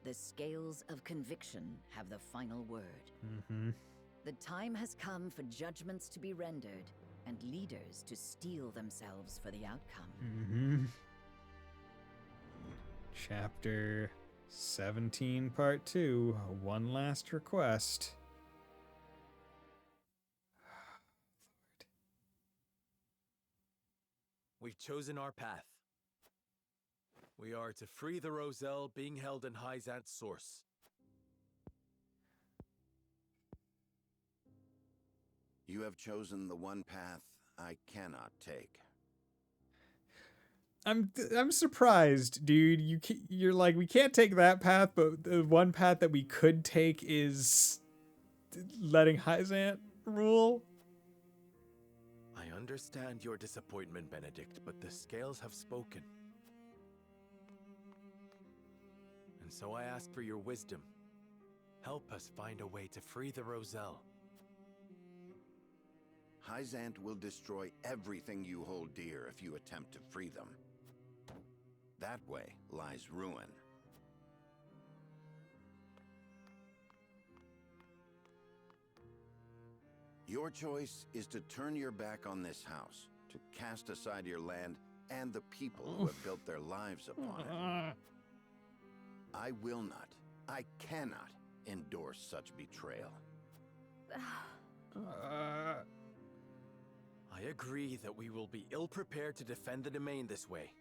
[SPEAKER 11] the scales of conviction have the final word. The time has come for judgments to be rendered, and leaders to steel themselves for the outcome.
[SPEAKER 1] Chapter 17, Part 2, One Last Request.
[SPEAKER 20] We've chosen our path. We are to free the Roselle being held in Hyzant's source.
[SPEAKER 12] You have chosen the one path I cannot take.
[SPEAKER 1] I'm surprised, dude. You're like, we can't take that path, but the one path that we could take is letting Hyzant rule.
[SPEAKER 20] I understand your disappointment, Benedict, but the scales have spoken. And so I ask for your wisdom. Help us find a way to free the Roselle.
[SPEAKER 12] Hyzant will destroy everything you hold dear if you attempt to free them. That way lies ruin. Your choice is to turn your back on this house, to cast aside your land and the people who have built their lives upon it. I will not, I cannot endorse such betrayal.
[SPEAKER 20] I agree that we will be ill-prepared to defend the domain this way.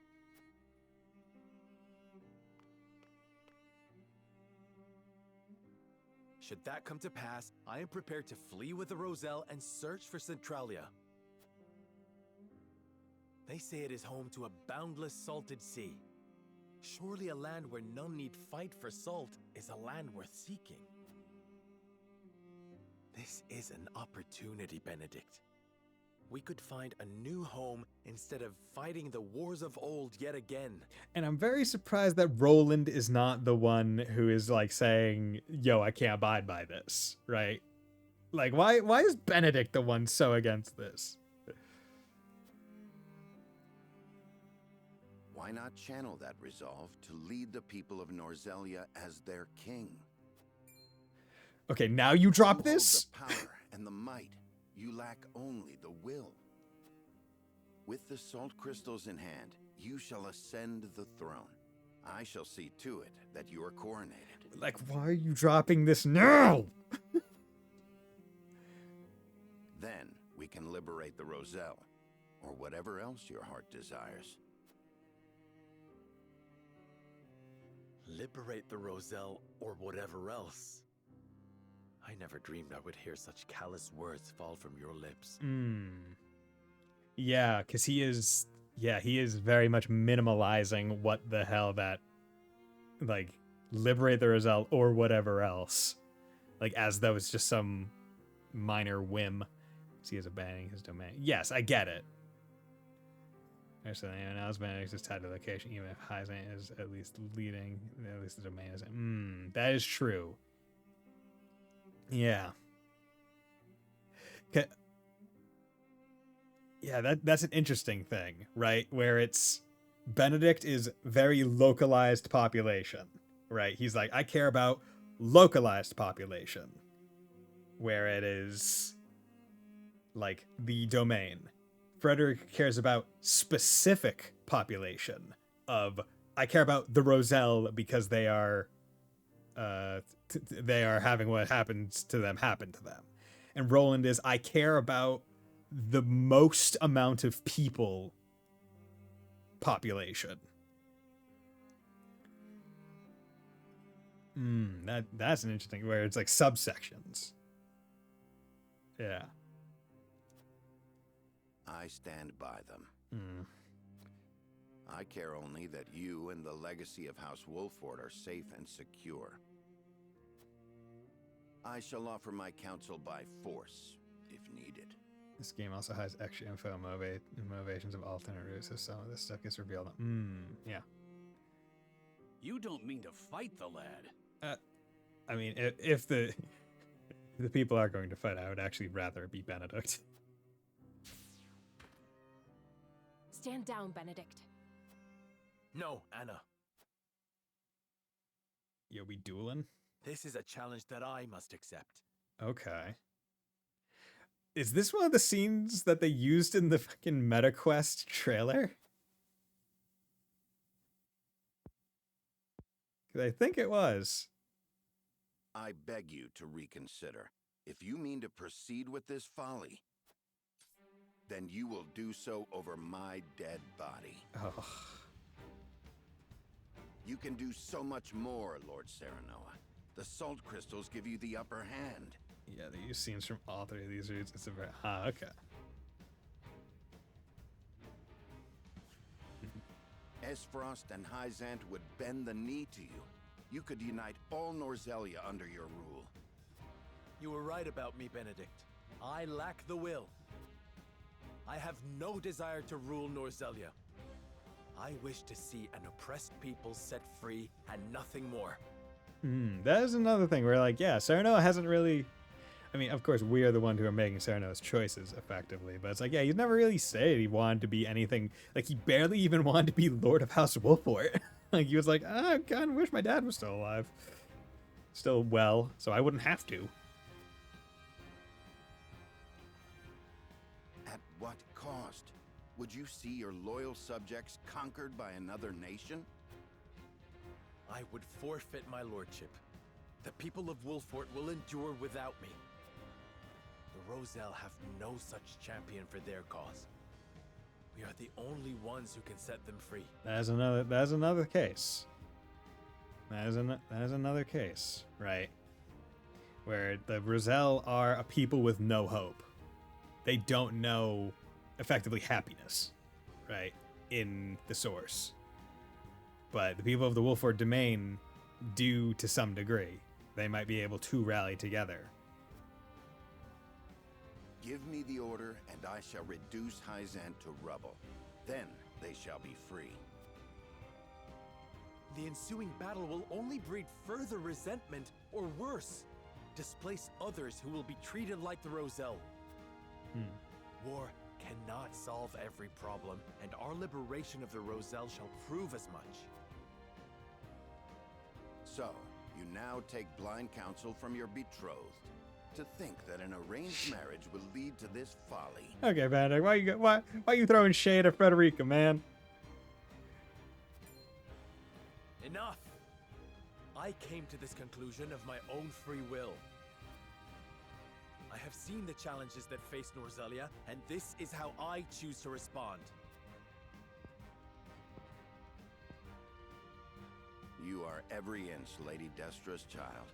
[SPEAKER 20] Should that come to pass, I am prepared to flee with the Roselle and search for Centralia. They say it is home to a boundless salted sea. Surely a land where none need fight for salt is a land worth seeking. This is an opportunity, Benedict. We could find a new home instead of fighting the wars of old yet again.
[SPEAKER 1] And I'm very surprised that Roland is not the one who is like saying, yo, I can't abide by this, right? Like, why is Benedict the one so against this?
[SPEAKER 12] Why not channel that resolve to lead the people of Norzelia as their king?
[SPEAKER 1] Okay, now you drop this?
[SPEAKER 12] You hold the power and the might. You lack only the will. With the salt crystals in hand, you shall ascend the throne. I shall see to it that you are coronated.
[SPEAKER 1] Like, why are you dropping this now?
[SPEAKER 12] Then we can liberate the Roselle, or whatever else your heart desires.
[SPEAKER 20] Liberate the Roselle, or whatever else. I never dreamed I would hear such callous words fall from your lips.
[SPEAKER 1] Yeah, because he is very much minimalizing what the hell that, like, liberate the Roselle or whatever else. Like, as though it's just some minor whim. See, as abandoning his domain. Yes, I get it. Actually, anyone else, Benedict is tied to the location, even if Hyzant is at least leading, at least the domain is. That is true. Yeah. Yeah, that's an interesting thing, right? Where it's Benedict is very localized population, right? He's like, I care about localized population, where it is like the domain. Frederick cares about specific population of, I care about the Roselle because they are having what happens to them happen to them. And Roland is, I care about the most amount of people population. That's an interesting, where it's like subsections. Yeah.
[SPEAKER 12] I stand by them. I care only that you and the legacy of House Wolford are safe and secure. I shall offer my counsel by force, if needed.
[SPEAKER 1] This game also has extra info and motivations of alternate routes, so some of this stuff gets revealed. Yeah.
[SPEAKER 6] You don't mean to fight the lad.
[SPEAKER 1] I mean, if the people are going to fight, I would actually rather it be Benedict.
[SPEAKER 14] Stand down, Benedict.
[SPEAKER 20] No, Anna.
[SPEAKER 1] Yo, we dueling?
[SPEAKER 20] This is a challenge that I must accept.
[SPEAKER 1] Okay. Is this one of the scenes that they used in the fucking MetaQuest trailer? 'Cause I think it was.
[SPEAKER 12] I beg you to reconsider. If you mean to proceed with this folly, then you will do so over my dead body.
[SPEAKER 1] Oh.
[SPEAKER 12] You can do so much more, Lord Serenoa. The salt crystals give you the upper hand.
[SPEAKER 1] Yeah, they use scenes from all three of these reads. It's a very... okay.
[SPEAKER 12] Esfrost and Hyzant would bend the knee to you. You could unite all Norzelia under your rule.
[SPEAKER 20] You were right about me, Benedict. I lack the will. I have no desire to rule Norzelia. I wish to see an oppressed people set free and nothing more.
[SPEAKER 1] That is another thing where, like, yeah, Serenoa hasn't really... I mean, of course, we are the one who are making Serenoa's choices, effectively. But it's like, yeah, he's never really said he wanted to be anything. Like, he barely even wanted to be Lord of House Wolfort. Like, he was like, I kind of wish my dad was still alive. Still well, so I wouldn't have to.
[SPEAKER 12] At what cost? Would you see your loyal subjects conquered by another nation?
[SPEAKER 20] I would forfeit my lordship. The people of Wolfort will endure without me. The Roselle have no such champion for their cause. We are the only ones who can set them free.
[SPEAKER 1] That's another case. That is another case, right? Where the Roselle are a people with no hope. They don't know, effectively, happiness, right, in the source. But the people of the Wolfort domain do to some degree. They might be able to rally together.
[SPEAKER 12] Give me the order, and I shall reduce Hyzant to rubble. Then they shall be free.
[SPEAKER 20] The ensuing battle will only breed further resentment, or worse, displace others who will be treated like the Roselle. War cannot solve every problem, and our liberation of the Roselle shall prove as much.
[SPEAKER 12] So, you now take blind counsel from your betrothed. To think that an arranged marriage will lead to this folly.
[SPEAKER 1] Okay, Bandit, why you throwing shade at Frederica, man?
[SPEAKER 20] Enough! I came to this conclusion of my own free will. I have seen the challenges that face Norzelia, and this is how I choose to respond.
[SPEAKER 12] You are every inch Lady Destra's child.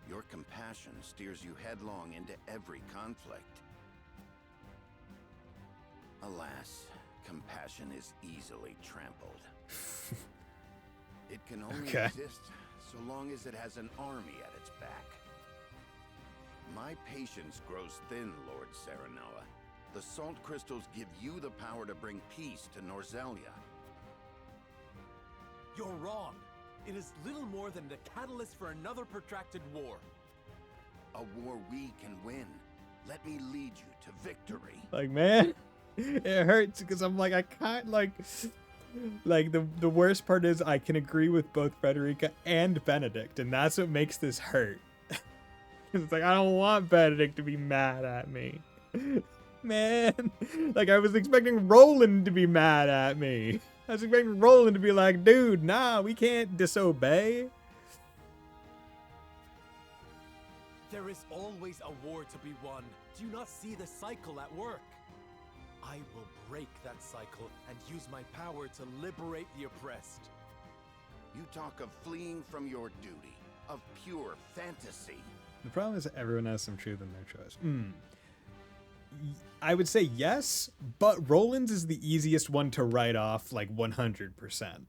[SPEAKER 12] Your compassion steers you headlong into every conflict. Alas, compassion is easily trampled. It can only exist so long as it has an army at its back. My patience grows thin, Lord Serenoa. The salt crystals give you the power to bring peace to Norzelia.
[SPEAKER 20] You're wrong. It is little more than the catalyst for another protracted war.
[SPEAKER 12] A war we can win. Let me lead you to victory.
[SPEAKER 1] Like, man, it hurts because I'm like, I can't, like the worst part is I can agree with both Frederica and Benedict, and that's what makes this hurt. It's like, I don't want Benedict to be mad at me. Man, like, I was expecting Roland to be mad at me. I was expecting Roland to be like, dude, nah, we can't disobey.
[SPEAKER 20] There is always a war to be won. Do you not see the cycle at work? I will break that cycle and use my power to liberate the oppressed.
[SPEAKER 12] You talk of fleeing from your duty, of pure fantasy.
[SPEAKER 1] The problem is that everyone has some truth in their choice. I would say yes, but Roland's is the easiest one to write off, like, 100%,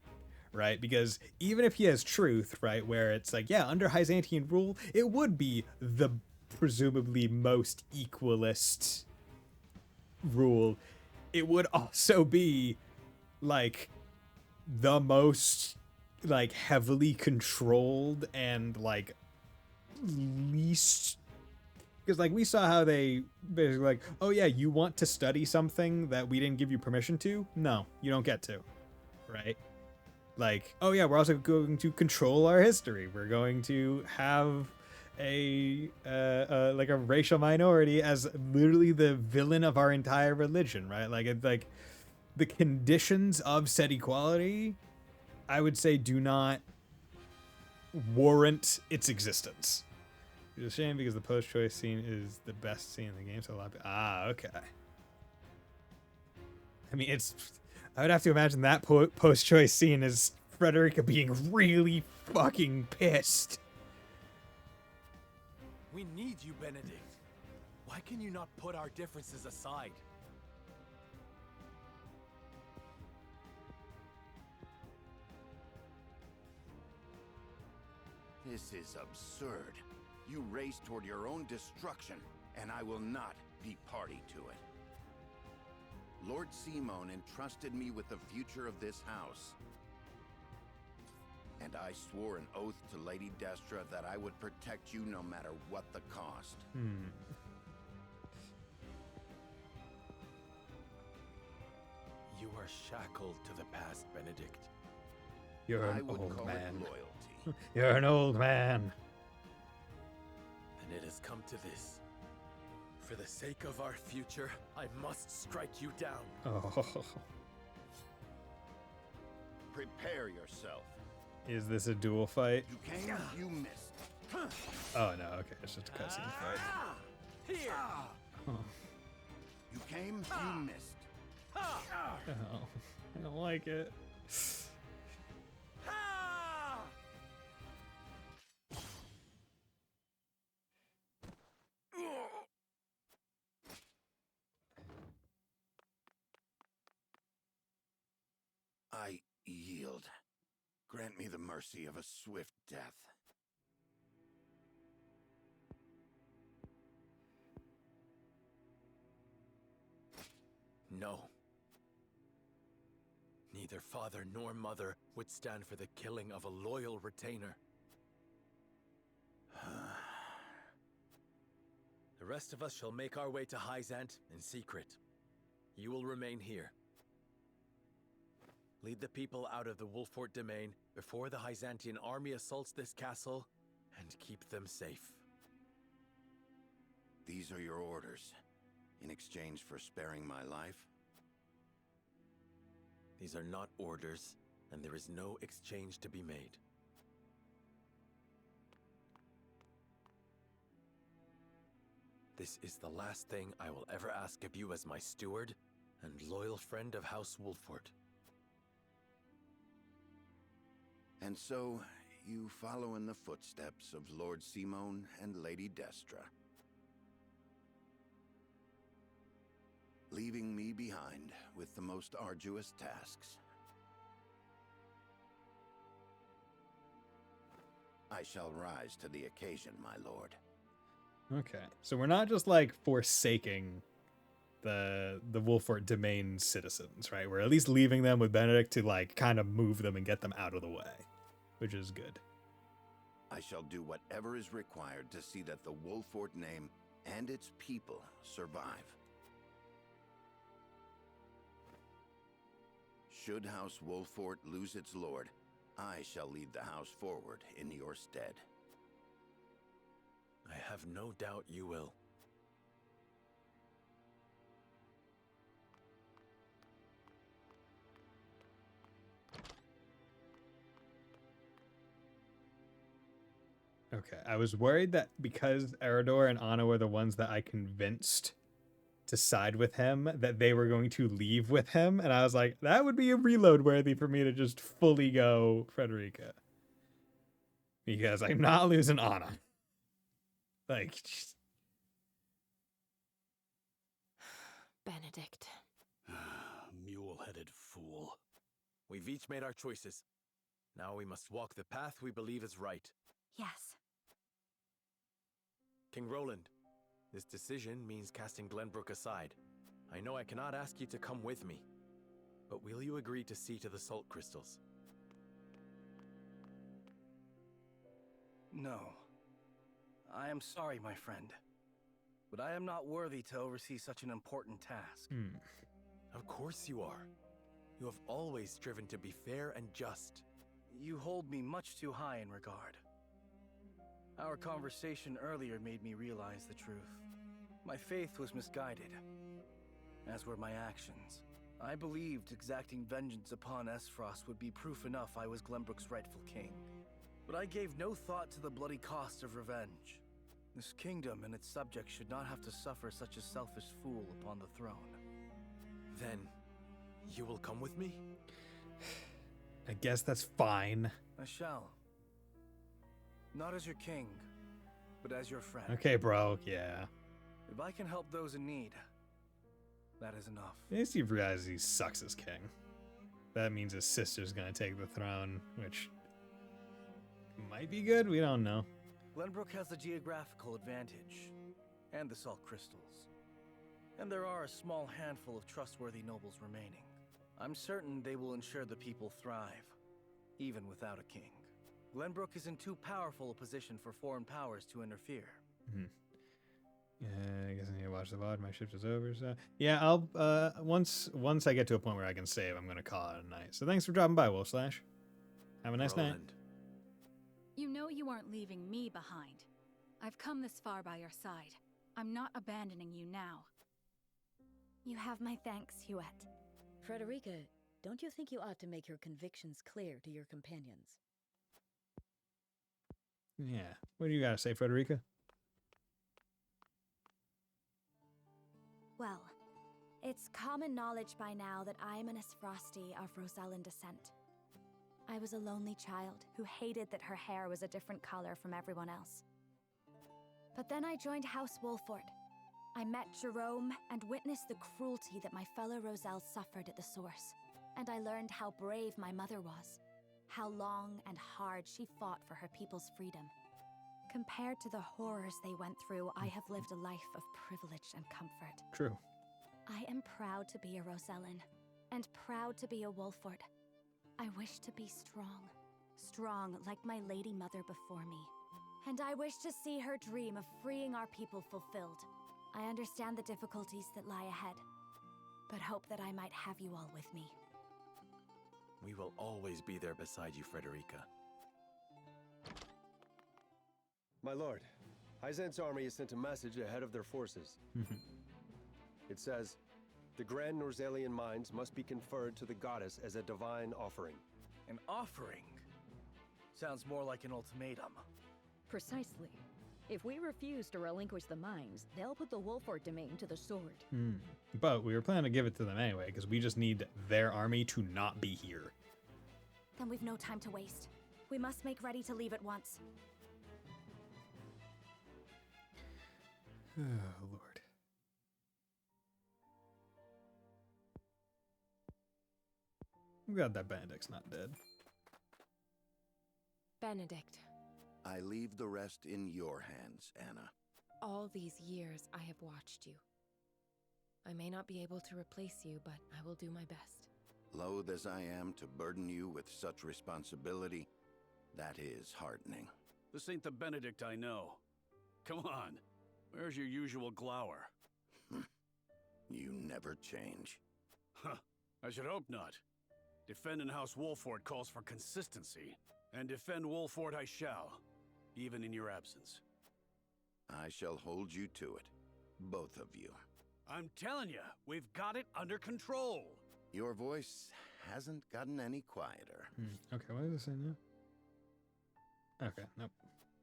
[SPEAKER 1] right? Because even if he has truth, right, where it's like, yeah, under Hyzantian rule, it would be the presumably most equalist rule. It would also be, like, the most like heavily controlled and like least, because like we saw how they basically like, oh yeah, you want to study something that we didn't give you permission to? No, you don't get to, right? Like, oh yeah, we're also going to control our history. We're going to have a like a racial minority as literally the villain of our entire religion, right? Like it's like the conditions of said equality, I would say, do not warrant its existence. It's a shame because the post-choice scene is the best scene in the game. So a lot of, okay. I mean, I would have to imagine that post-choice scene is Frederica being really fucking pissed.
[SPEAKER 20] We need you, Benedict. Why can you not put our differences aside?
[SPEAKER 12] This is absurd. You race toward your own destruction, and I will not be party to it. Lord Simone entrusted me with the future of this house. And I swore an oath to Lady Destra that I would protect you no matter what the cost.
[SPEAKER 20] You are shackled to the past, Benedict.
[SPEAKER 1] You're
[SPEAKER 12] I
[SPEAKER 1] an
[SPEAKER 12] would
[SPEAKER 1] old
[SPEAKER 12] call
[SPEAKER 1] man.
[SPEAKER 12] it loyalty.
[SPEAKER 1] You're an old man.
[SPEAKER 20] And it has come to this. For the sake of our future, I must strike you down.
[SPEAKER 1] Oh.
[SPEAKER 12] Prepare yourself.
[SPEAKER 1] Is this a duel fight?
[SPEAKER 12] You came, you missed.
[SPEAKER 1] Oh no, okay, it's just a cutscene fight.
[SPEAKER 20] Here.
[SPEAKER 1] Oh.
[SPEAKER 12] You came, you missed.
[SPEAKER 1] Oh, I don't like it.
[SPEAKER 12] I yield. Grant me the mercy of a swift death.
[SPEAKER 20] No. Neither father nor mother would stand for the killing of a loyal retainer. The rest of us shall make our way to Hyzant in secret. You will remain here. Lead the people out of the Wolfort domain before the Hyzantian army assaults this castle, and keep them safe.
[SPEAKER 12] These are your orders, in exchange for sparing my life?
[SPEAKER 20] These are not orders, and there is no exchange to be made. This is the last thing I will ever ask of you as my steward and loyal friend of House Wolfort.
[SPEAKER 12] And so, you follow in the footsteps of Lord Simone and Lady Destra, leaving me behind with the most arduous tasks. I shall rise to the occasion, my lord.
[SPEAKER 1] Okay, so we're not just like forsaking the Wolfort domain citizens, right? We're at least leaving them with Benedict to like kind of move them and get them out of the way, which is good.
[SPEAKER 12] I shall do whatever is required to see that the Wolfort name and its people survive. Should House Wolfort lose its lord, I shall lead the house forward in your stead.
[SPEAKER 20] I have no doubt you will.
[SPEAKER 1] Okay, I was worried that because Eridor and Anna were the ones that I convinced to side with him, that they were going to leave with him, and I was like, that would be a reload worthy for me to just fully go Frederica. Because I'm not losing Anna. Like, just...
[SPEAKER 14] Benedict.
[SPEAKER 6] Mule-headed fool.
[SPEAKER 20] We've each made our choices. Now we must walk the path we believe is right.
[SPEAKER 10] Yes.
[SPEAKER 20] King Roland, this decision means casting Glenbrook aside. I know I cannot ask you to come with me, but will you agree to see to the salt crystals?
[SPEAKER 13] No. I am sorry, my friend. But I am not worthy to oversee such an important task.
[SPEAKER 20] Of course you are. You have always striven to be fair and just.
[SPEAKER 13] You hold me much too high in regard. Our conversation earlier made me realize the truth. My faith was misguided, as were my actions. I believed exacting vengeance upon Esfrost would be proof enough I was Glenbrook's rightful king. But I gave no thought to the bloody cost of revenge. This kingdom and its subjects should not have to suffer such a selfish fool upon the throne.
[SPEAKER 20] Then, you will come with me?
[SPEAKER 1] I guess that's fine.
[SPEAKER 13] I shall. Not as your king, but as your friend.
[SPEAKER 1] Okay, bro, yeah.
[SPEAKER 13] If I can help those in need, that is enough.
[SPEAKER 1] At least you've realized he sucks as king. That means his sister's gonna take the throne, which might be good, we don't know.
[SPEAKER 13] Glenbrook has the geographical advantage, and the salt crystals. And there are a small handful of trustworthy nobles remaining. I'm certain they will ensure the people thrive, even without a king. Glenbrook is in too powerful a position for foreign powers to interfere.
[SPEAKER 1] I guess I need to watch the VOD. My shift is over, so yeah, I'll once I get to a point where I can save, I'm gonna call it a night. So thanks for dropping by, Wolf Slash. Have a nice night.
[SPEAKER 18] You know you aren't leaving me behind. I've come this far by your side. I'm not abandoning you now.
[SPEAKER 10] You have my thanks, Huette.
[SPEAKER 8] Frederica, don't you think you ought to make your convictions clear to your companions?
[SPEAKER 1] Yeah. What do you gotta say, Frederica?
[SPEAKER 10] Well, it's common knowledge by now that I'm an Esfrosti of Rosellan descent. I was a lonely child who hated that her hair was a different color from everyone else. But then I joined House Wolford. I met Jerome and witnessed the cruelty that my fellow Roselle suffered at the source. And I learned how brave my mother was, how long and hard she fought for her people's freedom. Compared to the horrors they went through, I have lived a life of privilege and comfort.
[SPEAKER 1] True.
[SPEAKER 10] I am proud to be a Rosellan, and proud to be a Wolford. I wish to be strong. Strong like my lady mother before me. And I wish to see her dream of freeing our people fulfilled. I understand the difficulties that lie ahead, but hope that I might have you all with me.
[SPEAKER 20] We will always be there beside you, Frederica.
[SPEAKER 7] My lord, Hyzant's army has sent a message ahead of their forces. It says, the Grand Norzalian mines must be conferred to the goddess as a divine offering.
[SPEAKER 13] An offering? Sounds more like an ultimatum.
[SPEAKER 16] Precisely. If we refuse to relinquish the mines, they'll put the Wolford domain to the sword.
[SPEAKER 1] But we were planning to give it to them anyway, because we just need their army to not be here.
[SPEAKER 10] Then we've no time to waste. We must make ready to leave at once.
[SPEAKER 1] Oh, Lord. I'm glad that Benedict's not dead.
[SPEAKER 14] Benedict.
[SPEAKER 12] I leave the rest in your hands, Anna.
[SPEAKER 14] All these years I have watched you. I may not be able to replace you, but I will do my best.
[SPEAKER 12] Loath as I am to burden you with such responsibility, that is heartening.
[SPEAKER 6] This ain't the Benedict I know. Come on, where's your usual glower?
[SPEAKER 12] You never change.
[SPEAKER 6] Huh, I should hope not. Defending House Wolford calls for consistency, and defend Wolford I shall, even in your absence.
[SPEAKER 12] I shall hold you to it, both of you.
[SPEAKER 6] I'm telling you, we've got it under control.
[SPEAKER 12] Your voice hasn't gotten any quieter.
[SPEAKER 1] Okay, what does it say now? Okay, nope.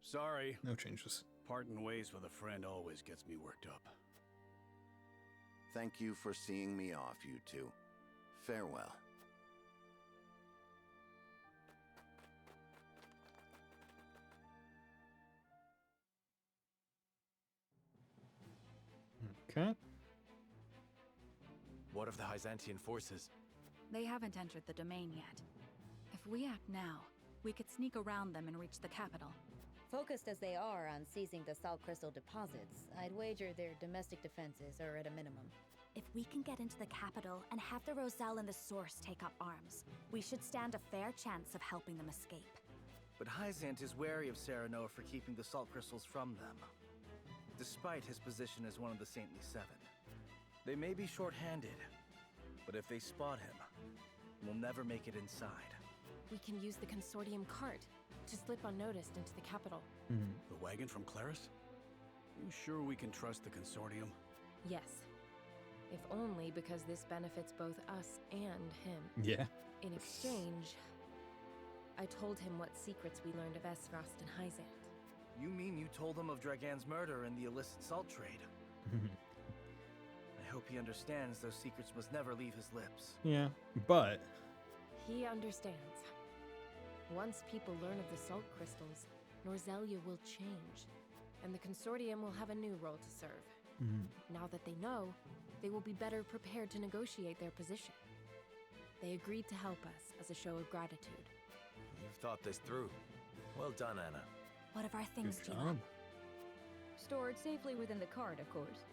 [SPEAKER 6] Sorry.
[SPEAKER 1] No changes.
[SPEAKER 6] Parting ways with a friend always gets me worked up.
[SPEAKER 12] Thank you for seeing me off, you two. Farewell.
[SPEAKER 1] Okay.
[SPEAKER 20] What of the Hyzantian forces?
[SPEAKER 18] They haven't entered the domain yet. If we act now, we could sneak around them and reach the capital.
[SPEAKER 8] Focused as they are on seizing the salt crystal deposits, I'd wager their domestic defenses are at a minimum.
[SPEAKER 10] If we can get into the capital and have the Roselle and the Source take up arms, we should stand a fair chance of helping them escape.
[SPEAKER 13] But Hyzant is wary of Serenoa for keeping the salt crystals from them, despite his position as one of the Saintly Seven. They may be short-handed, but if they spot him, we'll never make it inside.
[SPEAKER 14] We can use the consortium cart to slip unnoticed into the capital.
[SPEAKER 6] The wagon from Claris? You sure we can trust the consortium?
[SPEAKER 14] Yes. If only because this benefits both us and him.
[SPEAKER 1] Yeah.
[SPEAKER 14] In exchange, I told him what secrets we learned of Esfrost and Hyzant.
[SPEAKER 13] You mean you told him of Dragan's murder and the illicit salt trade? I hope he understands those secrets must never leave his lips.
[SPEAKER 1] Yeah, but...
[SPEAKER 14] He understands. Once people learn of the salt crystals, Norzelia will change, and the consortium will have a new role to serve. Now that they know, they will be better prepared to negotiate their position. They agreed to help us as a show of gratitude.
[SPEAKER 20] You've thought this through. Well done, Anna.
[SPEAKER 10] What of our things,
[SPEAKER 1] Good
[SPEAKER 10] Gila?
[SPEAKER 1] job.
[SPEAKER 16] Stored safely within the cart, of course.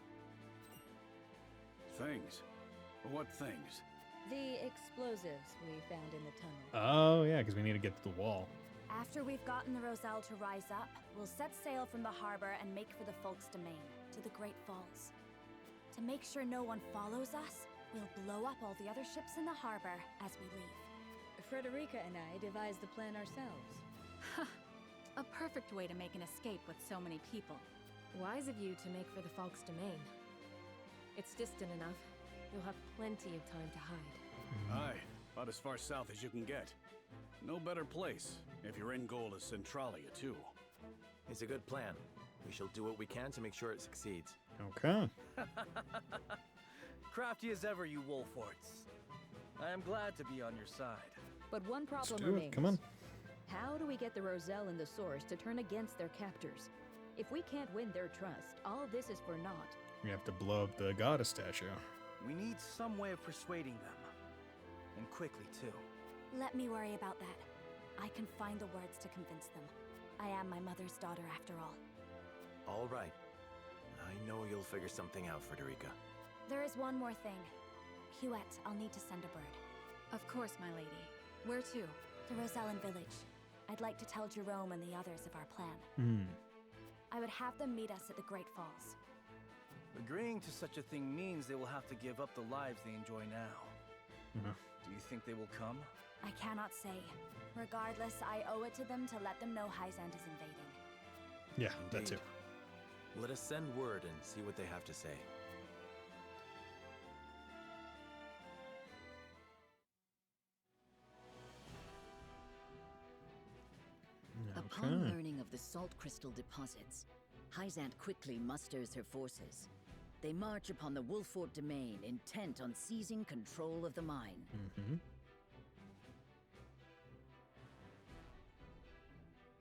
[SPEAKER 6] Things? What things?
[SPEAKER 8] The explosives we found in the tunnel.
[SPEAKER 1] Oh, yeah, because we need to get to the wall.
[SPEAKER 10] After we've gotten the Roselle to rise up, we'll set sail from the harbor and make for the Folk's Domain, to the Great Falls. To make sure no one follows us, we'll blow up all the other ships in the harbor as we leave.
[SPEAKER 8] Frederica and I devised the plan ourselves.
[SPEAKER 18] A perfect way to make an escape with so many people.
[SPEAKER 14] Wise of you to make for the Folk's Domain. It's distant enough. You'll have plenty of time to hide.
[SPEAKER 6] Aye, about as far south as you can get. No better place, if your end goal is Centralia, too.
[SPEAKER 20] It's a good plan. We shall do what we can to make sure it succeeds.
[SPEAKER 1] Okay.
[SPEAKER 13] Crafty as ever, you Wolforts. I am glad to be on your side.
[SPEAKER 16] But one problem
[SPEAKER 1] do it,
[SPEAKER 16] remains.
[SPEAKER 1] come on.
[SPEAKER 16] How do we get the Roselle and the Source to turn against their captors? If we can't win their trust, all this is for naught.
[SPEAKER 1] We have to blow up the goddess statue.
[SPEAKER 13] We need some way of persuading them. And quickly, too.
[SPEAKER 10] Let me worry about that. I can find the words to convince them. I am my mother's daughter, after all.
[SPEAKER 20] All right. I know you'll figure something out, Frederica.
[SPEAKER 10] There is one more thing. Huette, I'll need to send a bird.
[SPEAKER 18] Of course, my lady. Where to?
[SPEAKER 10] To Rosellan Village. I'd like to tell Jerome and the others of our plan. I would have them meet us at the Great Falls.
[SPEAKER 13] Agreeing to such a thing means they will have to give up the lives they enjoy now. Do you think they will come?
[SPEAKER 10] I cannot say. Regardless, I owe it to them to let them know Hyzant is invading.
[SPEAKER 1] Yeah, that too.
[SPEAKER 20] Let us send word and see what they have to say.
[SPEAKER 11] Upon learning of the salt crystal deposits, Hyzant quickly musters her forces. They march upon the Wolfort domain, intent on seizing control of the mine.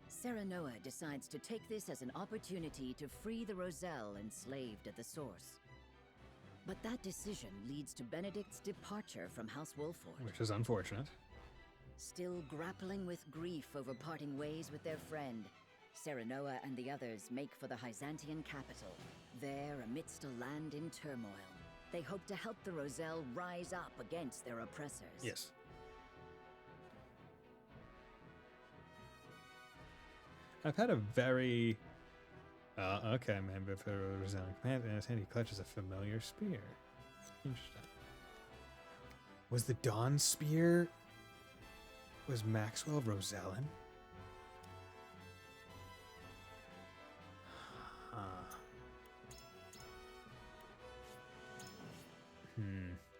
[SPEAKER 11] Serenoa decides to take this as an opportunity to free the Roselle enslaved at the source. But that decision leads to Benedict's departure from House Wolfort.
[SPEAKER 1] Which is unfortunate.
[SPEAKER 11] Still grappling with grief over parting ways with their friend, Serenoa and the others make for the Hyzantian capital. There, amidst a land in turmoil, they hope to help the Roselle rise up against their oppressors.
[SPEAKER 1] Yes. I've had a very... okay, man, but for a resounding command, and his hand he clutches a familiar spear. Interesting. Was the Dawn Spear... Was Maxwell Rosellan?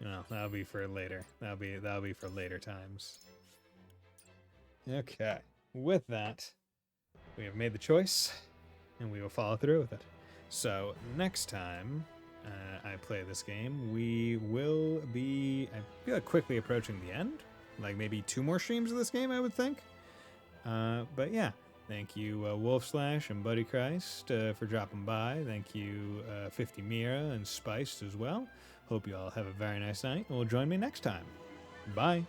[SPEAKER 1] No, that'll be for later. That'll be for later times. Okay. With that, we have made the choice, and we will follow through with it. So next time I play this game, we will be, I feel like, quickly approaching the end. Like maybe 2 more streams of this game, I would think. But yeah, thank you Wolf Slash and Buddy Christ for dropping by. Thank you 50 Mira and Spiced as well. Hope you all have a very nice night, and will join me next time. Bye.